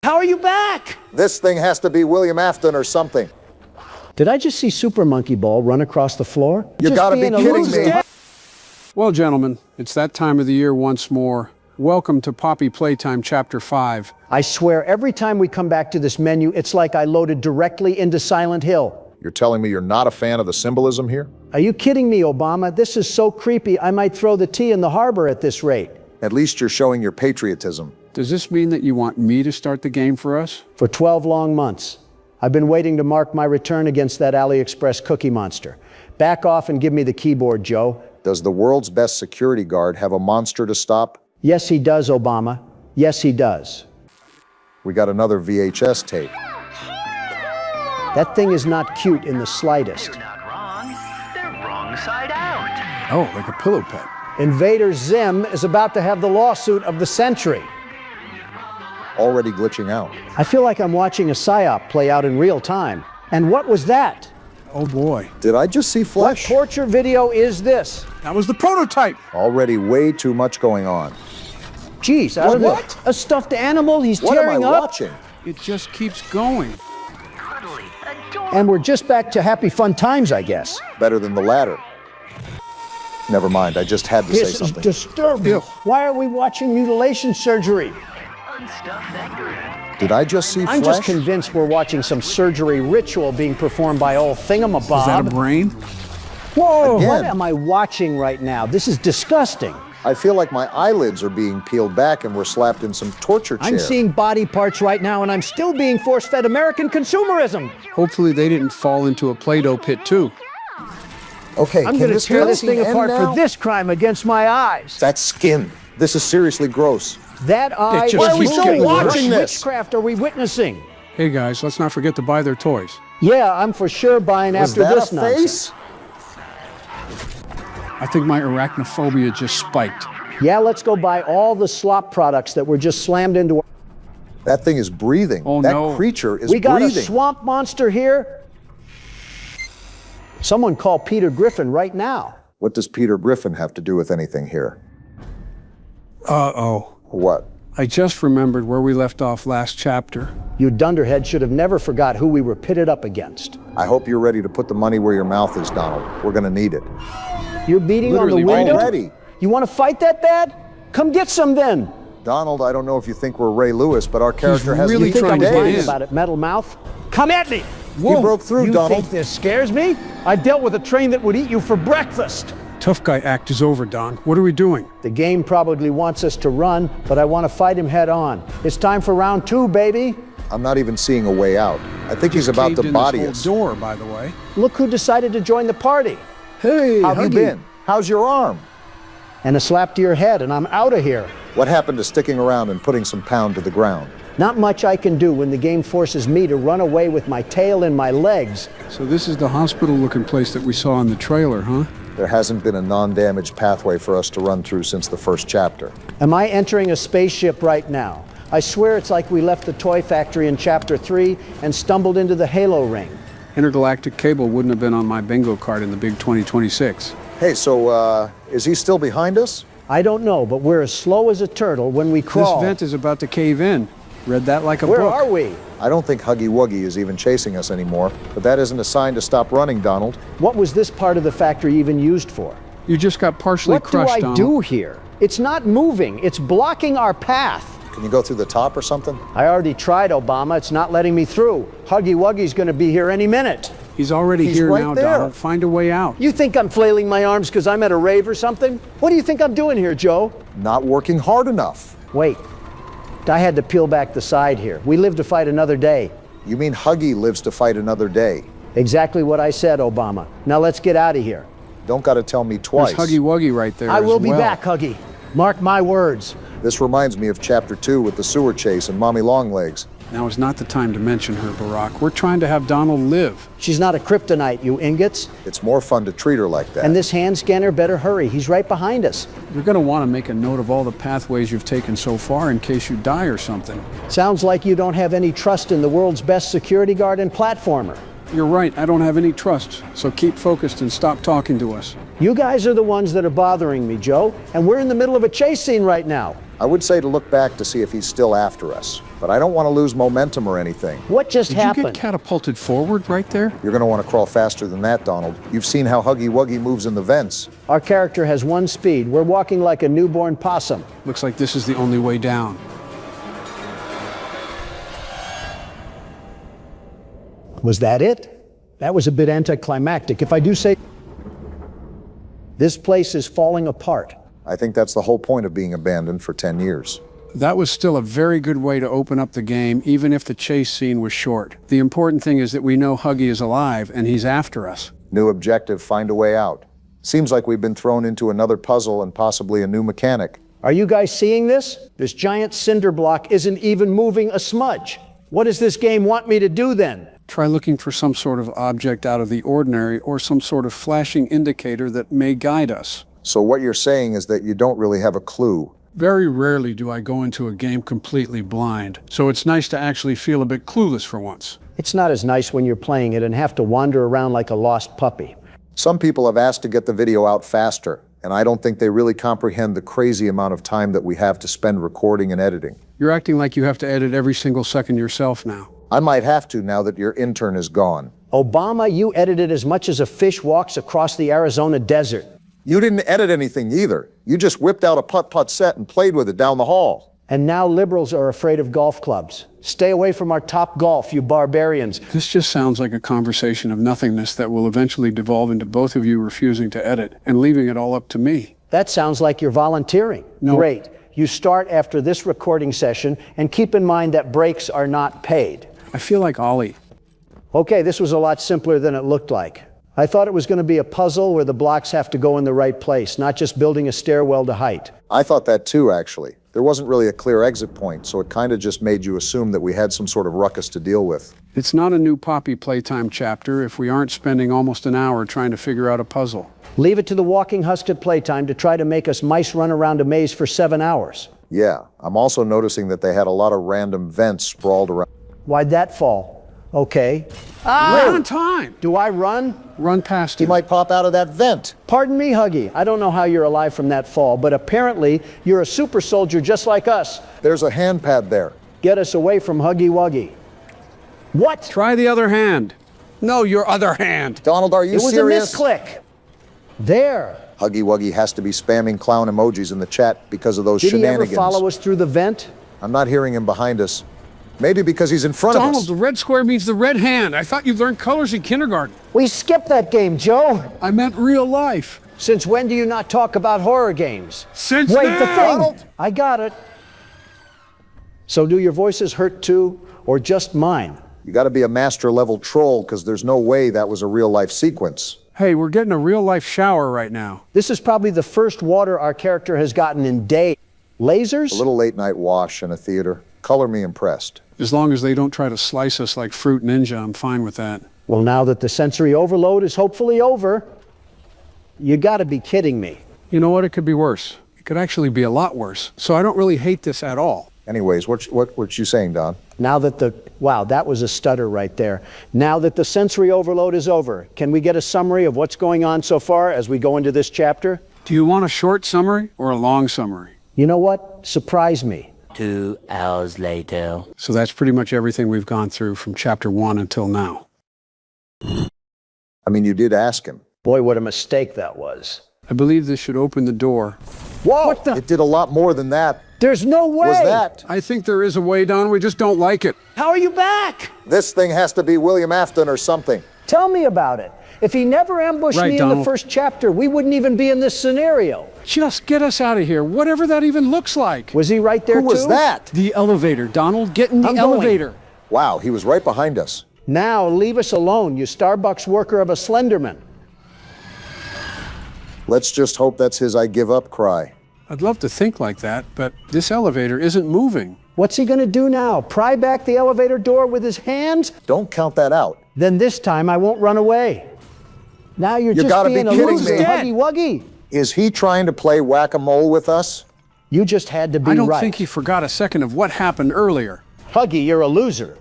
How are you back? This thing has to be William Afton or something. Did I just see Super Monkey Ball run across the floor? You gotta be kidding me. Well, gentlemen, it's that time of the year once more. Welcome to Poppy Playtime Chapter 5. I swear, every time we come back to this menu, it's like I loaded directly into Silent Hill. You're telling me you're not a fan of the symbolism here? Are you kidding me, Obama? This is so creepy, I might throw the tea in the harbor at this rate. At least you're showing your patriotism. Does this mean that you want me to start the game for us? For 12 long months. I've been waiting to mark my return against that AliExpress cookie monster. Back off and give me the keyboard, Joe. Does the world's best security guard have a monster to stop? Yes, he does, Obama. Yes, he does. We got another VHS tape. That thing is not cute in the slightest. You're not wrong. They're wrong side out. Oh, like a pillow pet. Invader Zim is about to have the lawsuit of the century. Already glitching out. I feel like I'm watching a psyop play out in real time. And what was that? Oh boy. Did I just see What flesh? torture video is this? That was the prototype. Already way too much going on. Jeez, What? a stuffed animal he's What am I tearing up? watching? It just keeps going. Cuddly, adorable. And we're just back to happy fun times, I guess. Better than the latter. Never mind, I just had to say This is something. disturbing. Ew. Why are we watching mutilation surgery? Unstuffed anger. Did I just see I'm flesh? just convinced we're watching some surgery ritual being performed by old thingamabob. Is that a brain? Whoa, Again. what am I watching right now? This is disgusting. I feel like my eyelids are being peeled back and we're slapped in some torture chair. I'm seeing body parts right now, and I'm still being force-fed American consumerism. Hopefully they didn't fall into a Play-Doh pit too. Okay, I'm can going to this tear this cutscene thing end apart now? for this crime against my eyes. That's skin. This is seriously gross. That eye. just Why are we keeps still getting worse. watching this? Witchcraft are we witnessing? Hey guys, let's not forget to buy their toys. Yeah, I'm for sure buying Was after that this a nonsense. face? I think my arachnophobia just spiked. Yeah, let's go buy all the slop products that were just slammed into. That thing is breathing. Oh, that no. creature is We got breathing. a swamp monster here. Someone call Peter Griffin right now. What does Peter Griffin have to do with anything here? Uh-oh. What? I just remembered where we left off last chapter. You dunderhead should have never forgot who we were pitted up against. I hope you're ready to put the money where your mouth is, Donald. We're gonna need it. You're beating Literally on the window? Already. You want to fight that bad? Come get some then. Donald, I don't know if you think we're Ray Lewis, but our character has really You think trying I'm to get lying in. about it, metal mouth? Come at me! He broke through, You Donald. think this scares me? I dealt with a train that would eat you for breakfast. Tough guy act is over, Don. What are we doing? The game probably wants us to run, but I want to fight him head on. It's time for round 2, baby. I'm not even seeing a way out. I think he's about Caved to in body this us. whole door, by the way. Look who decided to join the party. Hey, How have you Huggy. been? How's your arm? And a slap to your head, and I'm out of here. What happened to sticking around and putting some pound to the ground? Not much I can do when the game forces me to run away with my tail in my legs. So this is the hospital-looking place that we saw in the trailer, huh? There hasn't been a non-damaged pathway for us to run through since the first chapter. Am I entering a spaceship right now? I swear it's like we left the toy factory in Chapter 3 and stumbled into the Halo ring. Intergalactic cable wouldn't have been on my bingo card in the big 2026. Hey, so, is he still behind us? I don't know, but we're as slow as a turtle when we crawl. This vent is about to cave in. Read that like a Where book. are we? I don't think Huggy Wuggy is even chasing us anymore, but that isn't a sign to stop running, Donald. What was this part of the factory even used for? You just got partially What do crushed, I Donald. do here? It's not moving. It's blocking our path. Can you go through the top or something? I already tried, Obama. It's not letting me through. Huggy Wuggy's going to be here any minute. He's already He's here right now, there. Donald. Find a way out. You think I'm flailing my arms because I'm at a rave or something? What do you think I'm doing here, Joe? Not working hard enough. Wait. I had to peel back the side here. We live to fight another day. You mean Huggy lives to fight another day? Exactly what I said, Obama. Now let's get out of here. Don't gotta tell me There's twice. Huggy Wuggy right there I will as be well. back, Huggy. Mark my words. This reminds me of Chapter 2 with the sewer chase and Mommy Longlegs. Now is not the time to mention her, Barack. We're trying to have Donald live. She's not a kryptonite, you ingots. It's more fun to treat her like that. And this hand scanner better hurry. He's right behind us. You're going to want to make a note of all the pathways you've taken so far in case you die or something. Sounds like you don't have any trust in the world's best security guard and platformer. You're right, I don't have any trust, so keep focused and stop talking to us. You guys are the ones that are bothering me, Joe, and we're in the middle of a chase scene right now. I would say to look back to see if he's still after us, but I don't want to lose momentum or anything. What just Did you happened? get catapulted forward right there? You're going to want to crawl faster than that, Donald. You've seen how Huggy Wuggy moves in the vents. Our character has one speed. We're walking like a newborn possum. Looks like this is the only way down. Was that it? That was a bit anticlimactic. If I do say, this place is falling apart. I think that's the whole point of being abandoned for 10 years. That was still a very good way to open up the game, even if the chase scene was short. The important thing is that we know Huggy is alive and he's after us. New objective, find a way out. Seems like we've been thrown into another puzzle and possibly a new mechanic. Are you guys seeing this? This giant cinder block isn't even moving a smudge. What does this game want me to do then? Try looking for some sort of object out of the ordinary or some sort of flashing indicator that may guide us. So what you're saying is that you don't really have a clue. Very rarely do I go into a game completely blind, so it's nice to actually feel a bit clueless for once. It's not as nice when you're playing it and have to wander around like a lost puppy. Some people have asked to get the video out faster, and I don't think they really comprehend the crazy amount of time that we have to spend recording and editing. You're acting like you have to edit every single second yourself now. I might have to now that your intern is gone. Obama, you edited as much as a fish walks across the Arizona desert. You didn't edit anything either. You just whipped out a putt-putt set and played with it down the hall. And now liberals are afraid of golf clubs. Stay away from our top golf, you barbarians. This just sounds like a conversation of nothingness that will eventually devolve into both of you refusing to edit and leaving it all up to me. That sounds like you're volunteering. No. Great. You start after this recording session, and keep in mind that breaks are not paid. I feel like Olly. Okay, this was a lot simpler than it looked like. I thought it was going to be a puzzle where the blocks have to go in the right place, not just building a stairwell to height. I thought that too, actually. There wasn't really a clear exit point, so it kind of just made you assume that we had some sort of ruckus to deal with. It's not a new Poppy Playtime chapter if we aren't spending almost an hour trying to figure out a puzzle. Leave it to the walking husk at Playtime to try to make us mice run around a maze for 7 hours. Yeah, I'm also noticing that they had a lot of random vents sprawled around. Why'd that fall? Okay. Right on time! Do I run? Run past He him. might pop out of that vent. Pardon me, Huggy. I don't know how you're alive from that fall, but apparently you're a super soldier just like us. There's a hand pad there. Get us away from Huggy Wuggy. What? Try the other hand. No, your other hand. Donald, are you It was serious? a misclick. There. Huggy Wuggy has to be spamming clown emojis in the chat because of those Did he shenanigans. ever follow us through the vent? I'm not hearing him behind us. Maybe because he's in front of Donald, us. the red square means the red hand. I thought you learned colors in kindergarten. We skipped that game, Joe. I meant real life. Since when do you not talk about horror games? Since Wait, now. the thing. I got it. So do your voices hurt too, or just mine? You got to be a master level troll because there's no way that was a real life sequence. Hey, we're getting a real life shower right now. This is probably the first water our character has gotten in days. Lasers? A little late night wash in a theater. Color me impressed. As long as they don't try to slice us like Fruit Ninja, I'm fine with that. Well, now that the sensory overload is hopefully over, you gotta be kidding me. You know what? It could be worse. It could actually be a lot worse. So I don't really hate this at all. Anyways, what you saying, Don? Now that wow, that was a stutter right there. Now that the sensory overload is over, can we get a summary of what's going on so far as we go into this chapter? Do you want a short summary or a long summary? You know what? Surprise me. 2 hours later. So that's pretty much everything we've gone through from chapter 1 until now. I mean, you did ask him. Boy, what a mistake that was. I believe this should open the door. Whoa! What the? It did a lot more than that. There's no way! Was that? I think there is a way, Don. We just don't like it. How are you back? This thing has to be William Afton or something. Tell me about it. If he never ambushed Right, me in the Donald. first chapter, we wouldn't even be in this scenario. Just get us out of here, whatever that even looks like. Was he right there Who was too? that? The elevator, Donald. Get in the I'm going. elevator. Wow, he was right behind us. Now leave us alone, you Starbucks worker of a Slenderman. Let's just hope that's his I give up cry. I'd love to think like that, but this elevator isn't moving. What's he gonna do now? Pry back the elevator door with his hands? Don't count that out. Then this time I won't run away. Now you're You just gotta be being a kidding loser, me. Huggy Wuggy. Is he trying to play whack-a-mole with us? You just had to be I don't right. think he forgot a second of what happened earlier. Huggy, you're a loser.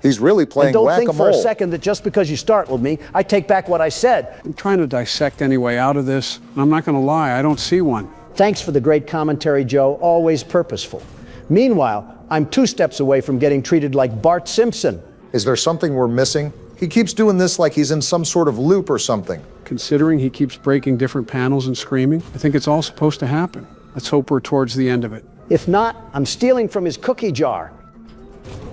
He's really And playing don't whack-a-mole. think for a second that just because you start with me, I take back what I said. I'm trying to dissect any way out of this, and I'm not going to lie, I don't see one. Thanks for the great commentary, Joe. Always purposeful. Meanwhile, I'm 2 steps away from getting treated like Bart Simpson. Is there something we're missing? He keeps doing this like he's in some sort of loop or something. Considering he keeps breaking different panels and screaming, I think it's all supposed to happen. Let's hope we're towards the end of it. If not, I'm stealing from his cookie jar.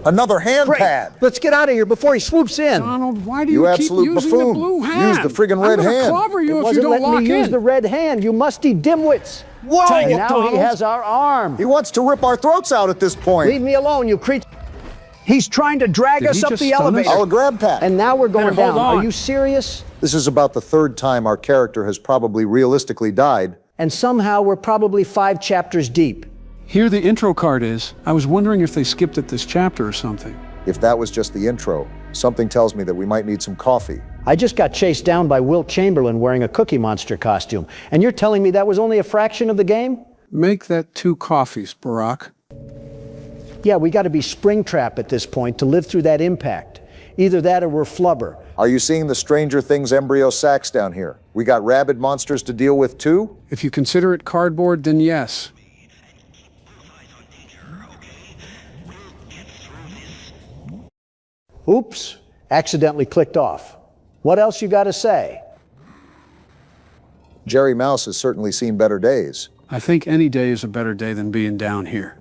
Another hand Great. pad! Let's get out of here before he swoops in. Donald, why do You you keep absolute using buffoon. the blue hand? Use the friggin' red I'm gonna hand. clobber you He if you wasn't don't letting lock me use in. the red hand, you musty dimwits. Whoa! And now he has our arm. He wants to rip our throats out at this point. Leave me alone, you creature. He's trying to drag Did us he up just the stun us? elevator. Our Grabpack. And now we're going Better hold down. Are on. you serious? This is about the 3rd time our character has probably realistically died. And somehow we're probably 5 chapters deep. Here the intro card is. I was wondering if they skipped at this chapter or something. If that was just the intro, something tells me that we might need some coffee. I just got chased down by Wilt Chamberlain wearing a Cookie Monster costume. And you're telling me that was only a fraction of the game? Make that 2 coffees, Barack. Yeah, we got to be Springtrap at this point to live through that impact. Either that or we're flubber. Are you seeing the Stranger Things embryo sacks down here? We got rabid monsters to deal with too? If you consider it cardboard, then yes. Oops, accidentally clicked off. What else you got to say? Jerry Mouse has certainly seen better days. I think any day is a better day than being down here.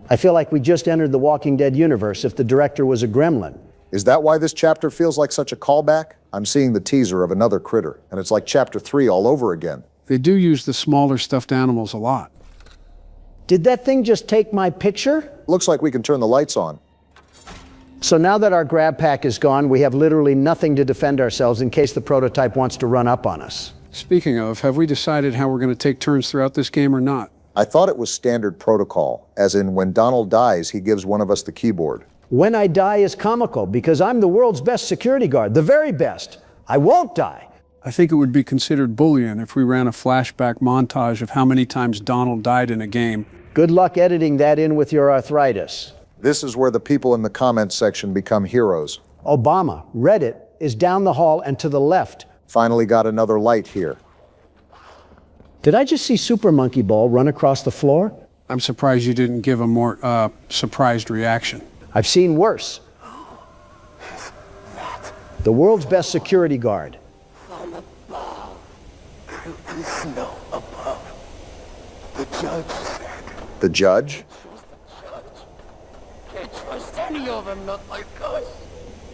I feel like we just entered the Walking Dead universe if the director was a gremlin. Is that why this chapter feels like such a callback? I'm seeing the teaser of another critter, and it's like chapter 3 all over again. They do use the smaller stuffed animals a lot. Did that thing just take my picture? Looks like we can turn the lights on. So now that our Grabpack is gone, we have literally nothing to defend ourselves in case the prototype wants to run up on us. Speaking of, have we decided how we're going to take turns throughout this game or not? I thought it was standard protocol, as in when Donald dies, he gives one of us the keyboard. When I die is comical because I'm the world's best security guard, the very best. I won't die. I think it would be considered bullying if we ran a flashback montage of how many times Donald died in a game. Good luck editing that in with your arthritis. This is where the people in the comments section become heroes. Obama, Reddit, is down the hall and to the left. Finally got another light here. Did I just see Super Monkey Ball run across the floor? I'm surprised you didn't give a more surprised reaction. I've seen worse. The world's best security guard. From above, through the snow above, the judge said, The judge? can't trust any of them, not like us.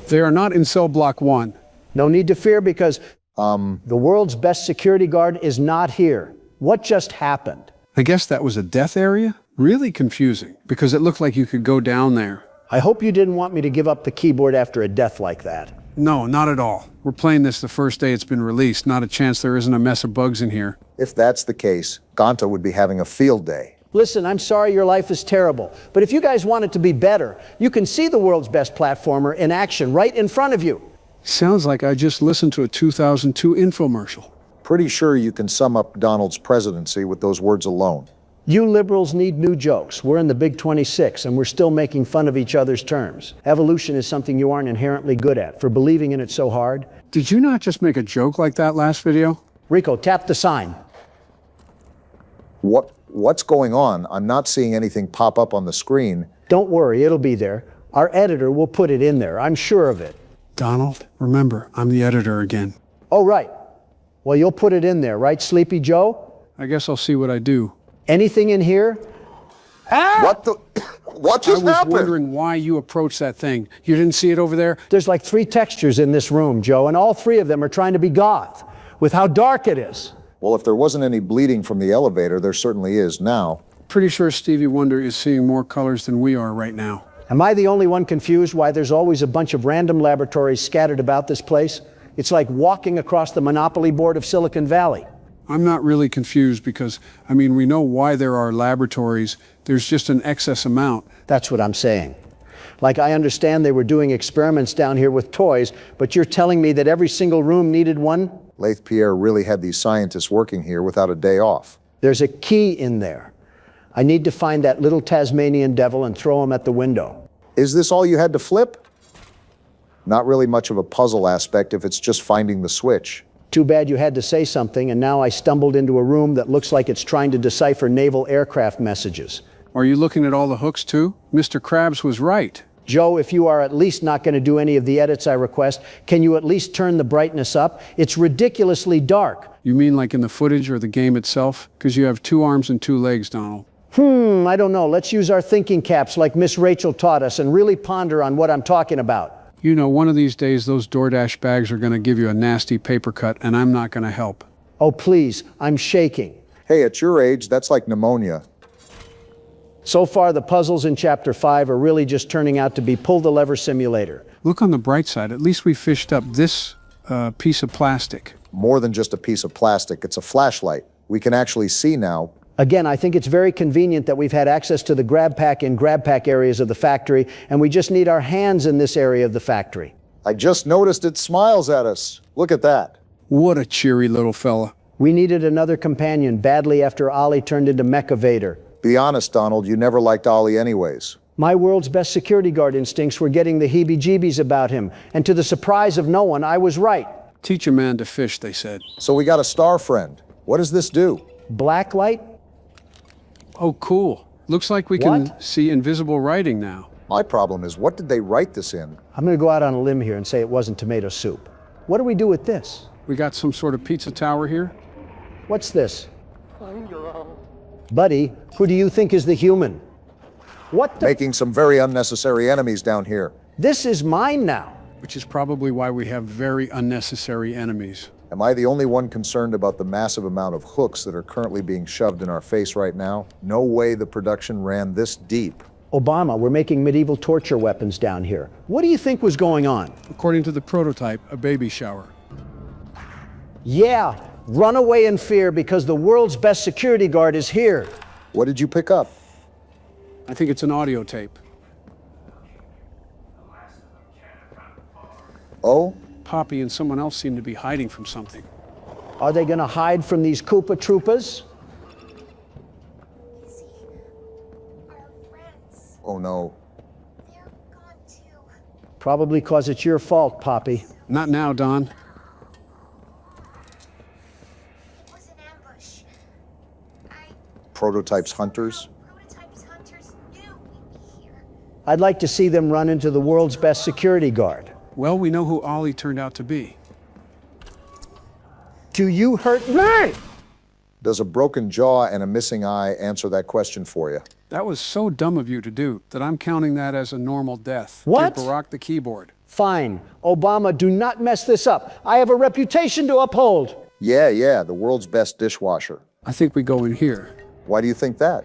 They are not in cell block 1. No need to fear because the world's best security guard is not here. What just happened? I guess that was a death area? Really confusing, because it looked like you could go down there. I hope you didn't want me to give up the keyboard after a death like that. No, not at all. We're playing this the first day it's been released. Not a chance there isn't a mess of bugs in here. If that's the case, Gonta would be having a field day. Listen, I'm sorry your life is terrible, but if you guys want it to be better, you can see the world's best platformer in action right in front of you. Sounds like I just listened to a 2002 infomercial. Pretty sure you can sum up Donald's presidency with those words alone. You liberals need new jokes. We're in the Big 26, and we're still making fun of each other's terms. Evolution is something you aren't inherently good at, for believing in it so hard. Did you not just make a joke like that last video? Rico, tap the sign. What's going on? I'm not seeing anything pop up on the screen. Don't worry, it'll be there. Our editor will put it in there, I'm sure of it. Donald, remember, I'm the editor again. Oh, right. Well, you'll put it in there, right, Sleepy Joe? I guess I'll see what I do. Anything in here? What just I was happened? wondering why you approached that thing. You didn't see it over there? There's like 3 textures in this room, Joe, and all 3 of them are trying to be goth, with how dark it is. Well, if there wasn't any bleeding from the elevator, there certainly is now. Pretty sure Stevie Wonder is seeing more colors than we are right now. Am I the only one confused why there's always a bunch of random laboratories scattered about this place? It's like walking across the Monopoly board of Silicon Valley. I'm not really confused because, I mean, we know why there are laboratories. There's just an excess amount. That's what I'm saying. Like, I understand they were doing experiments down here with toys, but you're telling me that every single room needed one? Laith Pierre really had these scientists working here without a day off. There's a key in there. I need to find that little Tasmanian devil and throw him at the window. Is this all you had to flip? Not really much of a puzzle aspect if it's just finding the switch. Too bad you had to say something, and now I stumbled into a room that looks like it's trying to decipher naval aircraft messages. Are you looking at all the hooks too? Mr. Krabs was right. Joe, if you are at least not going to do any of the edits I request, can you at least turn the brightness up? It's ridiculously dark. You mean like in the footage or the game itself? Because you have 2 arms and 2 legs, Donald. I don't know. Let's use our thinking caps like Miss Rachel taught us and really ponder on what I'm talking about. You know, one of these days those DoorDash bags are going to give you a nasty paper cut, and I'm not going to help. Oh, please, I'm shaking. Hey, at your age, that's like pneumonia. So far, the puzzles in Chapter 5 are really just turning out to be pull-the-lever simulator. Look on the bright side. At least we fished up this piece of plastic. More than just a piece of plastic, it's a flashlight. We can actually see now. Again, I think it's very convenient that we've had access to the Grabpack and Grabpack areas of the factory, and we just need our hands in this area of the factory. I just noticed it smiles at us. Look at that. What a cheery little fella. We needed another companion badly after Olly turned into Mecha Vader. Be honest, Donald, you never liked Olly anyways. My world's best security guard instincts were getting the heebie-jeebies about him, and to the surprise of no one, I was right. Teach a man to fish, they said. So we got a star friend. What does this do? Blacklight? Oh, cool. Looks like we can What? see invisible writing now. My problem is, what did they write this in? I'm going to go out on a limb here and say it wasn't tomato soup. What do we do with this? We got some sort of pizza tower here. What's this? Find your own. Buddy, who do you think is the human? What the? Making some very unnecessary enemies down here. This is mine now. Which is probably why we have very unnecessary enemies. Am I the only one concerned about the massive amount of hooks that are currently being shoved in our face right now? No way the production ran this deep. Obama, we're making medieval torture weapons down here. What do you think was going on? According to the prototype, a baby shower. Yeah, run away in fear because the world's best security guard is here. What did you pick up? I think it's an audio tape. Oh? Poppy and someone else seem to be hiding from something. Are they going to hide from these Koopa Troopas? Our friends, Oh no. they're gone too. Probably because it's your fault, Poppy. Not now, Don. It was an ambush. Prototypes hunters? Prototypes hunters knew we'd be here. I'd like to see them run into the world's best security guard. Well, we know who Olly turned out to be. Do you hurt me? Does a broken jaw and a missing eye answer that question for you? That was so dumb of you to do that I'm counting that as a normal death. What? Give Barack the keyboard. Fine. Obama, do not mess this up. I have a reputation to uphold. Yeah, the world's best dishwasher. I think we go in here. Why do you think that?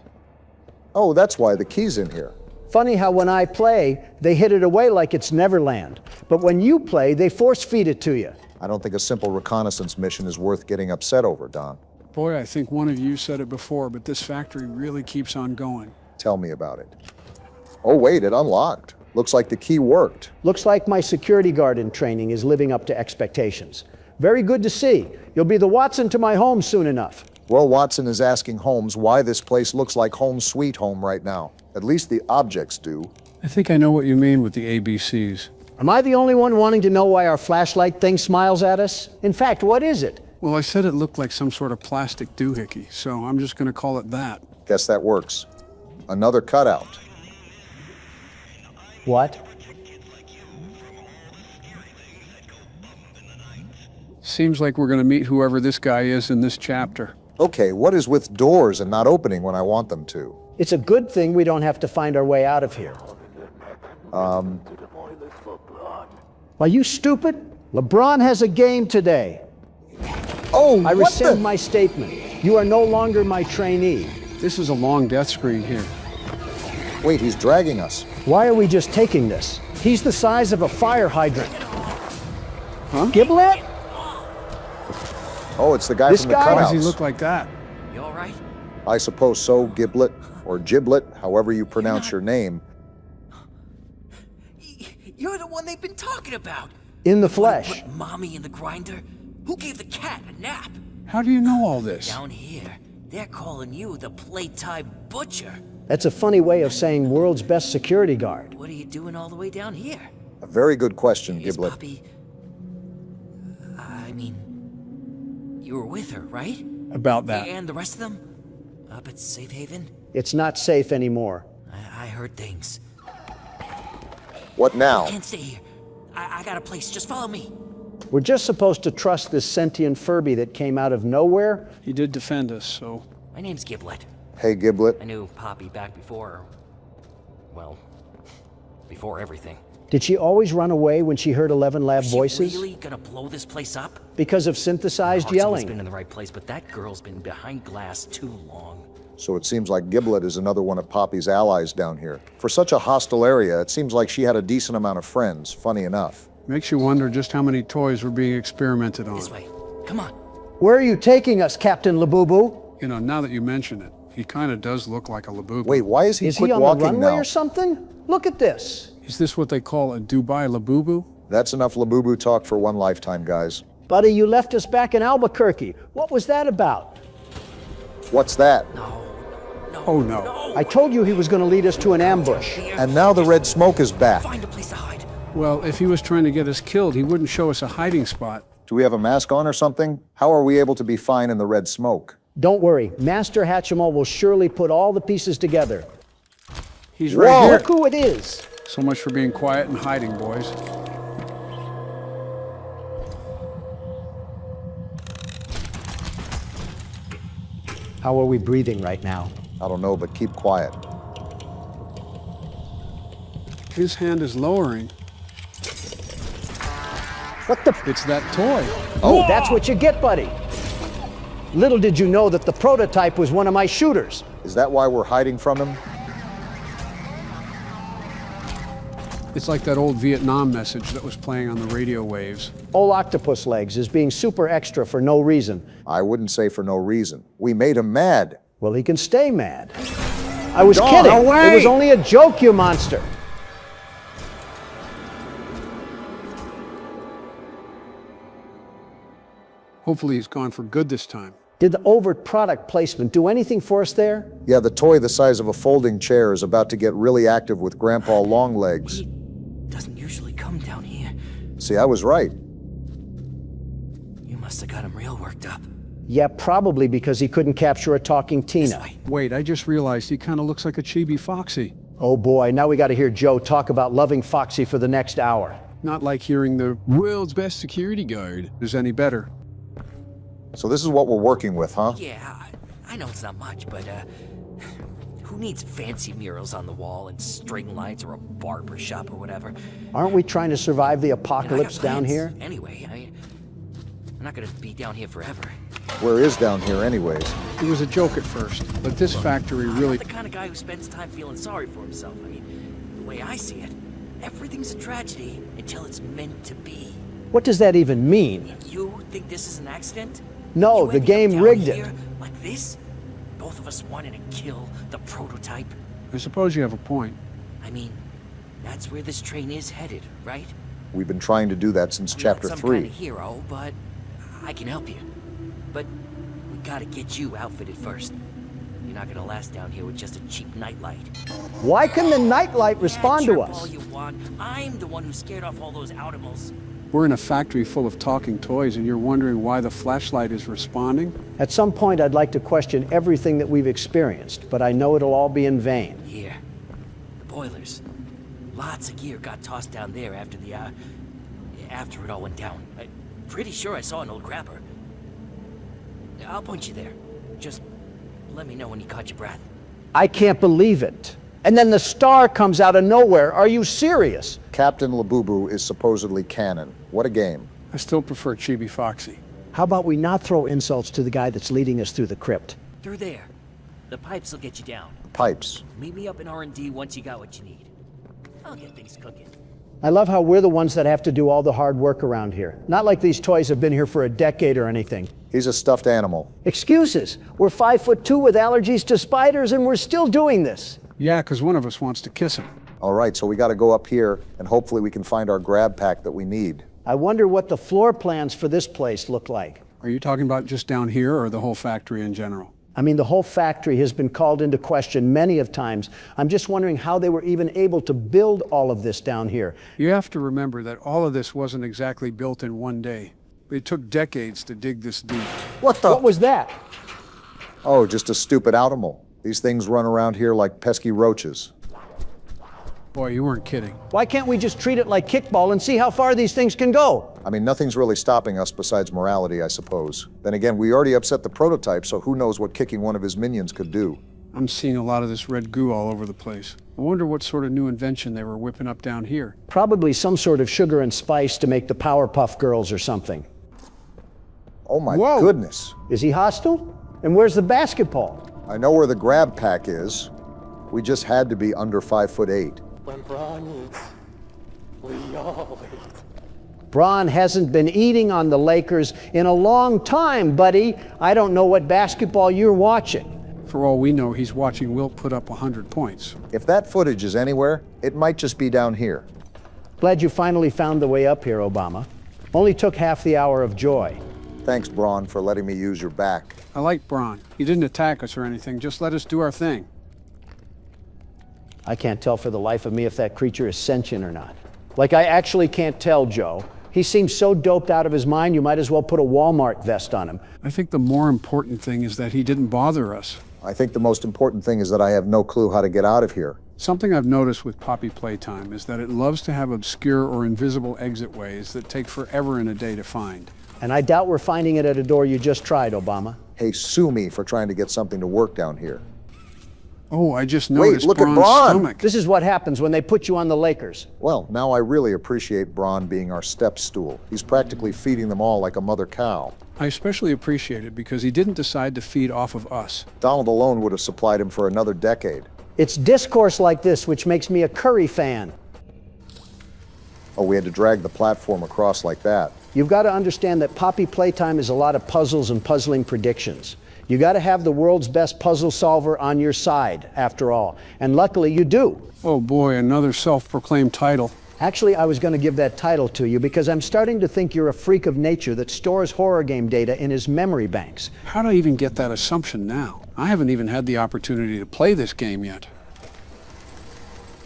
Oh, that's why the key's in here. Funny how when I play, they hid it away like it's Neverland. But when you play, they force feed it to you. I don't think a simple reconnaissance mission is worth getting upset over, Don. Boy, I think one of you said it before, but this factory really keeps on going. Tell me about it. Oh wait, it unlocked. Looks like the key worked. Looks like my security guard in training is living up to expectations. Very good to see. You'll be the Watson to my home soon enough. Well, Watson is asking Holmes why this place looks like home sweet home right now. At least the objects do. I think I know what you mean with the ABCs. Am I the only one wanting to know why our flashlight thing smiles at us? In fact, what is it? Well, I said it looked like some sort of plastic doohickey, so I'm just going to call it that. Guess that works. Another cutout. What? Seems like we're going to meet whoever this guy is in this chapter. Okay, what is with doors and not opening when I want them to? It's a good thing we don't have to find our way out of here. Are you stupid? LeBron has a game today. Oh, I what rescind the? my statement. You are no longer my trainee. This is a long death screen here. Wait, he's dragging us. Why are we just taking this? He's the size of a fire hydrant. Huh? Giblet? Oh, it's the guy This from the guy? Why does he cutouts. look like that? You alright? I suppose so, Giblet, or Giblet, however you pronounce your name. You're the one they've been talking about. In the flesh. Put mommy in the grinder? Who gave the cat a nap? How do you know all this? Down here, they're calling you the Playtime Butcher. That's a funny way of saying world's best security guard. What are you doing all the way down here? A very good question, Is Giblet. Poppy... You were with her, right? About that. And the rest of them? Up at Safe Haven? It's not safe anymore. I heard things. What now? I can't stay here. I got a place. Just follow me. We're just supposed to trust this sentient Furby that came out of nowhere? He did defend us, so... My name's Giblet. Hey, Giblet. I knew Poppy back before... well, before everything. Did she always run away when she heard 11 lab Is voices? she really gonna blow this place up? Because of synthesized Heart's always yelling. been in the right place, but that girl's been behind glass too long. So it seems like Giblet is another one of Poppy's allies down here. For such a hostile area, it seems like she had a decent amount of friends, funny enough. Makes you wonder just how many toys were being experimented on. This way. Come on. Where are you taking us, Captain Labubu? You know, now that you mention it, he kind of does look like a Labubu. Wait, why is he Is quick he on the walking runway now? or something? Look at this. Is this what they call a Dubai Labubu? That's enough Labubu talk for one lifetime, guys. Buddy, you left us back in Albuquerque. What was that about? What's that? Oh no. I told you he was going to lead us to an ambush. And now the red smoke is back. Find a place to hide. Well, if he was trying to get us killed, he wouldn't show us a hiding spot. Do we have a mask on or something? How are we able to be fine in the red smoke? Don't worry, Master Hatchimal will surely put all the pieces together. He's right here. Look who it is. So much for being quiet and hiding, boys. How are we breathing right now? I don't know, but keep quiet. His hand is lowering. What the? It's that toy. Oh, that's what you get, buddy. Little did you know that the prototype was one of my shooters. Is that why we're hiding from him? It's like that old Vietnam message that was playing on the radio waves. Old Octopus Legs is being super extra for no reason. I wouldn't say for no reason. We made him mad. Well, he can stay mad. I was Dawn, kidding. away! It was only a joke, you monster. Hopefully he's gone for good this time. Did the overt product placement do anything for us there? Yeah, the toy the size of a folding chair is about to get really active with Grandpa Longlegs. He doesn't usually come down here. See, I was right. You must have got him real worked up. Yeah, probably because he couldn't capture a talking This Tina. way. Wait, I just realized he kind of looks like a chibi Foxy. Oh boy, now we got to hear Joe talk about loving Foxy for the next hour. Not like hearing the world's best security guard is any better. So this is what we're working with, huh? Yeah, I know it's not much, but who needs fancy murals on the wall and string lights or a barber shop or whatever? Aren't we trying to survive the You know, I got apocalypse down plans here? Anyway, I'm not gonna be down here forever. Where is down here anyways? It was a joke at first, but this factory I'm really... not the kind of guy who spends time feeling sorry for himself. I mean, the way I see it, everything's a tragedy until it's meant to be. What does that even mean? You think this is an accident? No, You the ending up game down rigged it. here like this? Both of us wanted to kill the prototype. I suppose you have a point. I mean, that's where this train is headed, right? We've been trying to do that since I'm chapter not some 3. kind of hero, but I can help you. But we gotta get you outfitted first. You're not gonna last down here with just a cheap nightlight. Why can the nightlight respond to Chirp all us? you want. I'm the one who scared off all those animals. We're in a factory full of talking toys, and you're wondering why the flashlight is responding? At some point, I'd like to question everything that we've experienced, but I know it'll all be in vain. Here, the boilers. Lots of gear got tossed down there after after it all went down. I'm pretty sure I saw an old grabber. I'll point you there. Just let me know when you caught your breath. I can't believe it. And then the star comes out of nowhere. Are you serious? Captain Labubu is supposedly canon. What a game. I still prefer Chibi Foxy. How about we not throw insults to the guy that's leading us through the crypt? Through there. The pipes will get you down. Pipes. Meet me up in R&D once you got what you need. I'll get things cooking. I love how we're the ones that have to do all the hard work around here. Not like these toys have been here for a decade or anything. He's a stuffed animal. Excuses. We're 5'2" with allergies to spiders and we're still doing this. Yeah, because one of us wants to kiss him. All right, so we got to go up here, and hopefully we can find our grab pack that we need. I wonder what the floor plans for this place look like. Are you talking about just down here or the whole factory in general? I mean, the whole factory has been called into question many of times. I'm just wondering how they were even able to build all of this down here. You have to remember that all of this wasn't exactly built in one day. It took decades to dig this deep. What the? What was that? Oh, just a stupid animal. These things run around here like pesky roaches. Boy, you weren't kidding. Why can't we just treat it like kickball and see how far these things can go? I mean, nothing's really stopping us besides morality, I suppose. Then again, we already upset the prototype, so who knows what kicking one of his minions could do. I'm seeing a lot of this red goo all over the place. I wonder what sort of new invention they were whipping up down here. Probably some sort of sugar and spice to make the Powerpuff Girls or something. Oh my Whoa. goodness. Is he hostile? And where's the basketball? I know where the Grabpack is. We just had to be under 5'8". When Braun eats, we all eat. Braun hasn't been eating on the Lakers in a long time, buddy. I don't know what basketball you're watching. For all we know, he's watching Wilt put up 100 points. If that footage is anywhere, it might just be down here. Glad you finally found the way up here, Obama. Only took half the hour of joy. Thanks, Braun, for letting me use your back. I like Braun. He didn't attack us or anything, just let us do our thing. I can't tell for the life of me if that creature is sentient or not. Like, I actually can't tell, Joe. He seems so doped out of his mind, you might as well put a Walmart vest on him. I think the more important thing is that he didn't bother us. I think the most important thing is that I have no clue how to get out of here. Something I've noticed with Poppy Playtime is that it loves to have obscure or invisible exit ways that take forever and a day to find. And I doubt we're finding it at a door you just tried, Obama. Hey, sue me for trying to get something to work down here. Oh, I just Wait, noticed look at Braun's Braun! stomach. This is what happens when they put you on the Lakers. Well, now I really appreciate Braun being our step stool. He's practically feeding them all like a mother cow. I especially appreciate it because he didn't decide to feed off of us. Donald alone would have supplied him for another decade. It's discourse like this which makes me a Curry fan. Oh, we had to drag the platform across like that. You've got to understand that Poppy Playtime is a lot of puzzles and puzzling predictions. You got to have the world's best puzzle solver on your side, after all. And luckily you do. Oh boy, another self-proclaimed title. Actually, I was going to give that title to you because I'm starting to think you're a freak of nature that stores horror game data in his memory banks. How'd I even get that assumption now? I haven't even had the opportunity to play this game yet.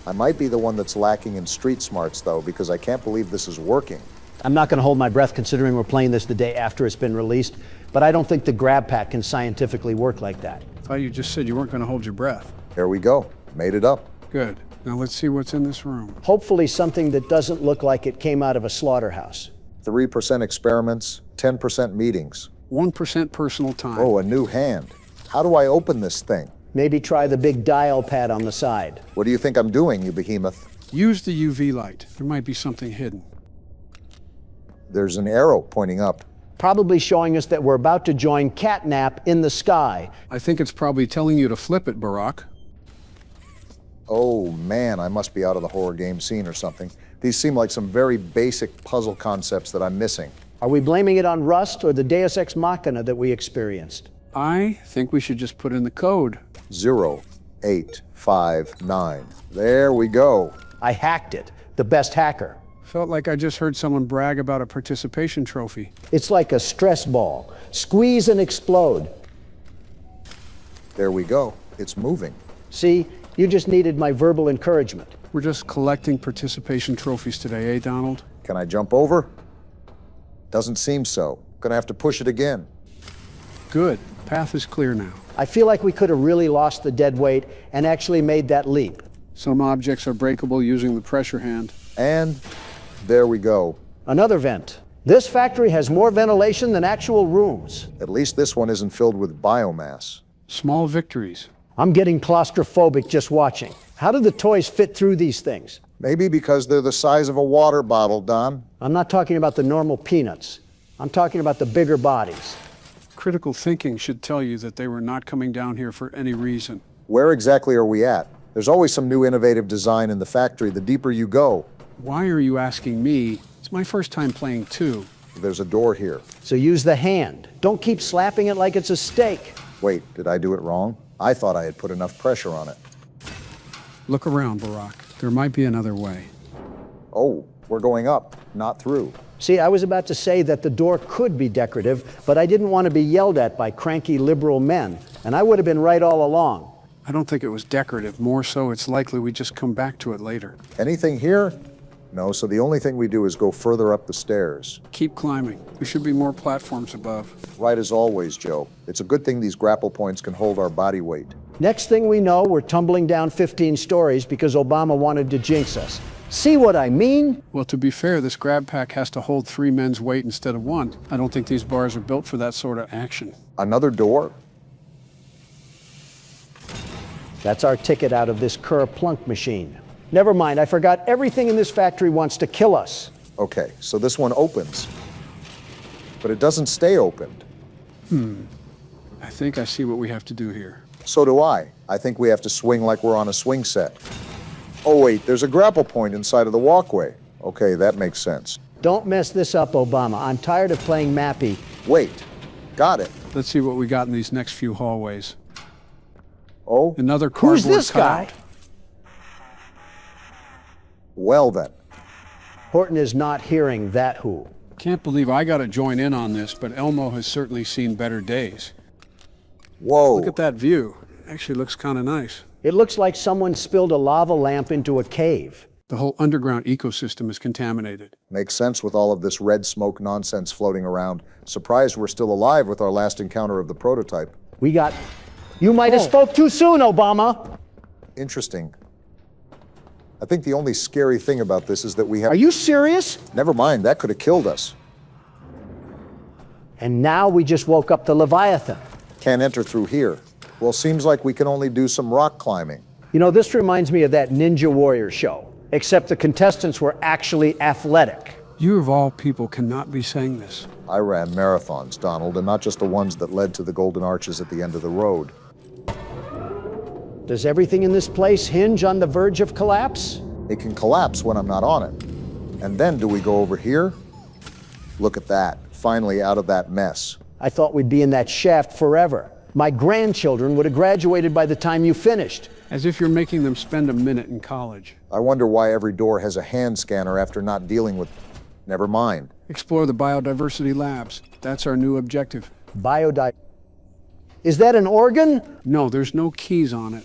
I might be the one that's lacking in street smarts, though, because I can't believe this is working. I'm not going to hold my breath considering we're playing this the day after it's been released, but I don't think the Grabpack can scientifically work like that. Thought you just said you weren't going to hold your breath. Here we go. Made it up. Good. Now let's see what's in this room. Hopefully something that doesn't look like it came out of a slaughterhouse. 3% experiments, 10% meetings. 1% personal time. Oh, a new hand. How do I open this thing? Maybe try the big dial pad on the side. What do you think I'm doing, you behemoth? Use the UV light. There might be something hidden. There's an arrow pointing up. Probably showing us that we're about to join Catnap in the sky. I think it's probably telling you to flip it, Barack. Oh man, I must be out of the horror game scene or something. These seem like some very basic puzzle concepts that I'm missing. Are we blaming it on Rust or the Deus Ex Machina that we experienced? I think we should just put in the code. 0859. There we go. I hacked it. The best hacker. Felt like I just heard someone brag about a participation trophy. It's like a stress ball. Squeeze and explode. There we go. It's moving. See, you just needed my verbal encouragement. We're just collecting participation trophies today, eh, Donald? Can I jump over? Doesn't seem so. Gonna have to push it again. Good. Path is clear now. I feel like we could have really lost the dead weight and actually made that leap. Some objects are breakable using the pressure hand. And there we go. Another vent. This factory has more ventilation than actual rooms. At least this one isn't filled with biomass. Small victories. I'm getting claustrophobic just watching. How do the toys fit through these things? Maybe because they're the size of a water bottle, Don. I'm not talking about the normal peanuts. I'm talking about the bigger bodies. Critical thinking should tell you that they were not coming down here for any reason. Where exactly are we at? There's always some new innovative design in the factory the deeper you go. Why are you asking me? It's my first time playing too. There's a door here. So use the hand. Don't keep slapping it like it's a steak. Wait, did I do it wrong? I thought I had put enough pressure on it. Look around, Barack. There might be another way. Oh, we're going up, not through. See, I was about to say that the door could be decorative, but I didn't want to be yelled at by cranky liberal men, and I would have been right all along. I don't think it was decorative. More so, it's likely we just come back to it later. Anything here? No, so the only thing we do is go further up the stairs. Keep climbing. There should be more platforms above. Right as always, Joe. It's a good thing these grapple points can hold our body weight. Next thing we know, we're tumbling down 15 stories because Obama wanted to jinx us. See what I mean? Well, to be fair, this Grabpack has to hold 3 men's weight instead of 1. I don't think these bars are built for that sort of action. Another door? That's our ticket out of this Kerplunk machine. Never mind, I forgot everything in this factory wants to kill us. Okay, so this one opens. But it doesn't stay opened. I think I see what we have to do here. So do I. I think we have to swing like we're on a swing set. Oh wait, there's a grapple point inside of the walkway. Okay, that makes sense. Don't mess this up, Obama. I'm tired of playing Mappy. Wait, got it. Let's see what we got in these next few hallways. Oh, Another cardboard Who's this guy? cutout. well then. Horton is not hearing that who. Can't believe I got to join in on this, but Elmo has certainly seen better days. Whoa. Look at that view. Actually looks kind of nice. It looks like someone spilled a lava lamp into a cave. The whole underground ecosystem is contaminated. Makes sense with all of this red smoke nonsense floating around. Surprised we're still alive with our last encounter of the prototype. We got... You might have spoke too soon, Obama. Interesting. I think the only scary thing about this is that we have... Are you serious? Never mind, that could have killed us. And now we just woke up the Leviathan. Can't enter through here. Well, seems like we can only do some rock climbing. You know, this reminds me of that Ninja Warrior show, except the contestants were actually athletic. You of all people cannot be saying this. I ran marathons, Donald, and not just the ones that led to the Golden Arches at the end of the road. Does everything in this place hinge on the verge of collapse? It can collapse when I'm not on it. And then do we go over here? Look at that, finally out of that mess. I thought we'd be in that shaft forever. My grandchildren would have graduated by the time you finished. As if you're making them spend a minute in college. I wonder why every door has a hand scanner after not dealing with... Never mind. Explore the Biodiversity Labs. That's our new objective. Is that an organ? No, there's no keys on it.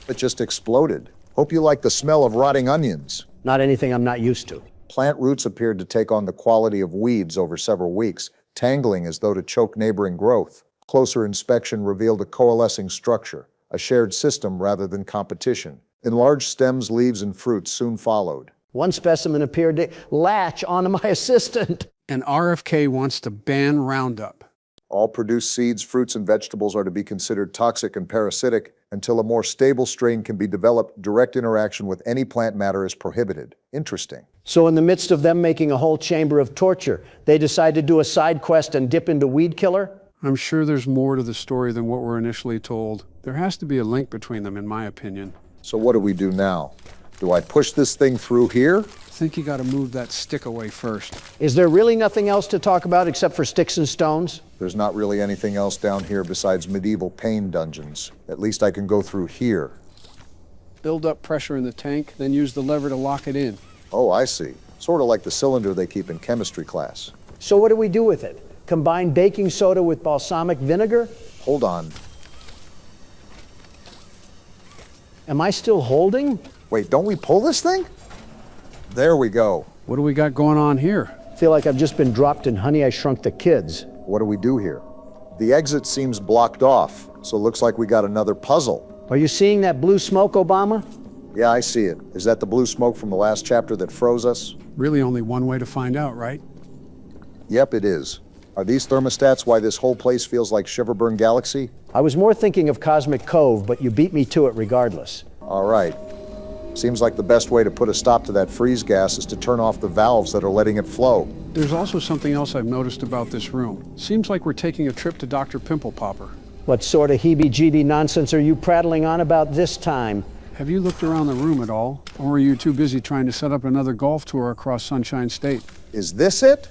It just exploded. Hope you like the smell of rotting onions. Not anything I'm not used to. Plant roots appeared to take on the quality of weeds over several weeks, tangling as though to choke neighboring growth. Closer inspection revealed a coalescing structure, a shared system rather than competition. Enlarged stems, leaves, and fruits soon followed. One specimen appeared to latch onto my assistant. And RFK wants to ban Roundup. All produced seeds, fruits, and vegetables are to be considered toxic and parasitic until a more stable strain can be developed. Direct interaction with any plant matter is prohibited. Interesting. So in the midst of them making a whole chamber of torture, they decide to do a side quest and dip into Weed Killer? I'm sure there's more to the story than what we're initially told. There has to be a link between them, in my opinion. So what do we do now? Do I push this thing through here? I think you got to move that stick away first. Is there really nothing else to talk about except for sticks and stones? There's not really anything else down here besides medieval pain dungeons. At least I can go through here. Build up pressure in the tank, then use the lever to lock it in. Oh, I see. Sort of like the cylinder they keep in chemistry class. So what do we do with it? Combine baking soda with balsamic vinegar? Hold on. Am I still holding? Wait, don't we pull this thing? There we go. What do we got going on here? Feel like I've just been dropped in Honey, I Shrunk the Kids. What do we do here? The exit seems blocked off, so it looks like we got another puzzle. Are you seeing that blue smoke, Obama? Yeah, I see it. Is that the blue smoke from the last chapter that froze us? Really only one way to find out, right? Yep, it is. Are these thermostats why this whole place feels like Shiverburn Galaxy? I was more thinking of Cosmic Cove, but you beat me to it regardless. All right. Seems like the best way to put a stop to that freeze gas is to turn off the valves that are letting it flow. There's also something else I've noticed about this room. Seems like we're taking a trip to Dr. Pimple Popper. What sort of heebie-jeebie nonsense are you prattling on about this time? Have you looked around the room at all? Or are you too busy trying to set up another golf tour across Sunshine State? Is this it?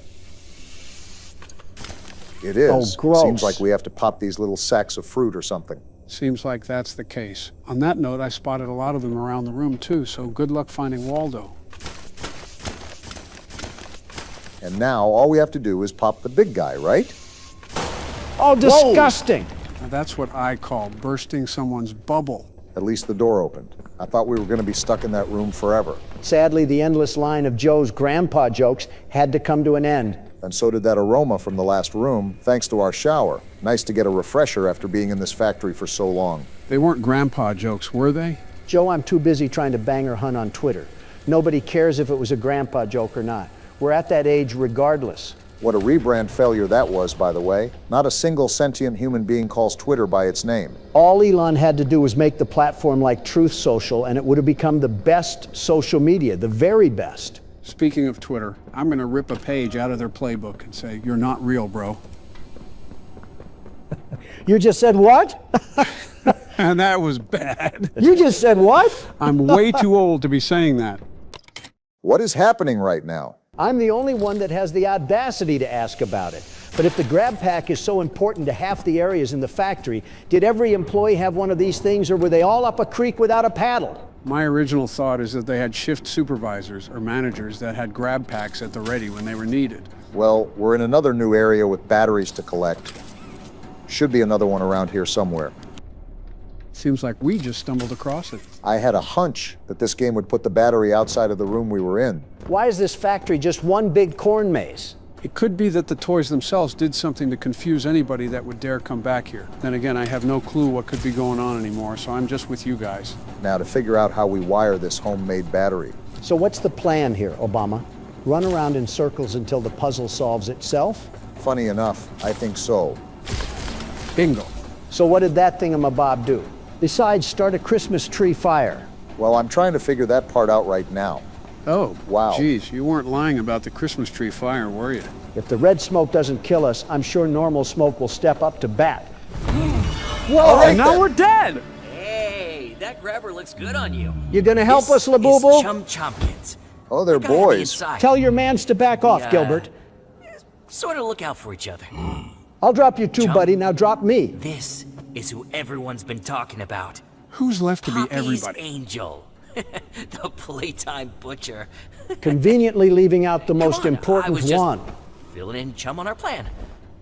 It is. Oh, gross. Seems like we have to pop these little sacks of fruit or something. Seems like that's the case. On that note, I spotted a lot of them around the room too, so good luck finding Waldo. And now all we have to do is pop the big guy, right? Oh, disgusting! Now that's what I call bursting someone's bubble. At least the door opened. I thought we were going to be stuck in that room forever. Sadly, the endless line of Joe's grandpa jokes had to come to an end. And so did that aroma from the last room, thanks to our shower. Nice to get a refresher after being in this factory for so long. They weren't grandpa jokes, were they? Joe, I'm too busy trying to bang her hun on Twitter. Nobody cares if it was a grandpa joke or not. We're at that age regardless. What a rebrand failure that was, by the way. Not a single sentient human being calls Twitter by its name. All Elon had to do was make the platform like Truth Social, and it would have become the best social media, the very best. Speaking of Twitter, I'm going to rip a page out of their playbook and say, "You're not real, bro." You just said what? And that was bad. You just said what? I'm way too old to be saying that. What is happening right now? I'm the only one that has the audacity to ask about it. But if the Grabpack is so important to half the areas in the factory, did every employee have one of these things, or were they all up a creek without a paddle? My original thought is that they had shift supervisors or managers that had Grabpacks at the ready when they were needed. Well, we're in another new area with batteries to collect. Should be another one around here somewhere. Seems like we just stumbled across it. I had a hunch that this game would put the battery outside of the room we were in. Why is this factory just one big corn maze? It could be that the toys themselves did something to confuse anybody that would dare come back here. Then again, I have no clue what could be going on anymore, so I'm just with you guys. Now to figure out how we wire this homemade battery. So what's the plan here, Obama? Run around in circles until the puzzle solves itself? Funny enough, I think so. Bingo. So what did that thingamabob do? Besides, start a Christmas tree fire. Well, I'm trying to figure that part out right now. Oh, wow. Geez, you weren't lying about the Christmas tree fire, were you? If the red smoke doesn't kill us, I'm sure normal smoke will step up to bat. Whoa! And now we're dead! Hey, that grabber looks good on you. You gonna help This us, Labubu? is Chum Chompkins. Oh, they're The guy on the boys. inside. Tell your mans to back off, Yeah. Gilbert. Sort of look out for each other. I'll drop you too, Chum. buddy. Now drop me. This is who everyone's been talking about. Who's left to be Poppy's everybody? angel. The Playtime butcher. Conveniently leaving out the most Come on, I important was just one. filling in Chum on our plan.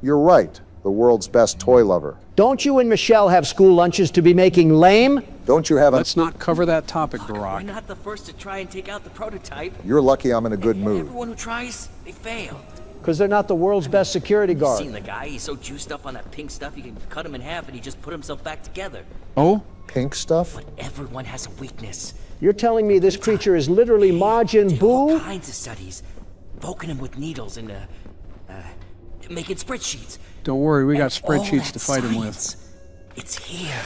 You're right. The world's best toy lover. Don't you and Michelle have school lunches to be making lame? Don't you have a... Let's not cover that topic, We're Barack. not the first to try and take out the prototype. You're lucky I'm in a good mood. Everyone who tries, they fail. Because they're not the world's best security guard. Seen the guy? He's so juiced up on that pink stuff, you can cut him in half and he just put himself back together. Oh? Pink stuff? But everyone has a weakness. You're telling me this creature is literally Majin Did all Buu? kinds of studies, poking him with needles and making spreadsheets. Don't worry, we got And all spreadsheets that to fight him with. science, It's here.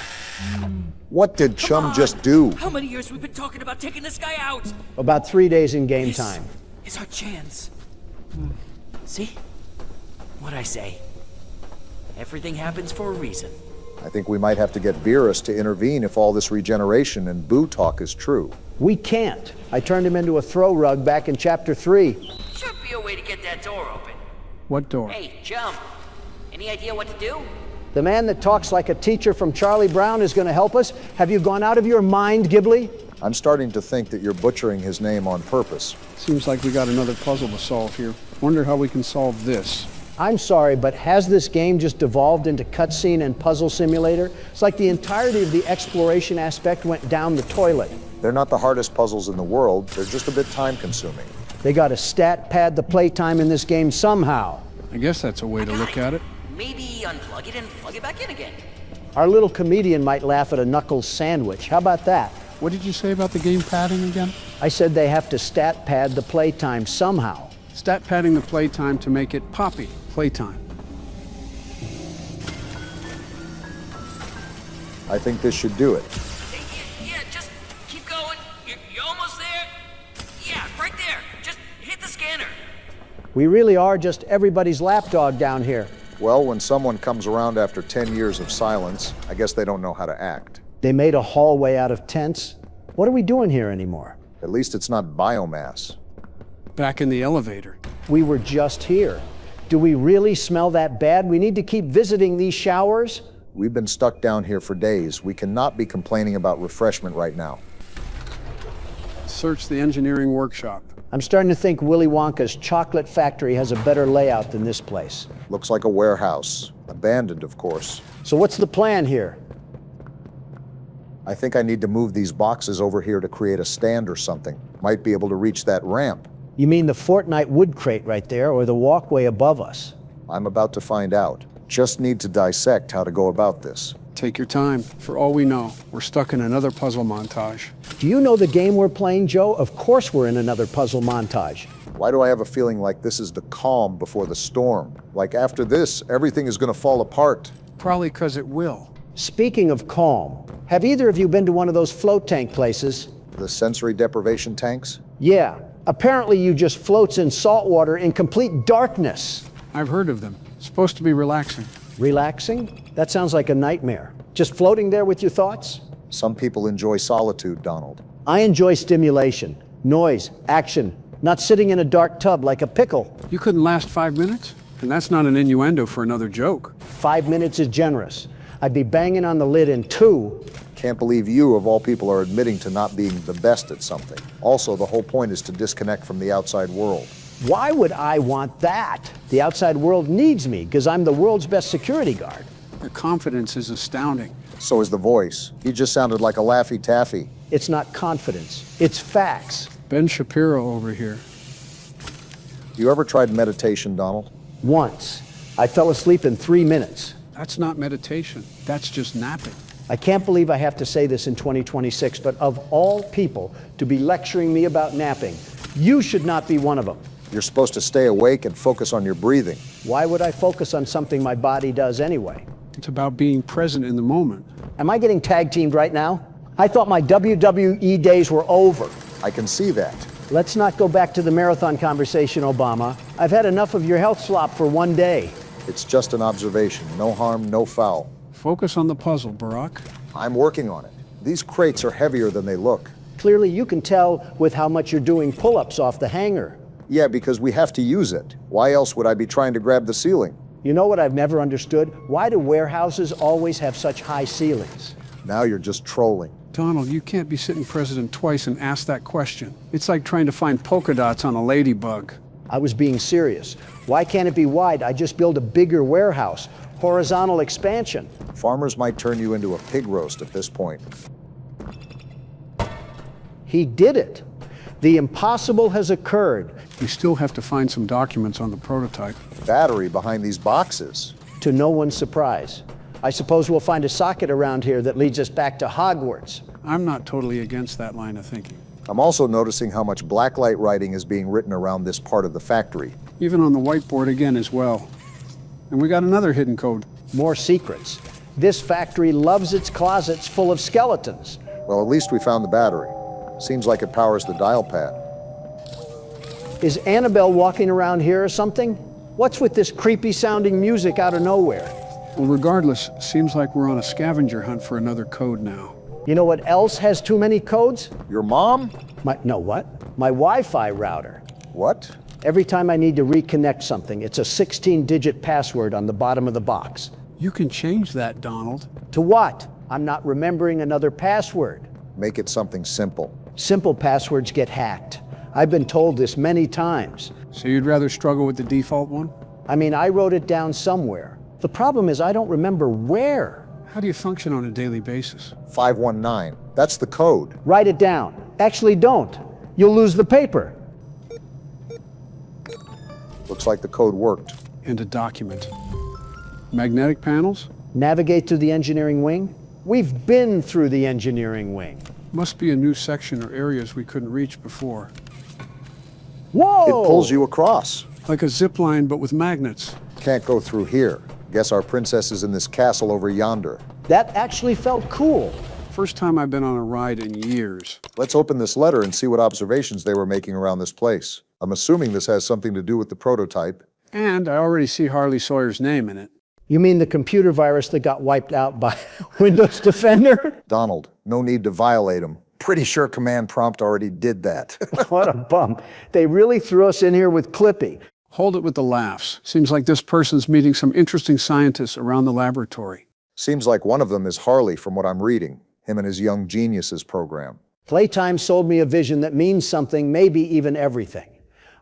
What did Come Chum on. just do? How many years we've been talking about taking this guy out? About 3 days in game This time. is our chance. See? What'd I say? Everything happens for a reason. I think we might have to get Beerus to intervene if all this regeneration and Boo talk is true. We can't. I turned him into a throw rug back in chapter 3. Should be a way to get that door open. What door? Hey, Chum. Any idea what to do? The man that talks like a teacher from Charlie Brown is going to help us? Have you gone out of your mind, Giblet? I'm starting to think that you're butchering his name on purpose. Seems like we got another puzzle to solve here. Wonder how we can solve this. I'm sorry, but has this game just devolved into cutscene and puzzle simulator? It's like the entirety of the exploration aspect went down the toilet. They're not the hardest puzzles in the world, they're just a bit time-consuming. They got to stat pad the playtime in this game somehow. I guess that's a way to look at it. Maybe unplug it and plug it back in again. Our little comedian might laugh at a Knuckles sandwich. How about that? What did you say about the game padding again? I said they have to stat pad the playtime somehow. Stat padding the playtime to make it poppy playtime. I think this should do it. Yeah, just keep going. You're almost there. Yeah, right there. Just hit the scanner. We really are just everybody's lapdog down here. Well, when someone comes around after 10 years of silence, I guess they don't know how to act. They made a hallway out of tents. What are we doing here anymore? At least it's not biomass. Back in the elevator. We were just here. Do we really smell that bad? We need to keep visiting these showers? We've been stuck down here for days. We cannot be complaining about refreshment right now. Search the engineering workshop. I'm starting to think Willy Wonka's chocolate factory has a better layout than this place. Looks like a warehouse. Abandoned, of course. So what's the plan here? I think I need to move these boxes over here to create a stand or something. Might be able to reach that ramp. You mean the Fortnite wood crate right there, or the walkway above us? I'm about to find out. Just need to dissect how to go about this. Take your time. For all we know, we're stuck in another puzzle montage. Do you know the game we're playing, Joe? Of course we're in another puzzle montage. Why do I have a feeling like this is the calm before the storm? Like after this, everything is going to fall apart. Probably because it will. Speaking of calm, have either of you been to one of those float tank places? The sensory deprivation tanks? Yeah. Apparently you just floats in salt water in complete darkness. I've heard of them. Supposed to be relaxing. Relaxing? That sounds like a nightmare. Just floating there with your thoughts? Some people enjoy solitude, Donald. I enjoy stimulation, noise, action, not sitting in a dark tub like a pickle. You couldn't last 5 minutes? And that's not an innuendo for another joke. 5 minutes is generous. I'd be banging on the lid in 2. Can't believe you, of all people, are admitting to not being the best at something. Also, the whole point is to disconnect from the outside world. Why would I want that? The outside world needs me because I'm the world's best security guard. Your confidence is astounding. So is the voice. He just sounded like a Laffy Taffy. It's not confidence, it's facts. Ben Shapiro over here. You ever tried meditation, Donald? Once, I fell asleep in 3 minutes. That's not meditation. That's just napping. I can't believe I have to say this in 2026, but of all people to be lecturing me about napping, you should not be one of them. You're supposed to stay awake and focus on your breathing. Why would I focus on something my body does anyway? It's about being present in the moment. Am I getting tag teamed right now? I thought my WWE days were over. I can see that. Let's not go back to the marathon conversation, Obama. I've had enough of your health slop for one day. It's just an observation. No harm, no foul. Focus on the puzzle, Barack. I'm working on it. These crates are heavier than they look. Clearly, you can tell with how much you're doing pull-ups off the hanger. Yeah, because we have to use it. Why else would I be trying to grab the ceiling? You know what I've never understood? Why do warehouses always have such high ceilings? Now you're just trolling. Donald, you can't be sitting president twice and ask that question. It's like trying to find polka dots on a ladybug. I was being serious. Why can't it be wide? I just build a bigger warehouse. Horizontal expansion. Farmers might turn you into a pig roast at this point. He did it. The impossible has occurred. We still have to find some documents on the prototype. Battery behind these boxes. To no one's surprise. I suppose we'll find a socket around here that leads us back to Hogwarts. I'm not totally against that line of thinking. I'm also noticing how much blacklight writing is being written around this part of the factory. Even on the whiteboard again as well. And we got another hidden code. More secrets. This factory loves its closets full of skeletons. Well, at least we found the battery. Seems like it powers the dial pad. Is Annabelle walking around here or something? What's with this creepy sounding music out of nowhere? Well, regardless, seems like we're on a scavenger hunt for another code now. You know what else has too many codes? Your mom? My Wi-Fi router. What? Every time I need to reconnect something, it's a 16-digit password on the bottom of the box. You can change that, Donald. To what? I'm not remembering another password. Make it something simple. Simple passwords get hacked. I've been told this many times. So you'd rather struggle with the default one? I mean, I wrote it down somewhere. The problem is I don't remember where. How do you function on a daily basis? 519. That's the code. Write it down. Actually, don't. You'll lose the paper. Looks like the code worked. And a document. Magnetic panels? Navigate to the engineering wing? We've been through the engineering wing. Must be a new section or areas we couldn't reach before. Whoa! It pulls you across. Like a zip line, but with magnets. Can't go through here. Guess our princess is in this castle over yonder. That actually felt cool. First time I've been on a ride in years. Let's open this letter and see what observations they were making around this place. I'm assuming this has something to do with the prototype. And I already see Harley Sawyer's name in it. You mean the computer virus that got wiped out by Windows Defender? Donald, no need to violate him. Pretty sure command prompt already did that. What a bump. They really threw us in here with Clippy. Hold it with the laughs. Seems like this person's meeting some interesting scientists around the laboratory. Seems like one of them is Harley from what I'm reading. Him and his Young Geniuses program. Playtime sold me a vision that means something, maybe even everything.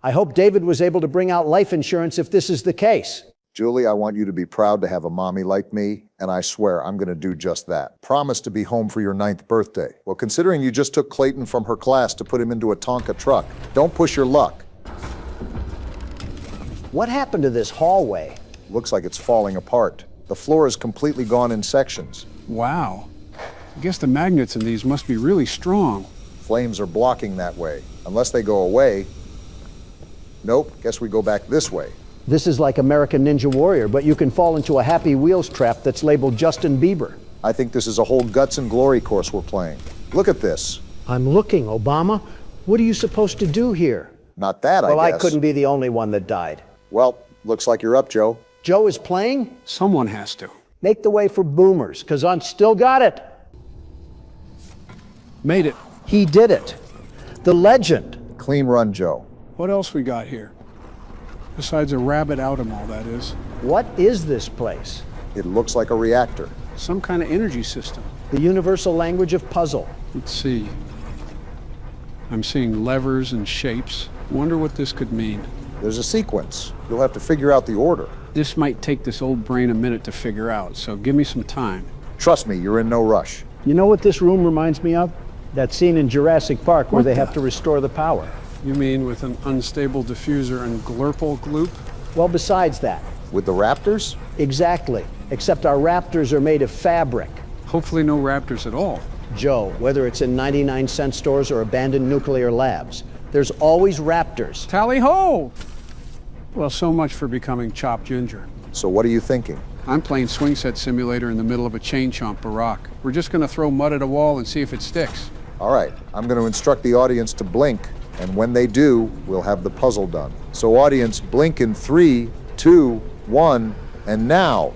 I hope David was able to bring out life insurance if this is the case. Julie, I want you to be proud to have a mommy like me, and I swear I'm going to do just that. Promise to be home for your 9th birthday. Well, considering you just took Clayton from her class to put him into a Tonka truck, don't push your luck. What happened to this hallway? Looks like it's falling apart. The floor is completely gone in sections. Wow. I guess the magnets in these must be really strong. Flames are blocking that way. Unless they go away. Nope, guess we go back this way. This is like American Ninja Warrior, but you can fall into a Happy Wheels trap that's labeled Justin Bieber. I think this is a whole guts and glory course we're playing. Look at this. I'm looking, Obama. What are you supposed to do here? Not that, Well, I guess. I couldn't be the only one that died. Well, looks like you're up, Joe. Joe is playing? Someone has to. Make the way for boomers, because I'm still got it. Made it. He did it. The legend. Clean run, Joe. What else we got here? Besides a rabbit out-em-all, that is. What is this place? It looks like a reactor. Some kind of energy system. The universal language of puzzle. Let's see. I'm seeing levers and shapes. Wonder what this could mean. There's a sequence. You'll have to figure out the order. This might take this old brain a minute to figure out, so give me some time. Trust me, you're in no rush. You know what this room reminds me of? That scene in Jurassic Park where What they the- have to restore the power. You mean with an unstable diffuser and glurple gloop? Well, besides that. With the raptors? Exactly. Except our raptors are made of fabric. Hopefully no raptors at all. Joe, whether it's in 99-cent stores or abandoned nuclear labs, there's always raptors. Tally-ho! Well, so much for becoming Chopped Ginger. So what are you thinking? I'm playing Swing Set Simulator in the middle of a chain chomp barack. We're just gonna throw mud at a wall and see if it sticks. All right, I'm going to instruct the audience to blink, and when they do, we'll have the puzzle done. So audience, blink in 3, 2, 1, and now.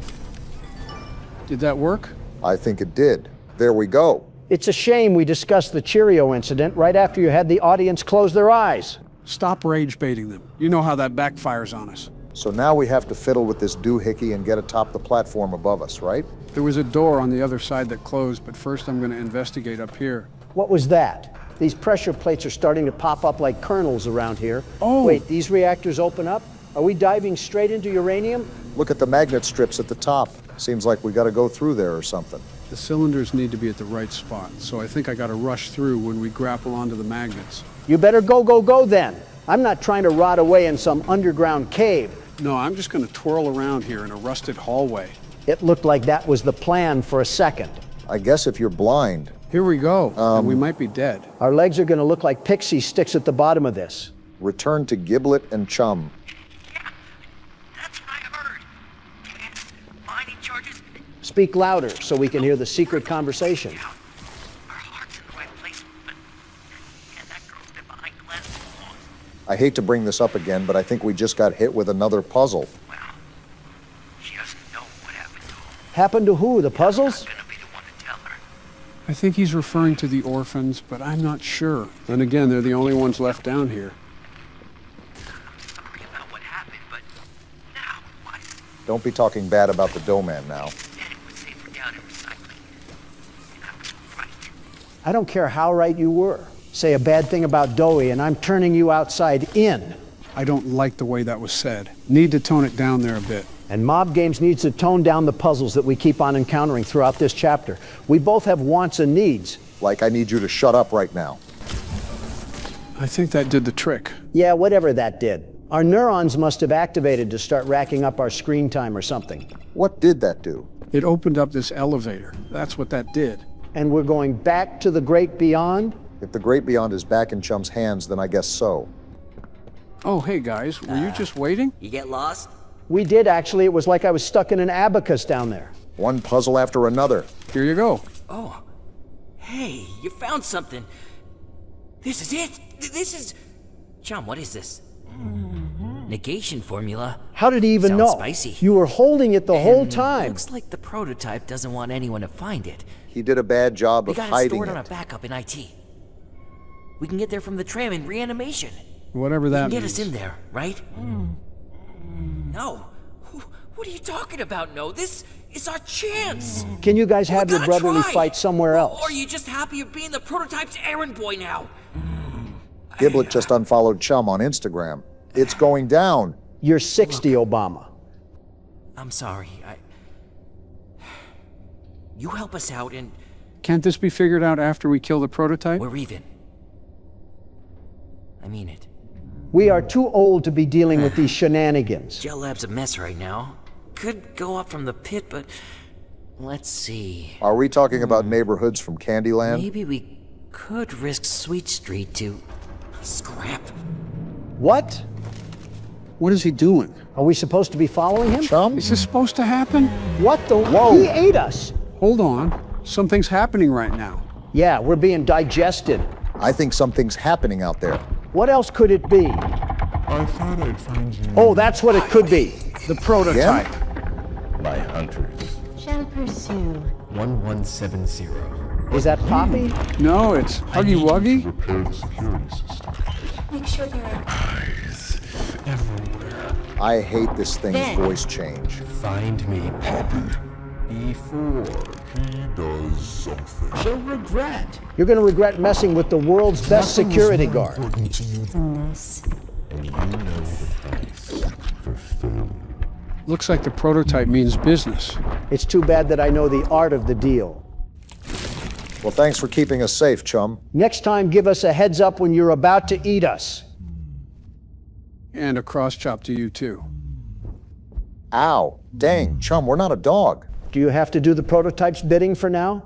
Did that work? I think it did. There we go. It's a shame we discussed the Cheerio incident right after you had the audience close their eyes. Stop rage baiting them. You know how that backfires on us. So now we have to fiddle with this doohickey and get atop the platform above us, right? There was a door on the other side that closed, but first I'm gonna investigate up here. What was that? These pressure plates are starting to pop up like kernels around here. Oh. Wait, these reactors open up? Are we diving straight into uranium? Look at the magnet strips at the top. Seems like we got to go through there or something. The cylinders need to be at the right spot, so I think I gotta rush through when we grapple onto the magnets. You better go then. I'm not trying to rot away in some underground cave. No, I'm just gonna twirl around here in a rusted hallway. It looked like that was the plan for a second. I guess if you're blind. Here we go, and we might be dead. Our legs are going to look like pixie sticks at the bottom of this. Return to Giblet and Chum. Yeah, that's what I heard. Enhanced mining charges. Speak louder so we can hear the secret conversation. Our heart's in the right place, but and that girl's been behind glass walls. I hate to bring this up again, but I think we just got hit with another puzzle. Well, she doesn't know what happened to him. Happened to who? The puzzles? I'm gonna be the one to tell her. I think he's referring to the orphans, but I'm not sure. And again, they're the only ones left down here. I'm sorry about what happened, but now what? Don't be talking bad about the dough man now. Then it was safer down in recycling. And I was right. I don't care how right you were. Say a bad thing about Doey and I'm turning you outside in. I don't like the way that was said. Need to tone it down there a bit. And Mob Games needs to tone down the puzzles that we keep on encountering throughout this chapter. We both have wants and needs. Like I need you to shut up right now. I think that did the trick. Yeah, whatever that did. Our neurons must have activated to start racking up our screen time or something. What did that do? It opened up this elevator. That's what that did. And we're going back to the great beyond? If the great beyond is back in Chum's hands, then I guess so. Oh, hey guys, were you just waiting? You get lost? We did actually. It was like I was stuck in an abacus down there. One puzzle after another. Here you go. Oh. Hey, you found something. This is it. This is... Chum, what is this? Negation formula. How did he even Sounds know? spicy. You were holding it the whole And time. Looks like the prototype doesn't want anyone to find it. He did a bad job We of got it hiding stored on a it. backup in IT. We can get there from the tram in reanimation. Whatever that Get means. us in there, right? No. What are you talking about? No, this is our chance. Can you guys have We your gotta brotherly try. fight somewhere else? Or are you just happy of being the prototype's errand boy now? Giblet just unfollowed Chum on Instagram. It's going down. You're 60, Obama. I'm sorry. You help us out and Can't this be figured out after we kill the prototype? we're even. I mean it. We are too old to be dealing with these shenanigans. Gel Lab's a mess right now. Could go up from the pit, but let's see. Are we talking about neighborhoods from Candyland? Maybe we could risk Sweet Street to scrap. What? What is he doing? Are we supposed to be following him? Chum? Is this supposed to happen? What the? Whoa. He ate us. Hold on. Something's happening right now. Yeah, we're being digested. I think something's happening out there. What else could it be? I thought I'd find you. Oh, that's what it could be. The prototype. My hunters. Shall pursue. 1170. Is that Poppy? No, it's Huggy Wuggy. Repair the security system. Make sure there are Eyes everywhere. I hate this thing's Then. voice change. Find me Poppy before he does something. She'll regret. You're going to regret messing with the world's best security guard. Important to you, this. and you know the price for failure. Looks like the prototype means business. It's too bad that I know the art of the deal. Well, thanks for keeping us safe, Chum. Next time, give us a heads up when you're about to eat us. And a cross chop to you too. Ow. Dang, Chum, we're not a dog. Do you have to do the prototype's bidding for now?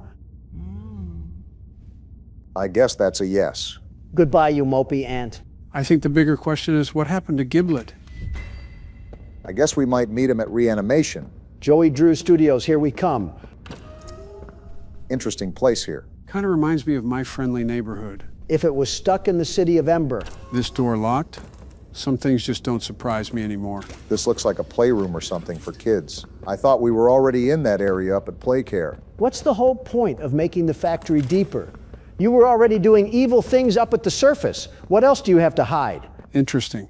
I guess that's a yes. Goodbye, you mopey ant. I think the bigger question is what happened to Giblet? I guess we might meet him at reanimation. Joey Drew Studios, here we come. Interesting place here. Kind of reminds me of My Friendly Neighborhood. If it was stuck in the city of Ember, This door locked? Some things just don't surprise me anymore. This looks like a playroom or something for kids. I thought we were already in that area up at Playcare. what's the whole point of making the factory deeper? You were already doing evil things up at the surface. What else do you have to hide? Interesting.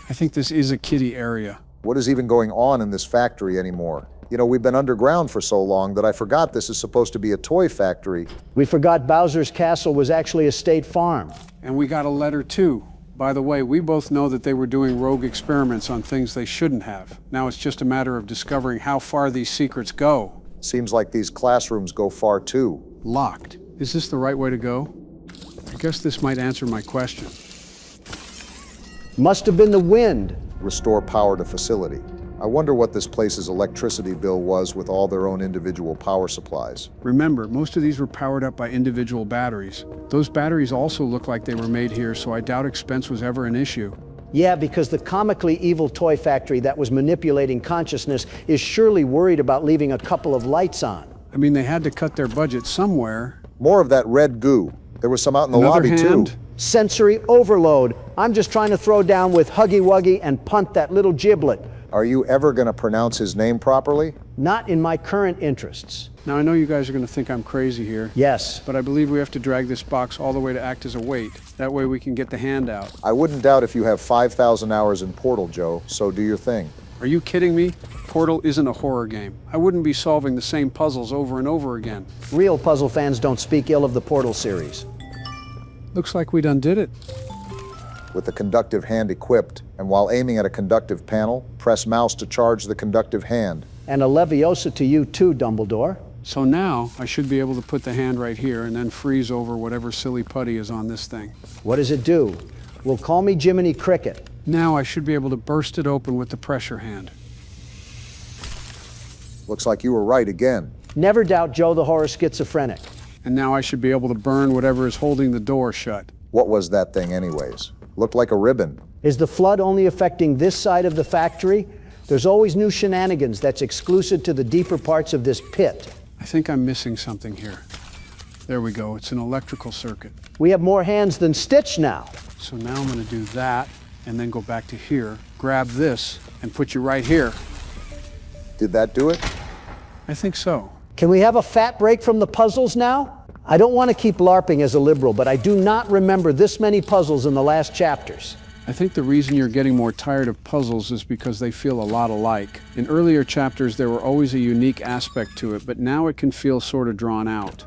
I think this is a kiddie area. What is even going on in this factory anymore? You know, we've been underground for so long that I forgot this is supposed to be a toy factory. We forgot Bowser's Castle was actually a state farm. And we got a letter too. By the way, we both know that they were doing rogue experiments on things they shouldn't have. Now it's just a matter of discovering how far these secrets go. Seems like these classrooms go far too. Locked. Is this the right way to go? I guess this might answer my question. Must have been the wind. Restore power to facility. I wonder what this place's electricity bill was with all their own individual power supplies. Remember, most of these were powered up by individual batteries. Those batteries also look like they were made here, so I doubt expense was ever an issue. Yeah, because the comically evil toy factory that was manipulating consciousness is surely worried about leaving a couple of lights on. I mean, they had to cut their budget somewhere. More of that red goo. There was some out in the Another lobby hand? too. Sensory overload. I'm just trying to throw down with Huggy Wuggy and punt that little Giblet. Are you ever going to pronounce his name properly? Not in my current interests. Now, I know you guys are going to think I'm crazy here, Yes. but I believe we have to drag this box all the way to act as a weight. That way we can get the hand out. I wouldn't doubt if you have 5,000 hours in Portal, Joe, so do your thing. Are you kidding me? Portal isn't a horror game. I wouldn't be solving the same puzzles over and over again. Real puzzle fans don't speak ill of the Portal series. Looks like we done did it. With the conductive hand equipped, and while aiming at a conductive panel, press mouse to charge the conductive hand. And a Leviosa to you too, Dumbledore. So now I should be able to put the hand right here and then freeze over whatever silly putty is on this thing. What does it do? Well, call me Jiminy Cricket. Now I should be able to burst it open with the pressure hand. Looks like you were right again. Never doubt Joe the horror schizophrenic. And now I should be able to burn whatever is holding the door shut. What was that thing anyways? Looked like a ribbon. Is the flood only affecting this side of the factory? There's always new shenanigans that's exclusive to the deeper parts of this pit. I think I'm missing something here. There we go, it's an electrical circuit. We have more hands than Stitch now. So now I'm gonna do that and then go back to here, grab this, and put you right here. Did that do it? I think so. Can we have a fat break from the puzzles now? I don't want to keep LARPing as a liberal, but I do not remember this many puzzles in the last chapters. I think the reason you're getting more tired of puzzles is because they feel a lot alike. In earlier chapters, there were always a unique aspect to it, but now it can feel sort of drawn out.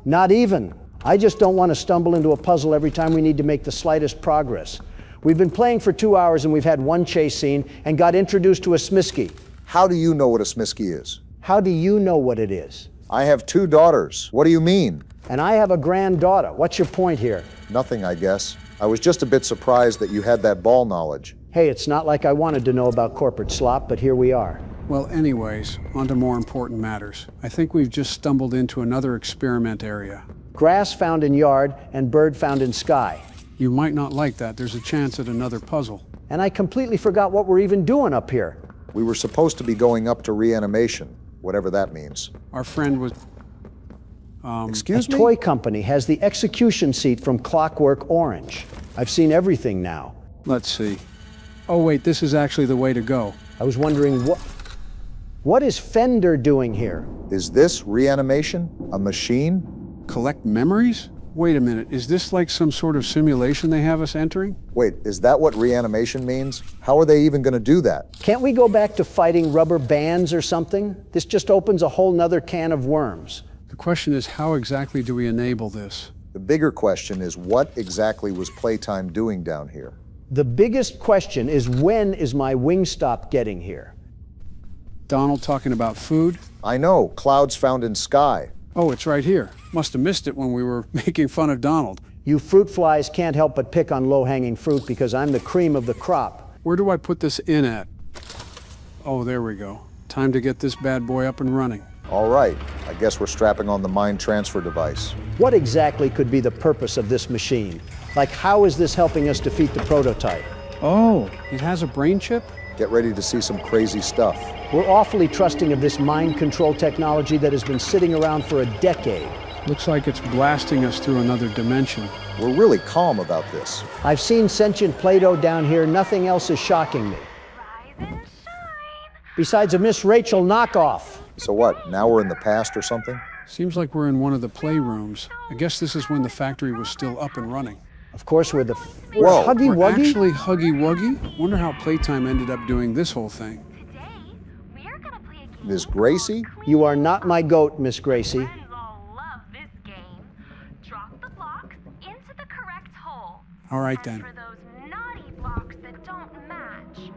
Not even. I just don't want to stumble into a puzzle every time we need to make the slightest progress. We've been playing for 2 hours and we've had one chase scene and got introduced to a Smisky. How do you know what a Smisky is? How do you know what it is? I have 2 daughters. What do you mean? And I have a granddaughter. What's your point here? Nothing, I guess. I was just a bit surprised that you had that ball knowledge. Hey, it's not like I wanted to know about corporate slop, but here we are. Well, anyways, on to more important matters. I think we've just stumbled into another experiment area. Grass found in yard and bird found in sky. You might not like that. There's a chance at another puzzle. And I completely forgot what we're even doing up here. We were supposed to be going up to reanimation, whatever that means. Our friend was... Excuse A me? toy company has the execution seat from Clockwork Orange. I've seen everything now. Let's see. Oh wait, this is actually the way to go. I was wondering what is Fender doing here? Is this reanimation? A machine? Collect memories? Wait a minute, is this like some sort of simulation they have us entering? Wait, is that what reanimation means? How are they even going to do that? Can't we go back to fighting rubber bands or something? This just opens a whole nother can of worms. The question is, how exactly do we enable this? The bigger question is, what exactly was Playtime doing down here? The biggest question is, when is my Wingstop getting here? Donald talking about food? I know, clouds found in sky. Oh, it's right here. Must have missed it when we were making fun of Donald. You fruit flies can't help but pick on low-hanging fruit because I'm the cream of the crop. Where do I put this in at? Oh, there we go. Time to get this bad boy up and running. All right, I guess we're strapping on the mind transfer device. What exactly could be the purpose of this machine? Like, how is this helping us defeat the prototype? Oh, it has a brain chip? Get ready to see some crazy stuff. We're awfully trusting of this mind control technology that has been sitting around for a decade. Looks like it's blasting us through another dimension. We're really calm about this. I've seen sentient Play-Doh down here. Nothing else is shocking me. Rise and shine. Besides a Miss Rachel knockoff. So what, now we're in the past or something? Seems like we're in one of the playrooms. I guess this is when the factory was still up and running. Of course, we're Whoa. Huggy We're Wuggy? actually Huggy Wuggy? Wonder how Playtime ended up doing this whole thing. Today, we're gonna play a game. Miss Gracie? You are not my goat, Miss Gracie. Friends all love this game. Drop the blocks into the correct hole. All right And then. for those naughty blocks that don't match, see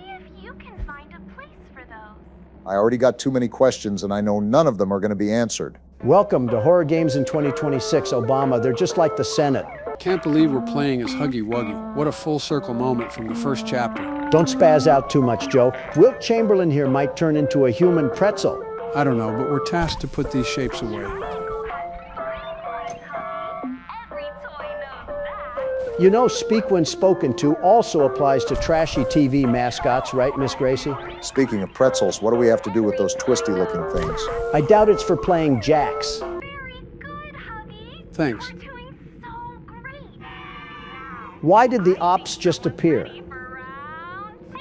if you can find a place for those. I already got too many questions and I know none of them are going to be answered. Welcome to Horror Games in 2026, Obama. They're just like the Senate. Can't believe we're playing as Huggy Wuggy. What a full circle moment from the first chapter. Don't spaz out too much, Joe. Wilt Chamberlain here might turn into a human pretzel. I don't know, but we're tasked to put these shapes away. Every toy knows that. You know, speak when spoken to also applies to trashy TV mascots, right, Miss Gracie? Speaking of pretzels, what do we have to do with those twisty-looking things? I doubt it's for playing jacks. Very good, Huggy. Thanks. You're doing so great. Now, Why did the ops just appear? ready for round 2.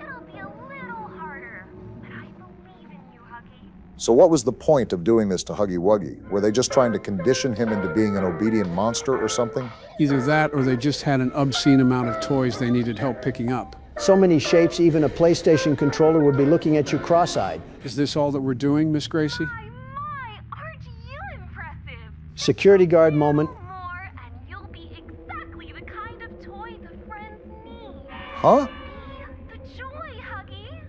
It'll be a little harder, but I believe in you, Huggy. So what was the point of doing this to Huggy Wuggy? Were they just trying to condition him into being an obedient monster or something? Either that or they just had an obscene amount of toys they needed help picking up. So many shapes, even a PlayStation controller would be looking at you cross-eyed. Is this all that we're doing, Miss Gracie? My, aren't you impressive? Security guard moment. More, and you'll be exactly the kind of toy the friends need. Huh? Be the joy, Huggy.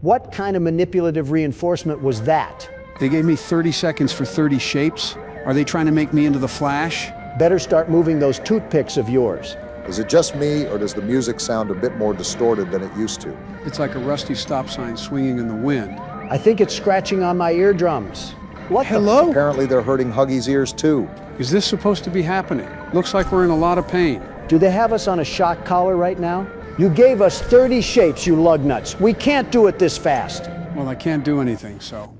What kind of manipulative reinforcement was that? They gave me 30 seconds for 30 shapes. Are they trying to make me into the Flash? Better start moving those toothpicks of yours. Is it just me, or does the music sound a bit more distorted than it used to? It's like a rusty stop sign swinging in the wind. I think it's scratching on my eardrums. What Hello? Apparently they're hurting Huggy's ears too. Is this supposed to be happening? Looks like we're in a lot of pain. Do they have us on a shock collar right now? You gave us 30 shapes, you lug nuts. We can't do it this fast. Well, I can't do anything, so.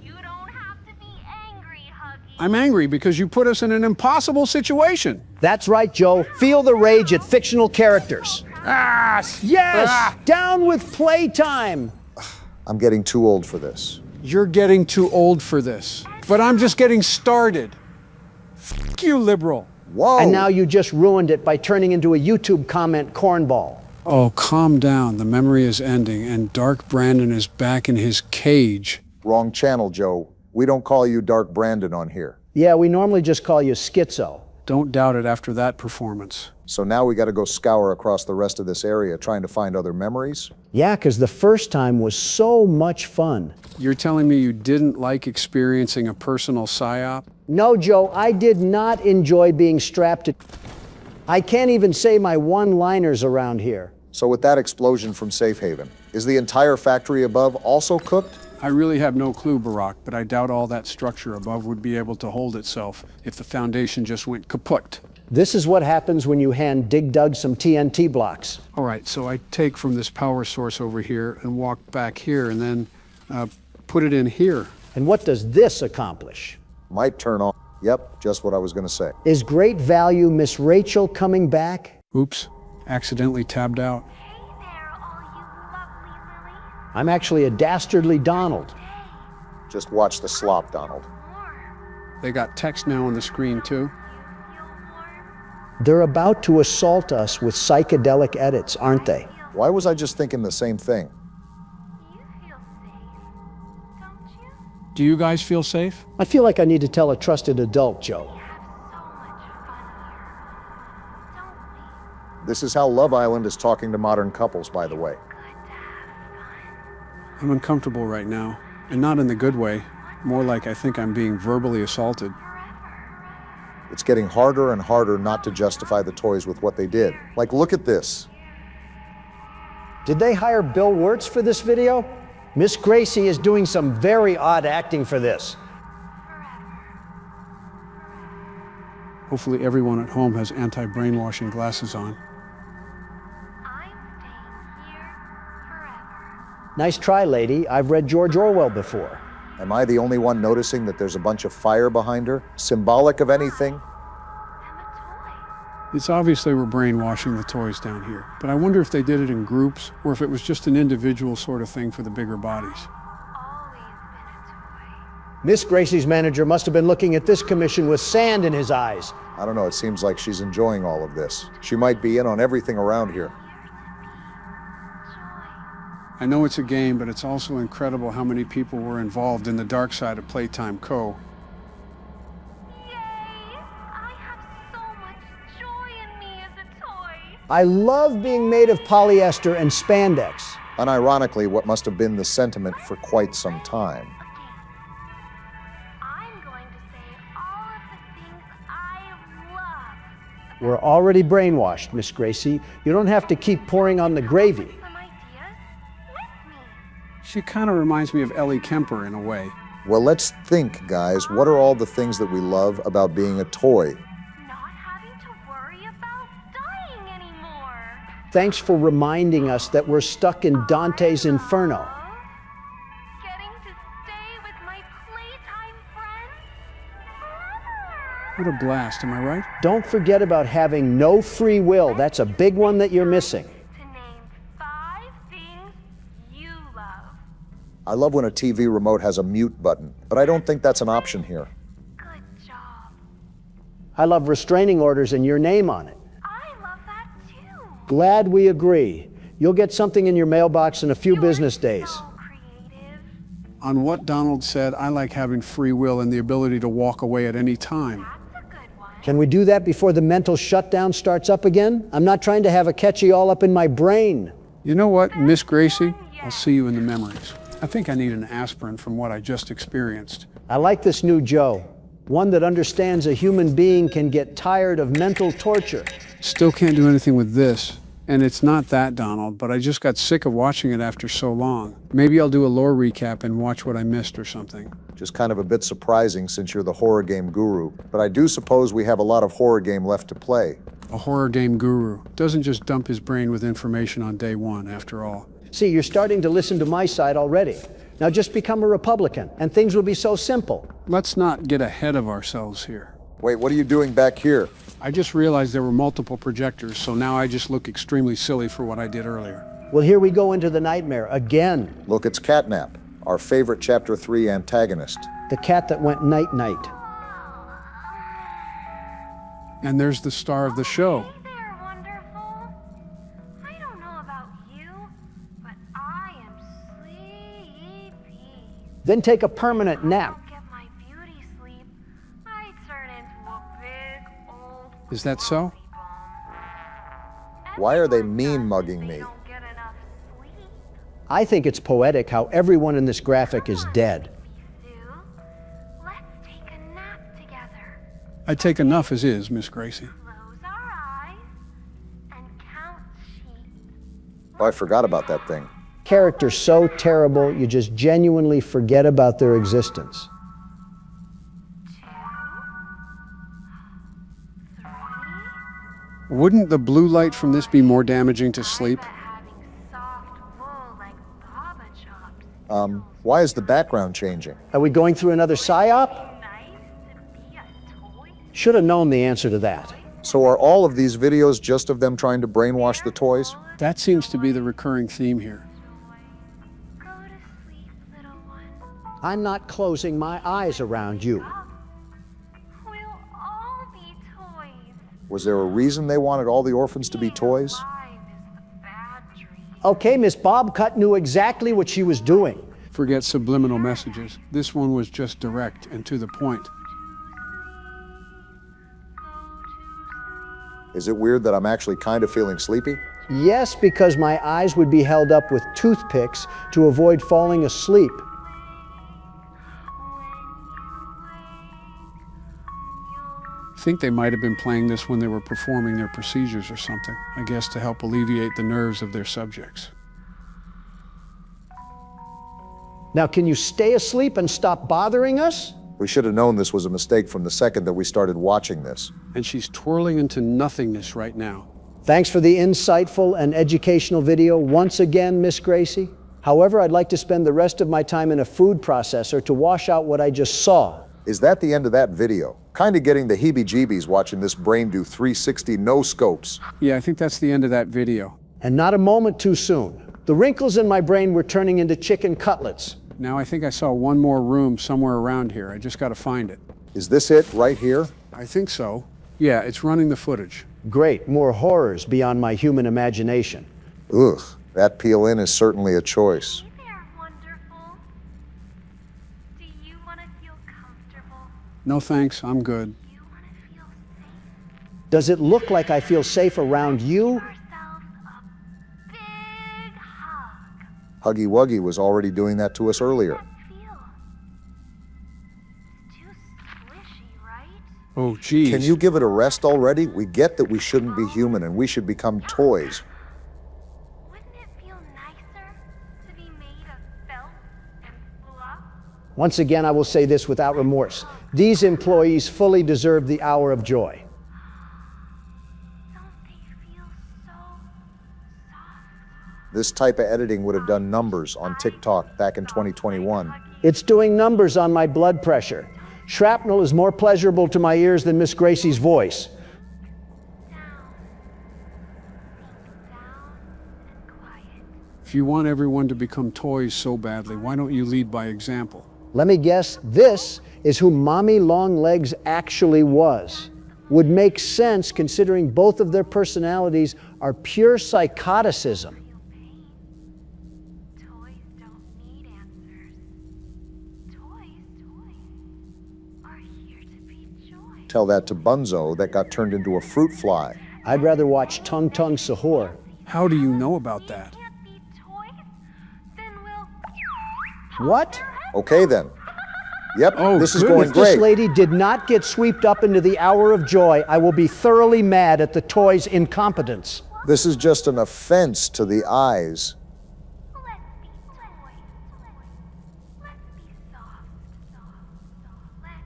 You don't have to be angry, Huggy. I'm angry because you put us in an impossible situation. That's right, Joe. Feel the rage at fictional characters. Yes! Down with Playtime! I'm getting too old for this. You're getting too old for this. But I'm just getting started. F you, liberal. Whoa! And now you just ruined it by turning into a YouTube comment cornball. Oh, calm down. The memory is ending, and Dark Brandon is back in his cage. Wrong channel, Joe. We don't call you Dark Brandon on here. Yeah, we normally just call you Schizo. Don't doubt it after that performance. So now we got to go scour across the rest of this area trying to find other memories? Yeah, because the first time was so much fun. You're telling me you didn't like experiencing a personal psyop? No, Joe, I did not enjoy being strapped to... I can't even say my one-liners around here. So with that explosion from Safe Haven, is the entire factory above also cooked? I really have no clue, Barack, but I doubt all that structure above would be able to hold itself if the foundation just went kaput. This is what happens when you hand Dig Dug some TNT blocks. All right, so I take from this power source over here and walk back here and then put it in here. And what does this accomplish? Might turn on. Yep, just what I was going to say. Is great value Miss Rachel coming back? Oops, accidentally tabbed out. Hey there, all you lovely lilies. I'm actually a dastardly Donald. Just watch the slop, Donald. They got text now on the screen too. They're about to assault us with psychedelic edits, aren't they? Why was I just thinking the same thing? You feel safe, don't you? Do you guys feel safe? I feel like I need to tell a trusted adult, Joe. We have so much fun here, don't we? This is how Love Island is talking to modern couples, by the way. Good to have fun. I'm uncomfortable right now, and not in the good way. More like I think I'm being verbally assaulted. It's getting harder and harder not to justify the toys with what they did. Like, look at this. Did they hire Bill Wirtz for this video? Miss Gracie is doing some very odd acting for this. Hopefully everyone at home has anti-brainwashing glasses on. I'm staying here forever. Nice try, lady. I've read George Orwell before. Am I the only one noticing that there's a bunch of fire behind her? Symbolic of anything? I'm a It's obvious they were brainwashing the toys down here, but I wonder if they did it in groups or if it was just an individual sort of thing for the bigger bodies. toy. Always been a toy. Miss Gracie's manager must have been looking at this commission with sand in his eyes. I don't know, it seems like she's enjoying all of this. She might be in on everything around here. I know it's a game, but it's also incredible how many people were involved in the dark side of Playtime Co. Yay! I have so much joy in me as a toy. I love being made of polyester and spandex. Unironically, what must have been the sentiment for quite some time. I'm going to say all of the things I love. We're already brainwashed, Miss Gracie. You don't have to keep pouring on the gravy. Some ideas with me. She kind of reminds me of Ellie Kemper in a way. Well, let's think, guys. What are all the things that we love about being a toy? Not having to worry about dying anymore. Thanks for reminding us that we're stuck in Dante's Inferno. Getting to stay with my playtime friends forever. What a blast, am I right? Don't forget about having no free will. That's a big one that you're missing. To name 5 things you love. I love when a TV remote has a mute button, but I don't think that's an option here. Good job. I love restraining orders and your name on it. I love that too. Glad we agree. You'll get something in your mailbox in a few business days. So creative. On what Donald said, I like having free will and the ability to walk away at any time. That's a good one. Can we do that before the mental shutdown starts up again? I'm not trying to have a catchy all up in my brain. You know what, Miss Gracie? I'll see you in the memories. I think I need an aspirin from what I just experienced. I like this new Joe. One that understands a human being can get tired of mental torture. Still can't do anything with this. And it's not that, Donald, but I just got sick of watching it after so long. Maybe I'll do a lore recap and watch what I missed or something. Just kind of a bit surprising since you're the horror game guru. But I do suppose we have a lot of horror game left to play. A horror game guru doesn't just dump his brain with information on day one, after all. See, you're starting to listen to my side already. Now just become a Republican, and things will be so simple. Let's not get ahead of ourselves here. Wait, what are you doing back here? I just realized there were multiple projectors, so now I just look extremely silly for what I did earlier. Well, here we go into the nightmare again. Look, it's Catnap, our favorite Chapter 3 antagonist. The cat that went night-night. And there's the star of the show. Hey there, wonderful. I don't know about you, but I am sleepy. Then take a permanent nap. Get my beauty sleep. I turn into a big old Is that so? glossy bum. Why are they mean mugging me? Don't get enough sleep. I think it's poetic how everyone in this graphic is dead. Sue, let's take a nap together. I'd take enough as is, Miss Gracie. Close our eyes and count sheep. Oh, I forgot about that thing. Characters so terrible, you just genuinely forget about their existence. 2, 3. Wouldn't the blue light from this be more damaging to sleep? But having soft wool like baba chops. Why is the background changing? Are we going through another psyop? Nice to be a toy. Should have known the answer to that. So are all of these videos just of them trying to brainwash the toys? That seems to be the recurring theme here. Go to sleep, little one. I'm not closing my eyes around you. We'll all be toys. Was there a reason they wanted all the orphans to be toys? Alive is the bad dream. Okay, Miss Bobcut knew exactly what she was doing. Forget subliminal messages. This one was just direct and to the point. Is it weird that I'm actually kind of feeling sleepy? Yes, because my eyes would be held up with toothpicks to avoid falling asleep. I think they might have been playing this when they were performing their procedures or something. I guess to help alleviate the nerves of their subjects. Now, can you stay asleep and stop bothering us? We should have known this was a mistake from the second that we started watching this. And she's twirling into nothingness right now. Thanks for the insightful and educational video once again, Miss Gracie. However, I'd like to spend the rest of my time in a food processor to wash out what I just saw. Is that the end of that video? Kind of getting the heebie-jeebies watching this brain do 360 no-scopes. Yeah, I think that's the end of that video. And not a moment too soon. The wrinkles in my brain were turning into chicken cutlets. Now I think I saw one more room somewhere around here. I just got to find it. Is this it right here? I think so. Yeah, it's running the footage. Great, more horrors beyond my human imagination. Ugh, that peel-in is certainly a choice. They're wonderful. Do you want to feel comfortable? No thanks, I'm good. Do you want to feel safe? Does it look like I feel safe around you? Ourselves a big hug. Huggy Wuggy was already doing that to us earlier. Feel. It's too squishy, right? Oh, geez. Can you give it a rest already? We get that we shouldn't be human and we should become toys. Wouldn't it feel nicer to be made of felt and fluff? Once again, I will say this without remorse. These employees fully deserve the hour of joy. Don't they feel so soft? This type of editing would have done numbers on TikTok back in 2021. It's doing numbers on my blood pressure. Shrapnel is more pleasurable to my ears than Miss Gracie's voice. Down. And quiet. If you want everyone to become toys so badly, why don't you lead by example? Let me guess, this is who Mommy Longlegs actually was. Would make sense considering both of their personalities are pure psychoticism. Feel pain. Toys don't need answers. Toys are here to be joy. Tell that to Bunzo that got turned into a fruit fly. I'd rather watch Tung Tung Sahur. How do you know about that? Can't be toys? Then we'll What? Okay then. Yep, Oh, this is good. going If this great. lady did not get swept up into the hour of joy, I will be thoroughly mad at the toy's incompetence. This is just an offense to the eyes. let's be toys. Let's be soft. Let's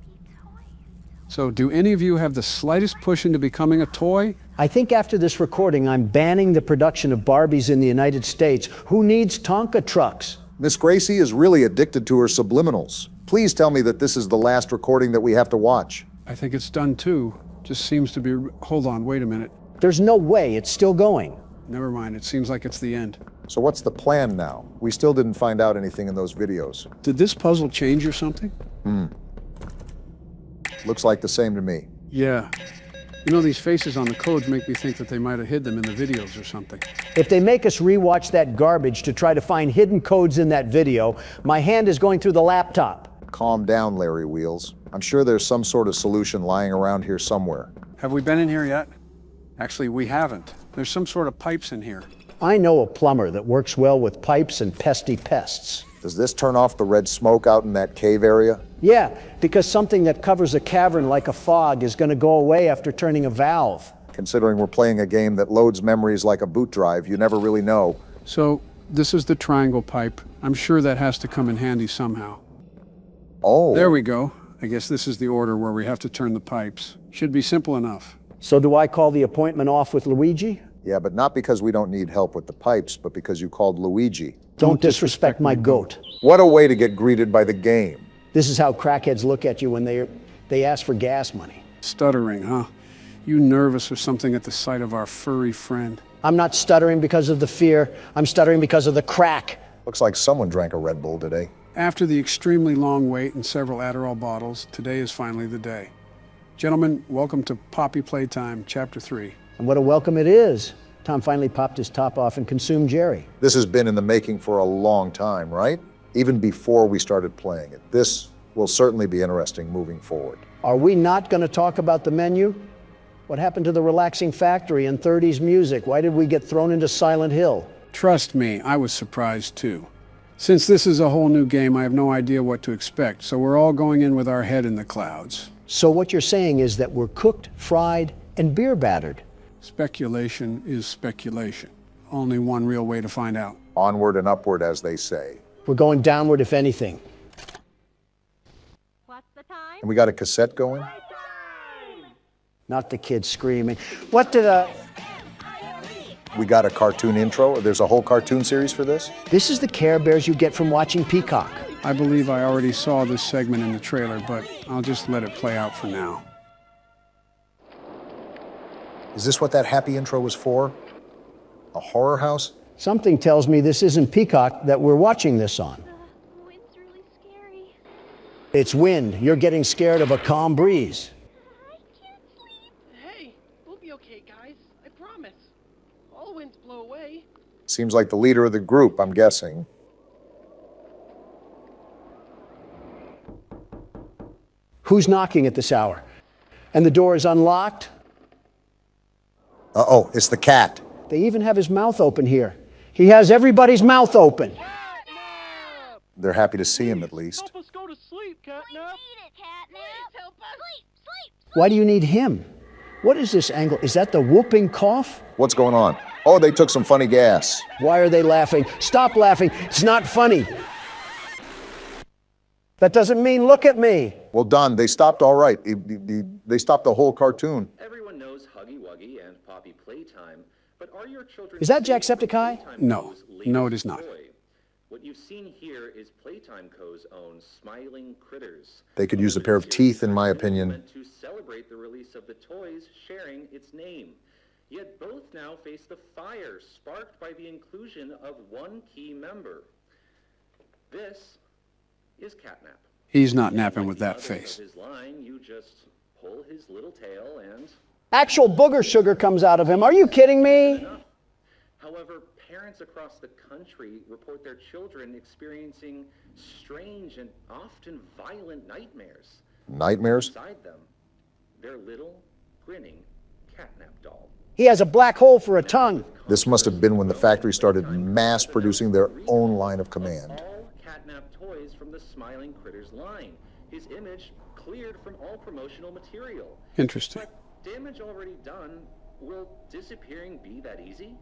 be toys. So do any of you have the slightest push into becoming a toy? I think after this recording, I'm banning the production of Barbies in the United States. Who needs Tonka trucks? Miss Gracie is really addicted to her subliminals. Please tell me that this is the last recording that we have to watch. I think it's done too. Just seems to be... Hold on, wait a minute. There's no way it's still going. Never mind, it seems like it's the end. So what's the plan now? We still didn't find out anything in those videos. Did this puzzle change or something? Looks like the same to me. Yeah. You know, these faces on the codes make me think that they might have hid them in the videos or something. If they make us rewatch that garbage to try to find hidden codes in that video, my hand is going through the laptop. Calm down, Larry Wheels. I'm sure there's some sort of solution lying around here somewhere. Have we been in here yet? Actually, we haven't. There's some sort of pipes in here. I know a plumber that works well with pipes and pesty pests. Does this turn off the red smoke out in that cave area? Yeah, because something that covers a cavern like a fog is going to go away after turning a valve. Considering we're playing a game that loads memories like a boot drive, you never really know. So, this is the triangle pipe. I'm sure that has to come in handy somehow. Oh. There we go. I guess this is the order where we have to turn the pipes. Should be simple enough. So do I call the appointment off with Luigi? Yeah, but not because we don't need help with the pipes, but because you called Luigi. Don't disrespect my goat. What a way to get greeted by the game. This is how crackheads look at you when they ask for gas money. Stuttering, huh? You nervous or something at the sight of our furry friend? I'm not stuttering because of the fear. I'm stuttering because of the crack. Looks like someone drank a Red Bull today. After the extremely long wait and several Adderall bottles, today is finally the day. Gentlemen, welcome to Poppy Playtime, Chapter 3. And what a welcome it is. Tom finally popped his top off and consumed Jerry. This has been in the making for a long time, right? Even before we started playing it. This will certainly be interesting moving forward. Are we not going to talk about the menu? What happened to the relaxing factory and 30s music? Why did we get thrown into Silent Hill? Trust me, I was surprised too. Since this is a whole new game, I have no idea what to expect, so we're all going in with our head in the clouds. So what you're saying is that we're cooked, fried, and beer battered. Speculation is speculation. Only one real way to find out. Onward and upward, as they say. We're going downward, if anything. What's the time? And we got a cassette going? Not the kids screaming. What did I... We got a cartoon intro? There's a whole cartoon series for this? This is the Care Bears you get from watching Peacock. I believe I already saw this segment in the trailer, but I'll just let it play out for now. Is this what that happy intro was for? A horror house? Something tells me this isn't Peacock that we're watching this on. The wind's really scary. It's wind. You're getting scared of a calm breeze. I can't sleep. Hey, we'll be okay, guys. I promise. All winds blow away. Seems like the leader of the group, I'm guessing. Who's knocking at this hour? And the door is unlocked? Uh-oh, it's the cat. They even have his mouth open here. He has everybody's mouth open. Catnap! They're happy to see him, at least. Help us go to sleep, Catnap. Need it, Catnap. Help us. Sleep. Why do you need him? What is this angle? Is that the whooping cough? What's going on? Oh, they took some funny gas. Why are they laughing? Stop laughing. It's not funny. That doesn't mean look at me. Well done, they stopped all right. They stopped the whole cartoon. Everyone knows Huggy, Wuggy, and Poppy Playtime, but are your children... Is that Jacksepticeye? No. No, it is not. What you've seen here is Playtime Co.'s own Smiling Critters. They could use a pair of teeth, in my opinion. To celebrate the release of the toys sharing its name. Yet both now face the fire sparked by the inclusion of one key member. This is Catnap. He's not napping with that face. His line, you just pull his little tail and... Actual booger sugar comes out of him. Are you kidding me? However, parents across the country report their children experiencing strange and often violent nightmares. Nightmares? Beside them, their little, grinning Catnap doll. He has a black hole for a tongue. This must have been when the factory started mass producing their own line of command. All Catnap toys from the Smiling Critters line. His image cleared from all promotional material. Interesting. But damage already done, will disappearing be that easy?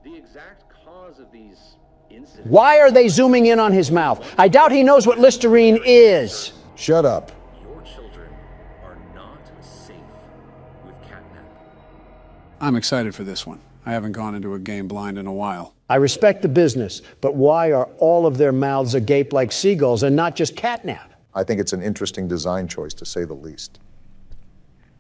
The exact cause of these incidents... Why are they zooming in on his mouth? I doubt he knows what Listerine is. Shut up. Your children are not safe with Catnap. I'm excited for this one. I haven't gone into a game blind in a while. I respect the business, but why are all of their mouths agape like seagulls and not just Catnap? I think it's an interesting design choice, to say the least.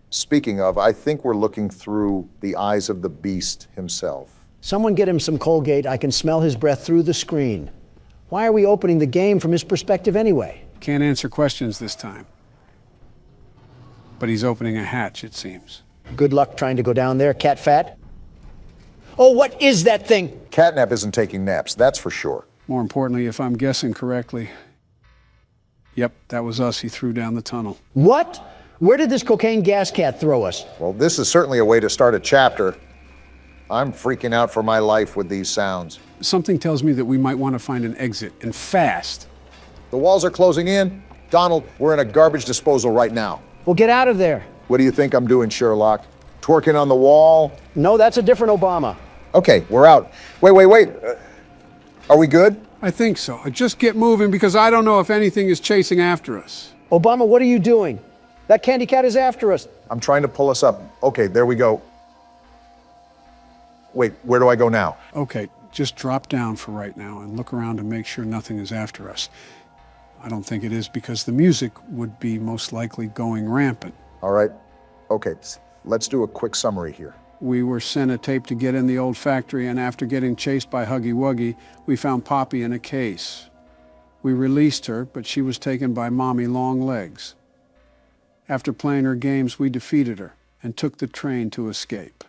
Speaking of, I think we're looking through the eyes of the beast himself. Someone get him some Colgate. I can smell his breath through the screen. Why are we opening the game from his perspective anyway? Can't answer questions this time. But he's opening a hatch, it seems. Good luck trying to go down there, cat fat. Oh, what is that thing? Catnap isn't taking naps, that's for sure. More importantly, if I'm guessing correctly, yep, that was us he threw down the tunnel. What? Where did this cocaine gas cat throw us? Well, this is certainly a way to start a chapter. I'm freaking out for my life with these sounds. Something tells me that we might want to find an exit, and fast. The walls are closing in. Donald, we're in a garbage disposal right now. Well, get out of there. What do you think I'm doing, Sherlock? Twerking on the wall? No, that's a different Obama. Okay, we're out. Wait. Are we good? I think so. Just get moving because I don't know if anything is chasing after us. Obama, what are you doing? That candy cat is after us. I'm trying to pull us up. Okay, there we go. Wait, where do I go now? Okay, just drop down for right now and look around to make sure nothing is after us. I don't think it is because the music would be most likely going rampant. All right. Okay, let's do a quick summary here. We were sent a tape to get in the old factory, and after getting chased by Huggy Wuggy, we found Poppy in a case. We released her, but she was taken by Mommy Longlegs. After playing her games, we defeated her and took the train to escape.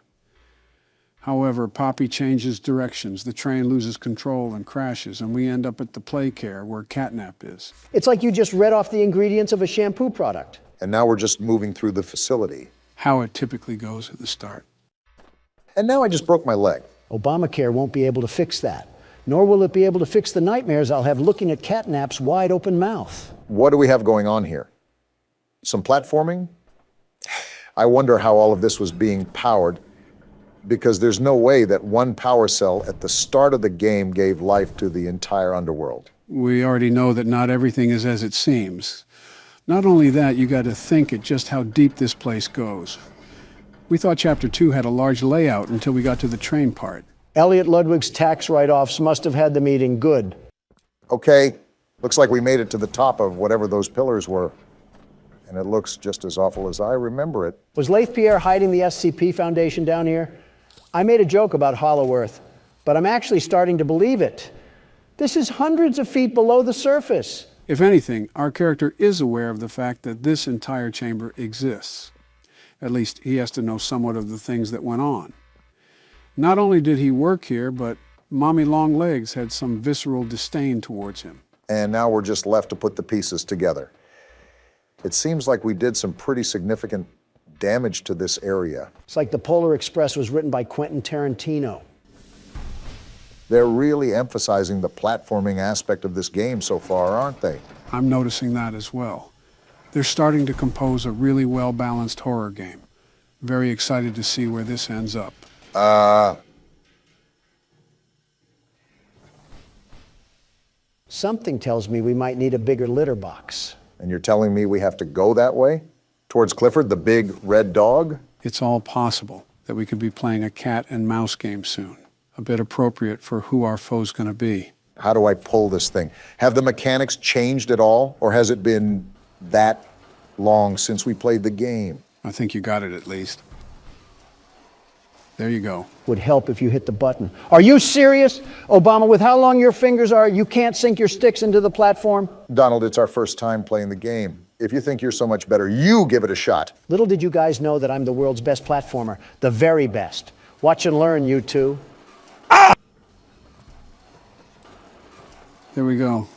However, Poppy changes directions, the train loses control and crashes, and we end up at the Playcare where Catnap is. It's like you just read off the ingredients of a shampoo product. And now we're just moving through the facility. How it typically goes at the start. And now I just broke my leg. Obamacare won't be able to fix that. Nor will it be able to fix the nightmares I'll have looking at Catnap's wide open mouth. What do we have going on here? Some platforming? I wonder how all of this was being powered, because there's no way that one power cell at the start of the game gave life to the entire underworld. We already know that not everything is as it seems. Not only that, you got to think at just how deep this place goes. We thought Chapter 2 had a large layout until we got to the train part. Elliot Ludwig's tax write-offs must have had the meeting good. Okay, looks like we made it to the top of whatever those pillars were. And it looks just as awful as I remember it. Was Leith Pierre hiding the SCP Foundation down here? I made a joke about Hollow Earth, but I'm actually starting to believe it. This is hundreds of feet below the surface. If anything, our character is aware of the fact that this entire chamber exists. At least he has to know somewhat of the things that went on. Not only did he work here, but Mommy Longlegs had some visceral disdain towards him. And now we're just left to put the pieces together. It seems like we did some pretty significant damage to this area. It's like the Polar Express was written by Quentin Tarantino. They're really emphasizing the platforming aspect of this game so far, aren't they? I'm noticing that as well. They're starting to compose a really well-balanced horror game. Very excited to see where this ends up. Something tells me we might need a bigger litter box. And you're telling me we have to go that way? Towards Clifford, the big red dog? It's all possible that we could be playing a cat and mouse game soon. A bit appropriate for who our foe's gonna be. How do I pull this thing? Have the mechanics changed at all? Or has it been that long since we played the game? I think you got it at least. There you go. Would help if you hit the button. Are you serious? Obama, with how long your fingers are, you can't sink your sticks into the platform? Donald, it's our first time playing the game. If you think you're so much better, you give it a shot. Little did you guys know that I'm the world's best platformer. The very best. Watch and learn, you two. There we go.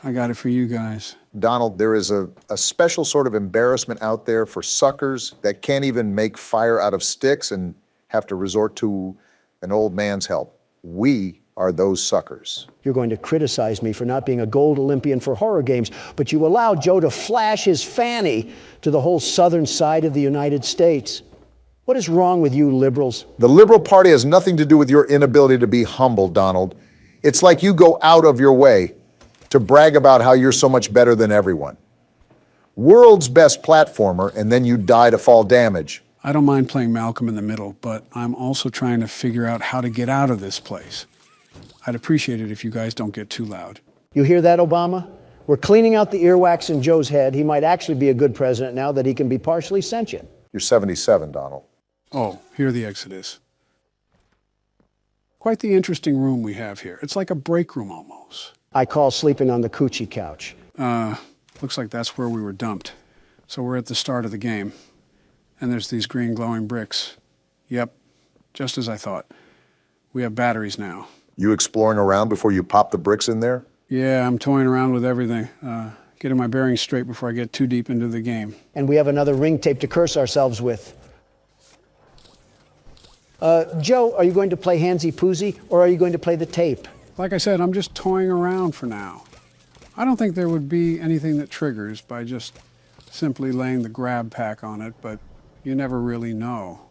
I got it for you guys. Donald, there is a special sort of embarrassment out there for suckers that can't even make fire out of sticks and have to resort to an old man's help. We are those suckers. You're going to criticize me for not being a gold Olympian for horror games, but you allowed Joe to flash his fanny to the whole southern side of the United States. What is wrong with you liberals? The Liberal Party has nothing to do with your inability to be humble, Donald. It's like you go out of your way to brag about how you're so much better than everyone. World's best platformer, and then you die to fall damage. I don't mind playing Malcolm in the Middle, but I'm also trying to figure out how to get out of this place. I'd appreciate it if you guys don't get too loud. You hear that, Obama? We're cleaning out the earwax in Joe's head. He might actually be a good president now that he can be partially sentient. You're 77, Donald. Oh, here the exit is. Quite the interesting room we have here. It's like a break room almost. I call sleeping on the coochie couch. Looks like that's where we were dumped. So we're at the start of the game. And there's these green glowing bricks. Yep, just as I thought. We have batteries now. You exploring around before you pop the bricks in there? Yeah, I'm toying around with everything. Getting my bearings straight before I get too deep into the game. And we have another ring tape to curse ourselves with. Joe, are you going to play Handsy Poozy, or are you going to play the tape? Like I said, I'm just toying around for now. I don't think there would be anything that triggers by just simply laying the Grabpack on it, but you never really know.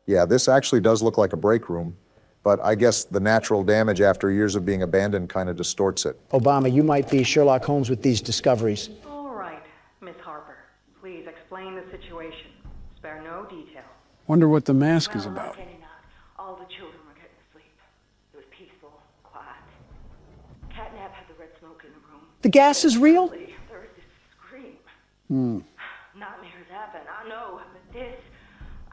Yeah, this actually does look like a break room, but I guess the natural damage after years of being abandoned kind of distorts it. Obama, you might be Sherlock Holmes with these discoveries. All right, Miss Harper. Please explain the situation. Spare no detail. Wonder what the mask is about. All the children were getting asleep. It was peaceful, quiet. Catnap had the red smoke in the room. The gas is real? There was this scream. Nightmares happen, I know, but this,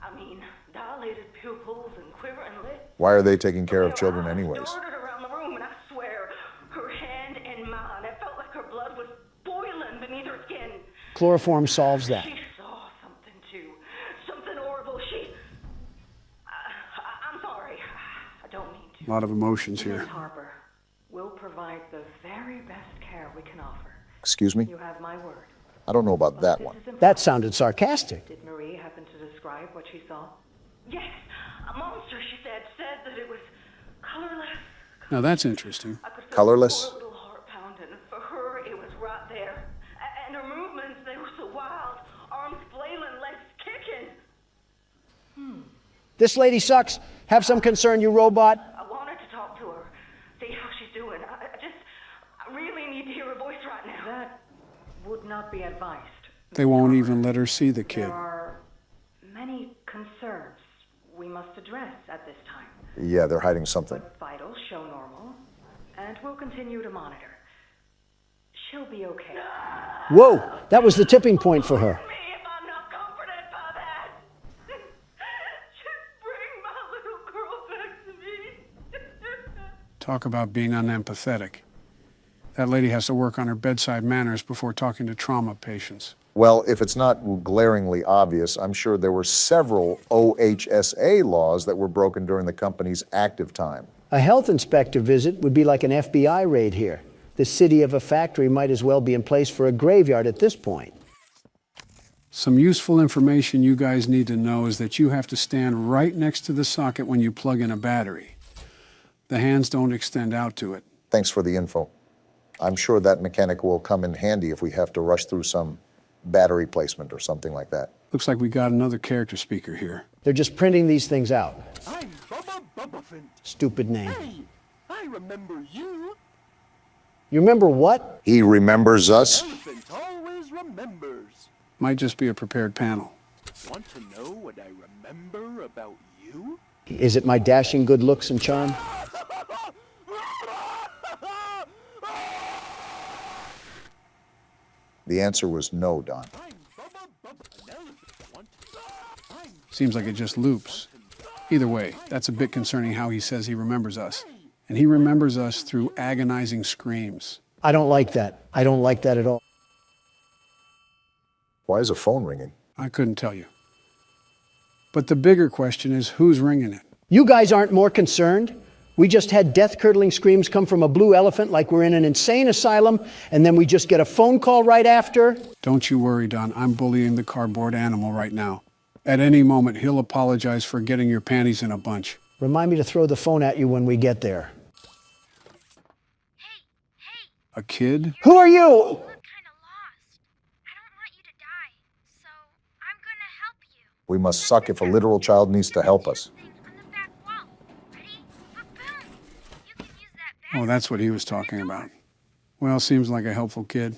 I mean, dilated pupils and quivering lips. Why are they taking care of children anyways? Darted around the room, and I swear, her hand in mine, it felt like her blood was boiling beneath her skin. Chloroform solves that. She saw something too, something horrible. I'm sorry, I don't mean to. A lot of emotions Miss here. Harper, we'll provide the very best care we can offer. Excuse me? You have my word. I don't know about that one. That sounded sarcastic. Did Marie happen to describe what she saw? Yes, a monster, she said that it was colorless. Now that's interesting. I could feel Colorless? her little heart pounding. For her, it was right there. And her movements, they were so wild. Arms flailing, legs kicking. This lady sucks. Have some concern, you robot. I wanted to talk to her, see how she's doing. I really need to hear her voice right now. That would not be advised. They won't even let her see the kid. There are many concerns we must address at this time. Yeah, they're hiding something. But vitals show normal, and we'll continue to monitor. She'll be okay. Whoa, that was the tipping point for her. Me if I'm not comforted by that. Just bring my little girl back to me. Talk about being unempathetic. That lady has to work on her bedside manners before talking to trauma patients. Well, if it's not glaringly obvious, I'm sure there were several OHSA laws that were broken during the company's active time. A health inspector visit would be like an FBI raid here. The city of a factory might as well be in place for a graveyard at this point. Some useful information you guys need to know is that you have to stand right next to the socket when you plug in a battery. The hands don't extend out to it. Thanks for the info. I'm sure that mechanic will come in handy if we have to rush through some battery placement or something like that. Looks like we got another character speaker here. They're just printing these things out. I'm Bubba Bubbaphant. Stupid name. Hey, I remember you. You remember what? He remembers us? Elephant always remembers. Might just be a prepared panel. Want to know what I remember about you? Is it my dashing good looks and charm? The answer was no, Don. Seems like it just loops. Either way, that's a bit concerning how he says he remembers us. And he remembers us through agonizing screams. I don't like that. I don't like that at all. Why is a phone ringing? I couldn't tell you. But the bigger question is, who's ringing it? You guys aren't more concerned? We just had death-curdling screams come from a blue elephant like we're in an insane asylum, and then we just get a phone call right after? Don't you worry, Don. I'm bullying the cardboard animal right now. At any moment, he'll apologize for getting your panties in a bunch. Remind me to throw the phone at you when we get there. A kid? Who are you? You look kind of lost. I don't want you to die, so I'm gonna help you. We must suck if a literal child needs to help us. On the back wall. Ready? Boom! You can use that Oh, that's what he was talking about. Well, seems like a helpful kid.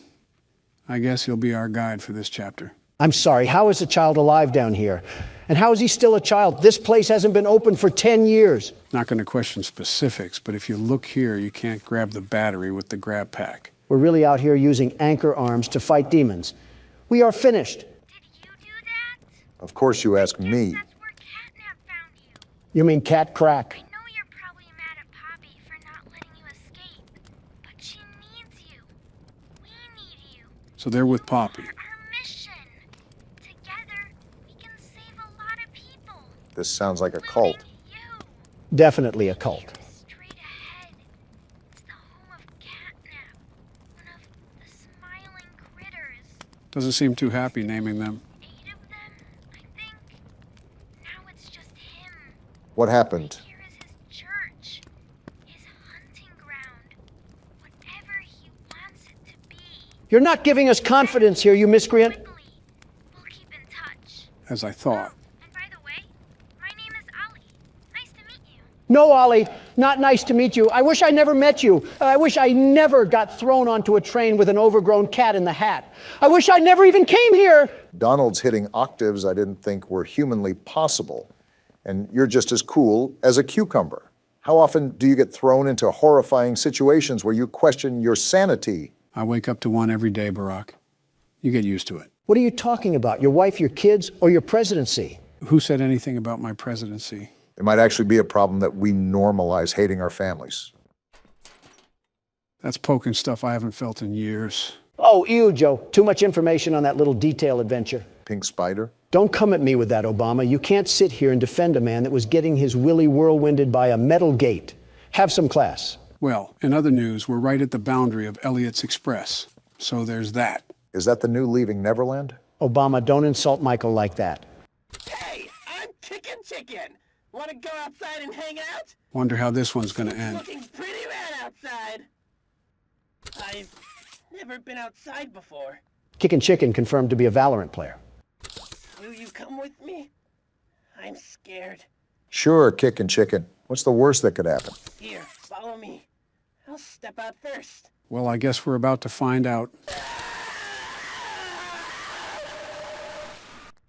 I guess he'll be our guide for this chapter. I'm sorry, how is a child alive down here? And how is he still a child? This place hasn't been open for 10 years. Not going to question specifics, but if you look here, you can't grab the battery with the Grabpack. We're really out here using anchor arms to fight demons. We are finished. Did you do that? Of course you ask me. That's where Catnap found you. You mean cat crack? I know you're probably mad at Poppy for not letting you escape, but she needs you. We need you. So they're with Poppy. Our mission. Together, we can save a lot of people. This sounds like a cult. Definitely a cult. Straight ahead. It's the home of Catnap, one Doesn't seem too happy naming them. 8 of them, I think. Now it's just him. What happened? Here is his church. His hunting ground. Whatever he wants it to be. You're not giving us confidence here, you miscreant. Quickly. We'll keep in touch. As I thought. And by the way, my name is Olly. Nice to meet you. No, Ollie, not nice to meet you. I wish I never met you. I wish I never got thrown onto a train with an overgrown cat in the hat. I wish I never even came here. Donald's hitting octaves I didn't think were humanly possible. And you're just as cool as a cucumber. How often do you get thrown into horrifying situations where you question your sanity? I wake up to one every day, Barack. You get used to it. What are you talking about? Your wife, your kids, or your presidency? Who said anything about my presidency? It might actually be a problem that we normalize hating our families. That's poking stuff I haven't felt in years. Oh, ew, Joe. Too much information on that little detail adventure. Pink spider? Don't come at me with that, Obama. You can't sit here and defend a man that was getting his willy whirlwinded by a metal gate. Have some class. Well, in other news, we're right at the boundary of Elliot's Express. So there's that. Is that the new Leaving Neverland? Obama, don't insult Michael like that. Hey, I'm Chicken. Want to go outside and hang out? Wonder how this one's gonna end. Looking pretty rad outside. I've never been outside before. Kickin' Chicken confirmed to be a Valorant player. Will you come with me? I'm scared. Sure, Kickin' Chicken. What's the worst that could happen? Here, follow me. I'll step out first. Well, I guess we're about to find out.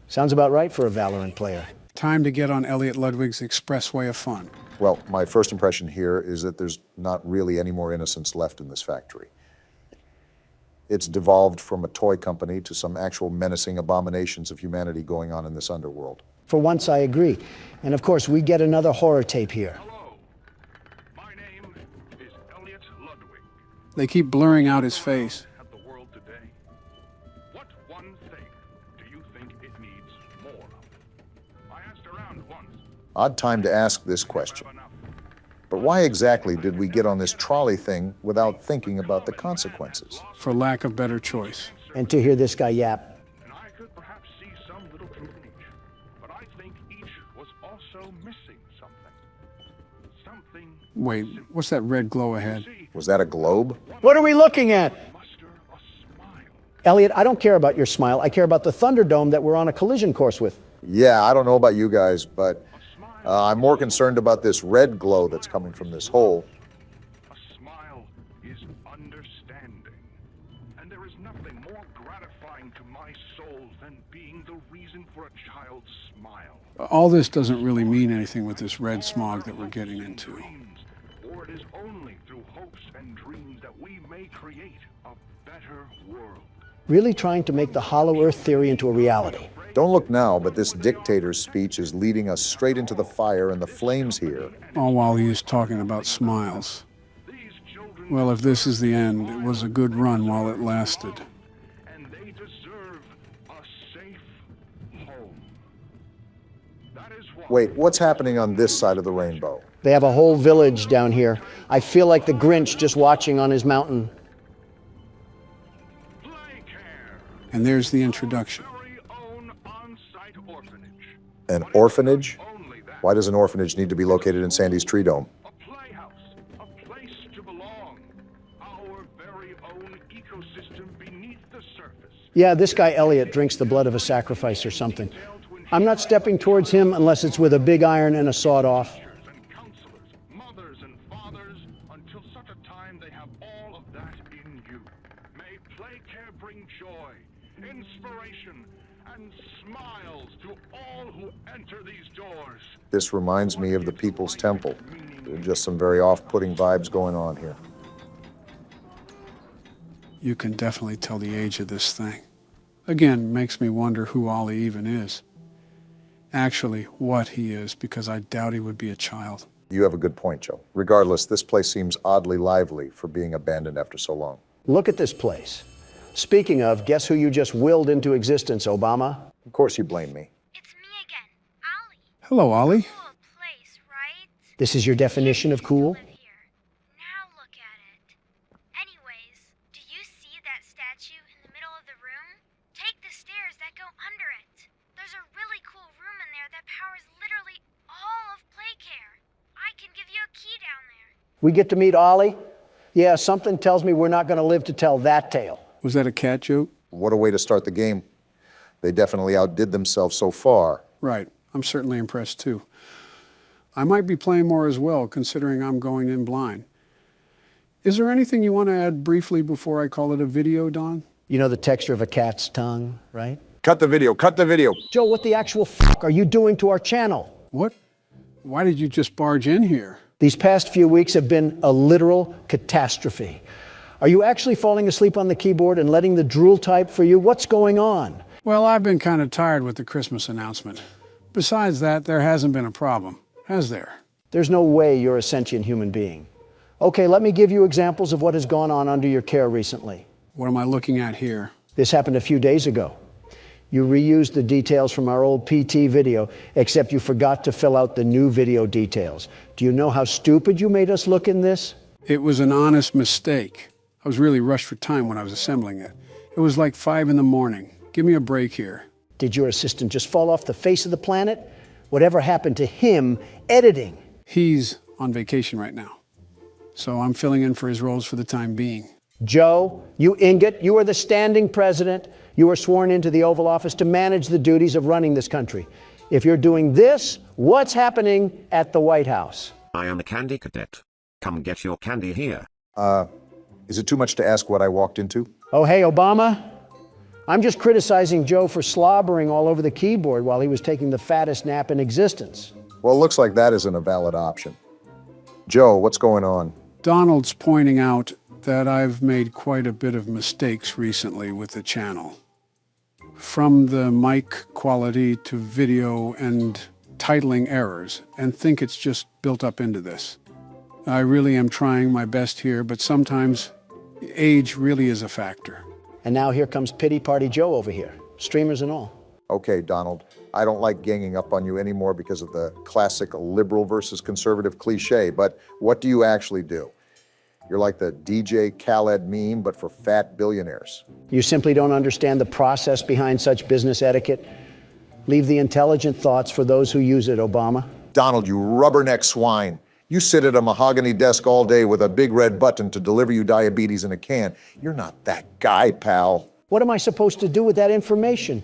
Sounds about right for a Valorant player. Time to get on Elliot Ludwig's expressway of fun. Well, my first impression here is that there's not really any more innocence left in this factory. It's devolved from a toy company to some actual menacing abominations of humanity going on in this underworld. For once, I agree. And of course, we get another horror tape here. Hello. My name is Elliot Ludwig. They keep blurring out his face. At the world today. What one thing do you think it needs more of? I asked around once. Odd time to ask this question. But why exactly did we get on this trolley thing without thinking about the consequences? For lack of better choice. And to hear this guy yap. And I could perhaps see some little clue in each. But I think each was also missing something. Something. Wait, what's that red glow ahead? Was that a globe? What are we looking at? Elliot, I don't care about your smile. I care about the Thunderdome that we're on a collision course with. Yeah, I don't know about you guys, but I'm more concerned about this red glow that's coming from this hole. A smile is understanding. And there is nothing more gratifying to my soul than being the reason for a child's smile. All this doesn't really mean anything with this red smog that we're getting into. For it is only through hopes and dreams that we may create a better world. Really trying to make the Hollow Earth theory into a reality. Don't look now, but this dictator's speech is leading us straight into the fire and the flames here. All while he is talking about smiles. Well, if this is the end, it was a good run while it lasted. And they deserve a safe home. That is why. Wait, what's happening on this side of the rainbow? They have a whole village down here. I feel like the Grinch just watching on his mountain. And there's the introduction. An orphanage? Why does an orphanage need to be located in Sandy's Tree Dome? A playhouse, a place to belong. Our very own ecosystem beneath the surface. Yeah, this guy Elliot drinks the blood of a sacrifice or something. I'm not stepping towards him unless it's with a big iron and a sawed-off. Mothers and fathers, until such a time they have all of that in you. May Playcare bring joy, inspiration, and smiles to all who enter these doors. This reminds me of the People's Temple. There are just some very off-putting vibes going on here. You can definitely tell the age of this thing. Again, makes me wonder who Olly even is. Actually, what he is, because I doubt he would be a child. You have a good point, Joe. Regardless, this place seems oddly lively for being abandoned after so long. Look at this place. Speaking of, guess who you just willed into existence, Obama? Of course you blame me. It's me again, Olly. Hello, Olly. Cool place, right? This is your definition of cool? Now look at it. Anyways, do you see that statue in the middle of the room? We get to meet Olly? Yeah, something tells me we're not going to live to tell that tale. Was that a cat joke? What a way to start the game. They definitely outdid themselves so far. Right. I'm certainly impressed too. I might be playing more as well, considering I'm going in blind. Is there anything you want to add briefly before I call it a video, Don? You know the texture of a cat's tongue, right? Cut the video, cut the video. Joe, what the actual fuck are you doing to our channel? What? Why did you just barge in here? These past few weeks have been a literal catastrophe. Are you actually falling asleep on the keyboard and letting the drool type for you? What's going on? Well, I've been kind of tired with the Christmas announcement. Besides that, there hasn't been a problem, has there? There's no way you're a sentient human being. Okay, let me give you examples of what has gone on under your care recently. What am I looking at here? This happened a few days ago. You reused the details from our old PT video, except you forgot to fill out the new video details. Do you know how stupid you made us look in this? It was an honest mistake. I was really rushed for time when I was assembling it. It was like 5 in the morning. Give me a break here. Did your assistant just fall off the face of the planet? Whatever happened to him editing? He's on vacation right now, so I'm filling in for his roles for the time being. Joe, you ingot, you are the standing president. You are sworn into the Oval Office to manage the duties of running this country. If you're doing this, what's happening at the White House? I am a candy cadet. Come get your candy here. Is it too much to ask what I walked into? Oh, hey, Obama. I'm just criticizing Joe for slobbering all over the keyboard while he was taking the fattest nap in existence. Well, it looks like that isn't a valid option. Joe, what's going on? Donald's pointing out that I've made quite a bit of mistakes recently with the channel. From the mic quality to video and titling errors, and think it's just built up into this. I really am trying my best here, but sometimes age really is a factor. And now here comes Pity Party Joe over here, streamers and all. Okay, Donald, I don't like ganging up on you anymore because of the classic liberal versus conservative cliche, but what do you actually do? You're like the DJ Khaled meme, but for fat billionaires. You simply don't understand the process behind such business etiquette. Leave the intelligent thoughts for those who use it, Obama. Donald, you rubberneck swine. You sit at a mahogany desk all day with a big red button to deliver you diabetes in a can. You're not that guy, pal. What am I supposed to do with that information?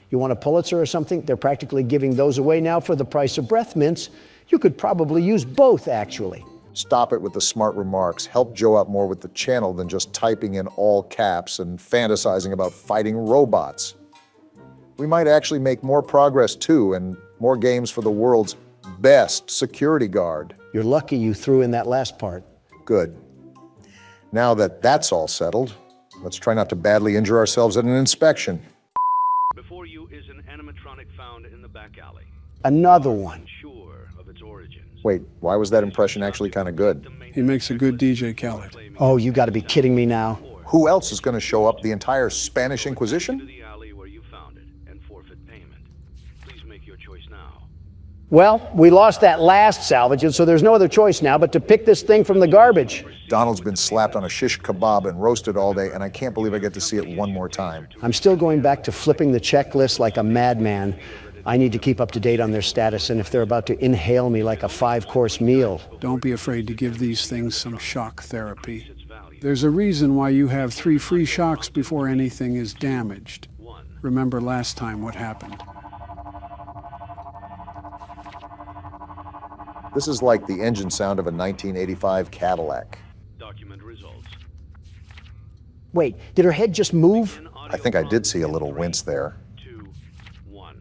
You want a Pulitzer or something? They're practically giving those away now for the price of breath mints. You could probably use both, actually. Stop it with the smart remarks. Help Joe out more with the channel than just typing in all caps and fantasizing about fighting robots. We might actually make more progress too, and more games for the world's best security guard. You're lucky you threw in that last part. Good. Now that that's all settled, let's try not to badly injure ourselves at an inspection. Before you is an animatronic found in the back alley. Another one. Unsure of its origins. Wait, why was that impression actually kind of good? He makes a good DJ Khaled. Oh, you got to be kidding me now. Who else is going to show up? The entire Spanish Inquisition? The alley where you found it and forfeit payment. Please make your choice now. Well, we lost that last salvage, and so there's no other choice now but to pick this thing from the garbage. Donald's been slapped on a shish kebab and roasted all day, and I can't believe I get to see it one more time. I'm still going back to flipping the checklist like a madman. I need to keep up to date on their status and if they're about to inhale me like a 5-course meal. Don't be afraid to give these things some shock therapy. There's a reason why you have 3 free shocks before anything is damaged. Remember last time what happened. This is like the engine sound of a 1985 Cadillac. Document results. Wait, did her head just move? I think I did see a little wince there. 2, 1.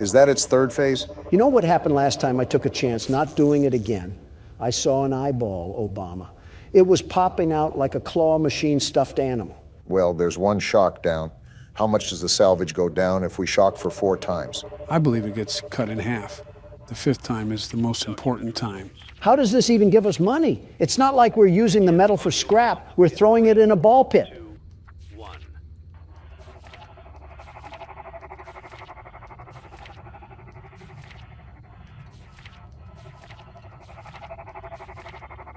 Is that its third phase? You know what happened last time I took a chance, not doing it again? I saw an eyeball, Obama. It was popping out like a claw machine stuffed animal. Well, there's one shock down. How much does the salvage go down if we shock for 4 times? I believe it gets cut in half. The 5th time is the most important time. How does this even give us money? It's not like we're using the metal for scrap. We're throwing it in a ball pit. 2, 1.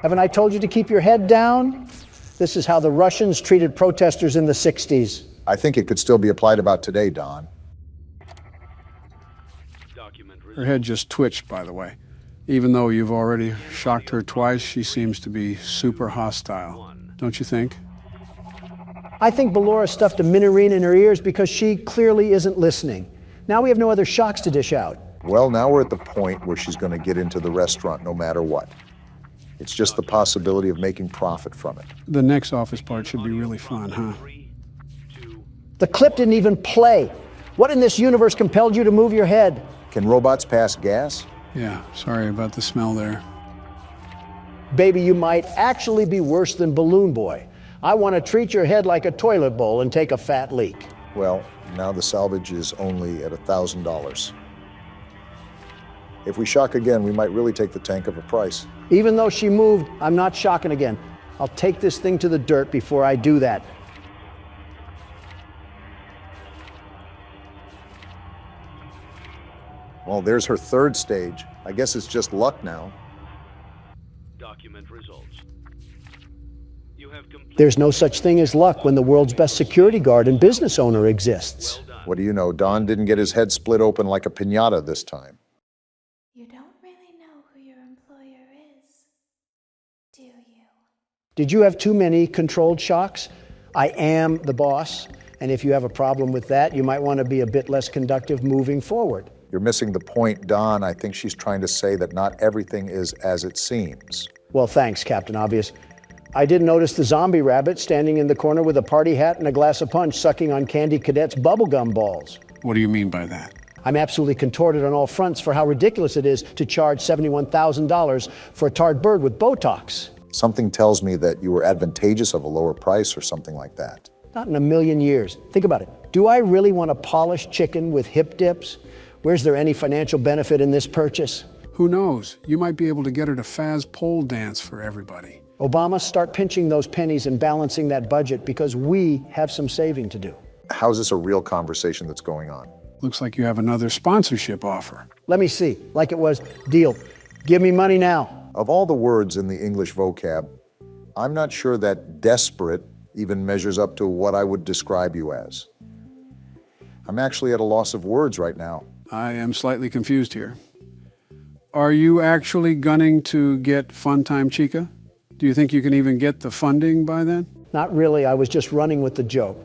Haven't I told you to keep your head down? This is how the Russians treated protesters in the 60s. I think it could still be applied about today, Don. Her head just twitched, by the way. Even though you've already shocked her twice, she seems to be super hostile. Don't you think? I think Balora stuffed a minarine in her ears because she clearly isn't listening. Now we have no other shocks to dish out. Well, now we're at the point where she's going to get into the restaurant no matter what. It's just the possibility of making profit from it. The next office part should be really fun, huh? The clip didn't even play. What in this universe compelled you to move your head? Can robots pass gas? Yeah, sorry about the smell there. Baby, you might actually be worse than Balloon Boy. I want to treat your head like a toilet bowl and take a fat leak. Well, now the salvage is only at $1,000. If we shock again, we might really take the tank of a price. Even though she moved, I'm not shocking again. I'll take this thing to the dirt before I do that. Well, there's her third stage. I guess it's just luck now. Document results. There's no such thing as luck when the world's best security guard and business owner exists. What do you know? Don didn't get his head split open like a piñata this time. You don't really know who your employer is, do you? Did you have too many controlled shocks? I am the boss, and if you have a problem with that, you might want to be a bit less conductive moving forward. You're missing the point, Don. I think she's trying to say that not everything is as it seems. Well, thanks, Captain Obvious. I did notice the zombie rabbit standing in the corner with a party hat and a glass of punch sucking on Candy Cadet's bubblegum balls. What do you mean by that? I'm absolutely contorted on all fronts for how ridiculous it is to charge $71,000 for a tarred bird with Botox. Something tells me that you were advantageous of a lower price or something like that. Not in a million years. Think about it. Do I really want a polished chicken with hip dips? Where's there any financial benefit in this purchase? Who knows? You might be able to get her to Faz pole dance for everybody. Obama, start pinching those pennies and balancing that budget because we have some saving to do. How's this a real conversation that's going on? Looks like you have another sponsorship offer. Let me see. Like it was, deal. Give me money now. Of all the words in the English vocab, I'm not sure that desperate even measures up to what I would describe you as. I'm actually at a loss of words right now. I am slightly confused here. Are you actually gunning to get Funtime Chica? Do you think you can even get the funding by then? Not really. I was just running with the joke.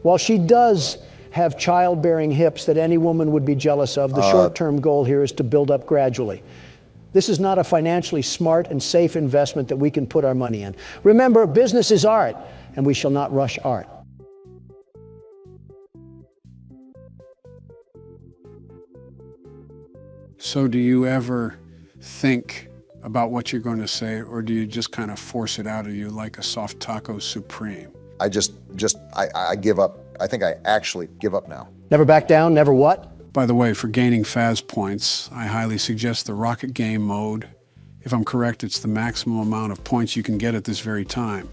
While she does have childbearing hips that any woman would be jealous of, the short-term goal here is to build up gradually. This is not a financially smart and safe investment that we can put our money in. Remember, business is art, and we shall not rush art. So do you ever think about what you're going to say, or do you just kind of force it out of you like a soft taco supreme? I give up. I think I actually give up now. Never back down, never what? By the way, for gaining Faz points, I highly suggest the Rocket Game mode. If I'm correct, it's the maximum amount of points you can get at this very time.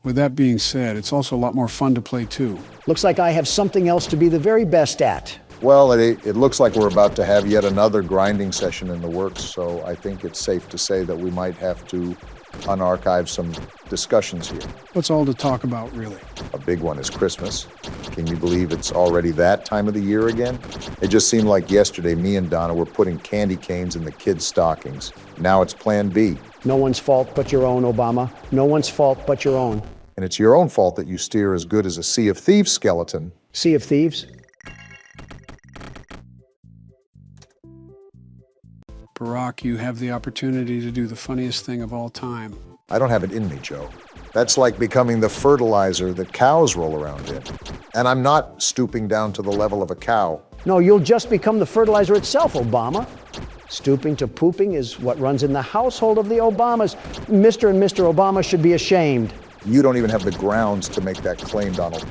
With that being said, it's also a lot more fun to play too. Looks like I have something else to be the very best at. Well, it looks like we're about to have yet another grinding session in the works, so I think it's safe to say that we might have to unarchive some discussions here. What's all to talk about, really? A big one is Christmas. Can you believe it's already that time of the year again? It just seemed like yesterday me and Donna were putting candy canes in the kids' stockings. Now it's Plan B. No one's fault but your own, Obama. No one's fault but your own. And it's your own fault that you steer as good as a Sea of Thieves skeleton. Sea of Thieves? Barack, you have the opportunity to do the funniest thing of all time. I don't have it in me, Joe. That's like becoming the fertilizer that cows roll around in. And I'm not stooping down to the level of a cow. No, you'll just become the fertilizer itself, Obama. Stooping to pooping is what runs in the household of the Obamas. Mr. and Mr. Obama should be ashamed. You don't even have the grounds to make that claim, Donald.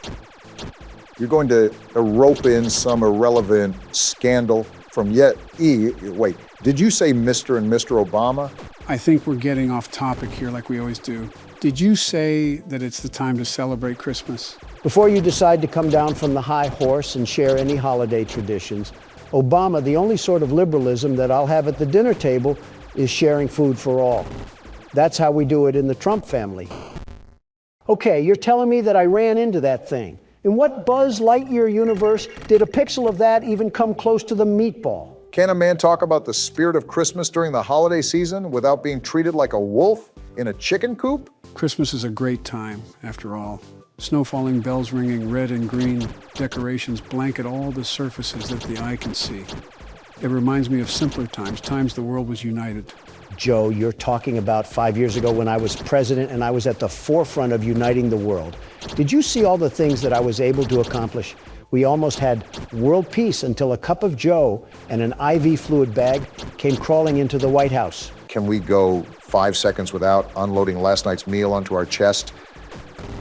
You're going to rope in some irrelevant scandal from wait, did you say Mr. and Mr. Obama? I think we're getting off topic here like we always do. Did you say that it's the time to celebrate Christmas? Before you decide to come down from the high horse and share any holiday traditions, Obama, the only sort of liberalism that I'll have at the dinner table is sharing food for all. That's how we do it in the Trump family. Okay, you're telling me that I ran into that thing. In what Buzz Lightyear universe did a pixel of that even come close to the meatball? Can a man talk about the spirit of Christmas during the holiday season without being treated like a wolf in a chicken coop? Christmas is a great time, after all. Snow falling, bells ringing, red and green decorations blanket all the surfaces that the eye can see. It reminds me of simpler times, times the world was united. Joe, you're talking about 5 years ago when I was president and I was at the forefront of uniting the world. Did you see all the things that I was able to accomplish? We almost had world peace until a cup of Joe and an IV fluid bag came crawling into the White House. Can we go 5 seconds without unloading last night's meal onto our chest?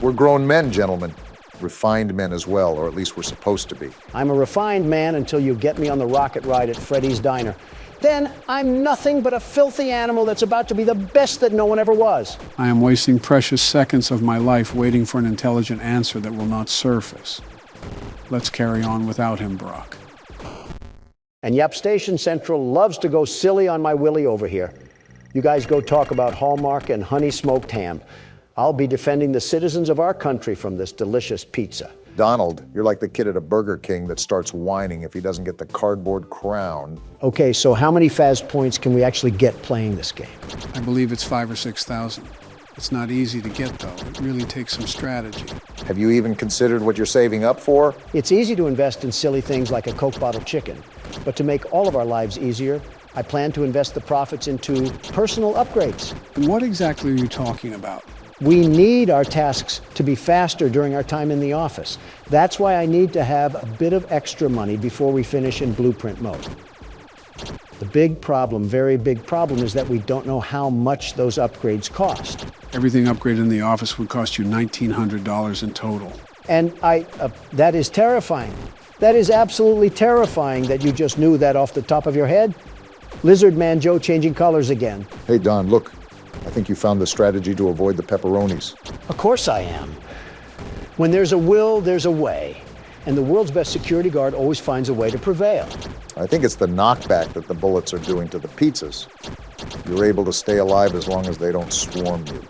We're grown men, gentlemen. Refined men as well, or at least we're supposed to be. I'm a refined man until you get me on the rocket ride at Freddy's Diner. Then I'm nothing but a filthy animal that's about to be the best that no one ever was. I am wasting precious seconds of my life waiting for an intelligent answer that will not surface. Let's carry on without him, Brock. And yep, Station Central loves to go silly on my Willie over here. You guys go talk about Hallmark and honey smoked ham. I'll be defending the citizens of our country from this delicious pizza. Donald, you're like the kid at a Burger King that starts whining if he doesn't get the cardboard crown. Okay, so how many Faz points can we actually get playing this game? I believe it's 5,000 or 6,000. It's not easy to get, though. It really takes some strategy. Have you even considered what you're saving up for? It's easy to invest in silly things like a Coke bottle chicken. But to make all of our lives easier, I plan to invest the profits into personal upgrades. What exactly are you talking about? We need our tasks to be faster during our time in the office. That's why I need to have a bit of extra money before we finish in blueprint mode. The big problem, very big problem, is that we don't know how much those upgrades cost. Everything upgraded in the office would cost you $1,900 in total. And that is terrifying. That is absolutely terrifying that you just knew that off the top of your head. Lizard Man Joe changing colors again. Hey, Don, look. I think you found the strategy to avoid the pepperonis. Of course I am. When there's a will, there's a way. And the world's best security guard always finds a way to prevail. I think it's the knockback that the bullets are doing to the pizzas. You're able to stay alive as long as they don't swarm you.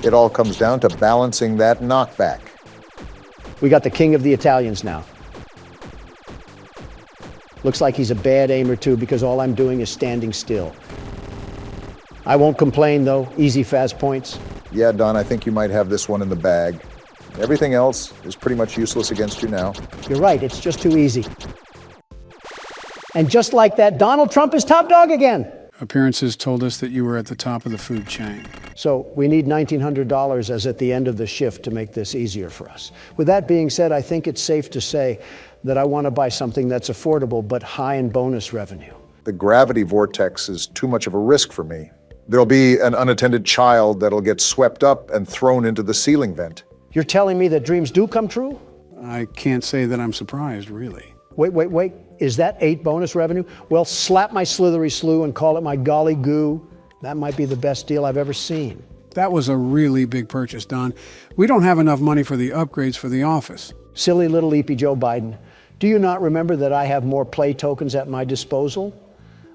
It all comes down to balancing that knockback. We got the king of the Italians now. Looks like he's a bad aimer too, because all I'm doing is standing still. I won't complain though, easy fast points. Yeah, Don, I think you might have this one in the bag. Everything else is pretty much useless against you now. You're right, it's just too easy. And just like that, Donald Trump is top dog again. Appearances told us that you were at the top of the food chain. So we need $1,900 as at the end of the shift to make this easier for us. With that being said, I think it's safe to say that I want to buy something that's affordable but high in bonus revenue. The gravity vortex is too much of a risk for me. There'll be an unattended child that'll get swept up and thrown into the ceiling vent. You're telling me that dreams do come true? I can't say that I'm surprised, really. Wait. Is that 8 bonus revenue? Well, slap my slithery slew and call it my golly goo. That might be the best deal I've ever seen. That was a really big purchase, Don. We don't have enough money for the upgrades for the office. Silly little eepy Joe Biden. Do you not remember that I have more play tokens at my disposal?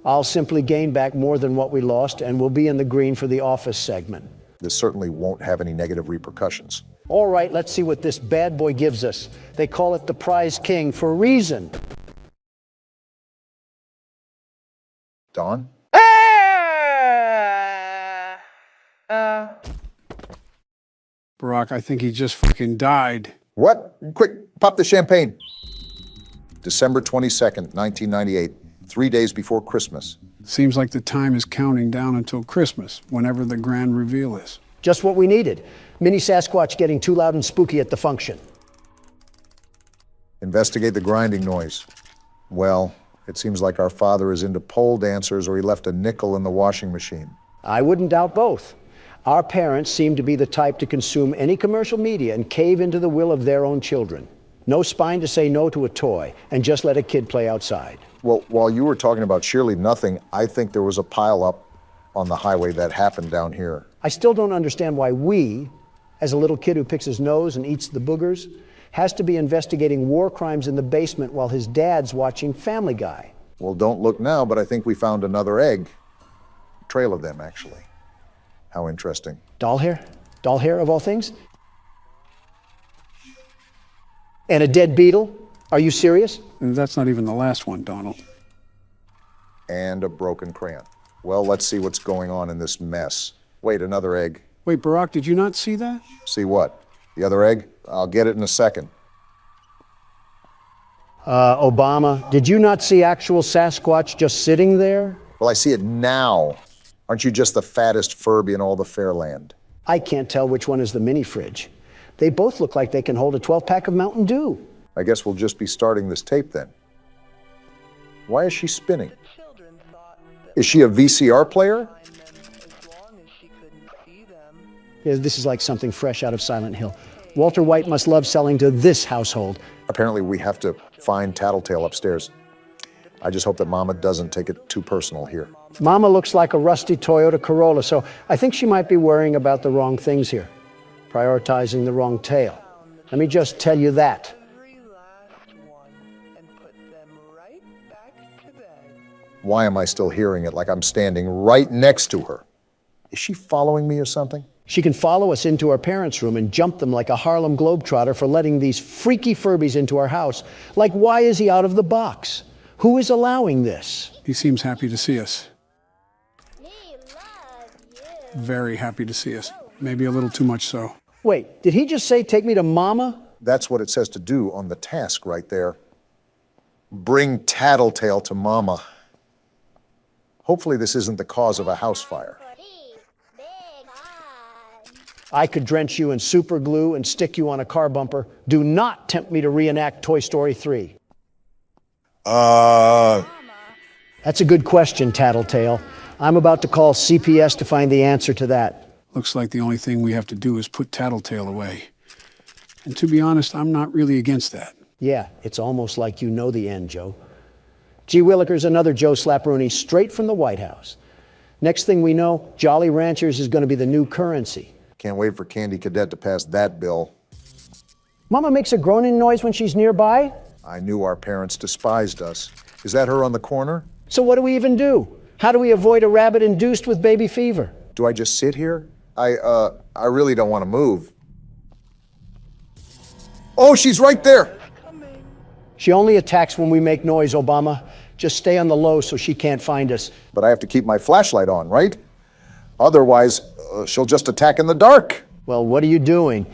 I'll simply gain back more than what we lost, and we'll be in the green for the office segment. This certainly won't have any negative repercussions. All right, let's see what this bad boy gives us. They call it the prize king for a reason. Don? Barack, I think he just fucking died. What? Quick, pop the champagne. December 22nd, 1998. 3 days before Christmas. Seems like the time is counting down until Christmas, whenever the grand reveal is. Just what we needed. Mini Sasquatch getting too loud and spooky at the function. Investigate the grinding noise. Well, it seems like our father is into pole dancers or he left a nickel in the washing machine. I wouldn't doubt both. Our parents seem to be the type to consume any commercial media and cave into the will of their own children. No spine to say no to a toy and just let a kid play outside. Well, while you were talking about sheerly nothing, I think there was a pile-up on the highway that happened down here. I still don't understand why we, as a little kid who picks his nose and eats the boogers, has to be investigating war crimes in the basement while his dad's watching Family Guy. Well, don't look now, but I think we found another egg. A trail of them, actually. How interesting. Doll hair? Doll hair, of all things? And a dead beetle? Are you serious? And that's not even the last one, Donald. And a broken crayon. Well, let's see what's going on in this mess. Wait, another egg. Wait, Barack, did you not see that? See what? The other egg? I'll get it in a second. Obama, did you not see actual Sasquatch just sitting there? Well, I see it now. Aren't you just the fattest Furby in all the Fairland? I can't tell which one is the mini fridge. They both look like they can hold a 12-pack of Mountain Dew. I guess we'll just be starting this tape then. Why is she spinning? Is she a VCR player? Yeah, this is like something fresh out of Silent Hill. Walter White must love selling to this household. Apparently we have to find Tattletale upstairs. I just hope that Mama doesn't take it too personal here. Mama looks like a rusty Toyota Corolla, so I think she might be worrying about the wrong things here, prioritizing the wrong tale. Let me just tell you that. Why am I still hearing it like I'm standing right next to her? Is she following me or something? She can follow us into our parents' room and jump them like a Harlem Globetrotter for letting these freaky Furbies into our house. Like, why is he out of the box? Who is allowing this? He seems happy to see us. Very happy to see us. Maybe a little too much so. Wait, did he just say take me to Mama? That's what it says to do on the task right there. Bring Tattletale to Mama. Hopefully this isn't the cause of a house fire. I could drench you in super glue and stick you on a car bumper. Do not tempt me to reenact Toy Story 3. That's a good question, Tattletale. I'm about to call CPS to find the answer to that. Looks like the only thing we have to do is put Tattletale away. And to be honest, I'm not really against that. Yeah, it's almost like you know the end, Joe. Gee Willikers, another Joe Slapperoonie straight from the White House. Next thing we know, Jolly Ranchers is going to be the new currency. Can't wait for Candy Cadet to pass that bill. Mama makes a groaning noise when she's nearby? I knew our parents despised us. Is that her on the corner? So what do we even do? How do we avoid a rabbit induced with baby fever? Do I just sit here? I really don't want to move. Oh, she's right there! She only attacks when we make noise, Obama. Just stay on the low so she can't find us. But I have to keep my flashlight on, right? Otherwise, she'll just attack in the dark. Well, what are you doing?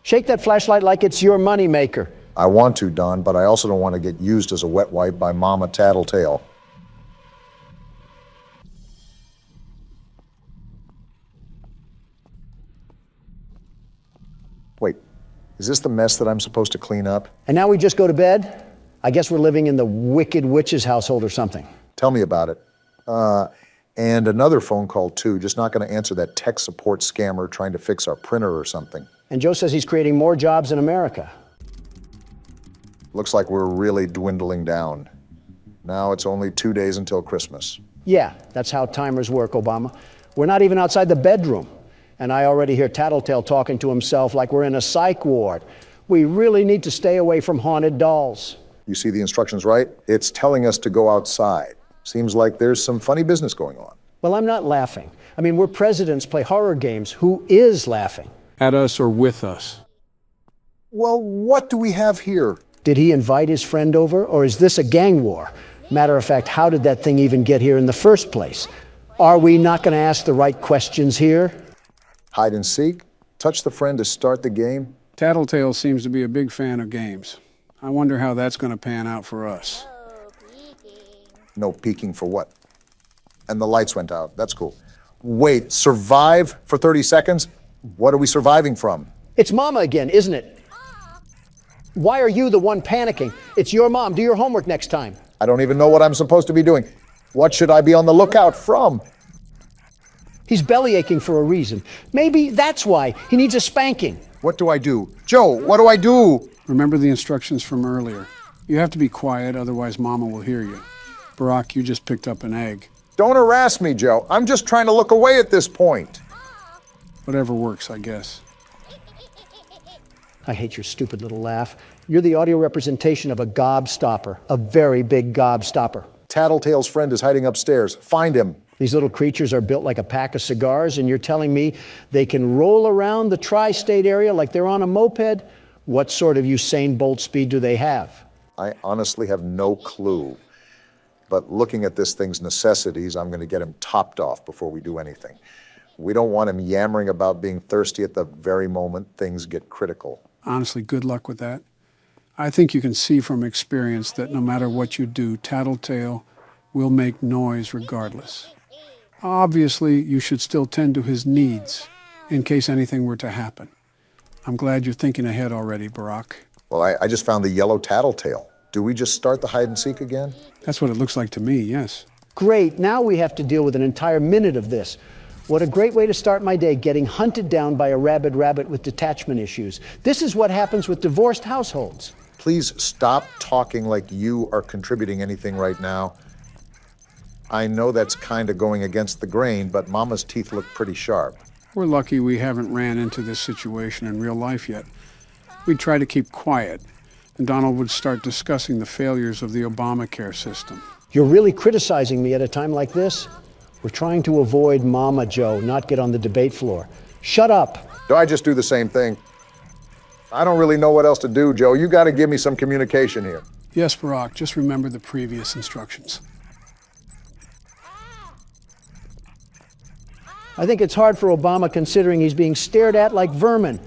Shake that flashlight like it's your money maker. I want to, Don, but I also don't want to get used as a wet wipe by Mama Tattletale. Wait, is this the mess that I'm supposed to clean up? And now we just go to bed? I guess we're living in the Wicked Witch's household or something. Tell me about it. And another phone call, too. Just not going to answer that tech support scammer trying to fix our printer or something. And Joe says he's creating more jobs in America. Looks like we're really dwindling down. Now it's only 2 days until Christmas. Yeah, that's how timers work, Obama. We're not even outside the bedroom. And I already hear Tattletale talking to himself like we're in a psych ward. We really need to stay away from haunted dolls. You see the instructions, right? It's telling us to go outside. Seems like there's some funny business going on. Well, I'm not laughing. I mean, we're presidents play horror games. Who is laughing? At us or with us? Well, what do we have here? Did he invite his friend over, or is this a gang war? Matter of fact, how did that thing even get here in the first place? Are we not going to ask the right questions here? Hide and seek? Touch the friend to start the game? Tattletale seems to be a big fan of games. I wonder how that's going to pan out for us. No peeking for what? And the lights went out. That's cool. Wait, survive for 30 seconds? What are we surviving from? It's Mama again, isn't it? Why are you the one panicking? It's your mom. Do your homework next time. I don't even know what I'm supposed to be doing. What should I be on the lookout from? He's belly aching for a reason. Maybe that's why. He needs a spanking. What do I do? Joe, what do I do? Remember the instructions from earlier. You have to be quiet, otherwise Mama will hear you. Barack, you just picked up an egg. Don't harass me, Joe. I'm just trying to look away at this point. Whatever works, I guess. I hate your stupid little laugh. You're the audio representation of a gobstopper, a very big gobstopper. Tattletale's friend is hiding upstairs. Find him. These little creatures are built like a pack of cigars, and you're telling me they can roll around the tri-state area like they're on a moped? What sort of Usain Bolt speed do they have? I honestly have no clue. But looking at this thing's necessities, I'm going to get him topped off before we do anything. We don't want him yammering about being thirsty at the very moment things get critical. Honestly, good luck with that. I think you can see from experience that no matter what you do, Tattletale will make noise regardless. Obviously, you should still tend to his needs in case anything were to happen. I'm glad you're thinking ahead already, Barack. Well, I just found the yellow Tattletale. Do we just start the hide and seek again? That's what it looks like to me, yes. Great, now we have to deal with an entire minute of this. What a great way to start my day, getting hunted down by a rabid rabbit with detachment issues. This is what happens with divorced households. Please stop talking like you are contributing anything right now. I know that's kind of going against the grain, but Mama's teeth look pretty sharp. We're lucky we haven't ran into this situation in real life yet. We'd try to keep quiet, and Donald would start discussing the failures of the Obamacare system. You're really criticizing me at a time like this? We're trying to avoid Mama, Joe, not get on the debate floor. Shut up. Do I just do the same thing? I don't really know what else to do, Joe. You got to give me some communication here. Yes, Barack, just remember the previous instructions. I think it's hard for Obama considering he's being stared at like vermin.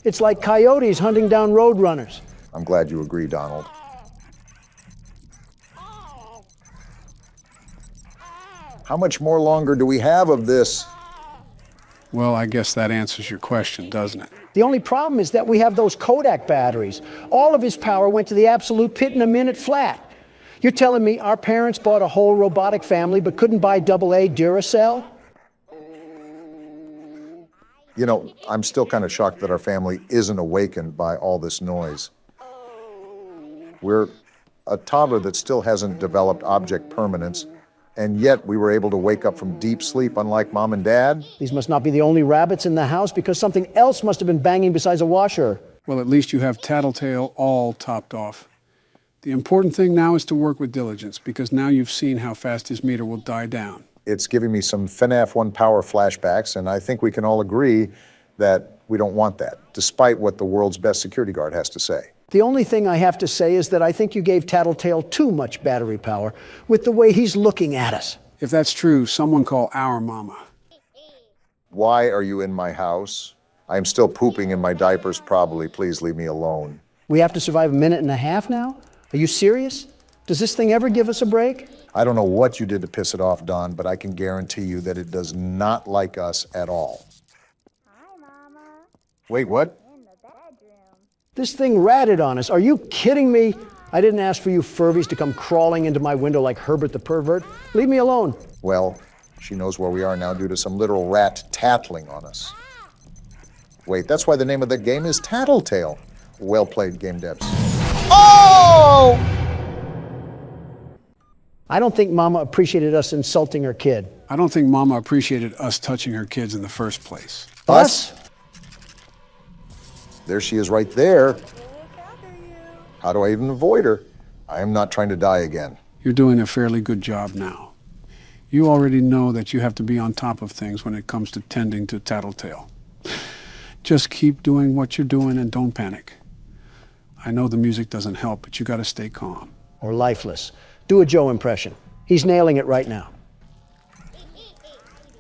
It's like coyotes hunting down roadrunners. I'm glad you agree, Donald. How much more longer do we have of this? Well, I guess that answers your question, doesn't it? The only problem is that we have those Kodak batteries. All of his power went to the absolute pit in a minute flat. You're telling me our parents bought a whole robotic family but couldn't buy AA Duracell? You know, I'm still kind of shocked that our family isn't awakened by all this noise. We're a toddler that still hasn't developed object permanence, and yet we were able to wake up from deep sleep unlike Mom and Dad. These must not be the only rabbits in the house because something else must have been banging besides a washer. Well, at least you have Tattletale all topped off. The important thing now is to work with diligence because now you've seen how fast his meter will die down. It's giving me some FNAF 1 power flashbacks, and I think we can all agree that we don't want that, despite what the world's best security guard has to say. The only thing I have to say is that I think you gave Tattletale too much battery power with the way he's looking at us. If that's true, someone call our mama. Why are you in my house? I am still pooping in my diapers, probably. Please leave me alone. We have to survive a minute and a half now? Are you serious? Does this thing ever give us a break? I don't know what you did to piss it off, Don, but I can guarantee you that it does not like us at all. Hi, Mama. Wait, what? In the bedroom. This thing ratted on us. Are you kidding me? I didn't ask for you Furbies to come crawling into my window like Herbert the pervert. Leave me alone. Well, she knows where we are now due to some literal rat tattling on us. Wait, that's why the name of the game is Tattletale. Well played, Game Devs. Oh! I don't think Mama appreciated us insulting her kid. I don't think Mama appreciated us touching her kids in the first place. Us? There she is right there. How do I even avoid her? I am not trying to die again. You're doing a fairly good job now. You already know that you have to be on top of things when it comes to tending to Tattletale. Just keep doing what you're doing and don't panic. I know the music doesn't help, but you gotta stay calm. Or lifeless. Do a Joe impression. He's nailing it right now.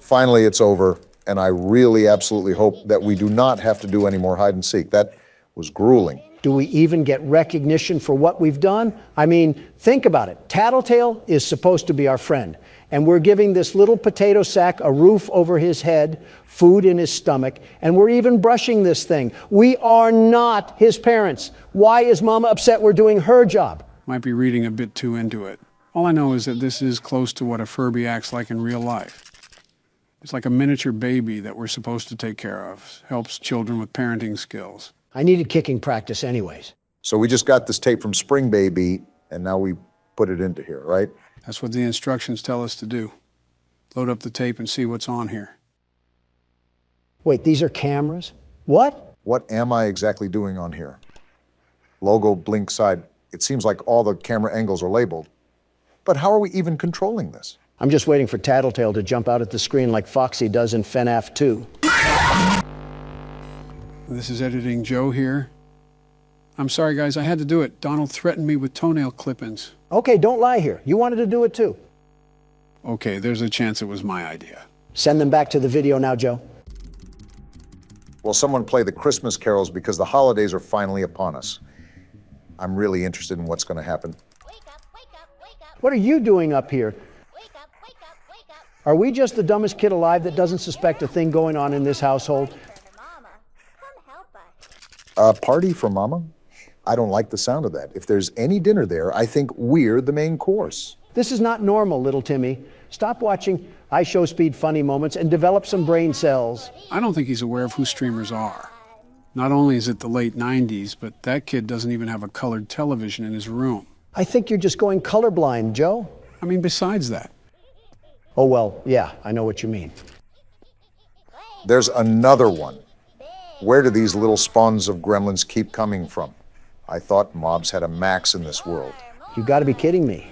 Finally, it's over, and I really absolutely hope that we do not have to do any more hide and seek. That was grueling. Do we even get recognition for what we've done? I mean, think about it. Tattletale is supposed to be our friend, and we're giving this little potato sack a roof over his head, food in his stomach, and we're even brushing this thing. We are not his parents. Why is Mama upset we're doing her job? Might be reading a bit too into it. All I know is that this is close to what a Furby acts like in real life. It's like a miniature baby that we're supposed to take care of. Helps children with parenting skills. I needed kicking practice anyways. So we just got this tape from Spring Baby, and now we put it into here, right? That's what the instructions tell us to do. Load up the tape and see what's on here. Wait, these are cameras? What? What am I exactly doing on here? Logo, blink side. It seems like all the camera angles are labeled. But how are we even controlling this? I'm just waiting for Tattletale to jump out at the screen like Foxy does in FNAF 2. This is Editing Joe here. I'm sorry, guys, I had to do it. Donald threatened me with toenail clippings. Okay, don't lie here. You wanted to do it too. Okay, there's a chance it was my idea. Send them back to the video now, Joe. Will someone play the Christmas carols because the holidays are finally upon us? I'm really interested in what's going to happen. What are you doing up here? Are we just the dumbest kid alive that doesn't suspect a thing going on in this household? A party for Mama? I don't like the sound of that. If there's any dinner there, I think we're the main course. This is not normal, little Timmy. Stop watching I Show Speed funny moments and develop some brain cells. I don't think he's aware of who streamers are. Not only is it the late 90s, but that kid doesn't even have a colored television in his room. I think you're just going colorblind, Joe. I mean, besides that. Oh, well, yeah, I know what you mean. There's another one. Where do these little spawns of gremlins keep coming from? I thought mobs had a max in this world. You gotta be kidding me.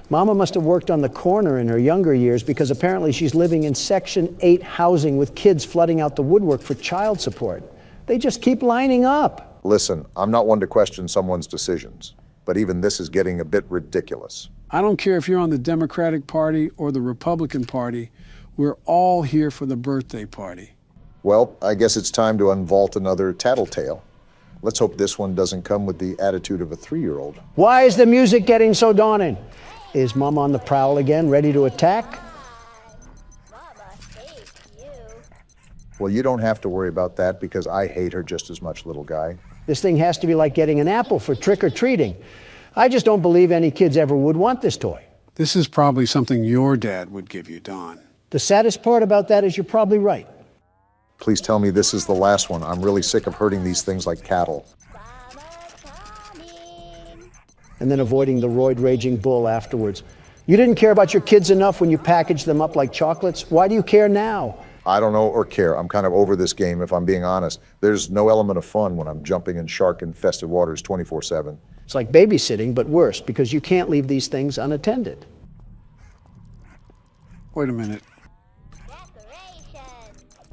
Mama must have worked on the corner in her younger years because apparently she's living in Section 8 housing with kids flooding out the woodwork for child support. They just keep lining up. Listen, I'm not one to question someone's decisions, but even this is getting a bit ridiculous. I don't care if you're on the Democratic Party or the Republican Party. We're all here for the birthday party. Well, I guess it's time to unvault another tattletale. Let's hope this one doesn't come with the attitude of a 3-year-old. Why is the music getting so daunting? Is Mama on the prowl again, ready to attack? Well, you don't have to worry about that because I hate her just as much, little guy. This thing has to be like getting an apple for trick-or-treating. I just don't believe any kids ever would want this toy. This is probably something your dad would give you, Don. The saddest part about that is you're probably right. Please tell me this is the last one. I'm really sick of hurting these things like cattle. And then avoiding the roid-raging bull afterwards. You didn't care about your kids enough when you packaged them up like chocolates. Why do you care now? I don't know or care. I'm kind of over this game, if I'm being honest. There's no element of fun when I'm jumping in shark-infested waters 24/7. It's like babysitting, but worse, because you can't leave these things unattended. Wait a minute.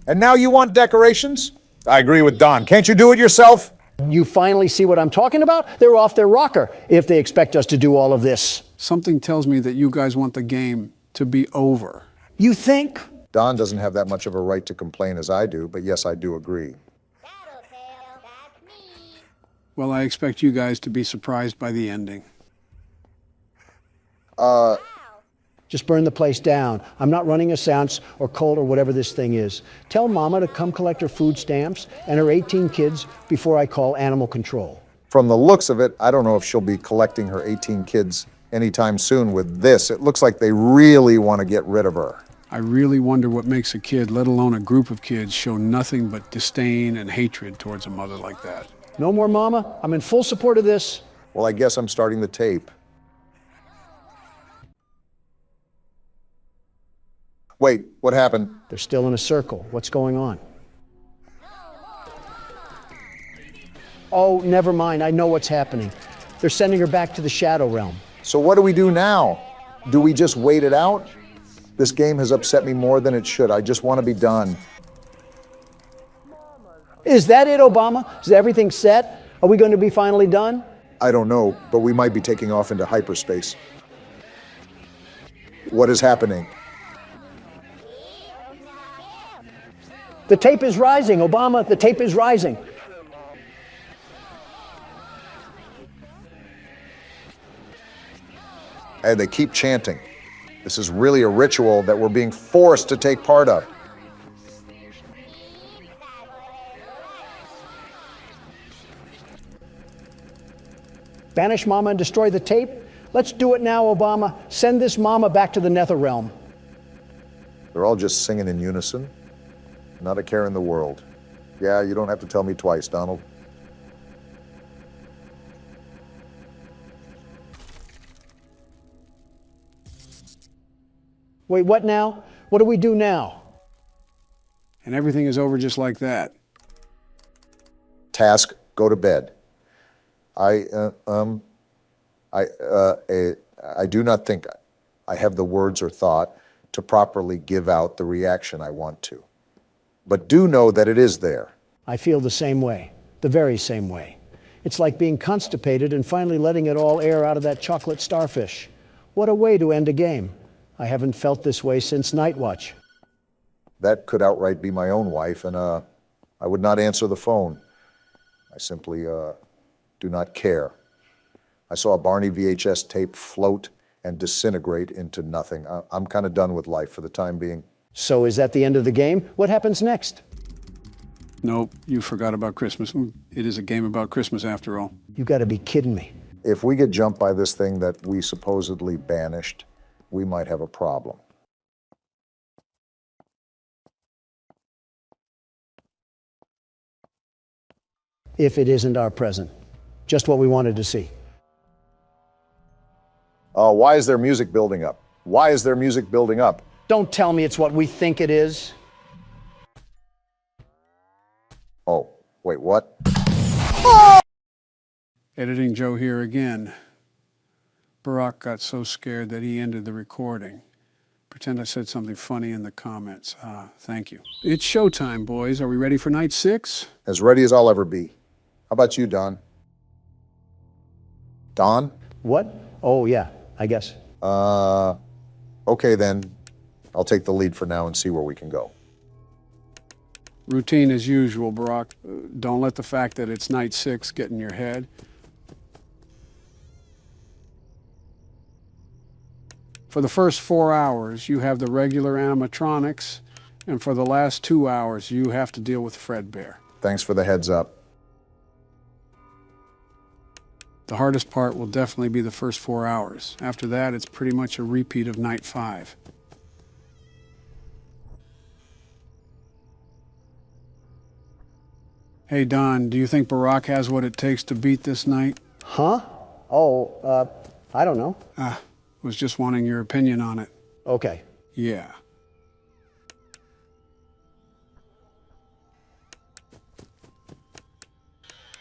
And now you want decorations? I agree with Don. Can't you do it yourself? You finally see what I'm talking about? They're off their rocker if they expect us to do all of this. Something tells me that you guys want the game to be over. You think? Don doesn't have that much of a right to complain as I do, but yes, I do agree. Well, I expect you guys to be surprised by the ending. Just burn the place down. I'm not running a seance or cold or whatever this thing is. Tell Mama to come collect her food stamps and her 18 kids before I call animal control. From the looks of it, I don't know if she'll be collecting her 18 kids anytime soon with this. It looks like they really want to get rid of her. I really wonder what makes a kid, let alone a group of kids, show nothing but disdain and hatred towards a mother like that. No more Mama. I'm in full support of this. Well, I guess I'm starting the tape. Wait, what happened? They're still in a circle. What's going on? Oh, never mind. I know what's happening. They're sending her back to the Shadow Realm. So what do we do now? Do we just wait it out? This game has upset me more than it should. I just want to be done. Is that it, Obama? Is everything set? Are we going to be finally done? I don't know, but we might be taking off into hyperspace. What is happening? The tape is rising, Obama. The tape is rising. And they keep chanting. This is really a ritual that we're being forced to take part of. Banish Mama and destroy the tape? Let's do it now, Obama. Send this Mama back to the Nether Realm. They're all just singing in unison. Not a care in the world. Yeah, you don't have to tell me twice, Donald. Wait, what now? What do we do now? And everything is over just like that. Task, go to bed. I do not think I have the words or thought to properly give out the reaction I want to. But do know that it is there. I feel the same way, the very same way. It's like being constipated and finally letting it all air out of that chocolate starfish. What a way to end a game. I haven't felt this way since Night Watch. That could outright be my own wife, and I would not answer the phone. I simply do not care. I saw a Barney VHS tape float and disintegrate into nothing. I'm kind of done with life for the time being. So is that the end of the game? What happens next? Nope, you forgot about Christmas. It is a game about Christmas after all. You gotta be kidding me. If we get jumped by this thing that we supposedly banished, we might have a problem. If it isn't our present. Just what we wanted to see. Why is there music building up? Why is there music building up? Don't tell me it's what we think it is. Oh, wait, what? Editing Joe here again. Barack got so scared that he ended the recording. Pretend I said something funny in the comments. Thank you. It's showtime, boys. Are we ready for night 6? As ready as I'll ever be. How about you, Don? Don? What? Oh, yeah, I guess. Okay then. I'll take the lead for now and see where we can go. Routine as usual, Barack. Don't let the fact that it's night 6 get in your head. For the first 4 hours, you have the regular animatronics, and for the last 2 hours, you have to deal with Fredbear. Thanks for the heads up. The hardest part will definitely be the first 4 hours. After that, it's pretty much a repeat of night 5. Hey, Don, do you think Barack has what it takes to beat this night? Huh? Oh, I don't know. Was just wanting your opinion on it. Okay. Yeah.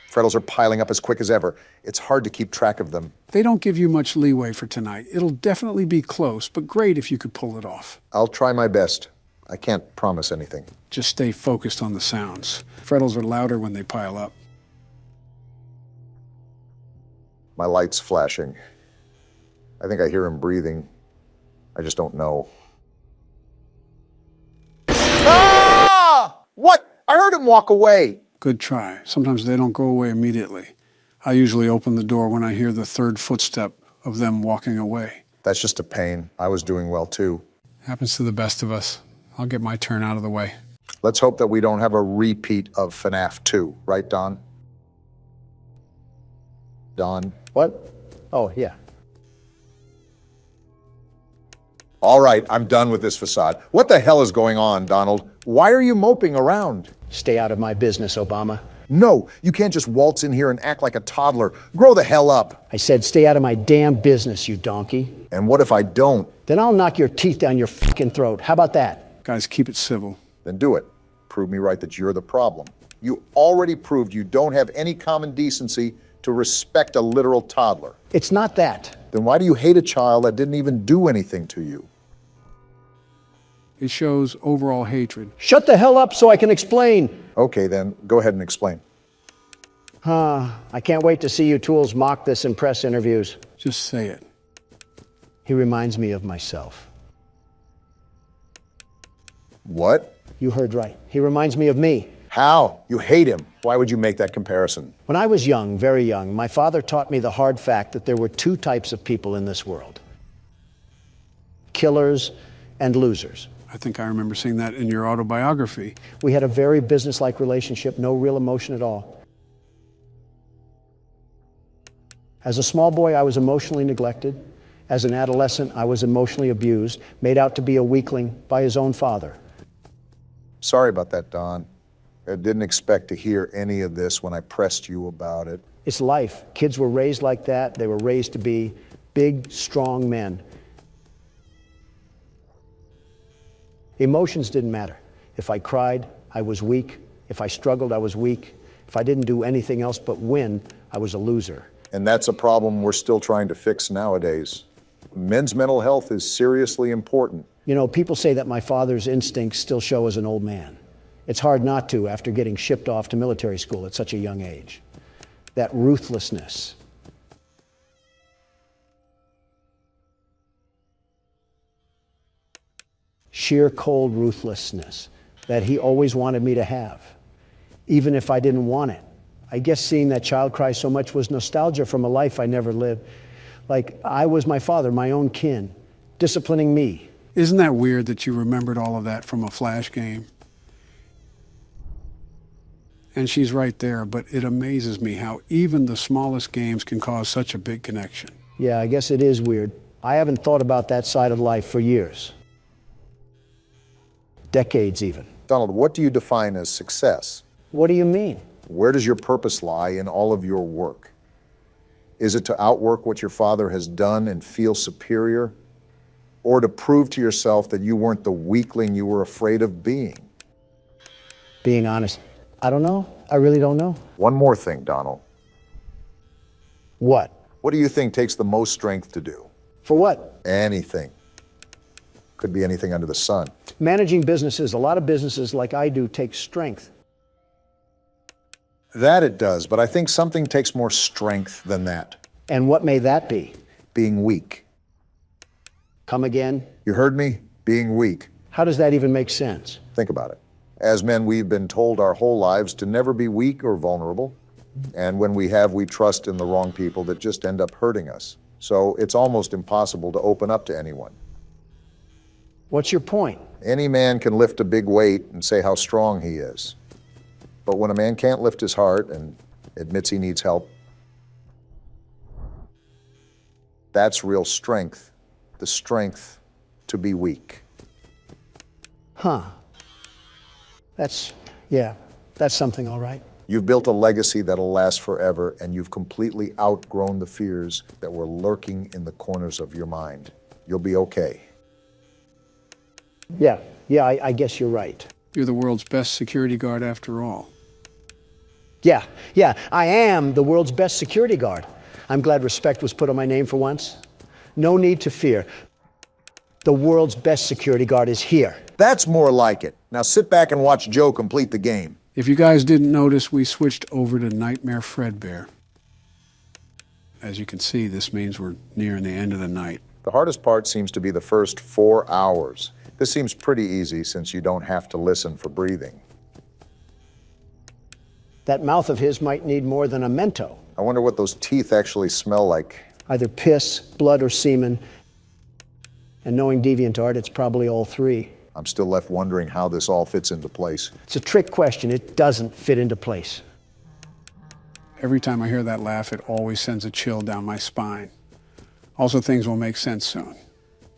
Freddles are piling up as quick as ever. It's hard to keep track of them. They don't give you much leeway for tonight. It'll definitely be close, but great if you could pull it off. I'll try my best. I can't promise anything. Just stay focused on the sounds. Freddles are louder when they pile up. My light's flashing. I think I hear him breathing. I just don't know. Ah! What? I heard him walk away. Good try. Sometimes they don't go away immediately. I usually open the door when I hear the third footstep of them walking away. That's just a pain. I was doing well too. Happens to the best of us. I'll get my turn out of the way. Let's hope that we don't have a repeat of FNAF 2, right, Don? Don? What? Oh, yeah. All right, I'm done with this facade. What the hell is going on, Donald? Why are you moping around? Stay out of my business, Obama. No, you can't just waltz in here and act like a toddler. Grow the hell up. I said stay out of my damn business, you donkey. And what if I don't? Then I'll knock your teeth down your fucking throat. How about that? Guys, keep it civil. Then do it. Prove me right that you're the problem. You already proved you don't have any common decency to respect a literal toddler. It's not that. Then why do you hate a child that didn't even do anything to you? It shows overall hatred. Shut the hell up so I can explain. Okay, then, go ahead and explain. I can't wait to see you tools mock this in press interviews. Just say it. He reminds me of myself. What? You heard right. He reminds me of me. How? You hate him. Why would you make that comparison? When I was young, very young, my father taught me the hard fact that there were two types of people in this world. Killers and losers. I think I remember seeing that in your autobiography. We had a very business-like relationship, no real emotion at all. As a small boy, I was emotionally neglected. As an adolescent, I was emotionally abused, made out to be a weakling by his own father. Sorry about that, Don. I didn't expect to hear any of this when I pressed you about it. It's life. Kids were raised like that. They were raised to be big, strong men. Emotions didn't matter. If I cried, I was weak. If I struggled, I was weak. If I didn't do anything else but win, I was a loser. And that's a problem we're still trying to fix nowadays. Men's mental health is seriously important. You know, people say that my father's instincts still show as an old man. It's hard not to after getting shipped off to military school at such a young age. that ruthlessness. Sheer cold ruthlessness that he always wanted me to have, even if I didn't want it. I guess seeing that child cry so much was nostalgia from a life I never lived. Like I was my father, my own kin, disciplining me. Isn't that weird that you remembered all of that from a Flash game? And she's right there, but it amazes me how even the smallest games can cause such a big connection. Yeah, I guess it is weird. I haven't thought about that side of life for years. Decades even. Donald, what do you define as success? What do you mean? Where does your purpose lie in all of your work? Is it to outwork what your father has done and feel superior? Or to prove to yourself that you weren't the weakling you were afraid of being? Being honest, I don't know. I really don't know. One more thing, Donald. What? What do you think takes the most strength to do? For what? Anything. Could be anything under the sun. Managing businesses, a lot of businesses like I do, take strength. That it does, but I think something takes more strength than that. And what may that be? Being weak. Come again? You heard me? Being weak. How does that even make sense? Think about it. As men, we've been told our whole lives to never be weak or vulnerable. And when we have, we trust in the wrong people that just end up hurting us. So it's almost impossible to open up to anyone. What's your point? Any man can lift a big weight and say how strong he is. But when a man can't lift his heart and admits he needs help, that's real strength. The strength to be weak. Huh. That's something, all right. You've built a legacy that'll last forever, and you've completely outgrown the fears that were lurking in the corners of your mind. You'll be okay. Yeah, I guess you're right. You're the world's best security guard after all. Yeah, I am the world's best security guard. I'm glad respect was put on my name for once. No need to fear. The world's best security guard is here. That's more like it. Now sit back and watch Joe complete the game. If you guys didn't notice, we switched over to Nightmare Fredbear. As you can see, this means we're nearing the end of the night. The hardest part seems to be the first 4 hours. This seems pretty easy since you don't have to listen for breathing. That mouth of his might need more than a Mento. I wonder what those teeth actually smell like. Either piss, blood, or semen. And knowing DeviantArt, it's probably all three. I'm still left wondering how this all fits into place. It's a trick question. It doesn't fit into place. Every time I hear that laugh, it always sends a chill down my spine. Also, things will make sense soon.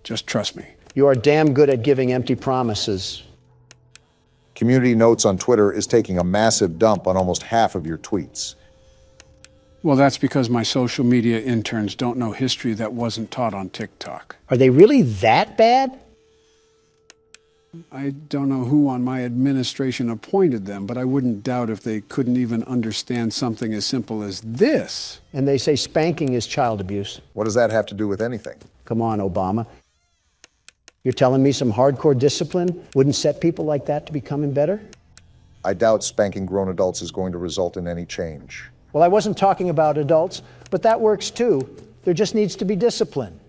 Just trust me. You are damn good at giving empty promises. Community Notes on Twitter is taking a massive dump on almost half of your tweets. Well, that's because my social media interns don't know history that wasn't taught on TikTok. Are they really that bad? I don't know who on my administration appointed them, but I wouldn't doubt if they couldn't even understand something as simple as this. And they say spanking is child abuse. What does that have to do with anything? Come on, Obama. You're telling me some hardcore discipline wouldn't set people like that to becoming better? I doubt spanking grown adults is going to result in any change. Well, I wasn't talking about adults, but that works too. There just needs to be discipline.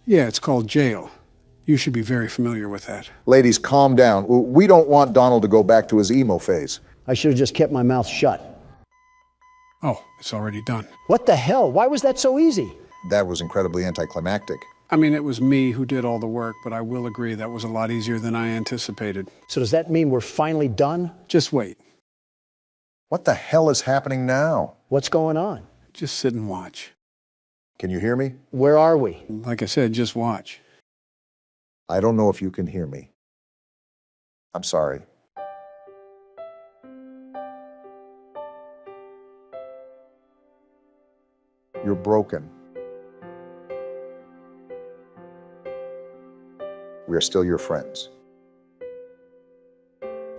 Yeah, it's called jail. You should be very familiar with that. Ladies, calm down. We don't want Donald to go back to his emo phase. I should have just kept my mouth shut. Oh, it's already done. What the hell? Why was that so easy? That was incredibly anticlimactic. I mean, it was me who did all the work, but I will agree that was a lot easier than I anticipated. So does that mean we're finally done? Just wait. What the hell is happening now? What's going on? Just sit and watch. Can you hear me? Where are we? Like I said, just watch. I don't know if you can hear me. I'm sorry. You're broken. We are still your friends.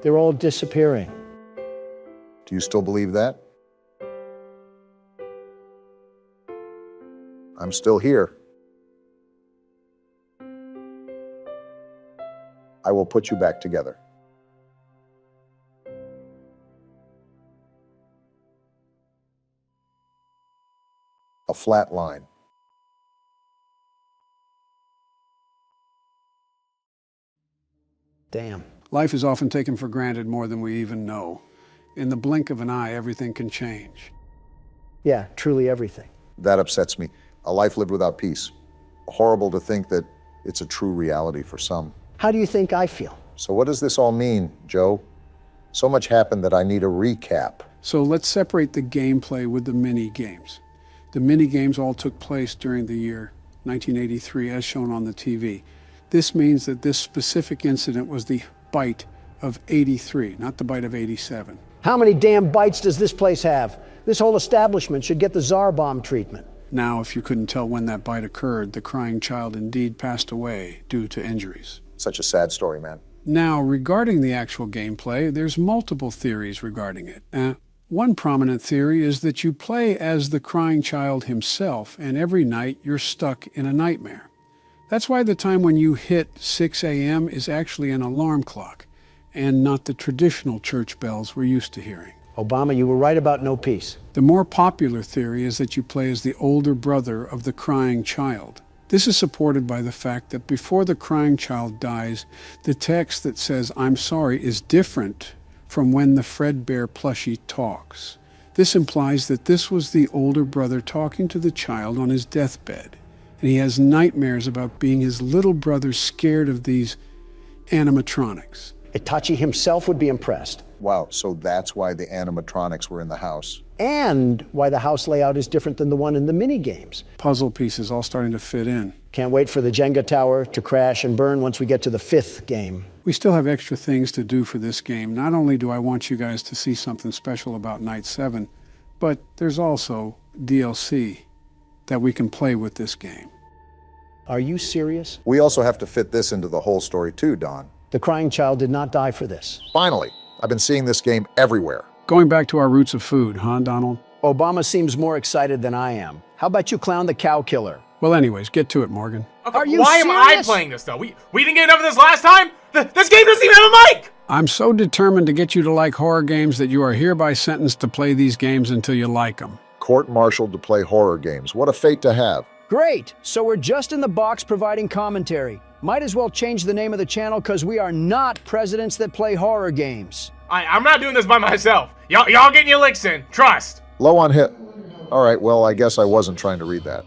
They're all disappearing. Do you still believe that? I'm still here. I will put you back together. flat line. Damn. Life is often taken for granted more than we even know. In the blink of an eye, everything can change. Yeah, truly everything. That upsets me. A life lived without peace. Horrible to think that it's a true reality for some. How do you think I feel? So what does this all mean, Joe? So much happened that I need a recap. So let's separate the gameplay with the mini-games. The mini-games all took place during the year 1983, as shown on the TV. This means that this specific incident was the bite of 83, not the bite of 87. How many damn bites does this place have? This whole establishment should get the Tsar bomb treatment. Now, if you couldn't tell when that bite occurred, the crying child indeed passed away due to injuries. Such a sad story, man. Now, regarding the actual gameplay, there's multiple theories regarding it. One prominent theory is that you play as the crying child himself, and every night you're stuck in a nightmare. That's why the time when you hit 6 a.m. is actually an alarm clock, and not the traditional church bells we're used to hearing. Obama, you were right about no peace. The more popular theory is that you play as the older brother of the crying child. This is supported by the fact that before the crying child dies, the text that says, "I'm sorry," is different from when the Fredbear plushie talks. This implies that this was the older brother talking to the child on his deathbed, and he has nightmares about being his little brother scared of these animatronics. Itachi himself would be impressed. Wow, so that's why the animatronics were in the house. And why the house layout is different than the one in the mini-games. Puzzle pieces all starting to fit in. Can't wait for the Jenga tower to crash and burn once we get to the 5th game. We still have extra things to do for this game. Not only do I want you guys to see something special about Night 7, but there's also DLC that we can play with this game. Are you serious? We also have to fit this into the whole story too, Don. The crying child did not die for this. Finally, I've been seeing this game everywhere. Going back to our roots of food, huh, Donald? Obama seems more excited than I am. How about you clown the cow killer? Well, anyways, get to it, Morgan. Okay, Are you why serious? am I playing this, though? We didn't get enough of this last time? This game doesn't even have a mic! I'm so determined to get you to like horror games that you are hereby sentenced to play these games until you like them. Court-martialed to play horror games. What a fate to have. Great, so we're just in the box providing commentary. Might as well change the name of the channel because we are not presidents that play horror games. I'm not doing this by myself. Y'all getting your licks in. Trust. Low on hit. All right, well, I guess I wasn't trying to read that.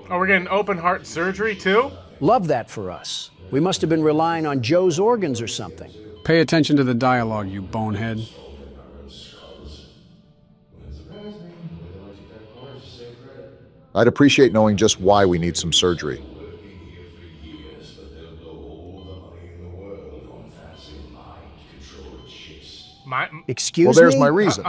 Oh, we're getting open heart surgery, too? Love that for us. We must have been relying on Joe's organs or something. Pay attention to the dialogue, you bonehead. I'd appreciate knowing just why we need some surgery. Excuse Well, there's me? my reason.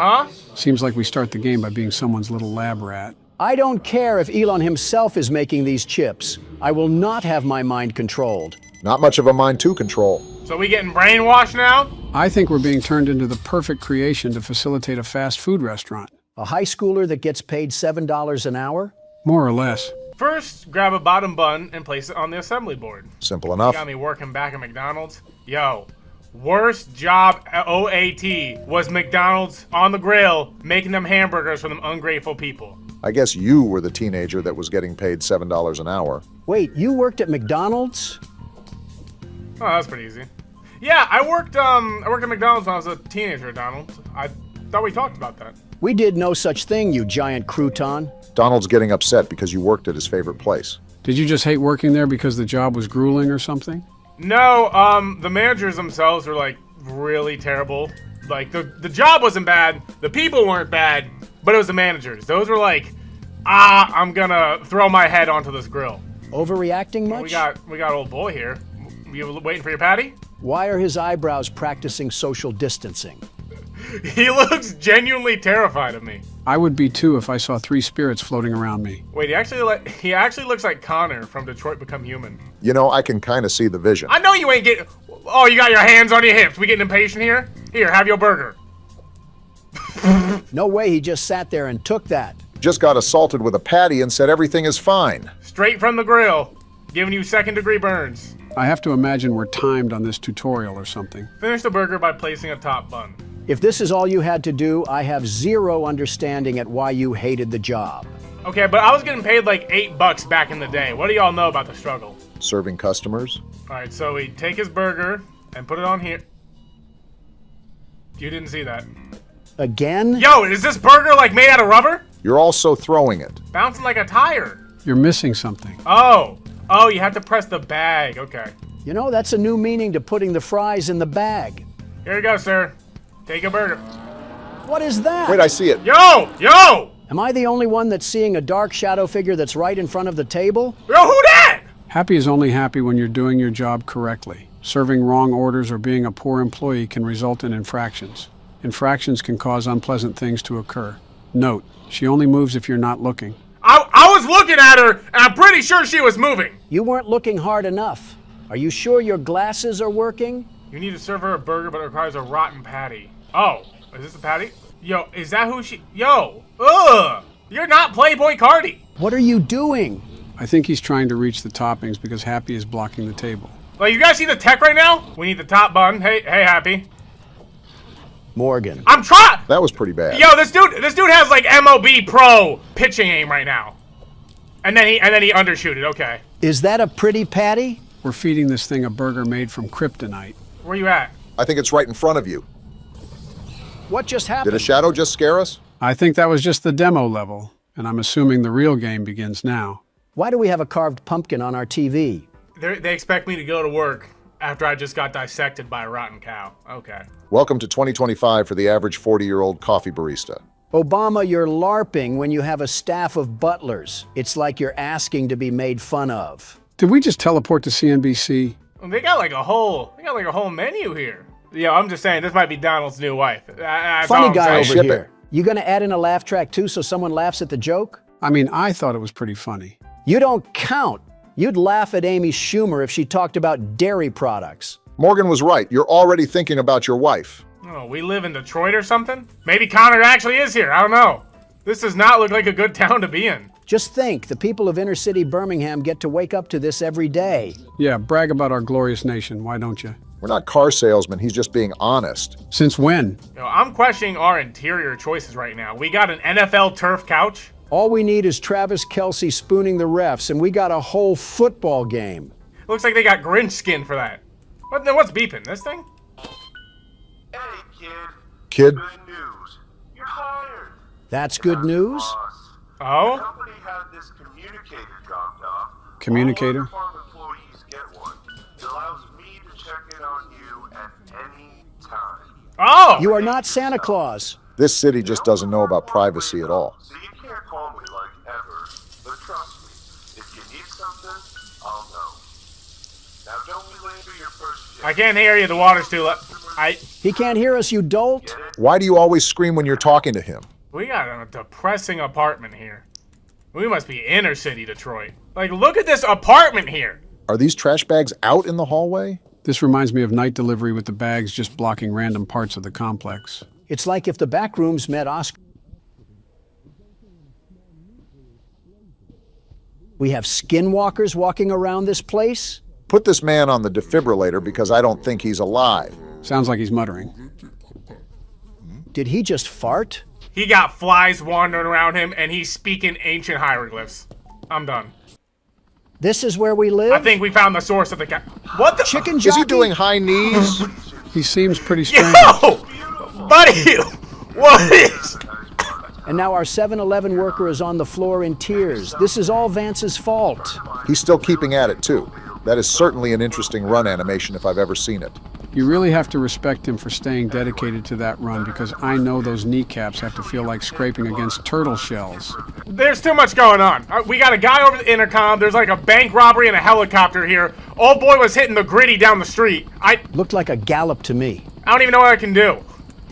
Seems like we start the game by being someone's little lab rat. I don't care if Elon himself is making these chips. I will not have my mind controlled. Not much of a mind to control. So we getting brainwashed now? I think we're being turned into the perfect creation to facilitate a fast food restaurant. A high schooler that gets paid $7 an hour? More or less. First, grab a bottom bun and place it on the assembly board. Simple enough. Got me working back at McDonald's. Yo, worst job at OAT was McDonald's on the grill making them hamburgers for them ungrateful people. I guess you were the teenager that was getting paid $7 an hour. Wait, you worked at McDonald's? Oh, that's pretty easy. Yeah, I worked at McDonald's when I was a teenager, Donald. I thought we talked about that. We did no such thing, you giant crouton. Donald's getting upset because you worked at his favorite place. Did you just hate working there because the job was grueling or something? No, the managers themselves were like really terrible. Like the job wasn't bad, the people weren't bad, but it was the managers. Those were like, I'm gonna throw my head onto this grill. Overreacting much? We got old boy here. You waiting for your patty? Why are his eyebrows practicing social distancing? He looks genuinely terrified of me. I would be too if I saw 3 spirits floating around me. Wait, he actually looks like Connor from Detroit Become Human. You know, I can kind of see the vision. I know you ain't getting... Oh, you got your hands on your hips. We getting impatient here? Here, have your burger. No way he just sat there and took that. Just got assaulted with a patty and said everything is fine. Straight from the grill. Giving you second-degree burns. I have to imagine we're timed on this tutorial or something. Finish the burger by placing a top bun. If this is all you had to do, I have zero understanding at why you hated the job. Okay, but I was getting paid like $8 back in the day. What do y'all know about the struggle? Serving customers. All right, so we take his burger and put it on here. You didn't see that. Again? Yo, is this burger like made out of rubber? You're also throwing it. Bouncing like a tire. You're missing something. Oh, you have to press the bag. Okay. You know, that's a new meaning to putting the fries in the bag. Here you go, sir. Take a burger. What is that? Wait, I see it. Yo! Am I the only one that's seeing a dark shadow figure that's right in front of the table? Yo, who that? Happy is only happy when you're doing your job correctly. Serving wrong orders or being a poor employee can result in infractions. Infractions can cause unpleasant things to occur. Note, she only moves if you're not looking. I was looking at her, and I'm pretty sure she was moving. You weren't looking hard enough. Are you sure your glasses are working? You need to serve her a burger, but it requires a rotten patty. Oh, is this a patty? Yo, is that who she... Yo, ugh! You're not Playboy Cardi. What are you doing? I think he's trying to reach the toppings because Happy is blocking the table. Like, you guys see the tech right now? We need the top button. Hey, Happy. Morgan. I'm trying. That was pretty bad. Yo, this dude has like MLB Pro pitching aim right now. And then he undershooted. Okay. Is that a pretty patty? We're feeding this thing a burger made from kryptonite. Where you at? I think it's right in front of you. What just happened? Did a shadow just scare us? I think that was just the demo level, and I'm assuming the real game begins now. Why do we have a carved pumpkin on our TV? They expect me to go to work after I just got dissected by a rotten cow. Okay. Welcome to 2025 for the average 40-year-old coffee barista. Obama, you're LARPing when you have a staff of butlers. It's like you're asking to be made fun of. Did we just teleport to CNBC? Well, they got like a whole menu here. Yo, I'm just saying, this might be Donald's new wife. That's all Funny I'm guy saying. over here. You gonna add in a laugh track too so someone laughs at the joke? I mean, I thought it was pretty funny. You don't count. You'd laugh at Amy Schumer if she talked about dairy products. Morgan was right. You're already thinking about your wife. Oh, we live in Detroit or something? Maybe Connor actually is here. I don't know. This does not look like a good town to be in. Just think, the people of inner city Birmingham get to wake up to this every day. Yeah, brag about our glorious nation, why don't you? We're not car salesmen, he's just being honest. Since when? Yo, I'm questioning our interior choices right now. We got an NFL turf couch. All we need is Travis Kelce spooning the refs, and we got a whole football game. Looks like they got Grinch skin for that. What's beeping? This thing? Hey, kid. Kid? Good news. You're hired. That's good news? Oh? The company had this communicator dropped off. Communicator? All farm employees get one. It allows me to check in on you at any time. Oh! You are not Santa Claus. This city just doesn't know about privacy at all. So you can't call me like ever, but trust me, if you need something, I'll know. Now don't be late for your first shift. I can't hear you. The water's too low. He can't hear us, you dolt. Why do you always scream when you're talking to him? We got a depressing apartment here. We must be inner city Detroit. Like, look at this apartment here. Are these trash bags out in the hallway? This reminds me of night delivery with the bags just blocking random parts of the complex. It's like if the back rooms met Oscar. We have skinwalkers walking around this place? Put this man on the defibrillator because I don't think he's alive. Sounds like he's muttering. Did he just fart? He got flies wandering around him, and he's speaking ancient hieroglyphs. I'm done. This is where we live? I think we found the source of the What the? Chicken jockey? Is he doing high knees? He seems pretty strange. Yo! Buddy! What is... And now our 7-Eleven worker is on the floor in tears. This is all Vance's fault. He's still keeping at it, too. That is certainly an interesting run animation if I've ever seen it. You really have to respect him for staying dedicated to that run because I know those kneecaps have to feel like scraping against turtle shells. There's too much going on. We got a guy over the intercom. There's like a bank robbery and a helicopter here. Old boy was hitting the gritty down the street. Looked like a gallop to me. I don't even know what I can do.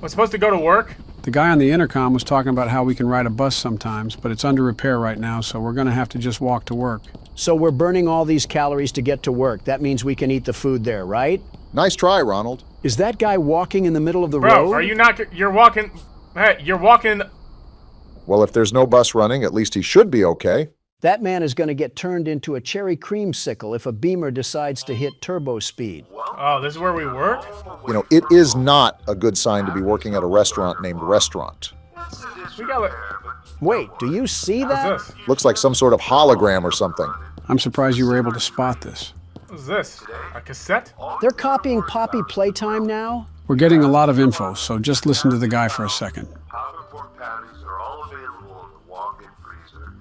I'm supposed to go to work? The guy on the intercom was talking about how we can ride a bus sometimes, but it's under repair right now, so we're going to have to just walk to work. So we're burning all these calories to get to work. That means we can eat the food there, right? Nice try, Ronald. Is that guy walking in the middle of the road? Bro, are you not... You're walking... Hey, you're walking... Well, if there's no bus running, at least he should be okay. That man is going to get turned into a cherry creamsicle if a beamer decides to hit turbo speed. Oh, this is where we work? You know, it is not a good sign to be working at a restaurant named Restaurant. We got like... Wait, do you see that? What's this? Looks like some sort of hologram or something. I'm surprised you were able to spot this. What's this? A cassette? They're copying Poppy Playtime now? We're getting a lot of info, so just listen to the guy for a second. Powder pork patties are all available in the walk-in freezer.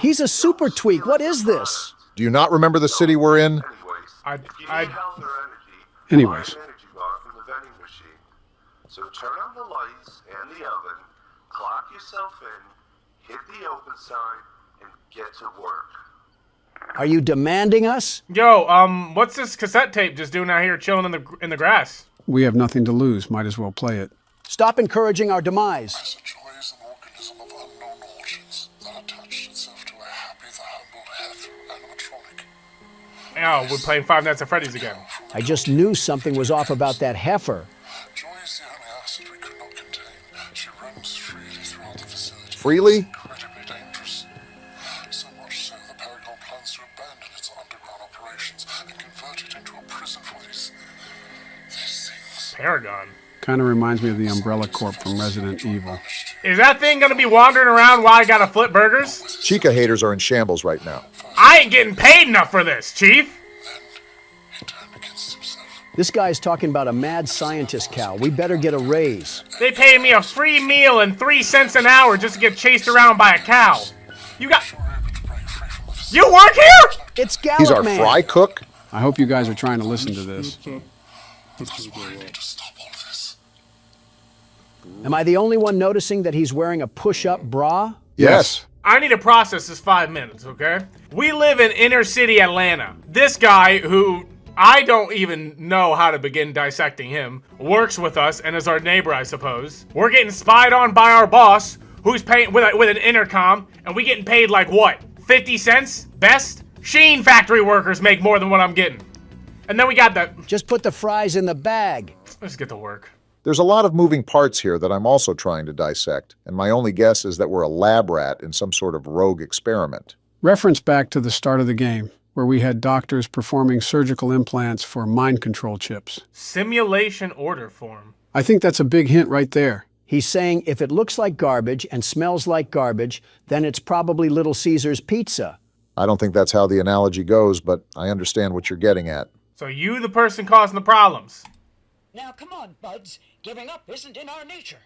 He's a super tweak. What is this? Do you not remember the city we're in? Anyways. So turn on the lights and the oven, clock yourself in, hit the open sign, and get to work. Are you demanding us? Yo, what's this cassette tape just doing out here chilling in the grass? We have nothing to lose. Might as well play it. Stop encouraging our demise. Joy is an organism of unknown origins that attached itself to a happy the humble heifer animatronic. Oh, we're playing Five Nights at Freddy's again. I just knew something was off about that heifer. Joy is the only acid we could not contain. She runs freely throughout the facility. Freely? Incredibly dangerous. So much so the Paragon plans to abandon its underground operations and convert it into a prison for these things. Paragon? Kind of reminds me of the Umbrella Corp from Resident Evil. Is that thing gonna be wandering around while I gotta flip burgers? Chica haters are in shambles right now. I ain't getting paid enough for this, Chief! This guy's talking about a mad scientist cow. We better get a raise. They pay me a free meal and 3 cents an hour just to get chased around by a cow. You work here? It's Gallup He's our Man. fry cook? I hope you guys are trying to listen to this. Am I the only one noticing that he's wearing a push-up bra? Yes. I need to process this 5 minutes, okay? We live in inner city Atlanta. This guy, who I don't even know how to begin dissecting him, works with us and is our neighbor, I suppose. We're getting spied on by our boss, who's paying with an intercom, and we getting paid like what? 50 cents? Best? Sheen factory workers make more than what I'm getting. And then we got the... Just put the fries in the bag. Let's get to work. There's a lot of moving parts here that I'm also trying to dissect, and my only guess is that we're a lab rat in some sort of rogue experiment. Reference back to the start of the game, where we had doctors performing surgical implants for mind control chips. Simulation order form. I think that's a big hint right there. He's saying if it looks like garbage and smells like garbage, then it's probably Little Caesar's pizza. I don't think that's how the analogy goes, but I understand what you're getting at. So you the person causing the problems. Now come on, buds. Giving up isn't in our nature.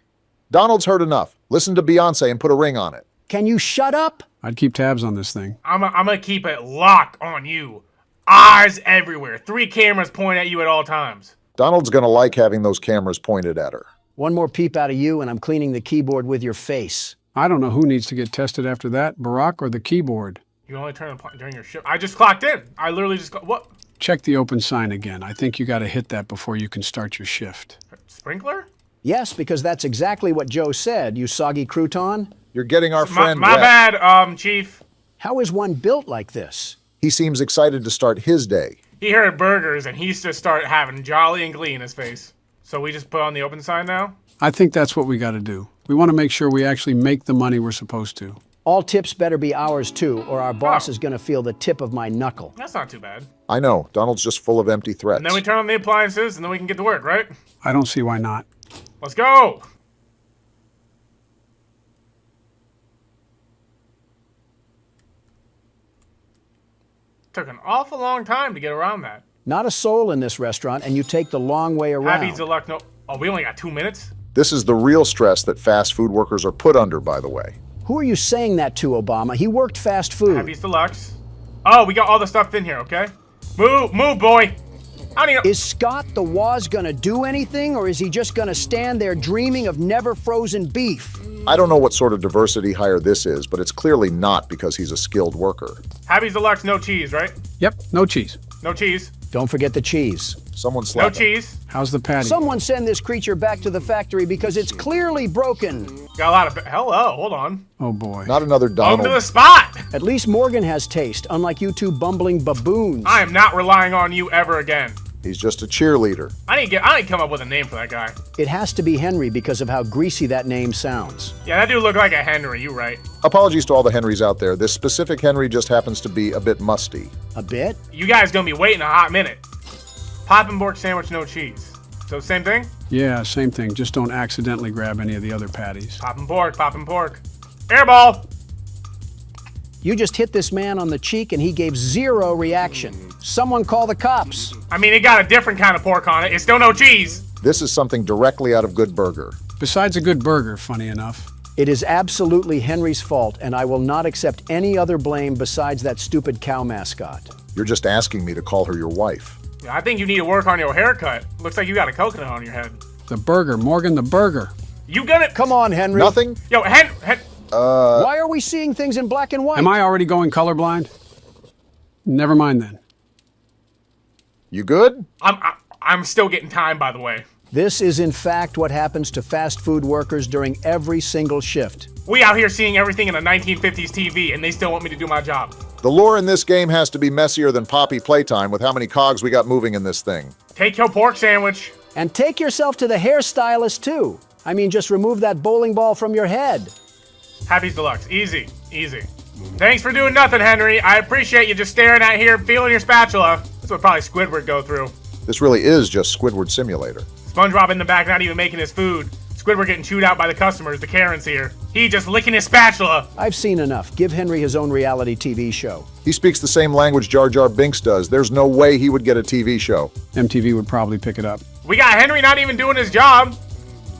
Donald's heard enough. Listen to Beyonce and put a ring on it. Can you shut up? I'd keep tabs on this thing. I'm gonna keep it locked on you. Eyes everywhere. 3 cameras point at you at all times. Donald's gonna like having those cameras pointed at her. One more peep out of you and I'm cleaning the keyboard with your face. I don't know who needs to get tested after that, Barack or the keyboard. You only turn on during your shift. I just clocked in. I literally just what? Check the open sign again. I think you got to hit that before you can start your shift. Sprinkler? Yes, because that's exactly what Joe said, you soggy crouton. You're getting our friend My wet. bad, Chief. How is one built like this? He seems excited to start his day. He heard burgers and he's just started having jolly and glee in his face. So we just put on the open sign now? I think that's what we got to do. We want to make sure we actually make the money we're supposed to. All tips better be ours too, or our boss is going to feel the tip of my knuckle. That's not too bad. I know. Donald's just full of empty threats. And then we turn on the appliances and then we can get to work, right? I don't see why not. Let's go! Took an awful long time to get around that. Not a soul in this restaurant, and you take the long way around. Happy Deluxe, no. Oh, we only got 2 minutes? This is the real stress that fast food workers are put under, by the way. Who are you saying that to, Obama? He worked fast food. Happy's Deluxe. Oh, we got all the stuff in here, okay? Move, boy! I don't even... Is Scott the Waz gonna do anything, or is he just gonna stand there dreaming of never frozen beef? I don't know what sort of diversity hire this is, but it's clearly not because he's a skilled worker. Happy's Deluxe, no cheese, right? Yep, no cheese. No cheese. Don't forget the cheese. Someone slap No cheese. How's the patty? Someone send this creature back to the factory because it's clearly broken. Got a lot of... Hello, hold on. Oh, boy. Not another Donald. Welcome to the spot! At least Morgan has taste, unlike you two bumbling baboons. I am not relying on you ever again. He's just a cheerleader. I need to come up with a name for that guy. It has to be Henry because of how greasy that name sounds. Yeah, that dude looked like a Henry, you right. Apologies to all the Henrys out there. This specific Henry just happens to be a bit musty. A bit? You guys gonna be waiting a hot minute. Poppin' pork sandwich, no cheese. So same thing? Yeah, same thing. Just don't accidentally grab any of the other patties. Poppin' pork, poppin' pork. Airball! You just hit this man on the cheek and he gave 0 reaction. Someone call the cops. I mean, it got a different kind of pork on it. It's still no cheese. This is something directly out of Good Burger. Besides a good burger, funny enough. It is absolutely Henry's fault, and I will not accept any other blame besides that stupid cow mascot. You're just asking me to call her your wife. Yeah, I think you need to work on your haircut. Looks like you got a coconut on your head. The burger, Morgan, the burger. You gonna... Come on, Henry. Nothing? Yo, Why are we seeing things in black and white? Am I already going colorblind? Never mind then. You good? I'm still getting time, by the way. This is in fact what happens to fast food workers during every single shift. We out here seeing everything in a 1950s TV, and they still want me to do my job. The lore in this game has to be messier than Poppy Playtime with how many cogs we got moving in this thing. Take your pork sandwich. And take yourself to the hairstylist too. I mean, just remove that bowling ball from your head. Happy's Deluxe. Easy. Easy. Thanks for doing nothing, Henry. I appreciate you just staring at here, feeling your spatula. That's what probably Squidward go through. This really is just Squidward Simulator. SpongeBob in the back not even making his food. Squidward getting chewed out by the customers, the Karens here. He just licking his spatula. I've seen enough. Give Henry his own reality TV show. He speaks the same language Jar Jar Binks does. There's no way he would get a TV show. MTV would probably pick it up. We got Henry not even doing his job.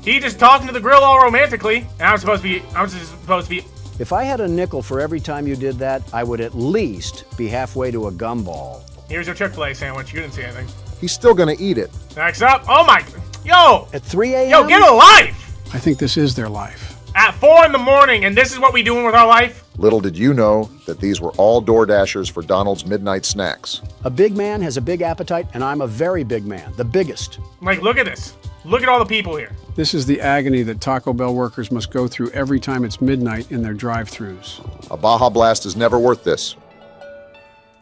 He just talking to the grill all romantically. And I'm just supposed to be... If I had a nickel for every time you did that, I would at least be halfway to a gumball. Here's your Chick-fil-A sandwich. You didn't see anything. He's still gonna eat it. Next up. Oh my... Yo! At 3 a.m.? Yo, get a life! I think this is their life. At 4 in the morning, and this is what we doing with our life? Little did you know that these were all door dashers for Donald's midnight snacks. A big man has a big appetite, and I'm a very big man. The biggest. Like, look at this. Look at all the people here. This is the agony that Taco Bell workers must go through every time it's midnight in their drive-thrus. A Baja Blast is never worth this.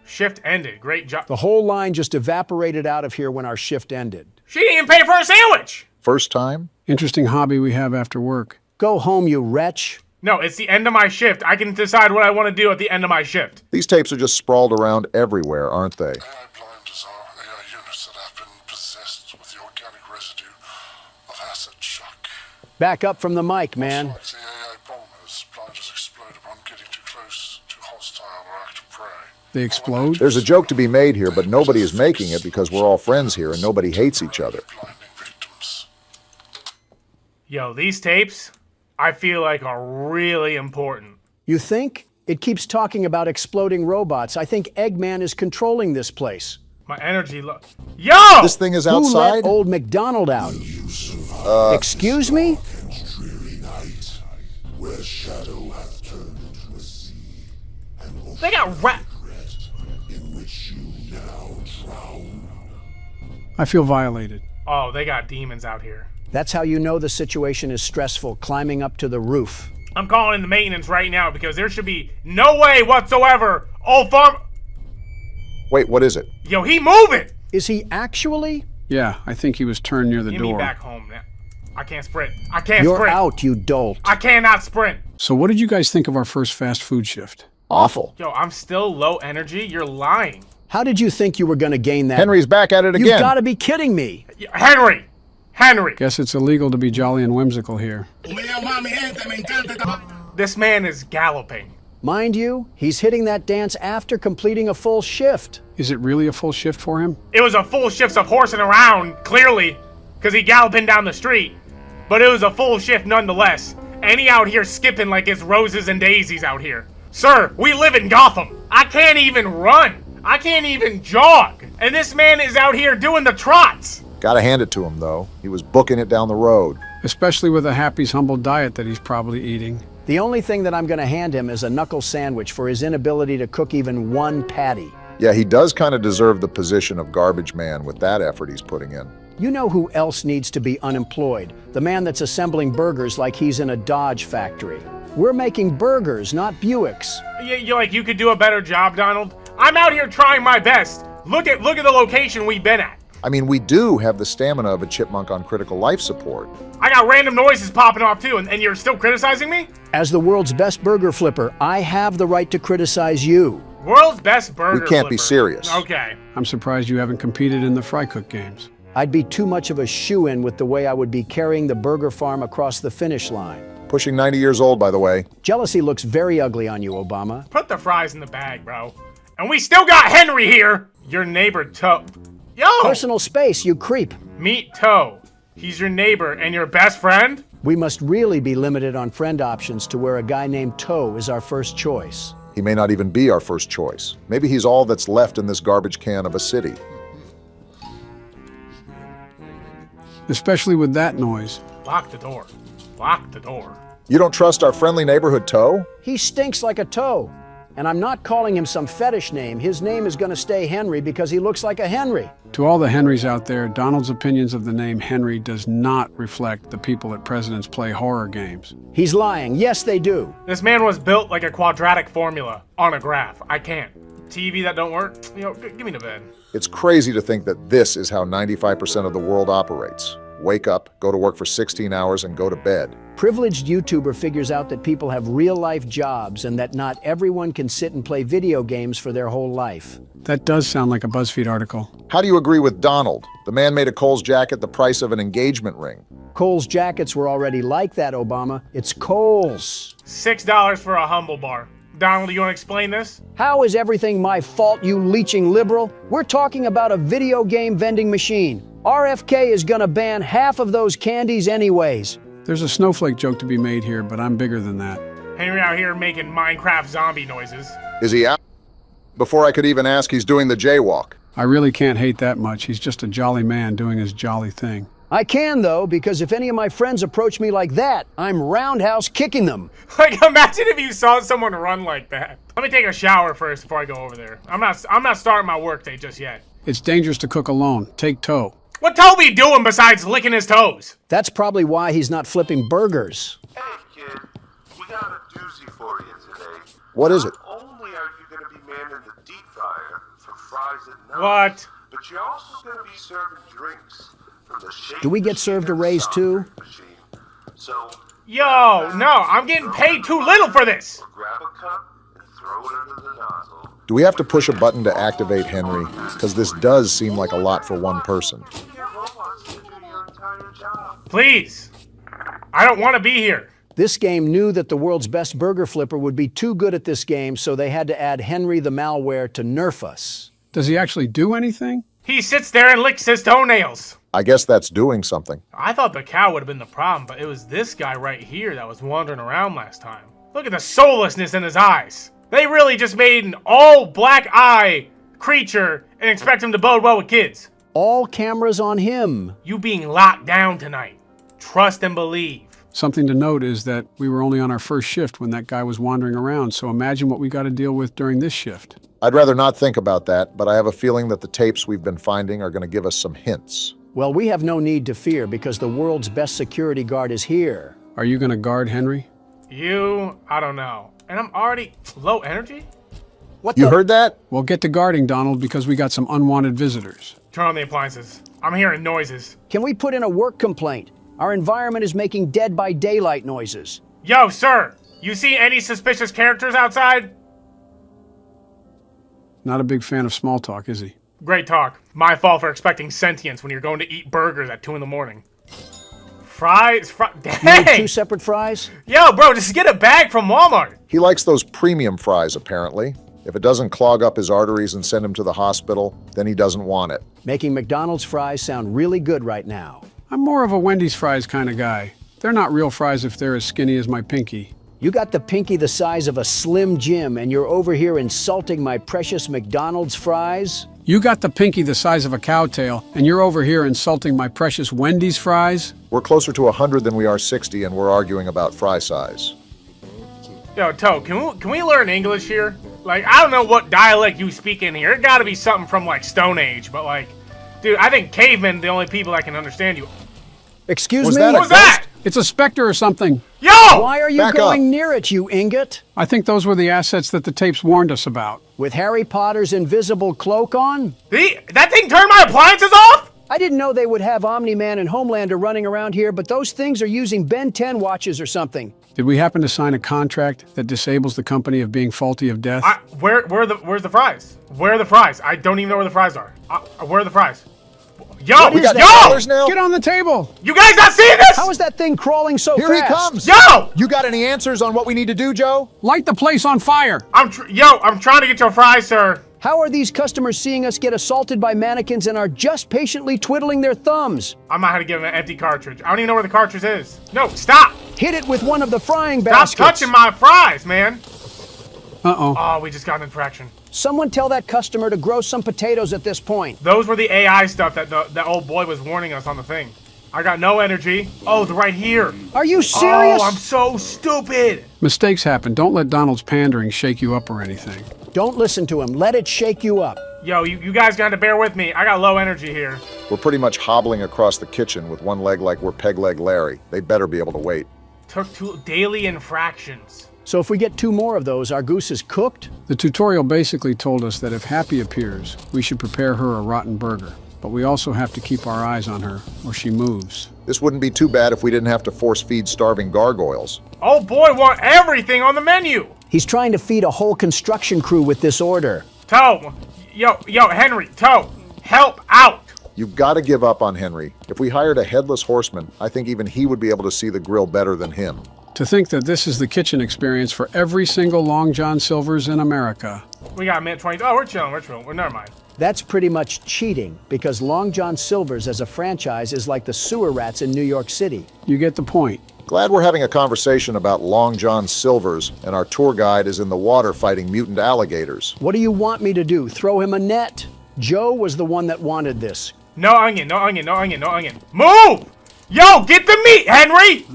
Shift ended. Great job. The whole line just evaporated out of here when our shift ended. She didn't even pay for a sandwich! First time? Interesting hobby we have after work. Go home, you wretch. No, it's the end of my shift. I can decide what I want to do at the end of my shift. These tapes are just sprawled around everywhere, aren't they? AI blinders are AI units that have been possessed with the organic residue of acid shock. Back up from the mic, man. Like the AI bombers, blinders explode upon getting too close to hostile or active prey. They explode? There's a joke to be made here, but nobody is making it because we're all friends here and nobody hates each other. Yo, these tapes, I feel like are really important. You think? It keeps talking about exploding robots. I think Eggman is controlling this place. My energy Yo! This thing is Who outside? let old McDonald out? Excuse me? They got I feel violated. Oh, they got demons out here. That's how you know the situation is stressful, climbing up to the roof. I'm calling in the maintenance right now because there should be no way whatsoever. Oh, farm. Wait, what is it? Yo, he moving. Is he actually? Yeah, I think he was turned near the Get door. me back home now. I can't sprint. I can't You're sprint. out, you dolt. I cannot sprint. So what did you guys think of our first fast food shift? Awful. Yo, I'm still low energy. You're lying. How did you think you were going to gain that? Henry's back at it again. You've got to be kidding me. Henry! Guess it's illegal to be jolly and whimsical here. This man is galloping. Mind you, he's hitting that dance after completing a full shift. Is it really a full shift for him? It was a full shift of horsing around, clearly, because he galloping down the street. But it was a full shift nonetheless. And he out here skipping like it's roses and daisies out here. Sir, we live in Gotham. I can't even run. I can't even jog. And this man is out here doing the trots. Gotta hand it to him, though. He was booking it down the road. Especially with a Happy's humble diet that he's probably eating. The only thing that I'm going to hand him is a knuckle sandwich for his inability to cook even one patty. Yeah, he does kind of deserve the position of garbage man with that effort he's putting in. You know who else needs to be unemployed? The man that's assembling burgers like he's in a Dodge factory. We're making burgers, not Buicks. You could do a better job, Donald. I'm out here trying my best. Look at the location we've been at. I mean, we do have the stamina of a chipmunk on critical life support. I got random noises popping off too, and you're still criticizing me? As the world's best burger flipper, I have the right to criticize you. World's best burger We can't be flipper. serious. Okay. I'm surprised you haven't competed in the fry cook games. I'd be too much of a shoo-in with the way I would be carrying the burger farm across the finish line. Pushing 90 years old, by the way. Jealousy looks very ugly on you, Obama. Put the fries in the bag, bro. And we still got Henry here! Your neighbor, Toe. Yo! Personal space, you creep. Meet Toe. He's your neighbor and your best friend? We must really be limited on friend options to where a guy named Toe is our first choice. He may not even be our first choice. Maybe he's all that's left in this garbage can of a city. Especially with that noise. Lock the door. Lock the door. You don't trust our friendly neighborhood Toe? He stinks like a toe. And I'm not calling him some fetish name. His name is going to stay Henry because he looks like a Henry. To all the Henrys out there, Donald's opinions of the name Henry does not reflect the people that presidents play horror games. He's lying. Yes, they do. This man was built like a quadratic formula on a graph. I can't. TV that don't work? You know, give me the bed. It's crazy to think that this is how 95% of the world operates. Wake up, go to work for 16 hours, and go to bed. Privileged YouTuber figures out that people have real-life jobs and that not everyone can sit and play video games for their whole life. That does sound like a BuzzFeed article. How do you agree with Donald? The man made a Kohl's jacket the price of an engagement ring. Kohl's jackets were already like that, Obama. It's Kohl's. $6 for a humble bar. Donald, do you want to explain this? How is everything my fault, you leeching liberal? We're talking about a video game vending machine. RFK is gonna ban half of those candies anyways. There's a snowflake joke to be made here, but I'm bigger than that. Henry out here making Minecraft zombie noises. Is he out? Before I could even ask, he's doing the jaywalk. I really can't hate that much. He's just a jolly man doing his jolly thing. I can, though, because if any of my friends approach me like that, I'm roundhouse kicking them. Like, imagine if you saw someone run like that. Let me take a shower first before I go over there. I'm not starting my workday just yet. It's dangerous to cook alone. Take Toe. What Toby doing besides licking his toes? That's probably why he's not flipping burgers. Hey, kid. We got a doozy for you today. What is it? Not only are you going to be manning the deep fryer for fries at night, What? but you're also going to be serving drinks from the shake Do we get served a raise, too? machine. So, Yo, no, I'm getting paid too little for this. grab a cup and throw it under the nozzle. Do we have to push a button to activate Henry? Because this does seem like a lot for one person. Please. I don't want to be here. This game knew that the world's best burger flipper would be too good at this game, so they had to add Henry the malware to nerf us. Does he actually do anything? He sits there and licks his toenails. I guess that's doing something. I thought the cow would have been the problem, but it was this guy right here that was wandering around last time. Look at the soullessness in his eyes. They really just made an all-black eye creature and expect him to bode well with kids. All cameras on him. You being locked down tonight. Trust and believe. Something to note is that we were only on our first shift when that guy was wandering around, so imagine what we got to deal with during this shift. I'd rather not think about that, but I have a feeling that the tapes we've been finding are going to give us some hints. Well, we have no need to fear because the world's best security guard is here. Are you going to guard Henry? I don't know. And I'm already low energy? You heard that? Well, get to guarding, Donald, because we got some unwanted visitors. Turn on the appliances. I'm hearing noises. Can we put in a work complaint? Our environment is making Dead by Daylight noises. Yo, sir, you see any suspicious characters outside? Not a big fan of small talk, is he? Great talk. My fault for expecting sentience when you're going to eat burgers at 2 in the morning. Fries? Dang! 2 separate fries? Yo, bro, just get a bag from Walmart. He likes those premium fries, apparently. If it doesn't clog up his arteries and send him to the hospital, then he doesn't want it. Making McDonald's fries sound really good right now. I'm more of a Wendy's fries kind of guy. They're not real fries if they're as skinny as my pinky. You got the pinky the size of a Slim Jim, and you're over here insulting my precious McDonald's fries? You got the pinky the size of a cowtail, and you're over here insulting my precious Wendy's fries? We're closer to 100 than we are 60, and we're arguing about fry size. Yo, Toe, can we learn English here? Like, I don't know what dialect you speak in here. It gotta be something from, like, Stone Age, but, like, dude, I think cavemen are the only people that can understand you. Excuse me? What was that? It's a specter or something. Yo! Why are you going near it, you ingot? I think those were the assets that the tapes warned us about. With Harry Potter's invisible cloak on? That thing turned my appliances off? I didn't know they would have Omni-Man and Homelander running around here, but those things are using Ben 10 watches or something. Did we happen to sign a contract that disables the company of being faulty of death? Where's the fries? Where are the fries? I don't even know where the fries are. Where are the fries? Yo, What We is got that? dollars now? Get on the table! You guys not seeing this? How is that thing crawling so Here fast? he comes. Yo! You got any answers on what we need to do, Joe? Light the place on fire! I'm trying to get your fries, sir. How are these customers seeing us get assaulted by mannequins and are just patiently twiddling their thumbs? I might have to give him an empty cartridge. I don't even know where the cartridge is. No, stop! Hit it with one of the frying Stop baskets. touching my fries, man. Uh-oh. Oh, we just got an infraction. Someone tell that customer to grow some potatoes at this point. Those were the AI stuff that that old boy was warning us on the thing. I got no energy. Oh, they're right here. Are you serious? Oh, I'm so stupid. Mistakes happen. Don't let Donald's pandering shake you up or anything. Don't listen to him. Let it shake you up. Yo, you guys got to bear with me. I got low energy here. We're pretty much hobbling across the kitchen with one leg like we're Peg Leg Larry. They better be able to wait. Took 2 daily infractions. So if we get 2 more of those, our goose is cooked? The tutorial basically told us that if Happy appears, we should prepare her a rotten burger. But we also have to keep our eyes on her, or she moves. This wouldn't be too bad if we didn't have to force feed starving gargoyles. Oh boy, want everything on the menu. He's trying to feed a whole construction crew with this order. Toe, yo, Henry, Toe, help out. You've got to give up on Henry. If we hired a headless horseman, I think even he would be able to see the grill better than him. To think that this is the kitchen experience for every single Long John Silver's in America. We got a minute 20. Oh, we're chilling. Well, never mind. That's pretty much cheating, because Long John Silver's as a franchise is like the sewer rats in New York City. You get the point. Glad we're having a conversation about Long John Silver's, and our tour guide is in the water fighting mutant alligators. What do you want me to do? Throw him a net? Joe was the one that wanted this. No onion, no onion, no onion, no onion. Move! Yo, get the meat, Henry!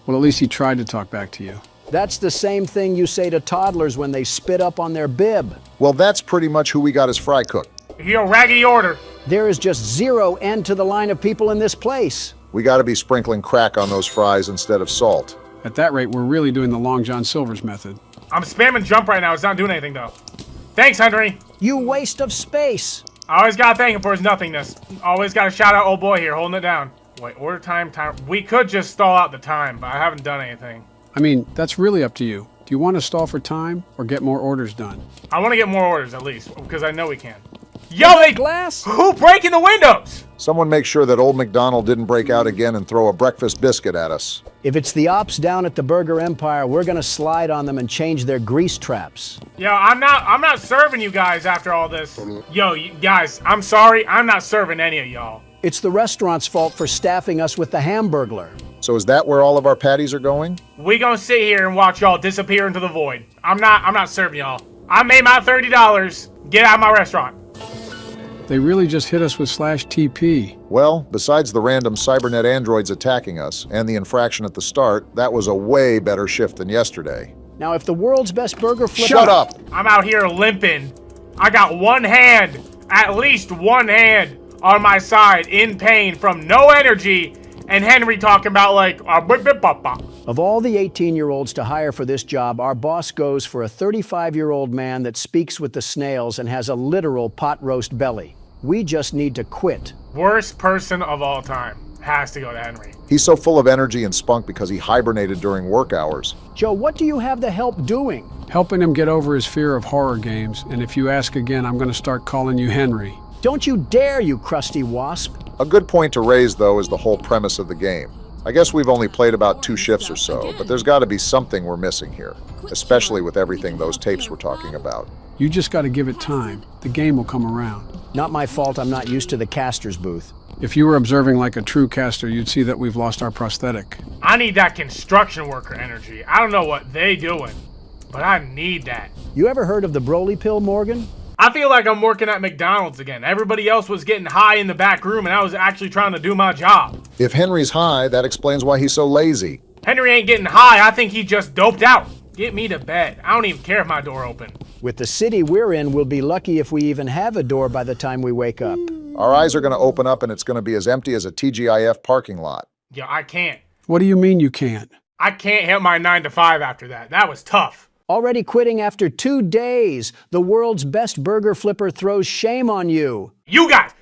Well, at least he tried to talk back to you. That's the same thing you say to toddlers when they spit up on their bib. Well, that's pretty much who we got as fry cook. Yo, raggedy order. There is just 0 end to the line of people in this place. We got to be sprinkling crack on those fries instead of salt. At that rate, we're really doing the Long John Silver's method. I'm spamming jump right now. It's not doing anything, though. Thanks, Henry. You waste of space. I always gotta thank him for his nothingness. Always gotta shout out old boy here, holding it down. Wait, order time. We could just stall out the time, but I haven't done anything. I mean, that's really up to you. Do you want to stall for time or get more orders done? I want to get more orders, at least, because I know we can. Yo, they glass? Who breaking the windows? Someone make sure that old McDonald didn't break out again and throw a breakfast biscuit at us. If it's the ops down at the Burger Empire, we're gonna slide on them and change their grease traps. Yo, I'm not serving you guys after all this. Yo, you guys, I'm sorry. I'm not serving any of y'all. It's the restaurant's fault for staffing us with the Hamburglar. So is that where all of our patties are going? We gonna sit here and watch y'all disappear into the void. I'm not serving y'all. I made my $30. Get out of my restaurant. They really just hit us with /TP. Well, besides the random cybernet androids attacking us and the infraction at the start, that was a way better shift than yesterday. Now, if the world's best burger flipper... Shut up! I'm out here limping. I got one hand, at least one hand, on my side in pain from no energy, and Henry talking about like, Of all the 18-year-olds to hire for this job, our boss goes for a 35-year-old man that speaks with the snails and has a literal pot roast belly. We just need to quit. Worst person of all time. Has to go to Henry. He's so full of energy and spunk because he hibernated during work hours. Joe, what do you have the help doing? Helping him get over his fear of horror games, and if you ask again, I'm going to start calling you Henry. Don't you dare, you crusty wasp. A good point to raise, though, is the whole premise of the game. I guess we've only played about 2 shifts or so, but there's got to be something we're missing here, especially with everything those tapes were talking about. You just got to give it time. The game will come around. Not my fault I'm not used to the caster's booth. If you were observing like a true caster, you'd see that we've lost our prosthetic. I need that construction worker energy. I don't know what they doing, but I need that. You ever heard of the Broly pill, Morgan? I feel like I'm working at McDonald's again. Everybody else was getting high in the back room, and I was actually trying to do my job. If Henry's high, that explains why he's so lazy. Henry ain't getting high. I think he just doped out. Get me to bed. I don't even care if my door open. With the city we're in, we'll be lucky if we even have a door by the time we wake up. Our eyes are going to open up and it's going to be as empty as a TGIF parking lot. Yeah, I can't. What do you mean you can't? I can't hit my 9 to 5 after that. That was tough. Already quitting after 2 days. The world's best burger flipper throws shame on you. You guys,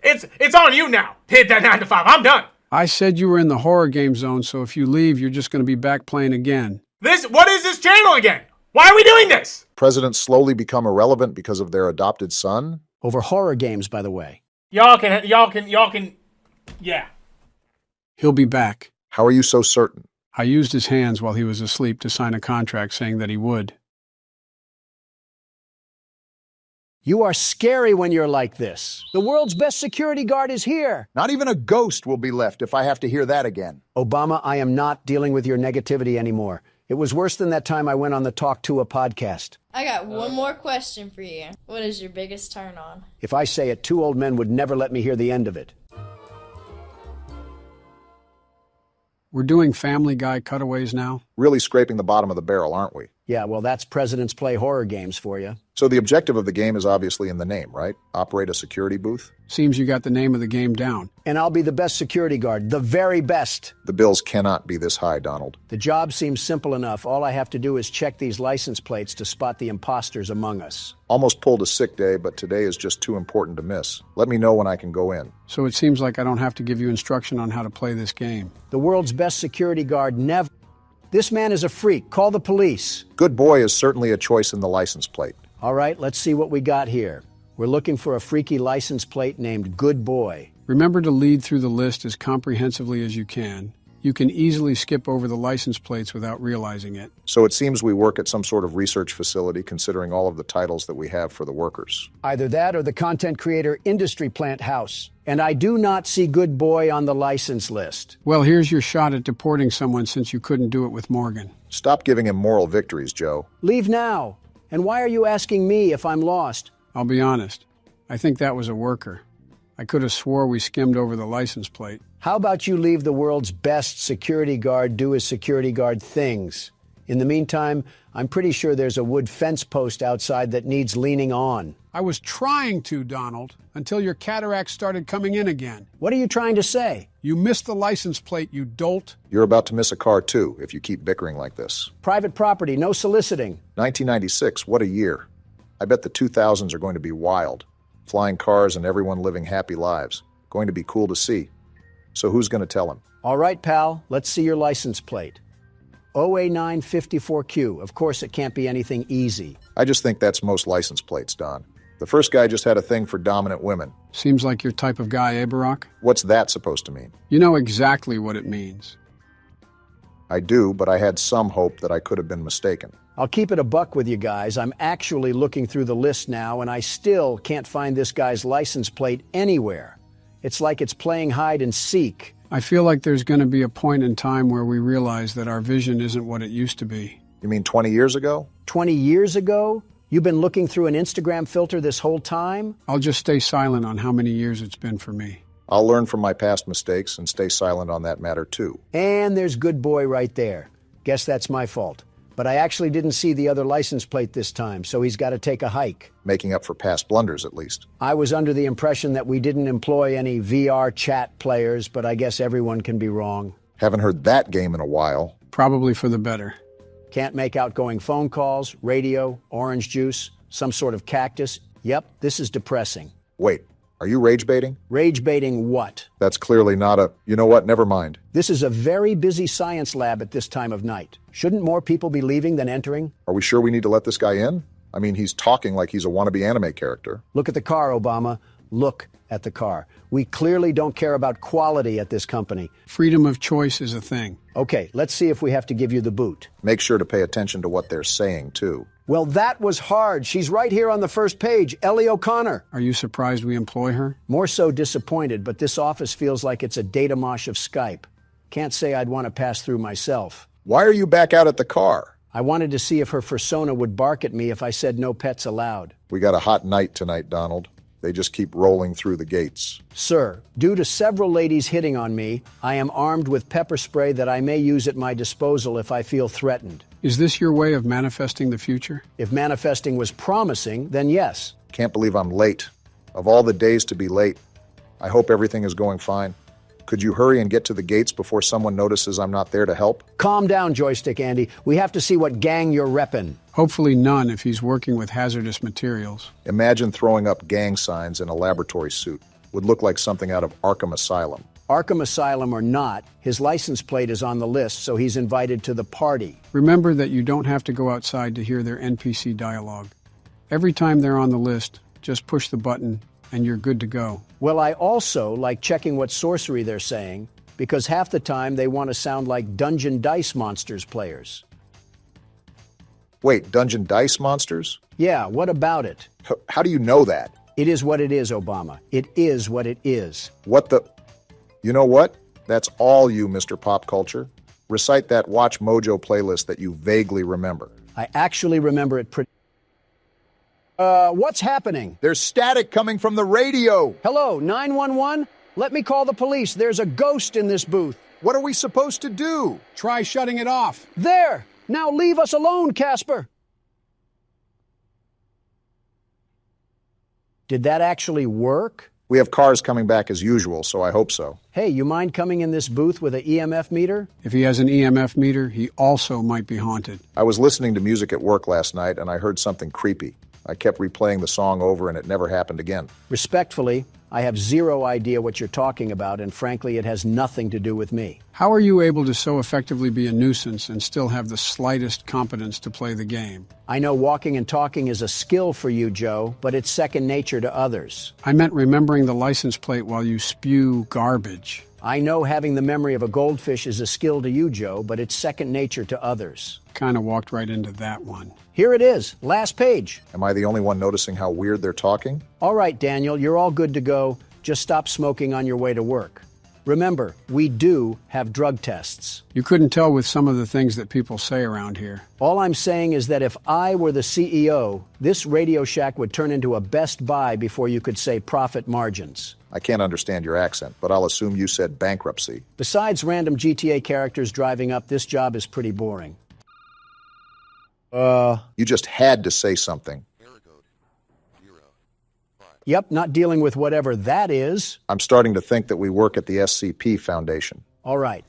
it's on you now. Hit that 9 to 5. I'm done. I said you were in the horror game zone, so if you leave, you're just going to be back playing again. What is this channel again? Why are we doing this? Presidents slowly become irrelevant because of their adopted son? Over horror games, by the way. Y'all can, yeah. He'll be back. How are you so certain? I used his hands while he was asleep to sign a contract saying that he would. You are scary when you're like this. The world's best security guard is here. Not even a ghost will be left if I have to hear that again. Obama, I am not dealing with your negativity anymore. It was worse than that time I went on the Talk to a podcast. I got one more question for you. What is your biggest turn on? If I say it, 2 old men would never let me hear the end of it. We're doing Family Guy cutaways now? Really scraping the bottom of the barrel, aren't we? Yeah, well, that's Presidents Play horror games for you. So the objective of the game is obviously in the name, right? Operate a security booth? Seems you got the name of the game down. And I'll be the best security guard, the very best. The bills cannot be this high, Donald. The job seems simple enough. All I have to do is check these license plates to spot the imposters among us. Almost pulled a sick day, but today is just too important to miss. Let me know when I can go in. So it seems like I don't have to give you instruction on how to play this game. The world's best security guard never... This man is a freak. Call the police. Good boy is certainly a choice in the license plate. All right, let's see what we got here. We're looking for a freaky license plate named Good Boy. Remember to lead through the list as comprehensively as you can. You can easily skip over the license plates without realizing it. So it seems we work at some sort of research facility considering all of the titles that we have for the workers. Either that or the content creator industry plant house. And I do not see Good Boy on the license list. Well, here's your shot at deporting someone since you couldn't do it with Morgan. Stop giving him moral victories, Joe. Leave now. And why are you asking me if I'm lost? I'll be honest. I think that was a worker. I could have swore we skimmed over the license plate. How about you leave the world's best security guard do his security guard things? In the meantime, I'm pretty sure there's a wood fence post outside that needs leaning on. I was trying to, Donald, until your cataracts started coming in again. What are you trying to say? You missed the license plate, you dolt. You're about to miss a car, too, if you keep bickering like this. Private property, no soliciting. 1996, what a year. I bet the 2000s are going to be wild. Flying cars and everyone living happy lives. Going to be cool to see. So who's going to tell him? All right, pal, let's see your license plate. OA954Q. Of course, it can't be anything easy. I just think that's most license plates, Don. The first guy just had a thing for dominant women. Seems like your type of guy, eh, Barack? What's that supposed to mean? You know exactly what it means. I do, but I had some hope that I could have been mistaken. I'll keep it a buck with you guys. I'm actually looking through the list now, and I still can't find this guy's license plate anywhere. It's like it's playing hide and seek. I feel like there's going to be a point in time where we realize that our vision isn't what it used to be. You mean 20 years ago? 20 years ago? You've been looking through an Instagram filter this whole time? I'll just stay silent on how many years it's been for me. I'll learn from my past mistakes and stay silent on that matter, too. And there's Good Boy right there. Guess that's my fault. But I actually didn't see the other license plate this time, so he's got to take a hike. Making up for past blunders, at least. I was under the impression that we didn't employ any VR chat players, but I guess everyone can be wrong. Haven't heard that game in a while. Probably for the better. Can't make outgoing phone calls, radio, orange juice, some sort of cactus. Yep, this is depressing. Wait, are you rage baiting? Rage baiting what? That's clearly not a... You know what? Never mind. This is a very busy science lab at this time of night. Shouldn't more people be leaving than entering? Are we sure we need to let this guy in? I mean, he's talking like he's a wannabe anime character. Look at the car, Obama. Look at the car. We clearly don't care about quality at this company. Freedom of choice is a thing. Okay, let's see if we have to give you the boot. Make sure to pay attention to what they're saying, too. Well, that was hard. She's right here on the first page, Ellie O'Connor. Are you surprised we employ her? More so disappointed, but this office feels like it's a data mosh of Skype. Can't say I'd want to pass through myself. Why are you back out at the car? I wanted to see if her fursona would bark at me if I said no pets allowed. We got a hot night tonight, Donald. They just keep rolling through the gates. Sir, due to several ladies hitting on me, I am armed with pepper spray that I may use at my disposal if I feel threatened. Is this your way of manifesting the future? If manifesting was promising, then yes. Can't believe I'm late. Of all the days to be late, I hope everything is going fine. Could you hurry and get to the gates before someone notices I'm not there to help? Calm down, Joystick Andy. We have to see what gang you're reppin'. Hopefully none if he's working with hazardous materials. Imagine throwing up gang signs in a laboratory suit. Would look like something out of Arkham Asylum. Arkham Asylum or not, his license plate is on the list, so he's invited to the party. Remember that you don't have to go outside to hear their NPC dialogue. Every time they're on the list, just push the button and you're good to go. Well, I also like checking what sorcery they're saying, because half the time they want to sound like Dungeon Dice Monsters players. Wait, Dungeon Dice Monsters? Yeah, what about it? How do you know that? It is what it is, Obama. It is what it is. What the... You know what? That's all you, Mr. Pop Culture. Recite that Watch Mojo playlist that you vaguely remember. I actually remember it pretty... what's happening? There's static coming from the radio. Hello, 911? Let me call the police. There's a ghost in this booth. What are we supposed to do? Try shutting it off. There! Now leave us alone, Casper! Did that actually work? We have cars coming back as usual, so I hope so. Hey, you mind coming in this booth with an EMF meter? If he has an EMF meter, he also might be haunted. I was listening to music at work last night, and I heard something creepy. I kept replaying the song over, and it never happened again. Respectfully, I have zero idea what you're talking about, and frankly, it has nothing to do with me. How are you able to so effectively be a nuisance and still have the slightest competence to play the game? I know walking and talking is a skill for you, Joe, but it's second nature to others. I meant remembering the license plate while you spew garbage. I know having the memory of a goldfish is a skill to you, Joe, but it's second nature to others. Kind of walked right into that one. Here it is, last page. Am I the only one noticing how weird they're talking? All right, Daniel, you're all good to go. Just stop smoking on your way to work. Remember, we do have drug tests. You couldn't tell with some of the things that people say around here. All I'm saying is that if I were the CEO, this Radio Shack would turn into a Best Buy before you could say profit margins. I can't understand your accent, but I'll assume you said bankruptcy. Besides random GTA characters driving up, this job is pretty boring. You just had to say something. Yep, not dealing with whatever that is. I'm starting to think that we work at the SCP Foundation. All right.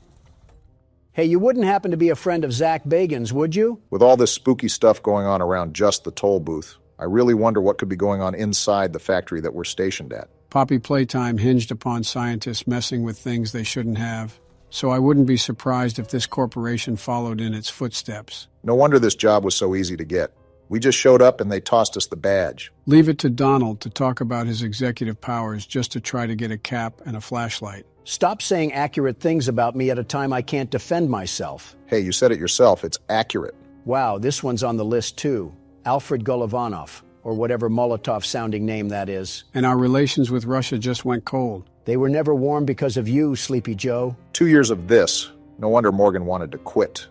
Hey, you wouldn't happen to be a friend of Zach Bagan's, would you? With all this spooky stuff going on around just the toll booth, I really wonder what could be going on inside the factory that we're stationed at. Poppy Playtime hinged upon scientists messing with things they shouldn't have, so I wouldn't be surprised if this corporation followed in its footsteps. No wonder this job was so easy to get. We just showed up and they tossed us the badge. Leave it to Donald to talk about his executive powers just to try to get a cap and a flashlight. Stop saying accurate things about me at a time I can't defend myself. Hey, you said it yourself. It's accurate. Wow, this one's on the list too. Alfred Golovanov, or whatever Molotov-sounding name that is. And our relations with Russia just went cold. They were never warm because of you, Sleepy Joe. 2 years of this. No wonder Morgan wanted to quit.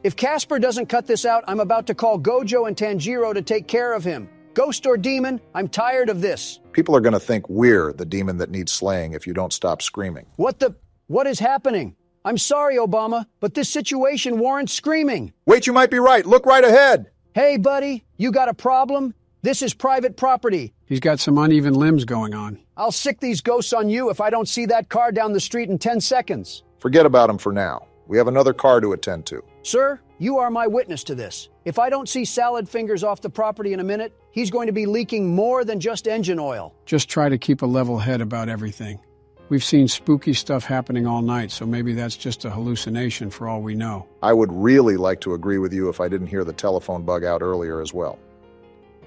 If Casper doesn't cut this out, I'm about to call Gojo and Tanjiro to take care of him. Ghost or demon, I'm tired of this. People are going to think we're the demon that needs slaying if you don't stop screaming. What is happening? I'm sorry, Obama, but this situation warrants screaming. Wait, you might be right. Look right ahead. Hey, buddy, you got a problem? This is private property. He's got some uneven limbs going on. I'll sick these ghosts on you if I don't see that car down the street in 10 seconds. Forget about him for now. We have another car to attend to. Sir, you are my witness to this. If I don't see Salad Fingers off the property in a minute, he's going to be leaking more than just engine oil. Just try to keep a level head about everything. We've seen spooky stuff happening all night, so maybe that's just a hallucination for all we know. I would really like to agree with you if I didn't hear the telephone bug out earlier as well.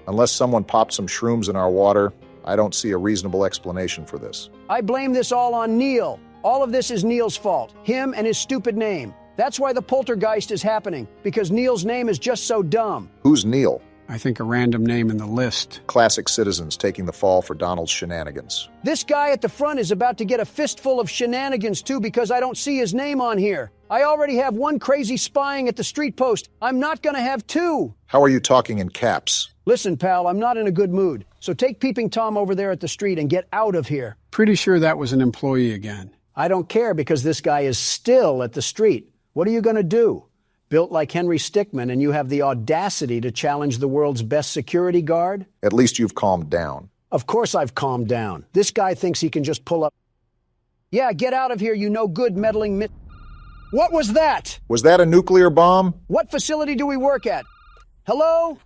Unless someone popped some shrooms in our water, I don't see a reasonable explanation for this. I blame this all on Neil. All of this is Neil's fault. Him and his stupid name. That's why the poltergeist is happening, because Neil's name is just so dumb. Who's Neil? I think a random name in the list. Classic citizens taking the fall for Donald's shenanigans. This guy at the front is about to get a fistful of shenanigans too because I don't see his name on here. I already have one crazy spying at the street post. I'm not gonna have two. How are you talking in caps? Listen, pal, I'm not in a good mood. So take Peeping Tom over there at the street and get out of here. Pretty sure that was an employee again. I don't care because this guy is still at the street. What are you gonna do? Built like Henry Stickmin, and you have the audacity to challenge the world's best security guard? At least you've calmed down. Of course I've calmed down. This guy thinks he can just pull up. Yeah, get out of here, you no good meddling What was that? Was that a nuclear bomb? What facility do we work at? Hello?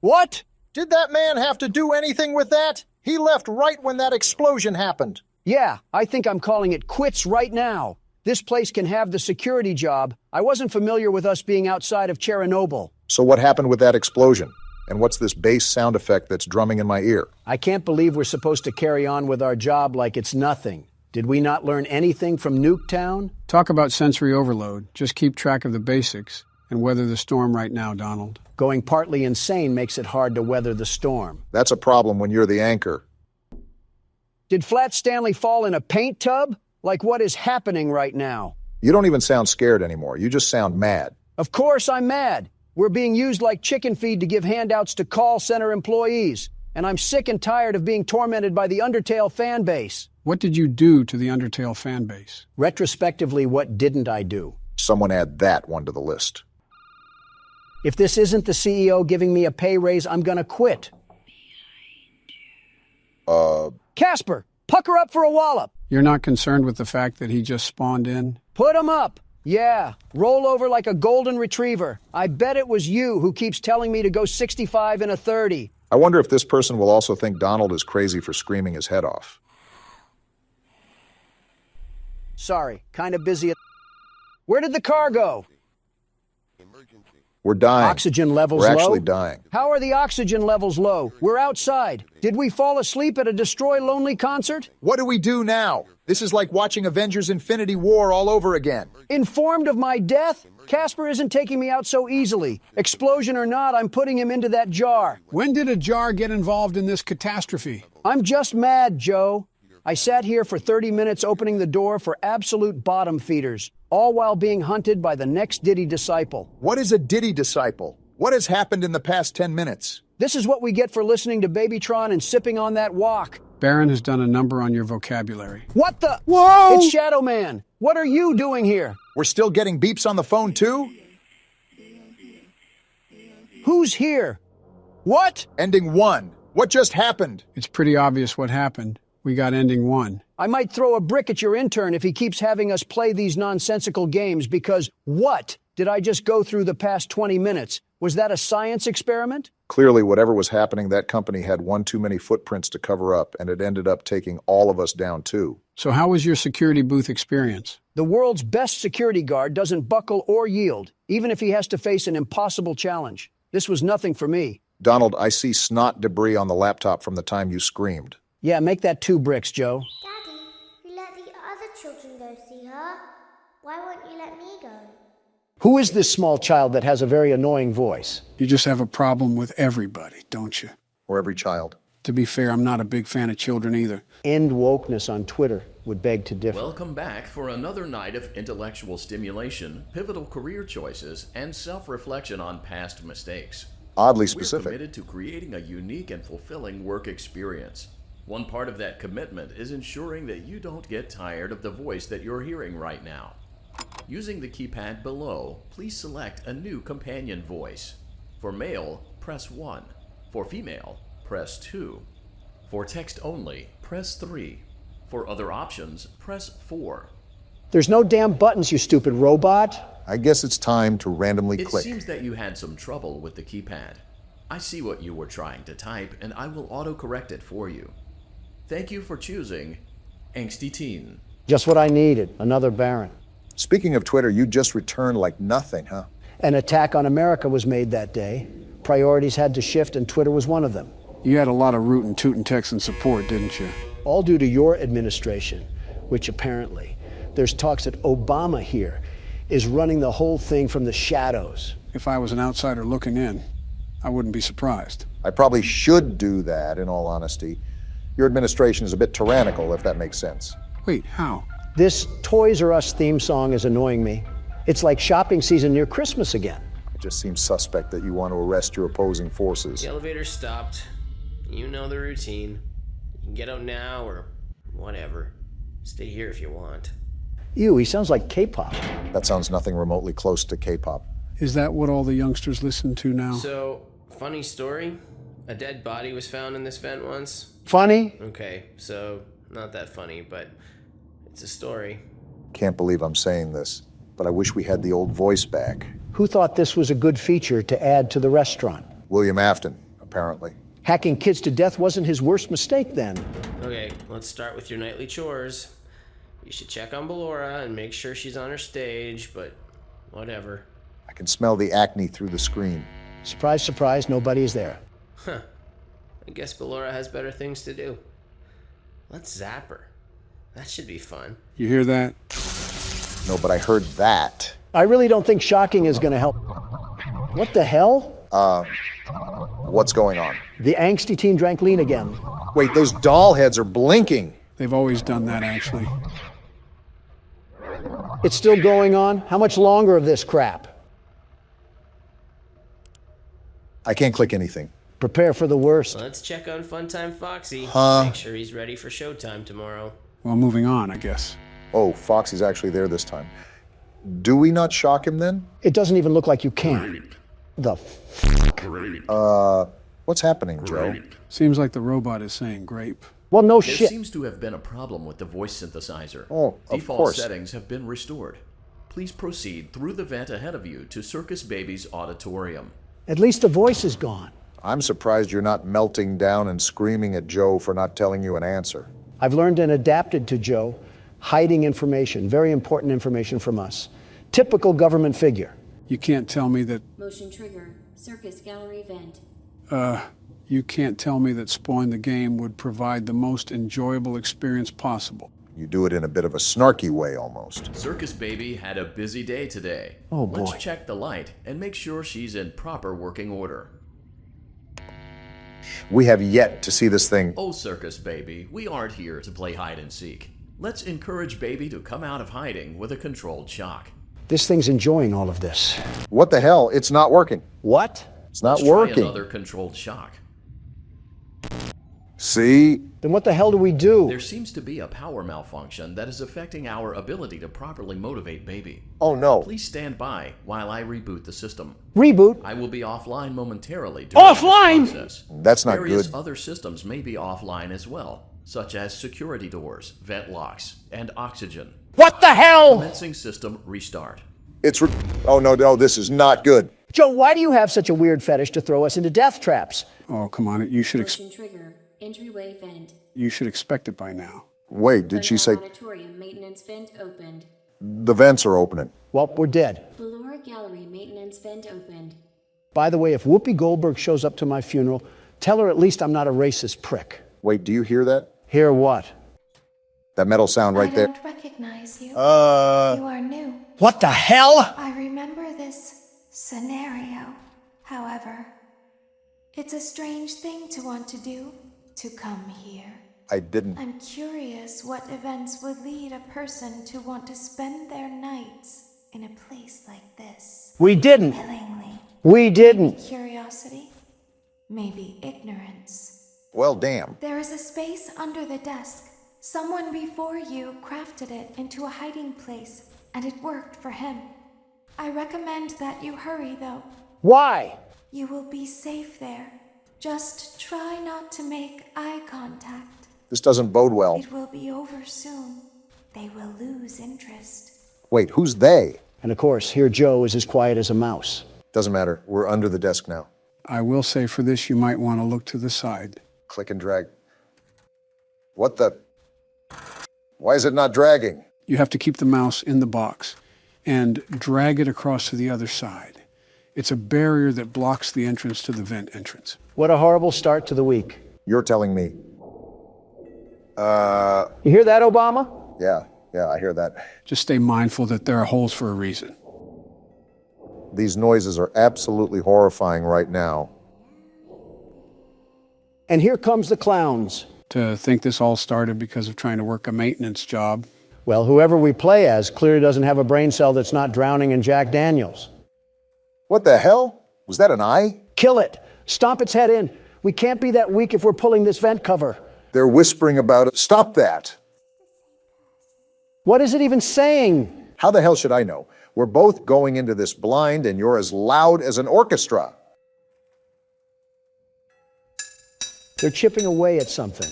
What? Did that man have to do anything with that? He left right when that explosion happened. Yeah, I think I'm calling it quits right now. This place can have the security job. I wasn't familiar with us being outside of Chernobyl. So what happened with that explosion? And what's this bass sound effect that's drumming in my ear? I can't believe we're supposed to carry on with our job like it's nothing. Did we not learn anything from Nuketown? Talk about sensory overload. Just keep track of the basics and weather the storm right now, Donald. Going partly insane makes it hard to weather the storm. That's a problem when you're the anchor. Did Flat Stanley fall in a paint tub? Like what is happening right now? You don't even sound scared anymore. You just sound mad. Of course I'm mad. We're being used like chicken feed to give handouts to call center employees. And I'm sick and tired of being tormented by the Undertale fan base. What did you do to the Undertale fan base? Retrospectively, what didn't I do? Someone add that one to the list. If this isn't the CEO giving me a pay raise, I'm gonna quit. Casper, pucker up for a wallop. You're not concerned with the fact that he just spawned in? Put him up. Yeah, roll over like a golden retriever. I bet it was you who keeps telling me to go 65 in a 30. I wonder if this person will also think Donald is crazy for screaming his head off. Sorry, kind of busy. Where did the car go? We're dying. Oxygen levels low? We're actually dying. How are the oxygen levels low? We're outside. Did we fall asleep at a Destroy Lonely concert? What do we do now? This is like watching Avengers Infinity War all over again. Informed of my death? Casper isn't taking me out so easily. Explosion or not, I'm putting him into that jar. When did a jar get involved in this catastrophe? I'm just mad, Joe. I sat here for 30 minutes opening the door for absolute bottom feeders, all while being hunted by the next Diddy disciple. What is a Diddy disciple? What has happened in the past 10 minutes? This is what we get for listening to Babytron and sipping on that wok. Baron has done a number on your vocabulary. What the? Whoa! It's Shadow Man. What are you doing here? We're still getting beeps on the phone, too? Who's here? What? Ending 1. What just happened? It's pretty obvious what happened. We got ending 1. I might throw a brick at your intern if he keeps having us play these nonsensical games because what did I just go through the past 20 minutes? Was that a science experiment? Clearly, whatever was happening, that company had one too many footprints to cover up, and it ended up taking all of us down, too. So how was your security booth experience? The world's best security guard doesn't buckle or yield, even if he has to face an impossible challenge. This was nothing for me. Donald, I see snot debris on the laptop from the time you screamed. Yeah, make that 2 bricks, Joe. Daddy, you let the other children go see her. Why won't you let me go? Who is this small child that has a very annoying voice? You just have a problem with everybody, don't you? Or every child. To be fair, I'm not a big fan of children either. End wokeness on Twitter would beg to differ. Welcome back for another night of intellectual stimulation, pivotal career choices, and self-reflection on past mistakes. Oddly specific. We're committed to creating a unique and fulfilling work experience. One part of that commitment is ensuring that you don't get tired of the voice that you're hearing right now. Using the keypad below, please select a new companion voice. For male, press 1. For female, press 2. For text only, press 3. For other options, press 4. There's no damn buttons, you stupid robot. I guess it's time to randomly It click. seems that you had some trouble with the keypad. I see what you were trying to type, and I will auto-correct it for you. Thank you for choosing Angsty Teen. Just what I needed, another Baron. Speaking of Twitter, you just returned like nothing, huh? An attack on America was made that day. Priorities had to shift, and Twitter was one of them. You had a lot of rootin' tootin' Texan support, didn't you? All due to your administration, which apparently, there's talks that Obama here is running the whole thing from the shadows. If I was an outsider looking in, I wouldn't be surprised. I probably should do that, in all honesty. Your administration is a bit tyrannical, if that makes sense. Wait, how? This Toys R Us theme song is annoying me. It's like shopping season near Christmas again. It just seems suspect that you want to arrest your opposing forces. The elevator stopped. You know the routine. You can get out now or whatever. Stay here if you want. Ew, he sounds like K-pop. That sounds nothing remotely close to K-pop. Is that what all the youngsters listen to now? So, funny story. A dead body was found in this vent once. Funny? Okay, so not that funny, but it's a story. Can't believe I'm saying this, but I wish we had the old voice back. Who thought this was a good feature to add to the restaurant? William Afton, apparently. Hacking kids to death wasn't his worst mistake then. Okay, let's start with your nightly chores. You should check on Balora and make sure she's on her stage, but whatever. I can smell the acne through the screen. Surprise, surprise, nobody's there. Huh. I guess Balora has better things to do. Let's zap her. That should be fun. You hear that? No, but I heard that. I really don't think shocking is going to help. What the hell? What's going on? The angsty teen drank lean again. Wait, those doll heads are blinking. They've always done that, actually. It's still going on? How much longer of this crap? I can't click anything. Prepare for the worst. Let's check on Funtime Foxy. Huh? Make sure he's ready for showtime tomorrow. Well, moving on, I guess. Oh, Foxy's actually there this time. Do we not shock him then? It doesn't even look like you can. The f***? What's happening, Joe? Seems like the robot is saying grape. Well, no There shit. seems to have been a problem with the voice synthesizer. Oh, of Default course. settings have been restored. Please proceed through the vent ahead of you to Circus Baby's auditorium. At least the voice is gone. I'm surprised you're not melting down and screaming at Joe for not telling you an answer. I've learned and adapted to Joe, hiding information, very important information from us. Typical government figure. You can't tell me that... Motion trigger. Circus gallery vent. You can't tell me that spoiling the game would provide the most enjoyable experience possible. You do it in a bit of a snarky way, almost. Circus Baby had a busy day today. Oh, boy. Let's check the light and make sure she's in proper working order. We have yet to see this thing. Oh, Circus Baby, we aren't here to play hide and seek. Let's encourage Baby to come out of hiding with a controlled shock. This thing's enjoying all of this. What the hell? It's not working. What? It's not Let's working. Try another controlled shock. See? Then what the hell do we do? There seems to be a power malfunction that is affecting our ability to properly motivate Baby. Oh, no. Please stand by while I reboot the system. Reboot? I will be offline momentarily during Offline? this process. That's not Various good. other systems may be offline as well, such as security doors, vent locks, and oxygen. What the hell? Commencing system restart. Oh, no, this is not good. Joe, why do you have such a weird fetish to throw us into death traps? Oh, come on. You should Motion trigger. Entryway vent. You should expect it by now. Wait, did she say Auditorium maintenance vent opened. the vents are opening? Well, we're dead. Balora gallery maintenance vent opened. By the way, if Whoopi Goldberg shows up to my funeral, tell her at least I'm not a racist prick. Wait, do you hear that? Hear what? That metal sound right I there. don't recognize you. You are new. What the hell? I remember this scenario. However, it's a strange thing to want to do, to come here. I didn't. I'm curious what events would lead a person to want to spend their nights in a place like this. We didn't. Willingly. We didn't. Maybe curiosity, maybe ignorance. Well, damn. There is a space under the desk. Someone before you crafted it into a hiding place, and it worked for him. I recommend that you hurry, though. Why? You will be safe there. Just try not to make eye contact. This doesn't bode well. It will be over soon. They will lose interest. Wait, who's they? And of course, here Joe is as quiet as a mouse. Doesn't matter. We're under the desk now. I will say for this, you might want to look to the side. Click and drag. What the? Why is it not dragging? You have to keep the mouse in the box and drag it across to the other side. It's a barrier that blocks the entrance to the vent entrance. What a horrible start to the week. You're telling me. You hear that, Obama? Yeah, I hear that. Just stay mindful that there are holes for a reason. These noises are absolutely horrifying right now. And here comes the clowns. To think this all started because of trying to work a maintenance job. Well, whoever we play as clearly doesn't have a brain cell that's not drowning in Jack Daniels. What the hell? Was that an eye? Kill it. Stomp its head in. We can't be that weak if we're pulling this vent cover. They're whispering about it. Stop that. What is it even saying? How the hell should I know? We're both going into this blind and you're as loud as an orchestra. They're chipping away at something.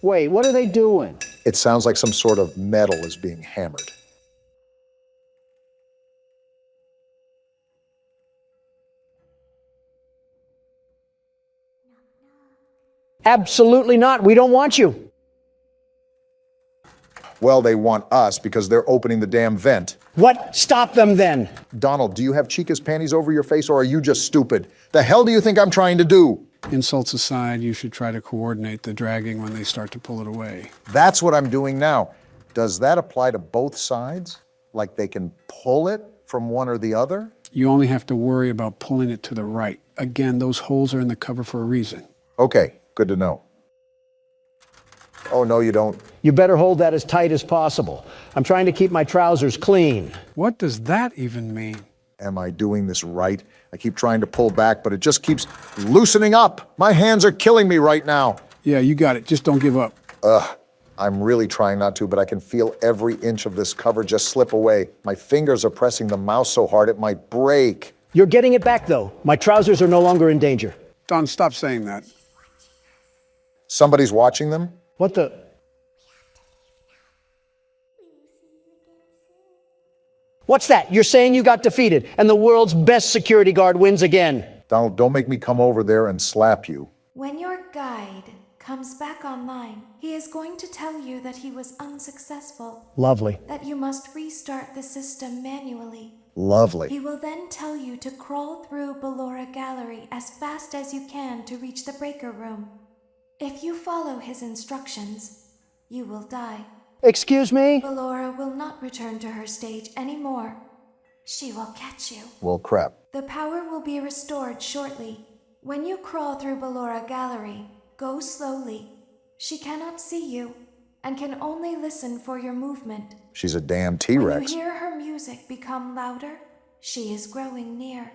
Wait, what are they doing? It sounds like some sort of metal is being hammered. Absolutely not. We don't want you. Well, they want us because they're opening the damn vent. What? Stop them then. Donald, do you have Chica's panties over your face or are you just stupid? The hell do you think I'm trying to do? Insults aside, you should try to coordinate the dragging when they start to pull it away. That's what I'm doing now. Does that apply to both sides? Like they can pull it from one or the other? You only have to worry about pulling it to the right. Again, those holes are in the cover for a reason. Okay, good to know. Oh, no, you don't. You better hold that as tight as possible. I'm trying to keep my trousers clean. What does that even mean? Am I doing this right? I keep trying to pull back, but it just keeps loosening up. My hands are killing me right now. Yeah, you got it. Just don't give up. I'm really trying not to, but I can feel every inch of this cover just slip away. My fingers are pressing the mouse so hard it might break. You're getting it back, though. My trousers are no longer in danger. Don, stop saying that. Somebody's watching them? What the? What's that? You're saying you got defeated, and the world's best security guard wins again. Donald, don't make me come over there and slap you. When your guide comes back online, he is going to tell you that he was unsuccessful. Lovely. That you must restart the system manually. Lovely. He will then tell you to crawl through Balora Gallery as fast as you can to reach the breaker room. If you follow his instructions, you will die. Excuse me? Balora will not return to her stage anymore. She will catch you. Well, crap. The power will be restored shortly. When you crawl through Balora Gallery, go slowly. She cannot see you and can only listen for your movement. She's a damn T-Rex. When you hear her music become louder, she is growing near,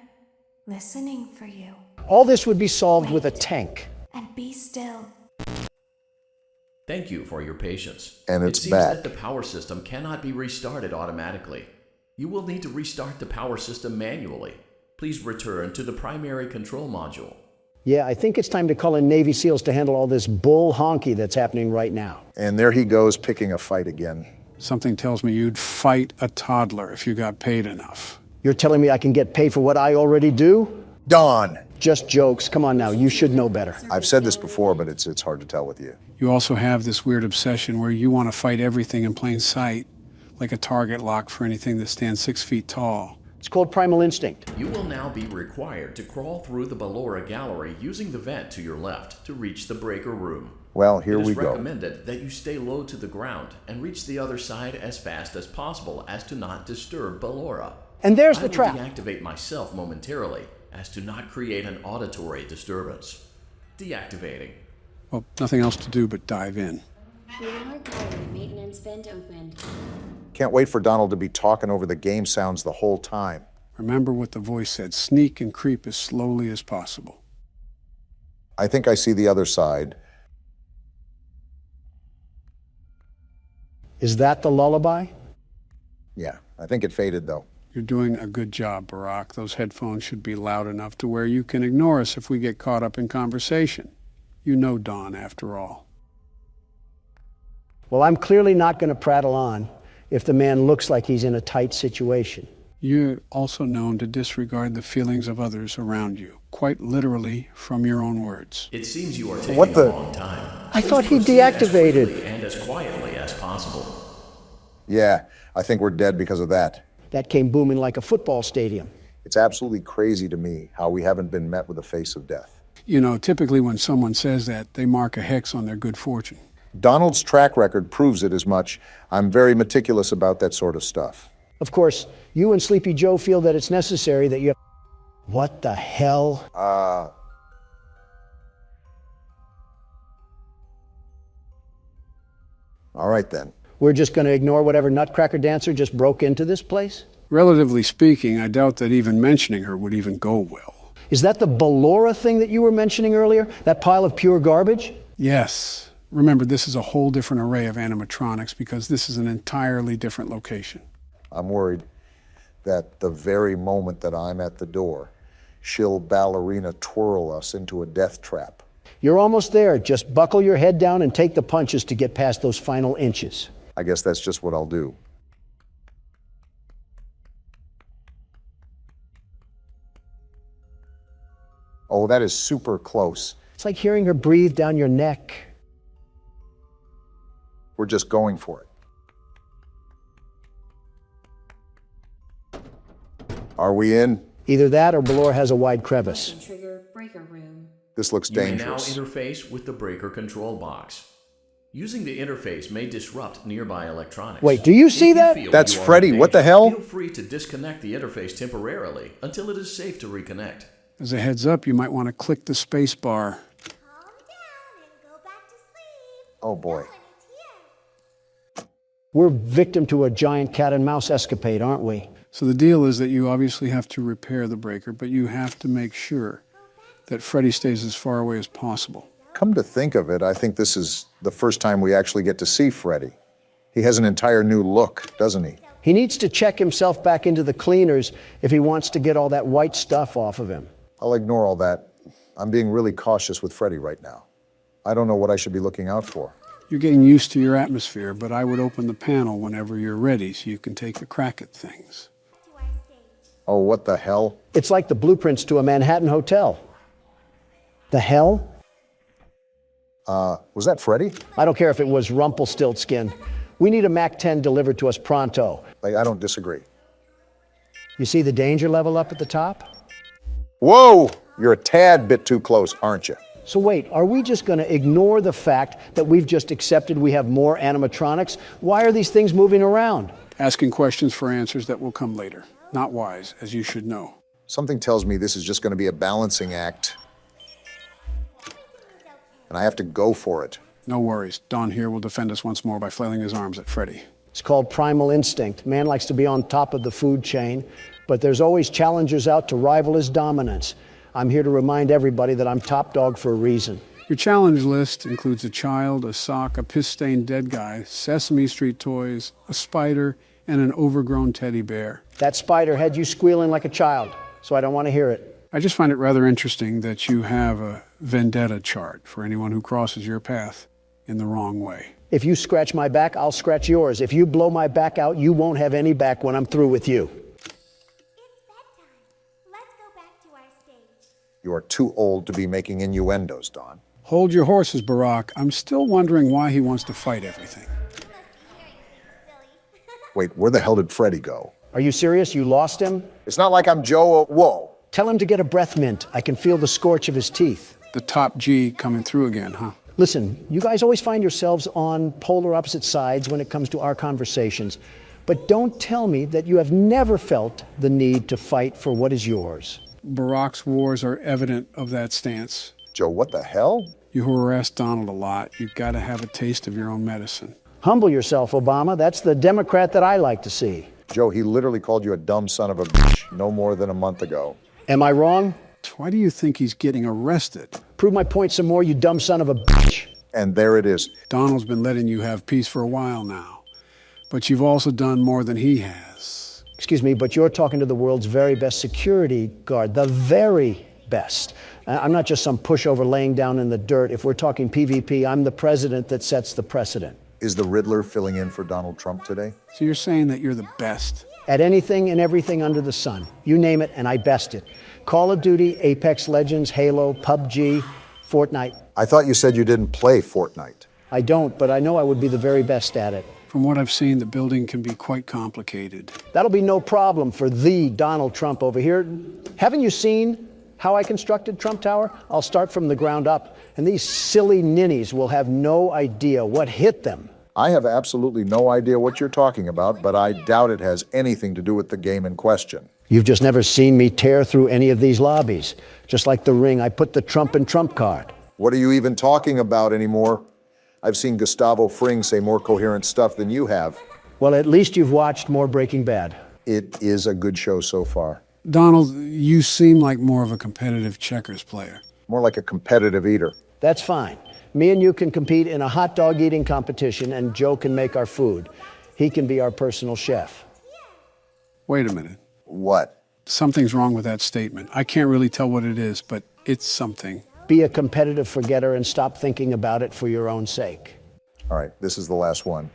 listening for you. All this would be solved with a tank. And be still. Thank you for your patience. And it's it seems back. that the power system cannot be restarted automatically. You will need to restart the power system manually. Please return to the primary control module. Yeah, I think it's time to call in Navy SEALs to handle all this bull honky that's happening right now. And there he goes, picking a fight again. Something tells me you'd fight a toddler if you got paid enough. You're telling me I can get paid for what I already do? Don! Just jokes. Come on now, you should know better. I've said this before, but it's hard to tell with you. You also have this weird obsession where you want to fight everything in plain sight, like a target lock for anything that stands 6 feet tall. It's called primal instinct. You will now be required to crawl through the Balora Gallery using the vent to your left to reach the breaker room. Well, here we It is go. recommended that you stay low to the ground and reach the other side as fast as possible as to not disturb Balora. And there's the trap. I will deactivate myself momentarily as to not create an auditory disturbance. Deactivating. Well, nothing else to do but dive in. Balora Gallery maintenance vent opened. Can't wait for Donald to be talking over the game sounds the whole time. Remember what the voice said, sneak and creep as slowly as possible. I think I see the other side. Is that the lullaby? Yeah, I think it faded though. You're doing a good job, Barack. Those headphones should be loud enough to where you can ignore us if we get caught up in conversation. You know Don, after all. Well, I'm clearly not going to prattle on if the man looks like he's in a tight situation. You're also known to disregard the feelings of others around you, quite literally from your own words. It seems you are taking What the- a long time. I thought he Please proceed as deactivated. quickly and as quietly as possible. Yeah, I think we're dead because of that. That came booming like a football stadium. It's absolutely crazy to me how we haven't been met with the face of death. You know, typically when someone says that, they mark a hex on their good fortune. Donald's track record proves it as much. I'm very meticulous about that sort of stuff. Of course, you and Sleepy Joe feel that it's necessary that you... What the hell? All right then. We're just going to ignore whatever nutcracker dancer just broke into this place? Relatively speaking, I doubt that even mentioning her would even go well. Is that the Balora thing that you were mentioning earlier? That pile of pure garbage? Yes. Remember, this is a whole different array of animatronics because this is an entirely different location. I'm worried that the very moment that I'm at the door, she'll ballerina twirl us into a death trap. You're almost there. Just buckle your head down and take the punches to get past those final inches. I guess that's just what I'll do. Oh, that is super close. It's like hearing her breathe down your neck. We're just going for it. Are we in? Either that or Balora has a wide crevice. Trigger breaker room. This looks You dangerous. may now interface with the breaker control box. Using the interface may disrupt nearby electronics. Wait, do you see that? That's Freddy. What the hell? Feel free to disconnect the interface temporarily until it is safe to reconnect. As a heads up, you might want to click the space bar. Oh boy. We're victim to a giant cat and mouse escapade, aren't we? So the deal is that you obviously have to repair the breaker, but you have to make sure that Freddy stays as far away as possible. Come to think of it, I think this is the first time we actually get to see Freddy. He has an entire new look, doesn't he? He needs to check himself back into the cleaners if he wants to get all that white stuff off of him. I'll ignore all that. I'm being really cautious with Freddy right now. I don't know what I should be looking out for. You're getting used to your atmosphere, but I would open the panel whenever you're ready so you can take a crack at things. Oh, what the hell? It's like the blueprints to a Manhattan hotel. The hell? Was that Freddy? I don't care if it was Rumpelstiltskin. We need a Mac 10 delivered to us pronto. I don't disagree. You see the danger level up at the top? Whoa! You're a tad bit too close, aren't you? So wait, are we just going to ignore the fact that we've just accepted we have more animatronics? Why are these things moving around? Asking questions for answers that will come later. Not wise, as you should know. Something tells me this is just going to be a balancing act. And I have to go for it. No worries. Don here will defend us once more by flailing his arms at Freddy. It's called primal instinct. Man likes to be on top of the food chain, but there's always challengers out to rival his dominance. I'm here to remind everybody that I'm top dog for a reason. Your challenge list includes a child, a sock, a piss-stained dead guy, Sesame Street toys, a spider, and an overgrown teddy bear. That spider had you squealing like a child, so I don't want to hear it. I just find it rather interesting that you have a vendetta chart for anyone who crosses your path in the wrong way. If you scratch my back, I'll scratch yours. If you blow my back out, you won't have any back when I'm through with you. You are too old to be making innuendos, Don. Hold your horses, Barack. I'm still wondering why he wants to fight everything. Wait, where the hell did Freddy go? Are you serious? You lost him? It's not like I'm Joe. Whoa. Tell him to get a breath mint. I can feel the scorch of his teeth. The top G coming through again, huh? Listen, you guys always find yourselves on polar opposite sides when it comes to our conversations. But don't tell me that you have never felt the need to fight for what is yours. Barack's wars are evident of that stance. Joe, what the hell? You harass Donald a lot. You've got to have a taste of your own medicine. Humble yourself, Obama. That's the Democrat that I like to see. Joe, he literally called you a dumb son of a bitch no more than a month ago. Am I wrong? Why do you think he's getting arrested? Prove my point some more, you dumb son of a bitch. And there it is. Donald's been letting you have peace for a while now. But you've also done more than he has. Excuse me, but you're talking to the world's very best security guard, the very best. I'm not just some pushover laying down in the dirt. If we're talking PvP, I'm the president that sets the precedent. Is the Riddler filling in for Donald Trump today? So you're saying that you're the best? At anything and everything under the sun. You name it, and I best it. Call of Duty, Apex Legends, Halo, PUBG, Fortnite. I thought you said you didn't play Fortnite. I don't, but I know I would be the very best at it. From what I've seen, the building can be quite complicated. That'll be no problem for the Donald Trump over here. Haven't you seen how I constructed Trump Tower? I'll start from the ground up, and these silly ninnies will have no idea what hit them. I have absolutely no idea what you're talking about, but I doubt it has anything to do with the game in question. You've just never seen me tear through any of these lobbies. Just like the ring, I put the Trump in Trump card. What are you even talking about anymore? I've seen Gustavo Fring say more coherent stuff than you have. Well, at least you've watched more Breaking Bad. It is a good show so far. Donald, you seem like more of a competitive checkers player. More like a competitive eater. That's fine. Me and you can compete in a hot dog eating competition, and Joe can make our food. He can be our personal chef. Wait a minute. What? Something's wrong with that statement. I can't really tell what it is, but it's something. Be a competitive forgetter and stop thinking about it for your own sake. All right, this is the last one.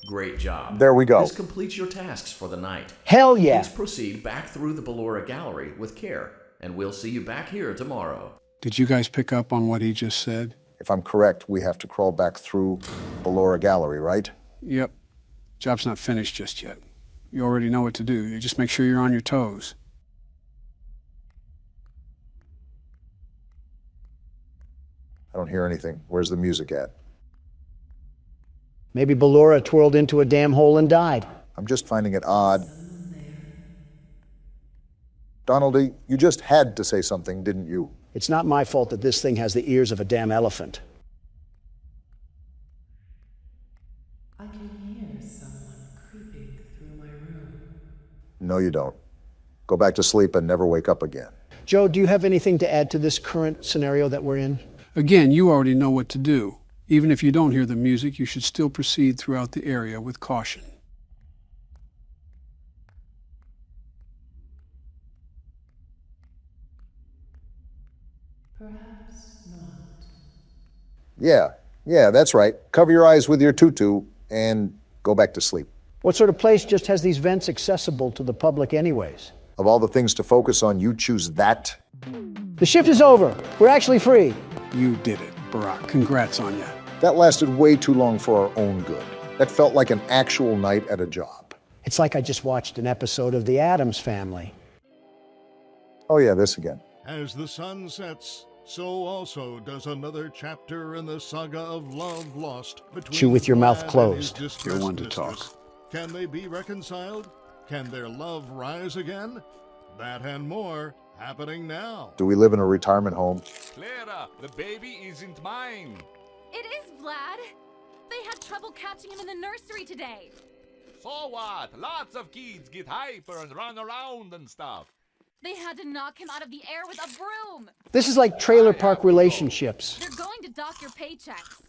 Great job. There we go. This completes your tasks for the night. Hell yeah. Please proceed back through the Balora gallery with care, and we'll see you back here tomorrow. Did you guys pick up on what he just said? If I'm correct, we have to crawl back through Balora Gallery, right? Yep. Job's not finished just yet. You already know what to do. You just make sure you're on your toes. I don't hear anything. Where's the music at? Maybe Balora twirled into a damn hole and died. I'm just finding it odd. Donaldy, you just had to say something, didn't you? It's not my fault that this thing has the ears of a damn elephant. I can hear someone creeping through my room. No, you don't. Go back to sleep and never wake up again. Joe, do you have anything to add to this current scenario that we're in? Again, you already know what to do. Even if you don't hear the music, you should still proceed throughout the area with caution. Perhaps not. Yeah, that's right. Cover your eyes with your tutu and go back to sleep. What sort of place just has these vents accessible to the public anyways? Of all the things to focus on, you choose that? The shift is over. We're actually free. You did it, Barack. Congrats on you. That lasted way too long for our own good. That felt like an actual night at a job. It's like I just watched an episode of The Addams Family. Oh yeah, this again. As the sun sets, so also does another chapter in the saga of love lost between Chew with your mouth Vlad and closed. his distressed You're one to mistress. talk. Can they be reconciled? Can their love rise again? That and more happening now. Do we live in a retirement home? Clara, the baby isn't mine. It is, Vlad. They had trouble catching him in the nursery today. So what? Lots of kids get hyper and run around and stuff. They had to knock him out of the air with a broom. This is like trailer park relationships. They're going to dock your paychecks.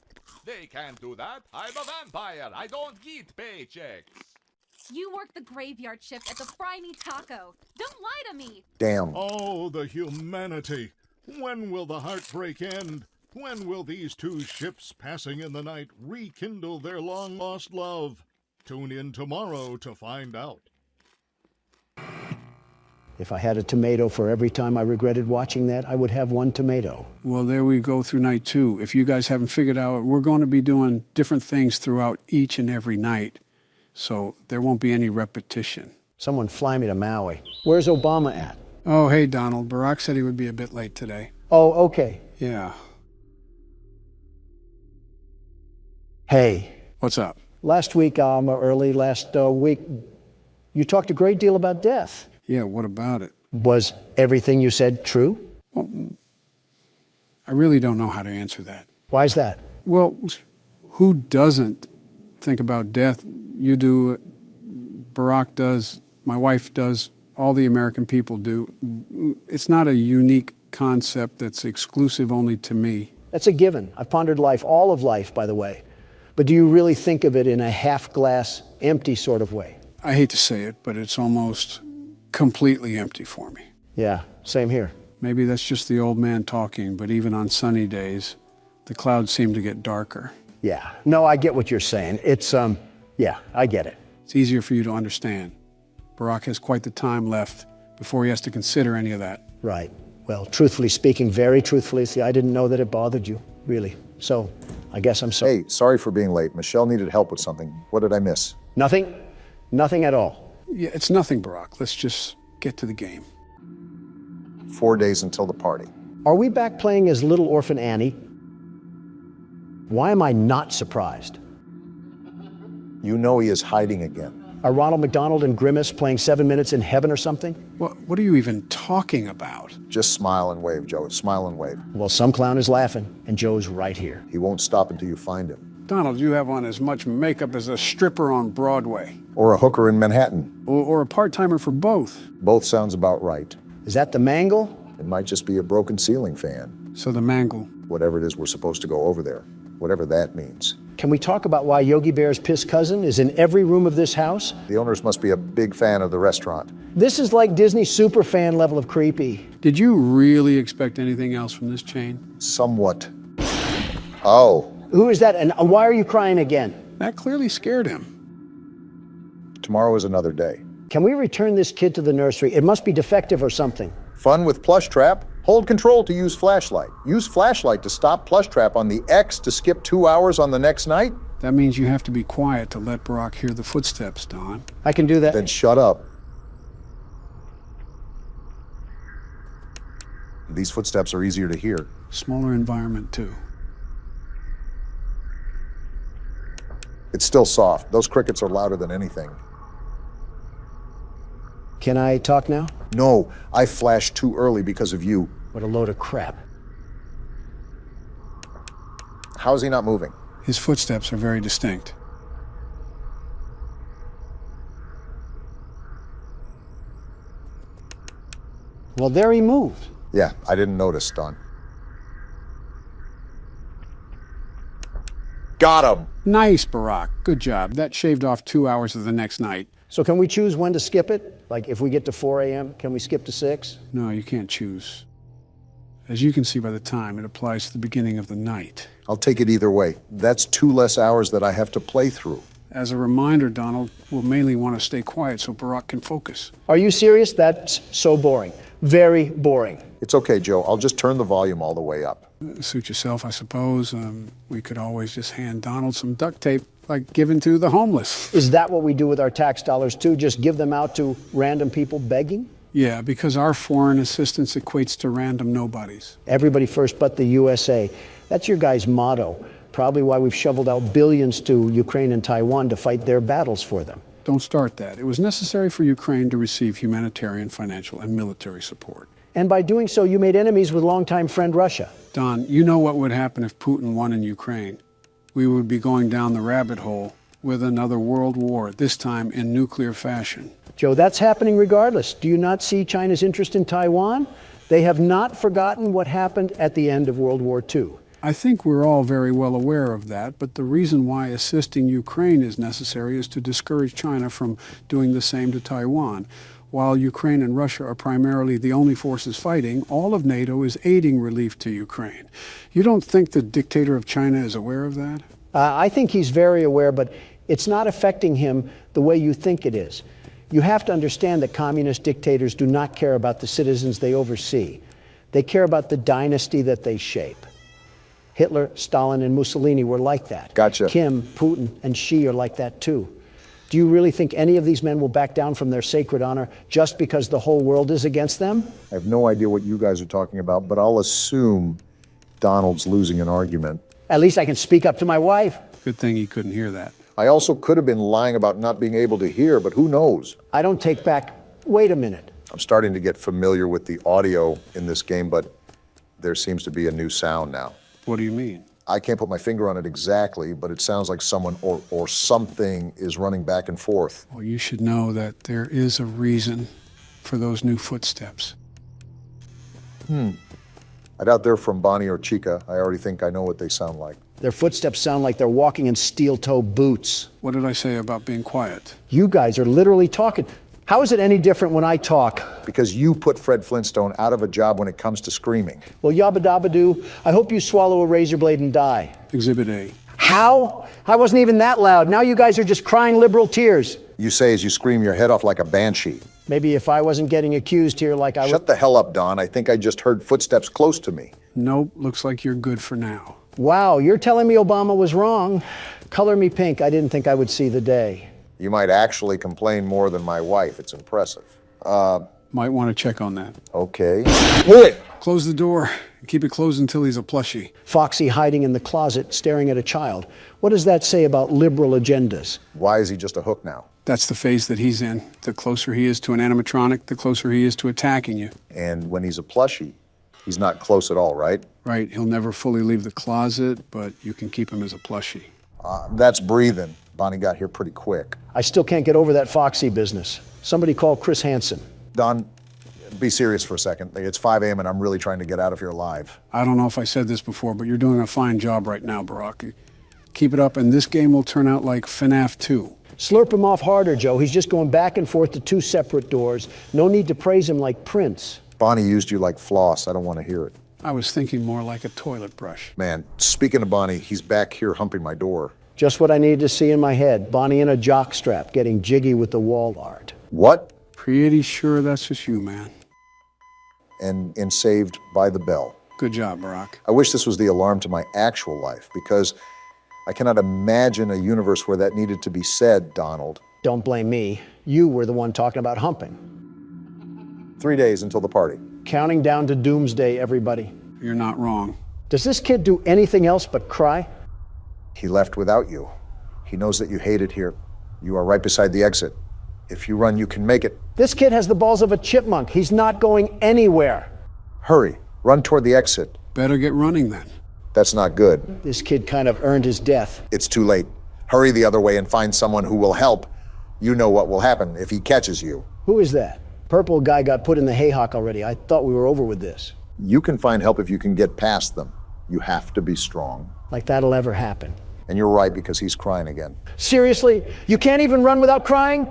They can't do that. I'm a vampire. I don't get paychecks. You work the graveyard shift at the Fry Me Taco. Don't lie to me. Damn. Oh, the humanity. When will the heartbreak end? When will these two ships passing in the night rekindle their long-lost love? Tune in tomorrow to find out. If I had a tomato for every time I regretted watching that, I would have one tomato. Well, there we go through night 2. If you guys haven't figured out, we're going to be doing different things throughout each and every night. So there won't be any repetition. Someone fly me to Maui. Where's Obama at? Oh, hey, Donald. Barack said he would be a bit late today. Oh, okay. Yeah. Hey. What's up? Last week, you talked a great deal about death. Yeah, what about it? Was everything you said true? Well, I really don't know how to answer that. Why is that? Well, who doesn't think about death? You do, Barack does, my wife does, all the American people do. It's not a unique concept that's exclusive only to me. That's a given. I've pondered life, all of life, by the way. But do you really think of it in a half-glass, empty sort of way? I hate to say it, but it's almost completely empty for me. Yeah, same here. Maybe that's just the old man talking, but even on sunny days, the clouds seem to get darker. Yeah, no, I get what you're saying. It's, yeah, I get it. It's easier for you to understand. Barack has quite the time left before he has to consider any of that. Right. Well, truthfully speaking, very truthfully, see, I didn't know that it bothered you, really. So, I guess I'm sorry. Hey, sorry for being late. Michelle needed help with something. What did I miss? Nothing? Nothing at all. Yeah, it's nothing, Barack. Let's just get to the game. 4 days until the party. Are we back playing as Little Orphan Annie? Why am I not surprised? You know he is hiding again. Are Ronald McDonald and Grimace playing 7 Minutes in Heaven or something? What are you even talking about? Just smile and wave, Joe. Smile and wave. Well, some clown is laughing, and Joe's right here. He won't stop until you find him. Donald, you have on as much makeup as a stripper on Broadway. Or a hooker in Manhattan. Or a part-timer for both. Both sounds about right. Is that the mangle? It might just be a broken ceiling fan. So the mangle. Whatever it is we're supposed to go over there. Whatever that means. Can we talk about why Yogi Bear's piss cousin is in every room of this house? The owners must be a big fan of the restaurant. This is like Disney superfan level of creepy. Did you really expect anything else from this chain? Somewhat. Oh. Who is that, and why are you crying again? That clearly scared him. Tomorrow is another day. Can we return this kid to the nursery? It must be defective or something. Fun with Plush Trap? Hold control to use flashlight. Use flashlight to stop Plush Trap on the X to skip 2 hours on the next night? That means you have to be quiet to let Barack hear the footsteps, Don. I can do that. Then shut up. These footsteps are easier to hear. Smaller environment, too. It's still soft. Those crickets are louder than anything. Can I talk now? No, I flashed too early because of you. What a load of crap. How is he not moving? His footsteps are very distinct. Well, there he moved. Yeah, I didn't notice, Don. Got him! Nice, Barack. Good job. That shaved off 2 hours of the next night. So can we choose when to skip it? Like if we get to 4 a.m., can we skip to 6? No, you can't choose. As you can see by the time, it applies to the beginning of the night. I'll take it either way. That's 2 less hours that I have to play through. As a reminder, Donald, we'll mainly want to stay quiet so Barack can focus. Are you serious? That's so boring. Very boring. It's okay, Joe. I'll just turn the volume all the way up. Suit yourself, I suppose. We could always just hand Donald some duct tape, like given to the homeless. Is that what we do with our tax dollars, too? Just give them out to random people begging? Yeah, because our foreign assistance equates to random nobodies. Everybody first but the USA. That's your guys' motto. Probably why we've shoveled out billions to Ukraine and Taiwan to fight their battles for them. Don't start that. It was necessary for Ukraine to receive humanitarian, financial, and military support. And by doing so, you made enemies with longtime friend Russia. Don, you know what would happen if Putin won in Ukraine. We would be going down the rabbit hole with another world war, this time in nuclear fashion. Joe, that's happening regardless. Do you not see China's interest in Taiwan? They have not forgotten what happened at the end of World War II. I think we're all very well aware of that, but the reason why assisting Ukraine is necessary is to discourage China from doing the same to Taiwan. While Ukraine and Russia are primarily the only forces fighting, all of NATO is aiding relief to Ukraine. You don't think the dictator of China is aware of that? I think he's very aware, but it's not affecting him the way you think it is. You have to understand that communist dictators do not care about the citizens they oversee. They care about the dynasty that they shape. Hitler, Stalin, and Mussolini were like that. Gotcha. Kim, Putin, and Xi are like that too. Do you really think any of these men will back down from their sacred honor just because the whole world is against them? I have no idea what you guys are talking about, but I'll assume Donald's losing an argument. At least I can speak up to my wife. Good thing he couldn't hear that. I also could have been lying about not being able to hear, but who knows? I don't take back. Wait a minute. I'm starting to get familiar with the audio in this game, but there seems to be a new sound now. What do you mean? I can't put my finger on it exactly, but it sounds like someone or something is running back and forth. Well, you should know that there is a reason for those new footsteps. I doubt they're from Bonnie or Chica. I already think I know what they sound like. Their footsteps sound like they're walking in steel-toe boots. What did I say about being quiet? You guys are literally talking. How is it any different when I talk? Because you put Fred Flintstone out of a job when it comes to screaming. Well, yabba dabba doo, I hope you swallow a razor blade and die. Exhibit A. How? I wasn't even that loud. Now you guys are just crying liberal tears. You say as you scream your head off like a banshee. Maybe if I wasn't getting accused here like I was. Shut the hell up, Don. I think I just heard footsteps close to me. Nope, looks like you're good for now. Wow, you're telling me Obama was wrong. Color me pink. I didn't think I would see the day. You might actually complain more than my wife. It's impressive. Might want to check on that. Okay. Close the door and keep it closed until he's a plushie. Foxy hiding in the closet, staring at a child. What does that say about liberal agendas? Why is he just a hook now? That's the phase that he's in. The closer he is to an animatronic, the closer he is to attacking you. And when he's a plushie, he's not close at all, right? Right. He'll never fully leave the closet, but you can keep him as a plushie. That's breathing. Bonnie got here pretty quick. I still can't get over that Foxy business. Somebody call Chris Hansen. Don, be serious for a second. It's 5 a.m. and I'm really trying to get out of here alive. I don't know if I said this before, but you're doing a fine job right now, Barack. Keep it up, and this game will turn out like FNAF 2. Slurp him off harder, Joe. He's just going back and forth to 2 separate doors. No need to praise him like Prince. Bonnie used you like floss. I don't want to hear it. I was thinking more like a toilet brush. Man, speaking of Bonnie, he's back here humping my door. Just what I needed to see in my head. Bonnie in a jockstrap, getting jiggy with the wall art. What? Pretty sure that's just you, man. and in Saved by the Bell. Good job, Barack. I wish this was the alarm to my actual life, because I cannot imagine a universe where that needed to be said, Donald. Don't blame me. You were the one talking about humping. 3 days until the party. Counting down to doomsday, everybody. You're not wrong. Does this kid do anything else but cry? He left without you. He knows that you hate it here. You are right beside the exit. If you run, you can make it. This kid has the balls of a chipmunk. He's not going anywhere. Hurry. Run toward the exit. Better get running then. That's not good. This kid kind of earned his death. It's too late. Hurry the other way and find someone who will help. You know what will happen if he catches you. Who is that? Purple guy got put in the haycock already. I thought we were over with this. You can find help if you can get past them. You have to be strong. Like that'll ever happen. And you're right, because he's crying again. Seriously? You can't even run without crying?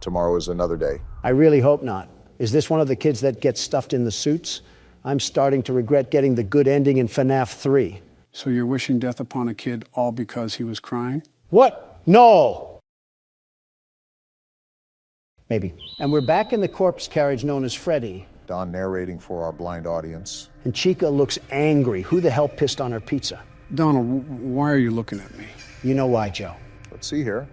Tomorrow is another day. I really hope not. Is this one of the kids that gets stuffed in the suits? I'm starting to regret getting the good ending in FNAF 3. So you're wishing death upon a kid all because he was crying? What? No! Maybe. And we're back in the corpse carriage known as Freddy. Don narrating for our blind audience. And Chica looks angry. Who the hell pissed on her pizza? Donald, why are you looking at me? You know why, Joe. Let's see here.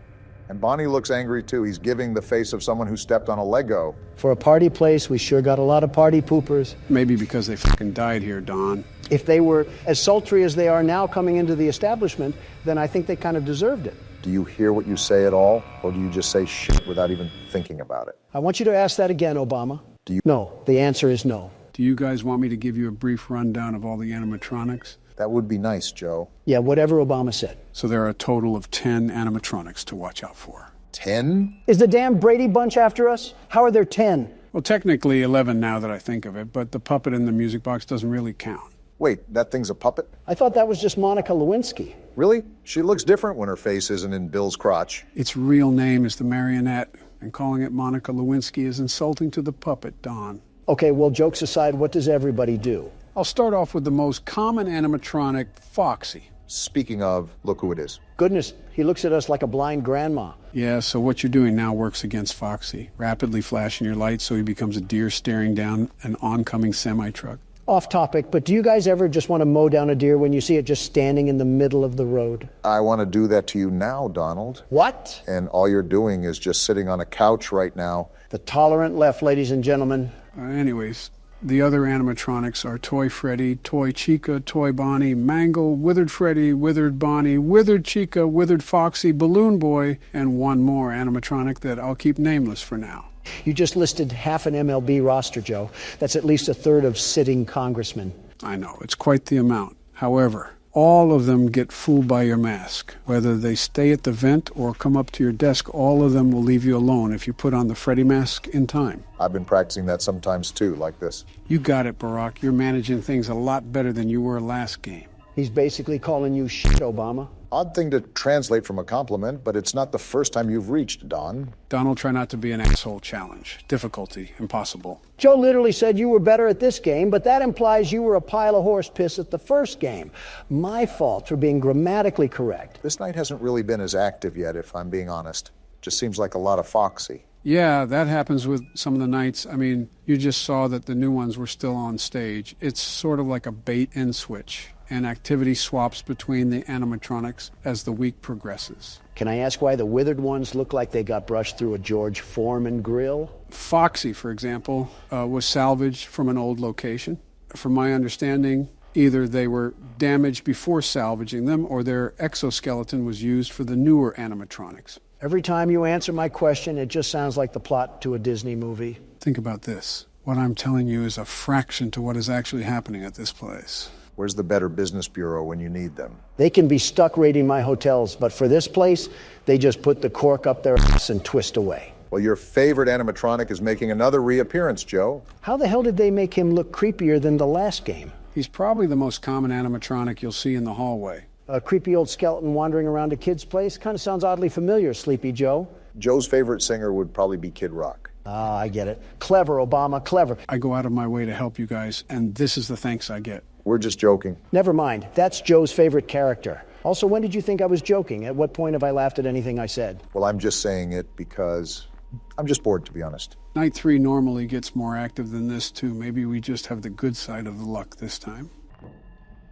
And Bonnie looks angry too. He's giving the face of someone who stepped on a Lego. For a party place, we sure got a lot of party poopers. Maybe because they fucking died here, Don. If they were as sultry as they are now coming into the establishment, then I think they kind of deserved it. Do you hear what you say at all? Or do you just say shit without even thinking about it? I want you to ask that again, Obama. Do you? No, the answer is no. Do you guys want me to give you a brief rundown of all the animatronics? That would be nice, Joe. Yeah, whatever Obama said. So there are a total of 10 animatronics to watch out for. 10? Is the damn Brady Bunch after us? How are there 10? Well, technically 11 now that I think of it, but the puppet in the music box doesn't really count. Wait, that thing's a puppet? I thought that was just Monica Lewinsky. Really? She looks different when her face isn't in Bill's crotch. Its real name is the marionette, and calling it Monica Lewinsky is insulting to the puppet, Don. Okay, well, jokes aside, what does everybody do? I'll start off with the most common animatronic, Foxy. Speaking of, look who it is. Goodness, he looks at us like a blind grandma. Yeah, so what you're doing now works against Foxy. Rapidly flashing your lights so he becomes a deer staring down an oncoming semi-truck. Off topic, but do you guys ever just want to mow down a deer when you see it just standing in the middle of the road? I want to do that to you now, Donald. What? And all you're doing is just sitting on a couch right now. The tolerant left, ladies and gentlemen. Anyways, the other animatronics are Toy Freddy, Toy Chica, Toy Bonnie, Mangle, Withered Freddy, Withered Bonnie, Withered Chica, Withered Foxy, Balloon Boy, and one more animatronic that I'll keep nameless for now. You just listed half an MLB roster, Joe. That's at least a third of sitting congressmen. I know, it's quite the amount. However, all of them get fooled by your mask. Whether they stay at the vent or come up to your desk, all of them will leave you alone if you put on the Freddy mask in time. I've been practicing that sometimes too, like this. You got it, Barack. You're managing things a lot better than you were last game. He's basically calling you shit, Obama. Odd thing to translate from a compliment, but it's not the first time you've reached, Don. Donald, try not to be an asshole challenge. Difficulty, impossible. Joe literally said you were better at this game, but that implies you were a pile of horse piss at the first game. My fault for being grammatically correct. This night hasn't really been as active yet, if I'm being honest. Just seems like a lot of Foxy. Yeah, that happens with some of the nights. I mean, you just saw that the new ones were still on stage. It's sort of like a bait and switch, and activity swaps between the animatronics as the week progresses. Can I ask why the withered ones look like they got brushed through a George Foreman grill? Foxy, for example, was salvaged from an old location. From my understanding, either they were damaged before salvaging them or their exoskeleton was used for the newer animatronics. Every time you answer my question, it just sounds like the plot to a Disney movie. Think about this. What I'm telling you is a fraction to what is actually happening at this place. Where's the Better Business Bureau when you need them? They can be stuck raiding my hotels, but for this place, they just put the cork up their ass and twist away. Well, your favorite animatronic is making another reappearance, Joe. How the hell did they make him look creepier than the last game? He's probably the most common animatronic you'll see in the hallway. A creepy old skeleton wandering around a kid's place? Kind of sounds oddly familiar, Sleepy Joe. Joe's favorite singer would probably be Kid Rock. Ah, I get it. Clever, Obama, clever. I go out of my way to help you guys, and this is the thanks I get. We're just joking. Never mind. That's Joe's favorite character. Also, when did you think I was joking? At what point have I laughed at anything I said? Well, I'm just saying it because I'm just bored, to be honest. Night 3 normally gets more active than this, too. Maybe we just have the good side of the luck this time.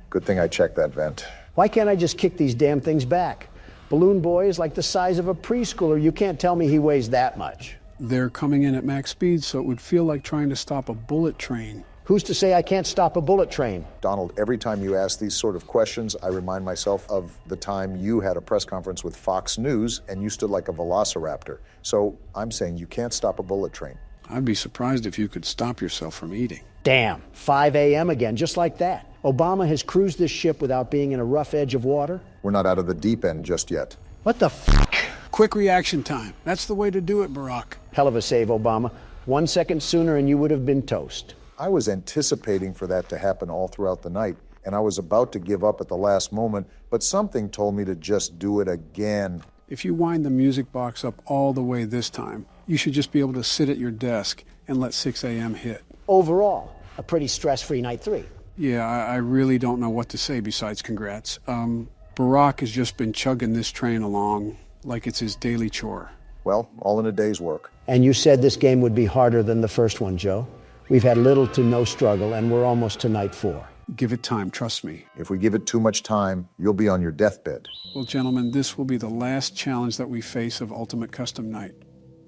Good thing I checked that vent. Why can't I just kick these damn things back? Balloon Boy is like the size of a preschooler. You can't tell me he weighs that much. They're coming in at max speed, so it would feel like trying to stop a bullet train. Who's to say I can't stop a bullet train? Donald, every time you ask these sort of questions, I remind myself of the time you had a press conference with Fox News and you stood like a velociraptor. So I'm saying you can't stop a bullet train. I'd be surprised if you could stop yourself from eating. Damn, 5 a.m. again, just like that. Obama has cruised this ship without being in a rough edge of water. We're not out of the deep end just yet. What the f***? Quick reaction time. That's the way to do it, Barack. Hell of a save, Obama. 1 second sooner and you would have been toast. I was anticipating for that to happen all throughout the night, and I was about to give up at the last moment, but something told me to just do it again. If you wind the music box up all the way this time, you should just be able to sit at your desk and let 6 a.m. hit. Overall, a pretty stress-free night 3. Yeah, I really don't know what to say besides congrats. Barack has just been chugging this train along like it's his daily chore. Well, all in a day's work. And you said this game would be harder than the first one, Joe. We've had little to no struggle, and we're almost to night 4. Give it time, trust me. If we give it too much time, you'll be on your deathbed. Well, gentlemen, this will be the last challenge that we face of Ultimate Custom Night,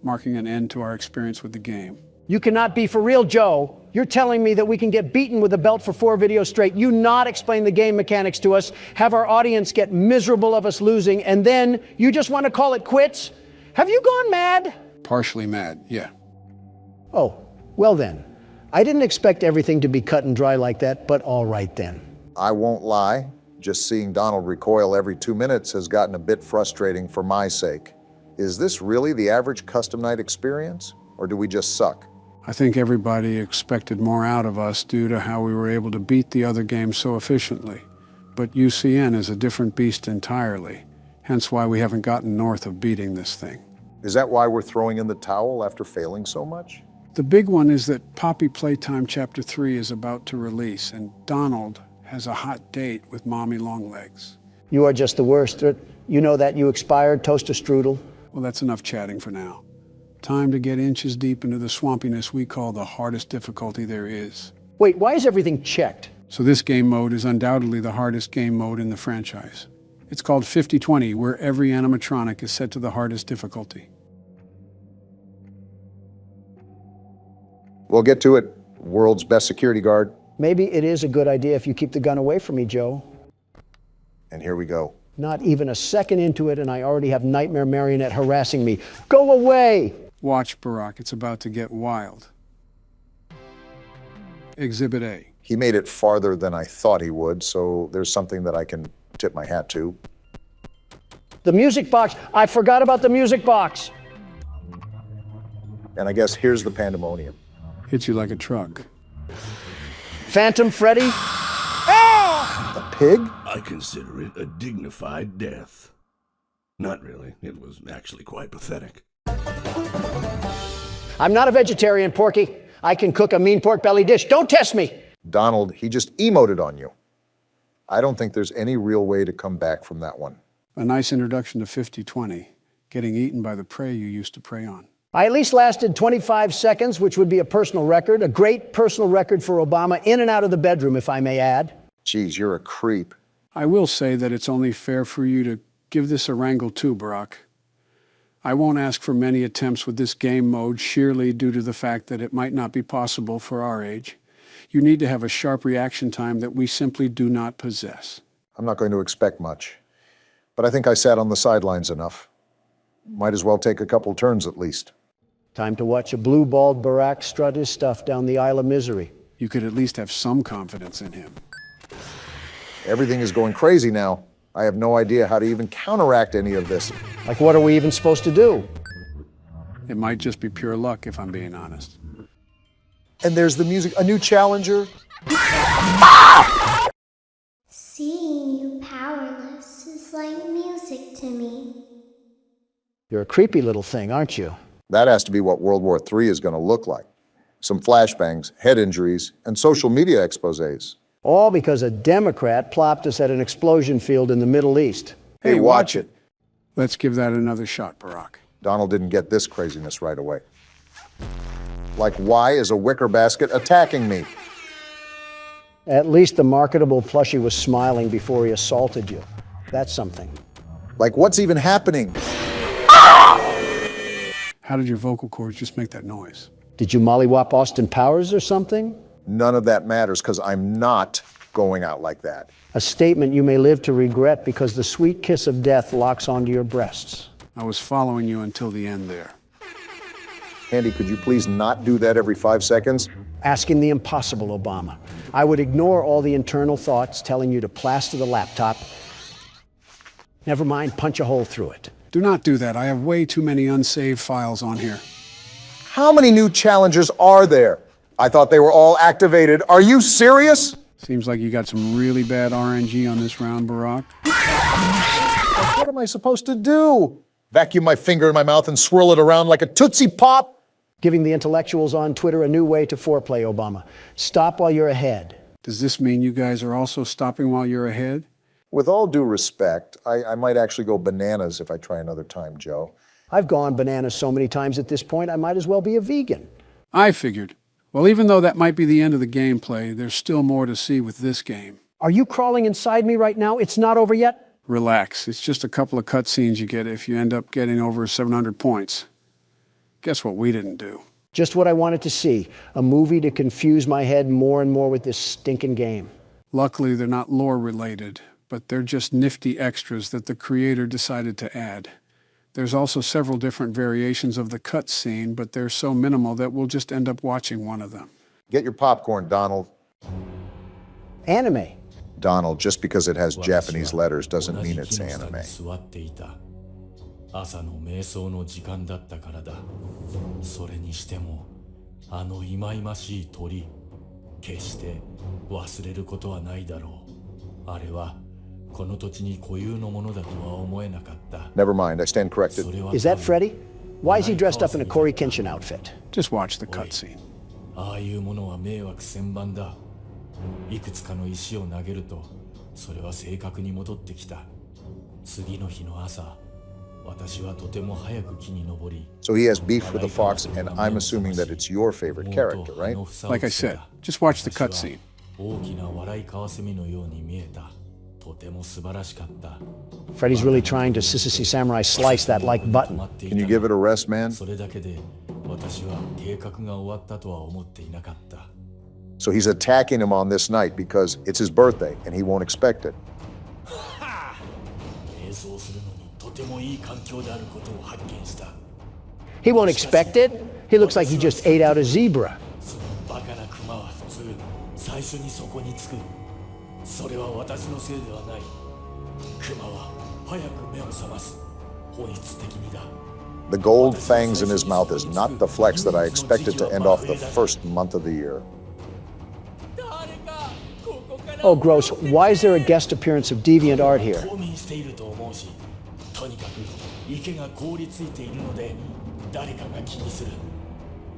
marking an end to our experience with the game. You cannot be for real, Joe. You're telling me that we can get beaten with a belt for 4 videos straight, you not explain the game mechanics to us, have our audience get miserable of us losing, and then you just want to call it quits? Have you gone mad? Partially mad, yeah. Oh, well then. I didn't expect everything to be cut and dry like that, but all right then. I won't lie. Just seeing Donald recoil every 2 minutes has gotten a bit frustrating for my sake. Is this really the average custom night experience, or do we just suck? I think everybody expected more out of us due to how we were able to beat the other games so efficiently. But UCN is a different beast entirely, hence why we haven't gotten north of beating this thing. Is that why we're throwing in the towel after failing so much? The big one is that Poppy Playtime Chapter 3 is about to release, and Donald has a hot date with Mommy Longlegs. You are just the worst. You know that you expired, toast a strudel. Well, that's enough chatting for now. Time to get inches deep into the swampiness we call the hardest difficulty there is. Wait, why is everything checked? So this game mode is undoubtedly the hardest game mode in the franchise. It's called 50-20, where every animatronic is set to the hardest difficulty. We'll get to it, world's best security guard. Maybe it is a good idea if you keep the gun away from me, Joe. And here we go. Not even a second into it, and I already have Nightmare Marionette harassing me. Go away! Watch, Barack, it's about to get wild. Exhibit A. He made it farther than I thought he would, so there's something that I can tip my hat to. The music box! I forgot about the music box! And I guess here's the pandemonium. Hits you like a truck. Phantom Freddy? A pig? I consider it a dignified death. Not really. It was actually quite pathetic. I'm not a vegetarian, Porky. I can cook a mean pork belly dish. Don't test me! Donald, he just emoted on you. I don't think there's any real way to come back from that one. A nice introduction to 50-20, getting eaten by the prey you used to prey on. I at least lasted 25 seconds, which would be a personal record, a great personal record for Obama, in and out of the bedroom, if I may add. Geez, you're a creep. I will say that it's only fair for you to give this a wrangle too, Barack. I won't ask for many attempts with this game mode, sheerly due to the fact that it might not be possible for our age. You need to have a sharp reaction time that we simply do not possess. I'm not going to expect much, but I think I sat on the sidelines enough. Might as well take a couple turns at least. Time to watch a blue-balled Barack strut his stuff down the Isle of Misery. You could at least have some confidence in him. Everything is going crazy now. I have no idea how to even counteract any of this. Like, what are we even supposed to do? It might just be pure luck, if I'm being honest. And there's the music, a new challenger. Seeing you powerless is like music to me. You're a creepy little thing, aren't you? That has to be what World War III is going to look like. Some flashbangs, head injuries, and social media exposés. All because a Democrat plopped us at an explosion field in the Middle East. Hey, watch it. Let's give that another shot, Barack. Donald didn't get this craziness right away. Like, why is a wicker basket attacking me? At least the marketable plushie was smiling before he assaulted you. That's something. Like, what's even happening? How did your vocal cords just make that noise? Did you mollywop Austin Powers or something? None of that matters, because I'm not going out like that. A statement you may live to regret because the sweet kiss of death locks onto your breasts. I was following you until the end there. Andy, could you please not do that every 5 seconds? Asking the impossible, Obama. I would ignore all the internal thoughts telling you to plaster the laptop. Never mind, punch a hole through it. Do not do that. I have way too many unsaved files on here. How many new challengers are there? I thought they were all activated. Are you serious? Seems like you got some really bad RNG on this round, Barack. What am I supposed to do? Vacuum my finger in my mouth and swirl it around like a Tootsie Pop? Giving the intellectuals on Twitter a new way to foreplay, Obama. Stop while you're ahead. Does this mean you guys are also stopping while you're ahead? With all due respect, I might actually go bananas if I try another time, Joe. I've gone bananas so many times at this point, I might as well be a vegan. I figured. Well, even though that might be the end of the gameplay, there's still more to see with this game. Are you crawling inside me right now? It's not over yet? Relax. It's just a couple of cutscenes you get if you end up getting over 700 points. Guess what we didn't do? Just what I wanted to see. A movie to confuse my head more and more with this stinking game. Luckily, they're not lore-related, but they're just nifty extras that the creator decided to add. There's also several different variations of the cutscene, but they're so minimal that we'll just end up watching one of them. Get your popcorn, Donald. Anime. Donald, just because it has Japanese letters doesn't mean it's anime. 朝の瞑想の時間だったからだ。それにしても、あの忌々しい鳥、決して忘れることはないだろう。あれはこの土地に固有のものだとは思えなかった。 Never mind, I stand corrected. Is that Freddy? Why is he dressed up in a Corey Kenshin outfit? Just watch the cutscene. ああいうものは迷惑千万だ。いくつかの石を投げると、それは正確に戻ってきた。次の日の朝。 So he has beef with the fox, and I'm assuming that it's your favorite character, right? Like I said, just watch the cutscene. Freddy's really trying to Sissy Samurai slice that like button. Can you give it a rest, man? So he's attacking him on this night because it's his birthday, and he won't expect it. He won't expect it. He looks like he just ate out a zebra. The gold fangs in his mouth is not the flex that I expected to end off the first month of the year. Oh, gross. Why is there a guest appearance of deviant art here? とにかく池が凍りついているので誰かが気にする。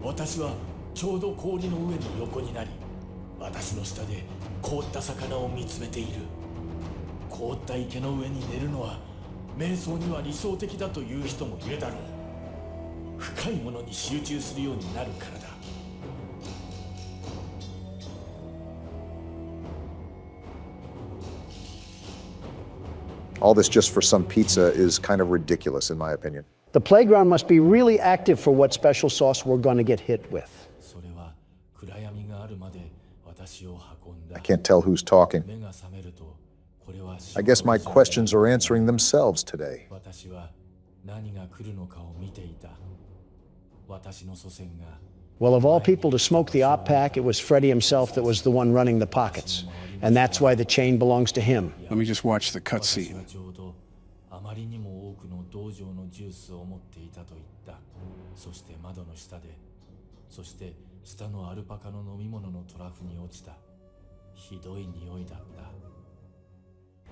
私はちょうど氷の上の横になり、私の下で凍った魚を見つめている。凍った池の上に寝るのは瞑想には理想的だという人もいるだろう。深いものに集中するようになるからだ。 All this just for some pizza is kind of ridiculous, in my opinion. The playground must be really active for what special sauce we're going to get hit with. I can't tell who's talking. I guess my questions are answering themselves today. Well, of all people to smoke the op pack, it was Freddy himself that was the one running the pockets. And that's why the chain belongs to him. Let me just watch the cutscene.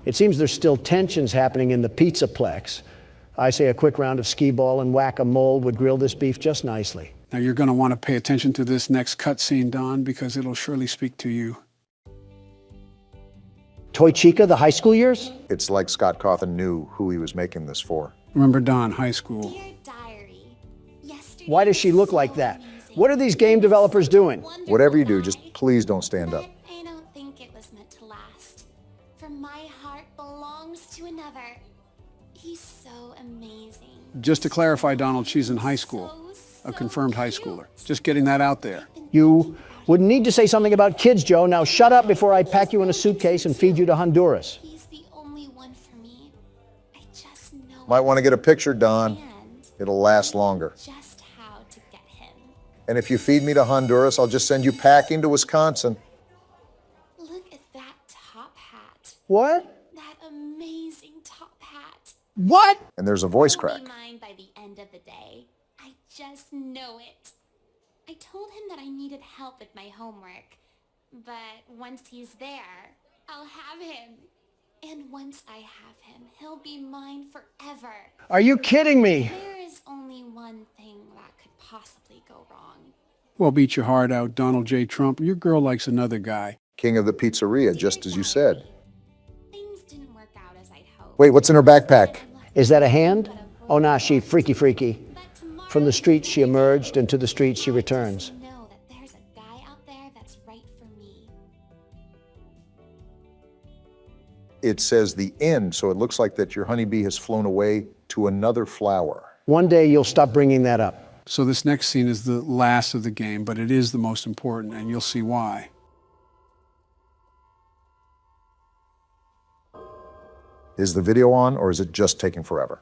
It seems there's still tensions happening in the Pizzaplex. I say a quick round of skee-ball and whack-a-mole would grill this beef just nicely. Now you're going to want to pay attention to this next cutscene, Don, because it'll surely speak to you. Toy Chica, the high school years? It's like Scott Cawthon knew who he was making this for. Remember Don, high school. Dear Diary, Why does she look like that? What are these game developers doing? Whatever you do, just please don't stand up. I don't think it was meant to last. For my heart belongs to another. He's so amazing. Just to clarify, Donald, she's in high school. A confirmed high schooler. Just getting that out there. You wouldn't need to say something about kids, Joe. Now shut up before I pack you in a suitcase and feed you to Honduras. He's the only one for me. I just know Might want to get a picture, Don. It'll last longer. just how to get him. And if you feed me to Honduras, I'll just send you packing to Wisconsin. Look at that top hat. What? That amazing top hat. What? And there's a voice crack. He'll be mine by the end of the day. I just know it. I told him that I needed help with my homework, but once he's there, I'll have him. And once I have him, he'll be mine forever. Are you kidding me? There is only one thing that could possibly go wrong. Well, beat your heart out, Donald J. Trump. Your girl likes another guy. King of the Pizzeria, just as you said. Things didn't work out as I'd hoped. Wait, what's in her backpack? Is that a hand? Oh, nah, she freaky. From the streets she emerged, and to the streets she returns. Know that there's a guy out there that's right for me. It says the end, so it looks like that your honeybee has flown away to another flower. One day you'll stop bringing that up. So this next scene is the last of the game, but it is the most important, and you'll see why. Is the video on, or is it just taking forever?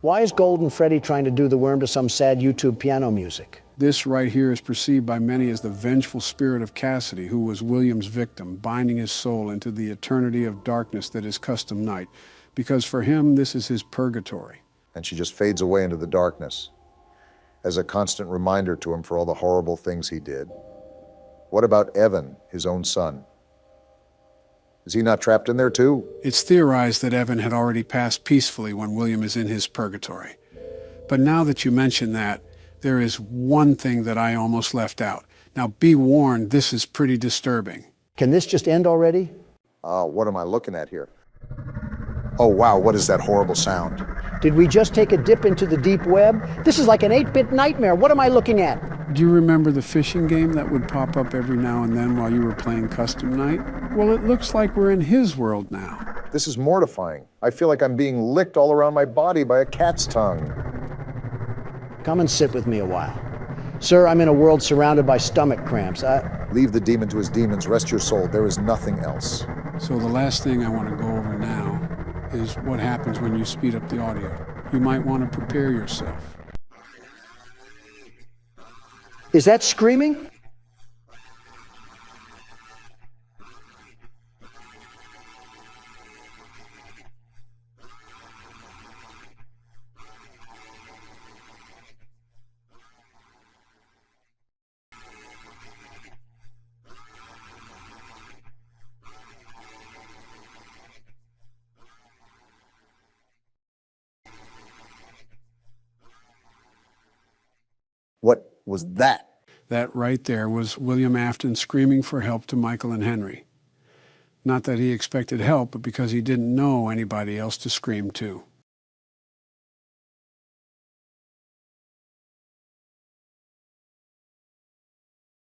Why is Golden Freddy trying to do the worm to some sad YouTube piano music? This right here is perceived by many as the vengeful spirit of Cassidy, who was William's victim, binding his soul into the eternity of darkness that is custom night, because for him, this is his purgatory. And she just fades away into the darkness as a constant reminder to him for all the horrible things he did. What about Evan, his own son? Is he not trapped in there too? It's theorized that Evan had already passed peacefully when William is in his purgatory. But now that you mention that, there is one thing that I almost left out. Now be warned, this is pretty disturbing. Can this just end already? What am I looking at here? Oh wow, what is that horrible sound? Did we just take a dip into the deep web? This is like an 8-bit nightmare. What am I looking at? Do you remember the fishing game that would pop up every now and then while you were playing Custom Night? Well, it looks like we're in his world now. This is mortifying. I feel like I'm being licked all around my body by a cat's tongue. Come and sit with me a while. Sir, I'm in a world surrounded by stomach cramps. Leave the demon to his demons. Rest your soul. There is nothing else. So the last thing I want to go over now is what happens when you speed up the audio. You might want to prepare yourself. Is that screaming? What was that? That right there was William Afton screaming for help to Michael and Henry. Not that he expected help, but because he didn't know anybody else to scream to.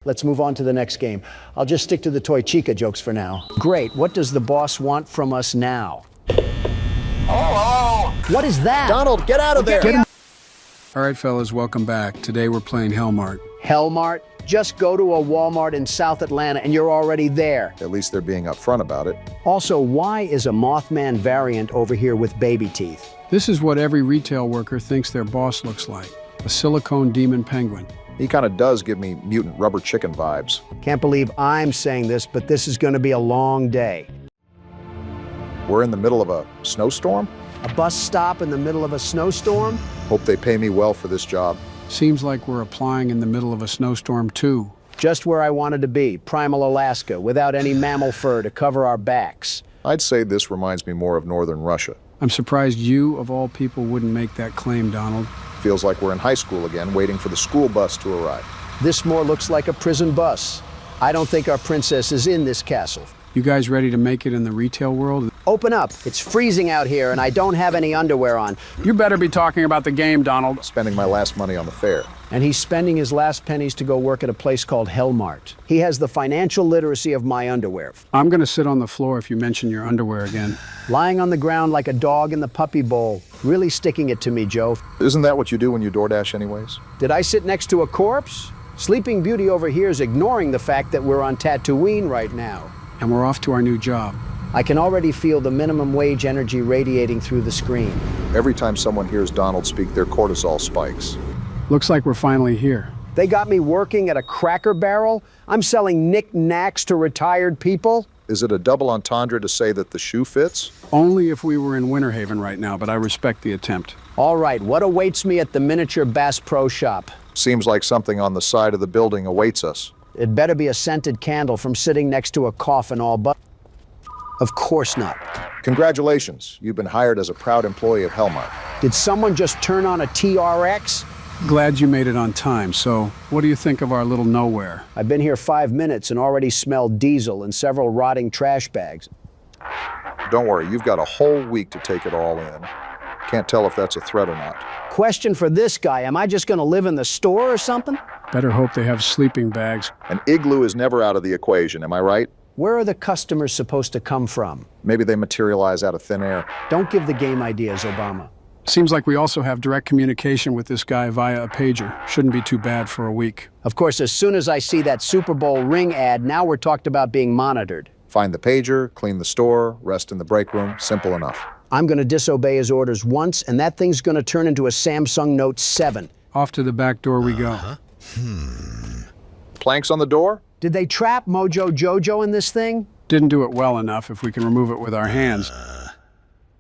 Let's move on to the next game. I'll just stick to the Toy Chica jokes for now. Great, what does the boss want from us now? Oh! What is that? Donald, get out of there! All right, fellas, welcome back. Today we're playing Hellmart. Hellmart? Just go to a Walmart in South Atlanta and you're already there. At least they're being upfront about it. Also, why is a Mothman variant over here with baby teeth? This is what every retail worker thinks their boss looks like. A silicone demon penguin. He kind of does give me mutant rubber chicken vibes. Can't believe I'm saying this, but this is going to be a long day. We're in the middle of a snowstorm? A bus stop in the middle of a snowstorm? Hope they pay me well for this job. Seems like we're applying in the middle of a snowstorm too. Just where I wanted to be, primal Alaska, without any mammal fur to cover our backs. I'd say this reminds me more of northern Russia. I'm surprised you, of all people, wouldn't make that claim, Donald. Feels like we're in high school again, waiting for the school bus to arrive. This more looks like a prison bus. I don't think our princess is in this castle. You guys ready to make it in the retail world? Open up. It's freezing out here and I don't have any underwear on. You better be talking about the game, Donald. Spending my last money on the fair. And he's spending his last pennies to go work at a place called Hellmart. He has the financial literacy of my underwear. I'm gonna sit on the floor if you mention your underwear again. Lying on the ground like a dog in the puppy bowl. Really sticking it to me, Joe. Isn't that what you do when you DoorDash anyways? Did I sit next to a corpse? Sleeping Beauty over here is ignoring the fact that we're on Tatooine right now. And we're off to our new job. I can already feel the minimum wage energy radiating through the screen. Every time someone hears Donald speak, their cortisol spikes. Looks like we're finally here. They got me working at a Cracker Barrel? I'm selling knick-knacks to retired people? Is it a double entendre to say that the shoe fits? Only if we were in Winter Haven right now, but I respect the attempt. All right, what awaits me at the Miniature Bass Pro Shop? Seems like something on the side of the building awaits us. It better be a scented candle from sitting next to a coffin all but... Of course not. Congratulations, you've been hired as a proud employee of Hellmart. Did someone just turn on a TRX? Glad you made it on time. So, what do you think of our little nowhere? I've been here 5 minutes and already smelled diesel and several rotting trash bags. Don't worry, you've got a whole week to take it all in. Can't tell if that's a threat or not. Question for this guy, am I just gonna live in the store or something? Better hope they have sleeping bags. An igloo is never out of the equation, am I right? Where are the customers supposed to come from? Maybe they materialize out of thin air. Don't give the game ideas, Obama. Seems like we also have direct communication with this guy via a pager. Shouldn't be too bad for a week. Of course, as soon as I see that Super Bowl ring ad, now we're talked about being monitored. Find the pager, clean the store, rest in the break room, simple enough. I'm gonna disobey his orders once, and that thing's gonna turn into a Samsung Note 7. Off to the back door we go. Planks on the door? Did they trap Mojo Jojo in this thing? Didn't do it well enough if we can remove it with our hands.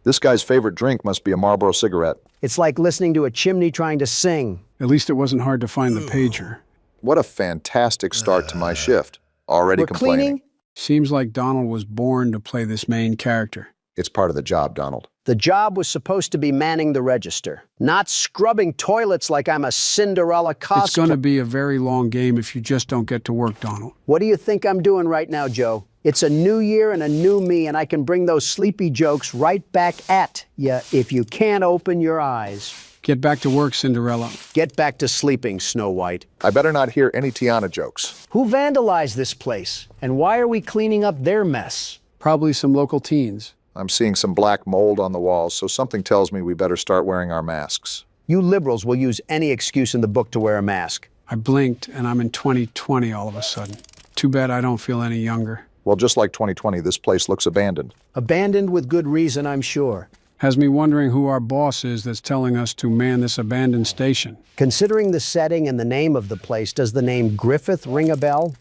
This guy's favorite drink must be a Marlboro cigarette. It's like listening to a chimney trying to sing. At least it wasn't hard to find the pager. What a fantastic start to my shift. Already We're complaining. cleaning? Seems like Donald was born to play this main character. It's part of the job, Donald. The job was supposed to be manning the register, not scrubbing toilets like I'm a Cinderella cosplay. It's gonna be a very long game if you just don't get to work, Donald. What do you think I'm doing right now, Joe? It's a new year and a new me, and I can bring those sleepy jokes right back at ya if you can't open your eyes. Get back to work, Cinderella. Get back to sleeping, Snow White. I better not hear any Tiana jokes. Who vandalized this place? And why are we cleaning up their mess? Probably some local teens. I'm seeing some black mold on the walls, so something tells me we better start wearing our masks. You liberals will use any excuse in the book to wear a mask. I blinked, and I'm in 2020 all of a sudden. Too bad I don't feel any younger. Well, just like 2020, this place looks abandoned. Abandoned with good reason, I'm sure. Has me wondering who our boss is that's telling us to man this abandoned station. Considering the setting and the name of the place, does the name Griffith ring a bell?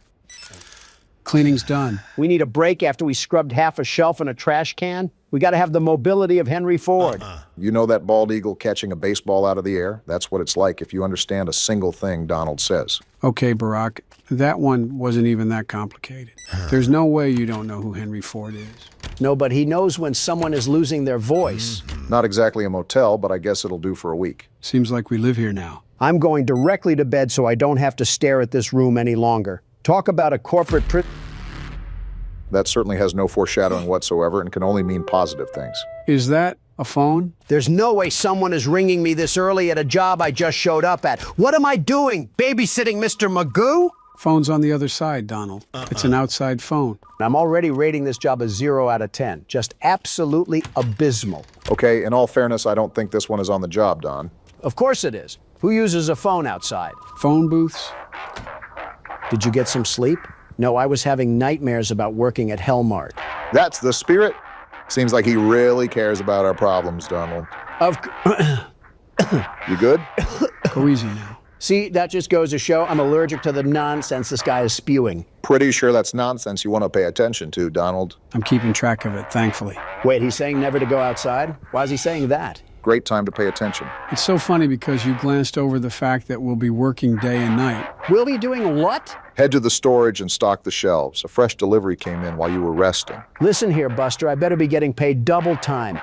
Cleaning's done. We need a break after we scrubbed half a shelf and a trash can. We got to have the mobility of Henry Ford. You know that bald eagle catching a baseball out of the air? That's what it's like if you understand a single thing Donald says. Okay, Barack, that one wasn't even that complicated. There's no way you don't know who Henry Ford is. No, but he knows when someone is losing their voice. Not exactly a motel, but I guess it'll do for a week. Seems like we live here now. I'm going directly to bed so I don't have to stare at this room any longer. Talk about a corporate That certainly has no foreshadowing whatsoever and can only mean positive things. Is that a phone? There's no way someone is ringing me this early at a job I just showed up at. What am I doing? Babysitting Mr. Magoo? Phone's on the other side, Donald. It's an outside phone. I'm already rating this job a 0 out of 10. Just absolutely abysmal. Okay, in all fairness, I don't think this one is on the job, Don. Of course it is. Who uses a phone outside? Phone booths? Did you get some sleep? No, I was having nightmares about working at Hellmart. That's the spirit. Seems like he really cares about our problems, Donald. You good? Go easy now. See, that just goes to show I'm allergic to the nonsense this guy is spewing. Pretty sure that's nonsense you want to pay attention to, Donald. I'm keeping track of it, thankfully. Wait, he's saying never to go outside? Why is he saying that? Great time to pay attention. It's so funny because you glanced over the fact that we'll be working day and night. We'll be doing what? Head to the storage and stock the shelves. A fresh delivery came in while you were resting. Listen here, Buster, I better be getting paid double time.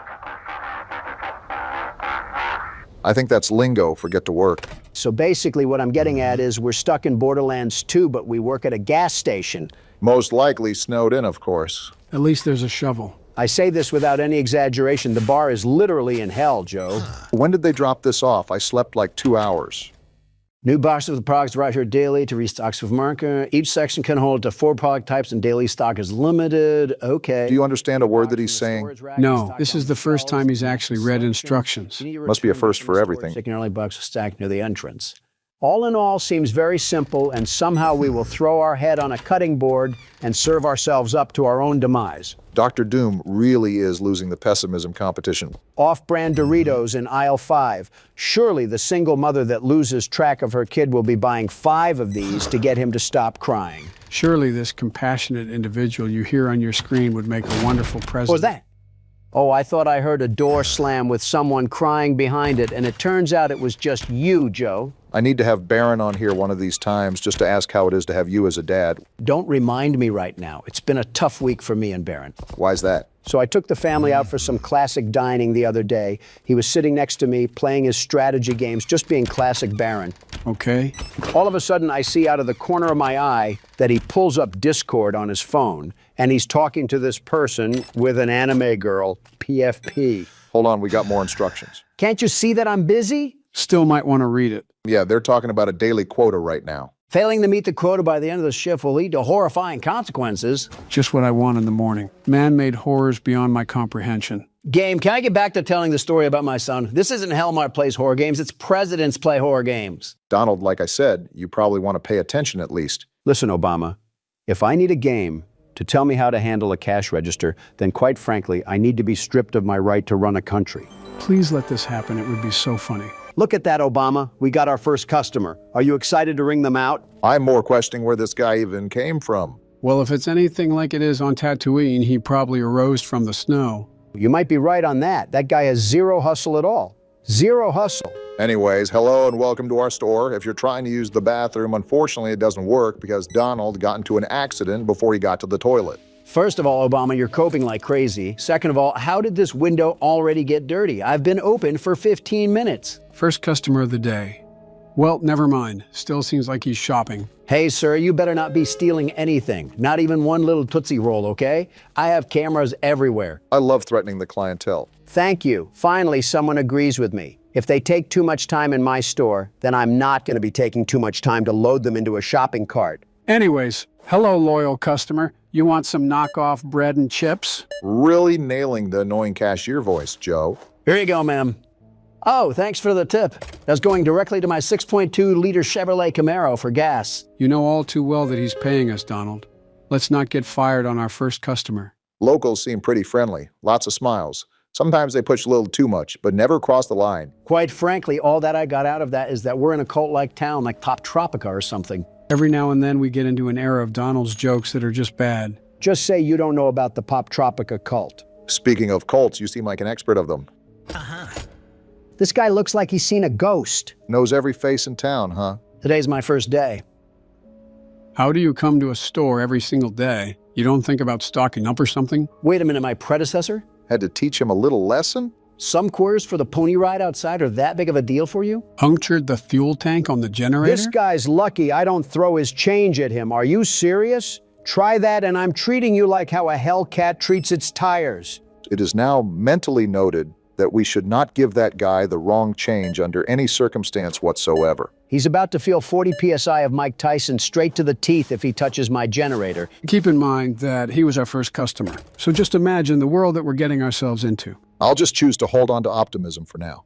I think that's lingo for get to work. So basically what I'm getting at is we're stuck in Borderlands 2, but we work at a gas station. Most likely snowed in, of course. At least there's a shovel. I say this without any exaggeration. The bar is literally in hell, Joe. When did they drop this off? I slept like 2 hours. New boxes of the products arrive here daily to restocks of market. Each section can hold to 4 product types and daily stock is limited. Okay. Do you understand a word that he's saying? No, this is the first time he's actually read instructions. Must be a first for everything. Chicken early box stacked near the entrance. All in all, seems very simple, and somehow we will throw our head on a cutting board and serve ourselves up to our own demise. Dr. Doom really is losing the pessimism competition. Off-brand Doritos in aisle 5. Surely the single mother that loses track of her kid will be buying 5 of these to get him to stop crying. Surely this compassionate individual you hear on your screen would make a wonderful president. What was that? Oh, I thought I heard a door slam with someone crying behind it, and it turns out it was just you, Joe. I need to have Baron on here one of these times just to ask how it is to have you as a dad. Don't remind me right now. It's been a tough week for me and Baron. Why's that? So I took the family out for some classic dining the other day. He was sitting next to me, playing his strategy games, just being classic Baron. Okay. All of a sudden, I see out of the corner of my eye that he pulls up Discord on his phone, and he's talking to this person with an anime girl, PFP. Hold on, we got more instructions. Can't you see that I'm busy? Still might want to read it. Yeah, they're talking about a daily quota right now. Failing to meet the quota by the end of the shift will lead to horrifying consequences. Just what I want in the morning. Man-made horrors beyond my comprehension. Game, can I get back to telling the story about my son? This isn't Hellmart Plays Horror Games, it's Presidents Play Horror Games. Donald, like I said, you probably want to pay attention at least. Listen, Obama, if I need a game to tell me how to handle a cash register, then quite frankly, I need to be stripped of my right to run a country. Please let this happen. It would be so funny. Look at that, Obama. We got our first customer. Are you excited to ring them out? I'm more questioning where this guy even came from. Well, if it's anything like it is on Tatooine, he probably arose from the snow. You might be right on that. That guy has zero hustle at all. Zero hustle. Anyways, hello and welcome to our store. If you're trying to use the bathroom, unfortunately it doesn't work because Donald got into an accident before he got to the toilet. First of all, Obama, you're coping like crazy. Second of all, how did this window already get dirty? I've been open for 15 minutes. First customer of the day. Well, never mind. Still seems like he's shopping. Hey, sir, you better not be stealing anything. Not even one little Tootsie Roll, okay? I have cameras everywhere. I love threatening the clientele. Thank you. Finally, someone agrees with me. If they take too much time in my store, then I'm not going to be taking too much time to load them into a shopping cart. Anyways, hello, loyal customer. You want some knockoff bread and chips? Really nailing the annoying cashier voice, Joe. Here you go, ma'am. Oh, thanks for the tip. That's going directly to my 6.2-liter Chevrolet Camaro for gas. You know all too well that he's paying us, Donald. Let's not get fired on our first customer. Locals seem pretty friendly. Lots of smiles. Sometimes they push a little too much, but never cross the line. Quite frankly, all that I got out of that is that we're in a cult-like town like Top Tropica or something. Every now and then we get into an era of Donald's jokes that are just bad. Just say you don't know about the Pop Tropica cult. Speaking of cults, you seem like an expert of them. This guy looks like he's seen a ghost. Knows every face in town, huh? Today's my first day. How do you come to a store every single day? You don't think about stocking up or something? Wait a minute, my predecessor? Had to teach him a little lesson? Some quarters for the pony ride outside are that big of a deal for you? Punctured the fuel tank on the generator? This guy's lucky I don't throw his change at him. Are you serious? Try that and I'm treating you like how a Hellcat treats its tires. It is now mentally noted that we should not give that guy the wrong change under any circumstance whatsoever. He's about to feel 40 PSI of Mike Tyson straight to the teeth if he touches my generator. Keep in mind that he was our first customer. So just imagine the world that we're getting ourselves into. I'll just choose to hold on to optimism for now.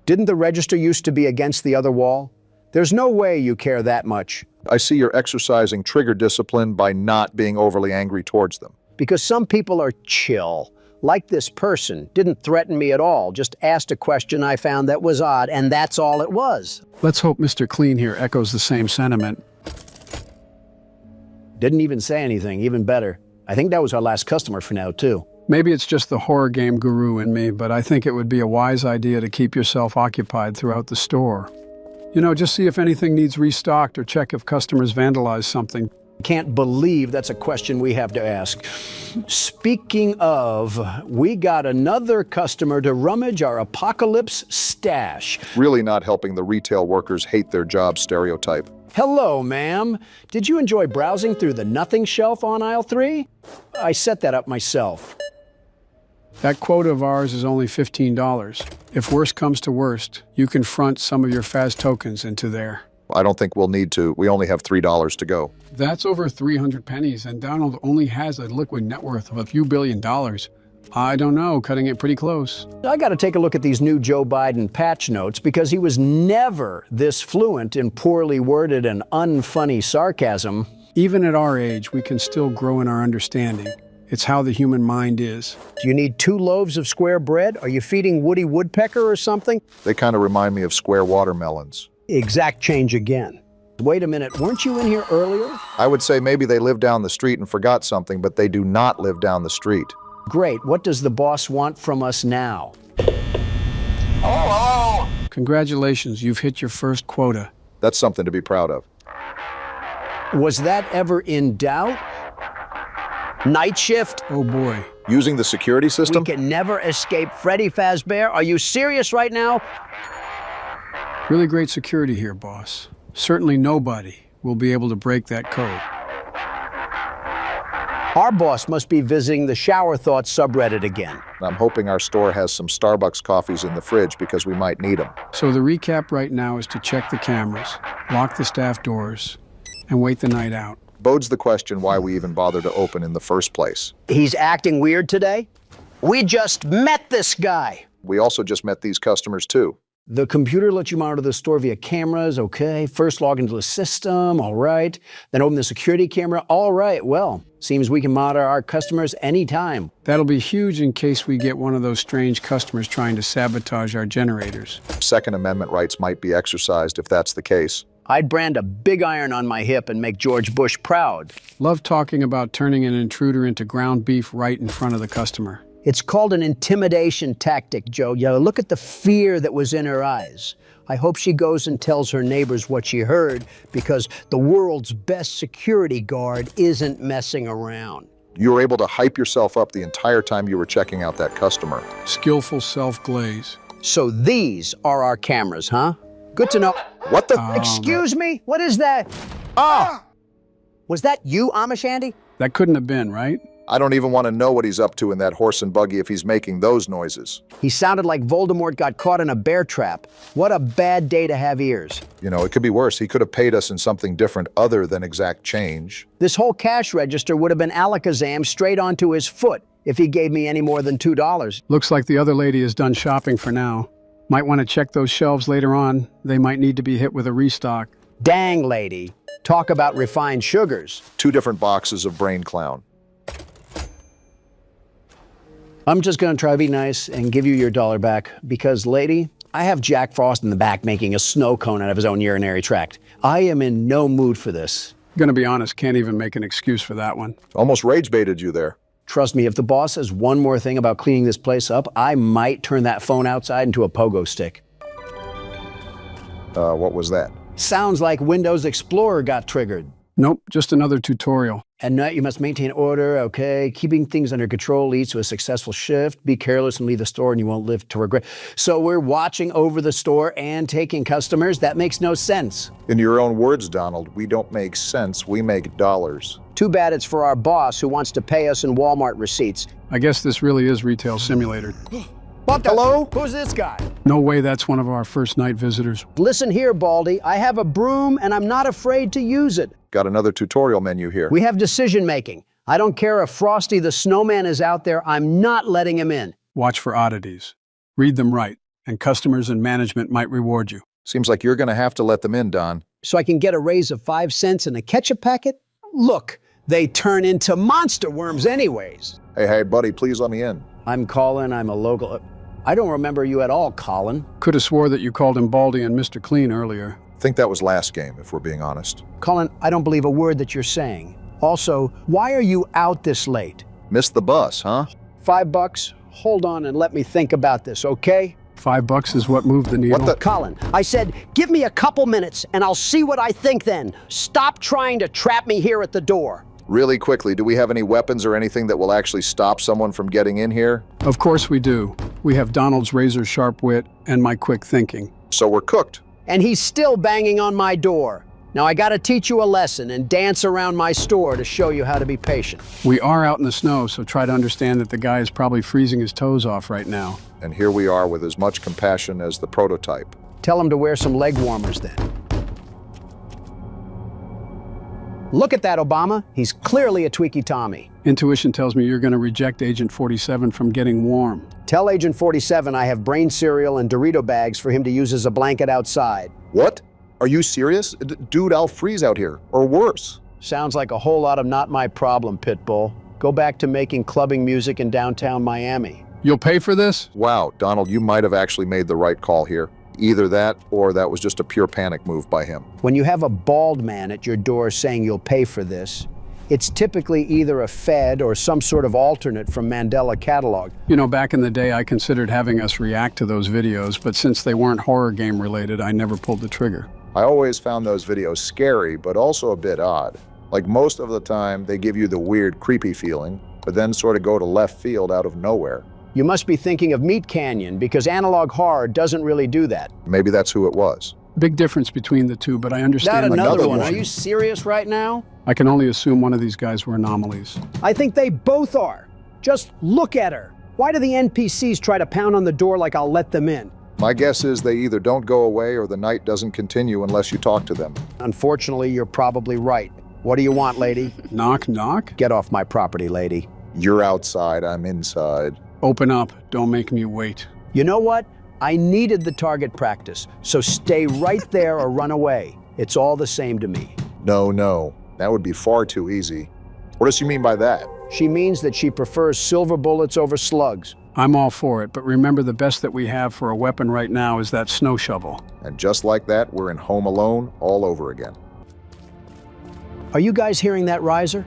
Didn't the register used to be against the other wall? There's no way you care that much. I see you're exercising trigger discipline by not being overly angry towards them. Because some people are chill. Like this person, didn't threaten me at all, just asked a question I found that was odd, and that's all it was. Let's hope Mr. Clean here echoes the same sentiment. Didn't even say anything, even better. I think that was our last customer for now, too. Maybe it's just the horror game guru in me, but I think it would be a wise idea to keep yourself occupied throughout the store. You know, just see if anything needs restocked or check if customers vandalize something. Can't believe that's a question we have to ask. Speaking of, we got another customer to rummage our apocalypse stash. Really not helping the retail workers hate their job stereotype. Hello, ma'am. Did you enjoy browsing through the nothing shelf on aisle 3? I set that up myself. That quota of ours is only $15. If worst comes to worst, you can front some of your Faz tokens into there. I don't think we'll need to. We only have $3 to go. That's over 300 pennies, and Donald only has a liquid net worth of a few $1 billion. I don't know, cutting it pretty close. I got to take a look at these new Joe Biden patch notes because he was never this fluent in poorly worded and unfunny sarcasm. Even at our age, we can still grow in our understanding. It's how the human mind is. Do you need 2 loaves of square bread? Are you feeding Woody Woodpecker or something? They kind of remind me of square watermelons. Exact change again. Wait a minute, weren't you in here earlier? I would say maybe they live down the street and forgot something, but they do not live down the street. Great. What does the boss want from us now? Hello! Congratulations, you've hit your first quota. That's something to be proud of. Was that ever in doubt? Night shift? Oh boy. Using the security system? We can never escape Freddy Fazbear. Are you serious right now? Really great security here, boss. Certainly nobody will be able to break that code. Our boss must be visiting the Shower Thoughts subreddit again. I'm hoping our store has some Starbucks coffees in the fridge because we might need them. So the recap right now is to check the cameras, lock the staff doors, and wait the night out. Bodes the question why we even bother to open in the first place. He's acting weird today? We just met this guy. We also just met these customers too. The computer lets you monitor the store via cameras, okay. First log into the system, all right. Then open the security camera, all right. Well, seems we can monitor our customers anytime. That'll be huge in case we get one of those strange customers trying to sabotage our generators. Second Amendment rights might be exercised if that's the case. I'd brand a big iron on my hip and make George Bush proud. Love talking about turning an intruder into ground beef right in front of the customer. It's called an intimidation tactic, Joe. Look at the fear that was in her eyes. I hope she goes and tells her neighbors what she heard because the world's best security guard isn't messing around. You were able to hype yourself up the entire time you were checking out that customer. Skillful self-glaze. So these are our cameras, huh? Good to know. What the? Excuse me? What is that? Oh! Was that you, Amish Andy? That couldn't have been, right? I don't even want to know what he's up to in that horse and buggy if he's making those noises. He sounded like Voldemort got caught in a bear trap. What a bad day to have ears. You know, it could be worse. He could have paid us in something different other than exact change. This whole cash register would have been alakazam straight onto his foot if he gave me any more than $2. Looks like the other lady is done shopping for now. Might want to check those shelves later on. They might need to be hit with a restock. Dang, lady. Talk about refined sugars. 2 different boxes of Brain Clown. I'm just going to try to be nice and give you your $1 back because, lady, I have Jack Frost in the back making a snow cone out of his own urinary tract. I am in no mood for this. Gonna be honest, can't even make an excuse for that one. Almost rage baited you there. Trust me, if the boss says one more thing about cleaning this place up, I might turn that phone outside into a pogo stick. What was that? Sounds like Windows Explorer got triggered. Nope, just another tutorial. At night, you must maintain order, okay? Keeping things under control leads to a successful shift. Be careless and leave the store and you won't live to regret. So we're watching over the store and taking customers? That makes no sense. In your own words, Donald, we don't make sense, we make dollars. Too bad it's for our boss who wants to pay us in Walmart receipts. I guess this really is Retail Simulator. What the? Hello? Who's this guy? No way that's one of our first night visitors. Listen here, Baldy. I have a broom and I'm not afraid to use it. Got another tutorial menu here. We have decision making. I don't care if Frosty the Snowman is out there, I'm not letting him in. Watch for oddities. Read them right, and customers and management might reward you. Seems like you're gonna have to let them in, Don. So I can get a raise of 5 cents and a ketchup packet? Look, they turn into monster worms anyways. Hey, buddy, please let me in. I'm Colin, I'm a local. I don't remember you at all, Colin. Could have swore that you called him Baldy and Mr. Clean earlier. Think that was last game, if we're being honest. Colin, I don't believe a word that you're saying. Also, why are you out this late? Missed the bus, huh? $5? Hold on and let me think about this, okay? $5 is what moved the needle. What the? Colin, I said, give me a couple minutes and I'll see what I think then. Stop trying to trap me here at the door. Really quickly, do we have any weapons or anything that will actually stop someone from getting in here? Of course we do. We have Donald's razor-sharp wit and my quick thinking. So we're cooked. And he's still banging on my door. Now I gotta teach you a lesson and dance around my store to show you how to be patient. We are out in the snow, so try to understand that the guy is probably freezing his toes off right now. And here we are with as much compassion as the prototype. Tell him to wear some leg warmers then. Look at that, Obama. He's clearly a tweaky Tommy. Intuition tells me you're going to reject Agent 47 from getting warm. Tell Agent 47 I have brain cereal and Dorito bags for him to use as a blanket outside. What? Are you serious? Dude, I'll freeze out here, or worse. Sounds like a whole lot of not my problem, Pitbull. Go back to making clubbing music in downtown Miami. You'll pay for this? Wow, Donald, you might have actually made the right call here. Either that, or that was just a pure panic move by him. When you have a bald man at your door saying you'll pay for this, it's typically either a Fed or some sort of alternate from Mandela catalog. You know, back in the day, I considered having us react to those videos, but since they weren't horror game related, I never pulled the trigger. I always found those videos scary, but also a bit odd. Like most of the time, they give you the weird, creepy feeling, but then sort of go to left field out of nowhere. You must be thinking of Meat Canyon, because analog horror doesn't really do that. Maybe that's who it was. Big difference between the two, but I understand. Not another one. Are you serious right now? I can only assume one of these guys were anomalies. I think they both are. Just look at her. Why do the NPCs try to pound on the door like I'll let them in? My guess is they either don't go away or the night doesn't continue unless you talk to them. Unfortunately, you're probably right. What do you want, lady? Knock, knock? Get off my property, lady. You're outside, I'm inside. Open up. Don't make me wait. You know what? I needed the target practice, so stay right there or run away. It's all the same to me. No. That would be far too easy. What does she mean by that? She means that she prefers silver bullets over slugs. I'm all for it, but remember the best that we have for a weapon right now is that snow shovel. And just like that, we're in Home Alone all over again. Are you guys hearing that riser?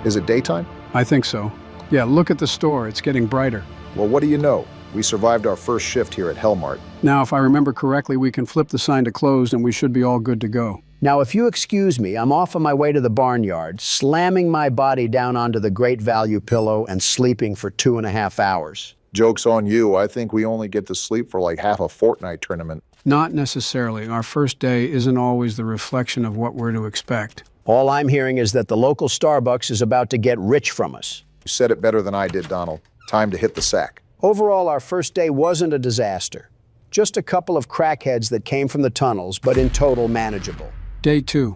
Is it daytime? I think so. Yeah, look at the store. It's getting brighter. Well, what do you know? We survived our first shift here at Hellmart. Now, if I remember correctly, we can flip the sign to closed and we should be all good to go. Now, if you excuse me, I'm off on my way to the barnyard, slamming my body down onto the great value pillow and sleeping for 2.5 hours. Joke's on you. I think we only get to sleep for like half a Fortnite tournament. Not necessarily. Our first day isn't always the reflection of what we're to expect. All I'm hearing is that the local Starbucks is about to get rich from us. You said it better than I did, Donald. Time to hit the sack. Overall, our first day wasn't a disaster. Just a couple of crackheads that came from the tunnels, but in total manageable. Day 2.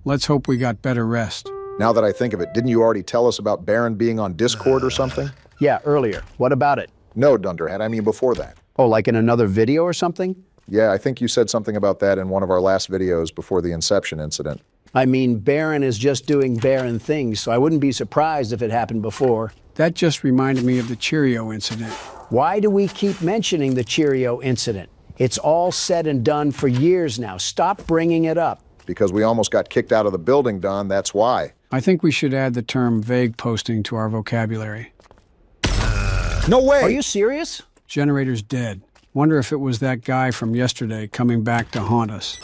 Let's hope we got better rest. Now that I think of it, didn't you already tell us about Baron being on Discord or something? Yeah, earlier. What about it? No, Dunderhead, I mean before that. Oh, like in another video or something? Yeah, I think you said something about that in one of our last videos before the Inception incident. I mean, Baron is just doing Baron things, so I wouldn't be surprised if it happened before. That just reminded me of the Cheerio incident. Why do we keep mentioning the Cheerio incident? It's all said and done for years now. Stop bringing it up. Because we almost got kicked out of the building, Don, that's why. I think we should add the term vague posting to our vocabulary. No way! Are you serious? Generator's dead. Wonder if it was that guy from yesterday coming back to haunt us.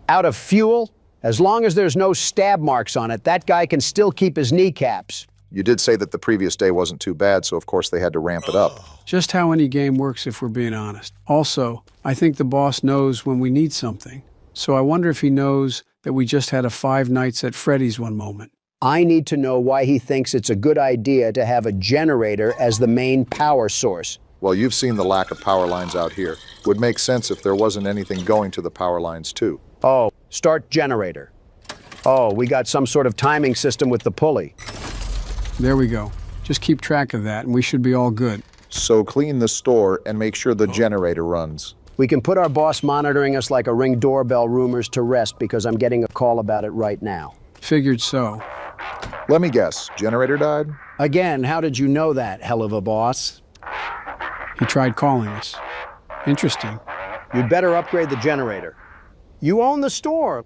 Out of fuel? As long as there's no stab marks on it, that guy can still keep his kneecaps. You did say that the previous day wasn't too bad, so of course they had to ramp it up. Just how any game works if we're being honest. Also, I think the boss knows when we need something. So I wonder if he knows that we just had a Five Nights at Freddy's one moment. I need to know why he thinks it's a good idea to have a generator as the main power source. Well, you've seen the lack of power lines out here. Would make sense if there wasn't anything going to the power lines, too. Oh, start generator. Oh, we got some sort of timing system with the pulley. There we go. Just keep track of that and we should be all good. So clean the store and make sure the generator runs. We can put our boss monitoring us like a Ring doorbell rumors to rest because I'm getting a call about it right now. Figured so. Let me guess, generator died? Again, how did you know that, hell of a boss? He tried calling us. Interesting. You'd better upgrade the generator. You own the store.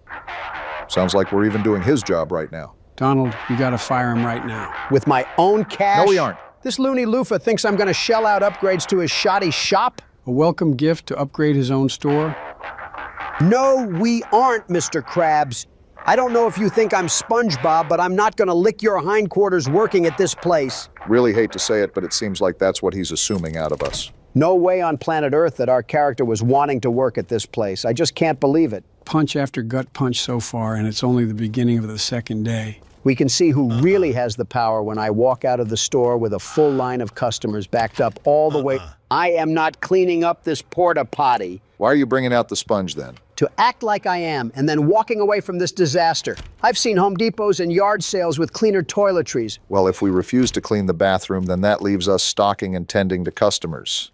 Sounds like we're even doing his job right now. Donald, you gotta fire him right now. With my own cash? No, we aren't. This loony loofah thinks I'm gonna shell out upgrades to his shoddy shop? A welcome gift to upgrade his own store? No, we aren't, Mr. Krabs. I don't know if you think I'm SpongeBob, but I'm not gonna lick your hindquarters working at this place. Really hate to say it, but it seems like that's what he's assuming out of us. No way on planet Earth that our character was wanting to work at this place. I just can't believe it. punch after gut punch so far, and it's only the beginning of the second day. We can see who really has the power when I walk out of the store with a full line of customers backed up all the way. I am not cleaning up this porta potty. Why are you bringing out the sponge then? To act like I am and then walking away from this disaster. I've seen Home Depots and yard sales with cleaner toiletries. Well, if we refuse to clean the bathroom, then that leaves us stocking and tending to customers.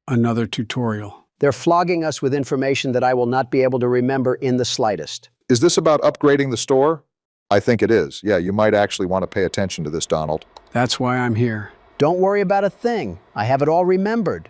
Another tutorial. They're flogging us with information that I will not be able to remember in the slightest. Is this about upgrading the store? I think it is. Yeah, you might actually want to pay attention to this, Donald. That's why I'm here. Don't worry about a thing. I have it all remembered.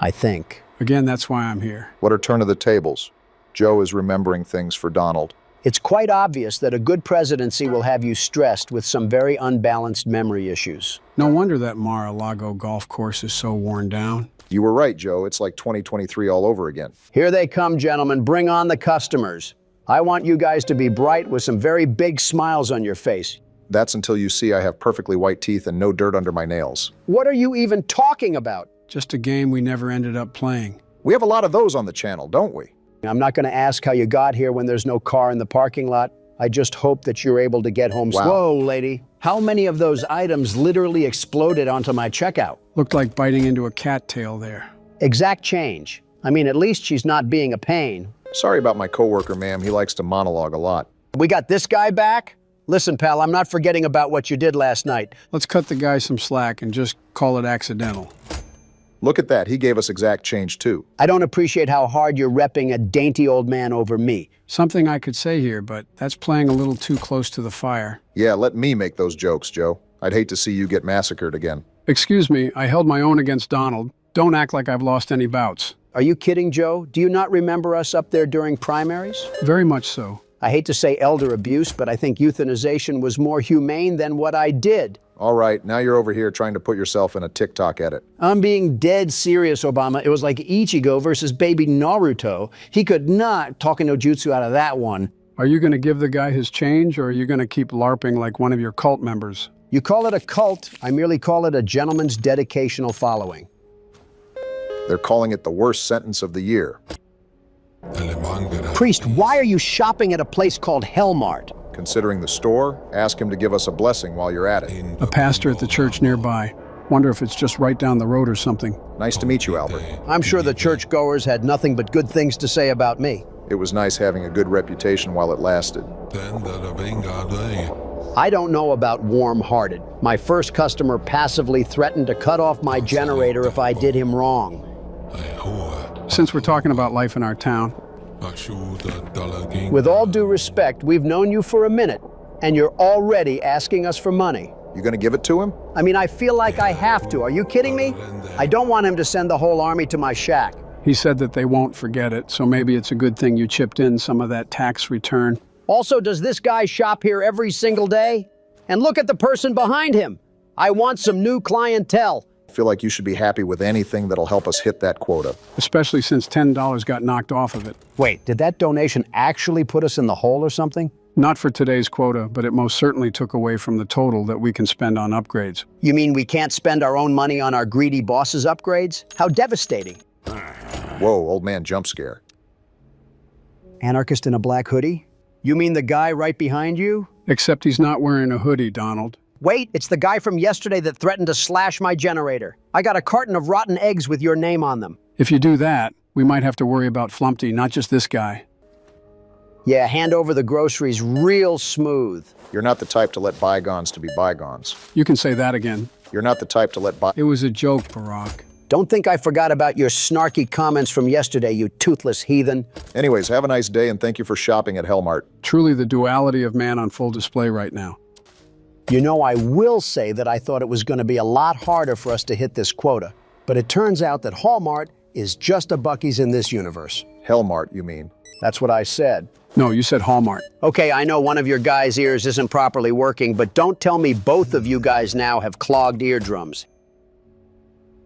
I think. Again, that's why I'm here. What are turn of the tables? Joe is remembering things for Donald. It's quite obvious that a good presidency will have you stressed with some very unbalanced memory issues. No wonder that Mar-a-Lago golf course is so worn down. You were right, Joe. It's like 2023 all over again. Here they come, gentlemen. Bring on the customers. I want you guys to be bright with some very big smiles on your face. That's until you see I have perfectly white teeth and no dirt under my nails. What are you even talking about? Just a game we never ended up playing. We have a lot of those on the channel, don't we? I'm not going to ask how you got here when there's no car in the parking lot. I just hope that you're able to get home. Wow. Whoa, lady. How many of those items literally exploded onto my checkout? Looked like biting into a cattail there. Exact change. I mean, at least she's not being a pain. Sorry about my coworker, ma'am. He likes to monologue a lot. We got this guy back? Listen, pal, I'm not forgetting about what you did last night. Let's cut the guy some slack and just call it accidental. Look at that. He gave us exact change, too. I don't appreciate how hard you're repping a dainty old man over me. Something I could say here, but that's playing a little too close to the fire. Yeah, let me make those jokes, Joe. I'd hate to see you get massacred again. Excuse me, I held my own against Donald. Don't act like I've lost any bouts. Are you kidding, Joe? Do you not remember us up there during primaries? Very much so. I hate to say elder abuse, but I think euthanization was more humane than what I did. All right, now you're over here trying to put yourself in a TikTok edit. I'm being dead serious, Obama. It was like Ichigo versus baby Naruto. He could not talk no jutsu out of that one. Are you going to give the guy his change, or are you going to keep LARPing like one of your cult members? You call it a cult, I merely call it a gentleman's dedicational following. They're calling it the worst sentence of the year. Priest, why are you shopping at a place called Hellmart? Considering the store, ask him to give us a blessing while you're at it. A pastor at the church nearby. Wonder if it's just right down the road or something. Nice to meet you, Albert. I'm sure the churchgoers had nothing but good things to say about me. It was nice having a good reputation while it lasted. I don't know about warm-hearted. My first customer passively threatened to cut off my generator if I did him wrong. Since we're talking about life in our town. With all due respect, we've known you for a minute, and you're already asking us for money. You gonna give it to him? I mean, I feel like I have to. Are you kidding me? I don't want him to send the whole army to my shack. He said that they won't forget it, so maybe it's a good thing you chipped in some of that tax return. Also, does this guy shop here every single day? And look at the person behind him. I want some new clientele. I feel like you should be happy with anything that'll help us hit that quota. Especially since $10 got knocked off of it. Wait, did that donation actually put us in the hole or something? Not for today's quota, but it most certainly took away from the total that we can spend on upgrades. You mean we can't spend our own money on our greedy boss's upgrades? How devastating. Whoa, old man jump scare. Anarchist in a black hoodie? You mean the guy right behind you? Except he's not wearing a hoodie, Donald. Wait, it's the guy from yesterday that threatened to slash my generator. I got a carton of rotten eggs with your name on them. If you do that, we might have to worry about Flumpty, not just this guy. Yeah, hand over the groceries real smooth. You're not the type to let bygones to be bygones. You can say that again. You're not the type to let It was a joke, Barack. Don't think I forgot about your snarky comments from yesterday, you toothless heathen. Anyways, have a nice day and thank you for shopping at Hellmart. Truly the duality of man on full display right now. You know, I will say that I thought it was going to be a lot harder for us to hit this quota, but it turns out that Hallmart is just a Buc-ee's in this universe. Hellmart, you mean? That's what I said. No, you said Hallmark. Okay, I know one of your guys' ears isn't properly working, but don't tell me both of you guys now have clogged eardrums.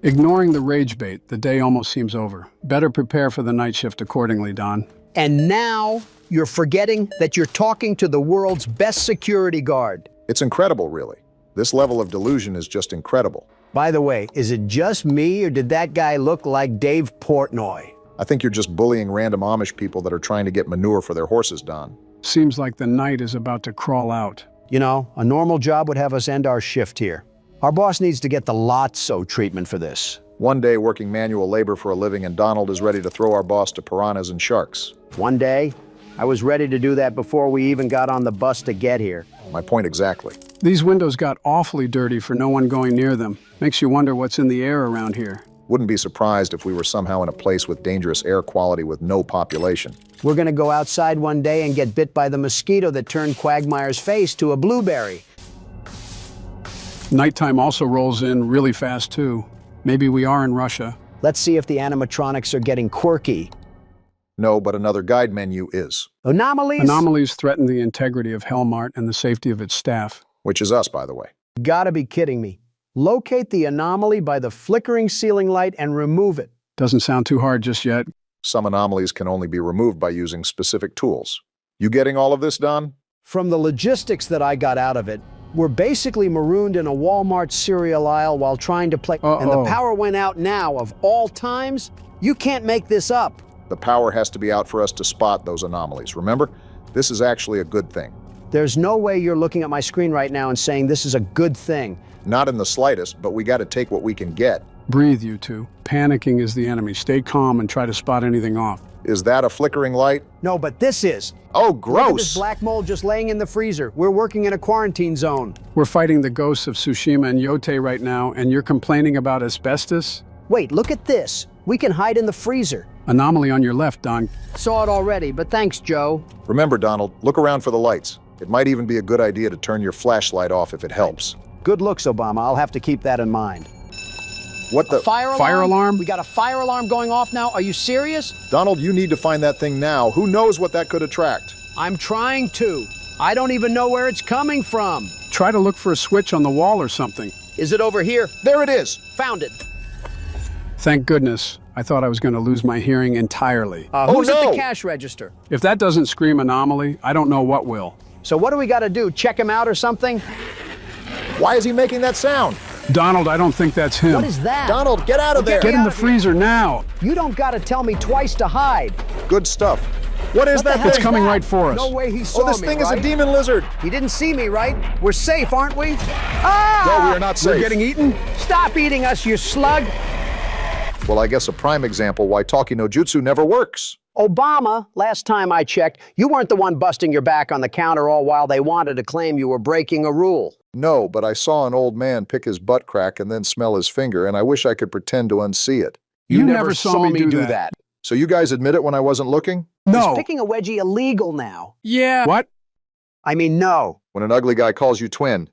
Ignoring the rage bait, the day almost seems over. Better prepare for the night shift accordingly, Don. And now you're forgetting that you're talking to the world's best security guard. It's incredible, really. This level of delusion is just incredible. By the way, is it just me or did that guy look like Dave Portnoy? I think you're just bullying random Amish people that are trying to get manure for their horses, Don. Seems like the night is about to crawl out. You know, a normal job would have us end our shift here. Our boss needs to get the Lotso treatment for this. One day working manual labor for a living and Donald is ready to throw our boss to piranhas and sharks. One day, I was ready to do that before we even got on the bus to get here. My point exactly. These windows got awfully dirty for no one going near them. Makes you wonder what's in the air around here. Wouldn't be surprised if we were somehow in a place with dangerous air quality with no population. We're gonna go outside one day and get bit by the mosquito that turned Quagmire's face to a blueberry. Nighttime also rolls in really fast too. Maybe we are in Russia. Let's see if the animatronics are getting quirky. No, but another guide menu is. Anomalies? Anomalies threaten the integrity of Hellmart and the safety of its staff. Which is us, by the way. Gotta be kidding me. Locate the anomaly by the flickering ceiling light and remove it. Doesn't sound too hard just yet. Some anomalies can only be removed by using specific tools. You getting all of this, Don? From the logistics that I got out of it, we're basically marooned in a Walmart cereal aisle while trying to play. And the power went out now, of all times? You can't make this up. The power has to be out for us to spot those anomalies. Remember, this is actually a good thing. There's no way you're looking at my screen right now and saying this is a good thing. Not in the slightest, but we got to take what we can get. Breathe, you two. Panicking is the enemy. Stay calm and try to spot anything off. Is that a flickering light? No, but this is. Oh, gross! Look at this black mold just laying in the freezer. We're working in a quarantine zone. We're fighting the ghosts of Tsushima and Yotei right now, and you're complaining about asbestos? Wait, look at this. We can hide in the freezer. Anomaly on your left, Don. Saw it already, but thanks, Joe. Remember, Donald, look around for the lights. It might even be a good idea to turn your flashlight off if it helps. Good looks, Obama. I'll have to keep that in mind. What the? Fire alarm? We got a fire alarm going off now? Are you serious? Donald, you need to find that thing now. Who knows what that could attract? I'm trying to. I don't even know where it's coming from. Try to look for a switch on the wall or something. Is it over here? There it is. Found it. Thank goodness. I thought I was going to lose my hearing entirely. Who's at the cash register? If that doesn't scream anomaly, I don't know what will. So what do we got to do? Check him out or something? Why is he making that sound? Donald, I don't think that's him. What is that? Donald, get out of there! Get in the freezer now! You don't got to tell me twice to hide. Good stuff. What is that thing? It's coming right for us. No way he saw me, this thing is a demon lizard. He didn't see me, right? We're safe, aren't we? Ah! No, we are not safe. We're getting eaten? Stop eating us, you slug! Well, I guess a prime example why talkie no jutsu never works. Obama, last time I checked, you weren't the one busting your back on the counter all while they wanted to claim you were breaking a rule. No, but I saw an old man pick his butt crack and then smell his finger, and I wish I could pretend to unsee it. You never saw me do that. So you guys admit it when I wasn't looking? No. Is picking a wedgie illegal now? Yeah. What? I mean, no. When an ugly guy calls you twin,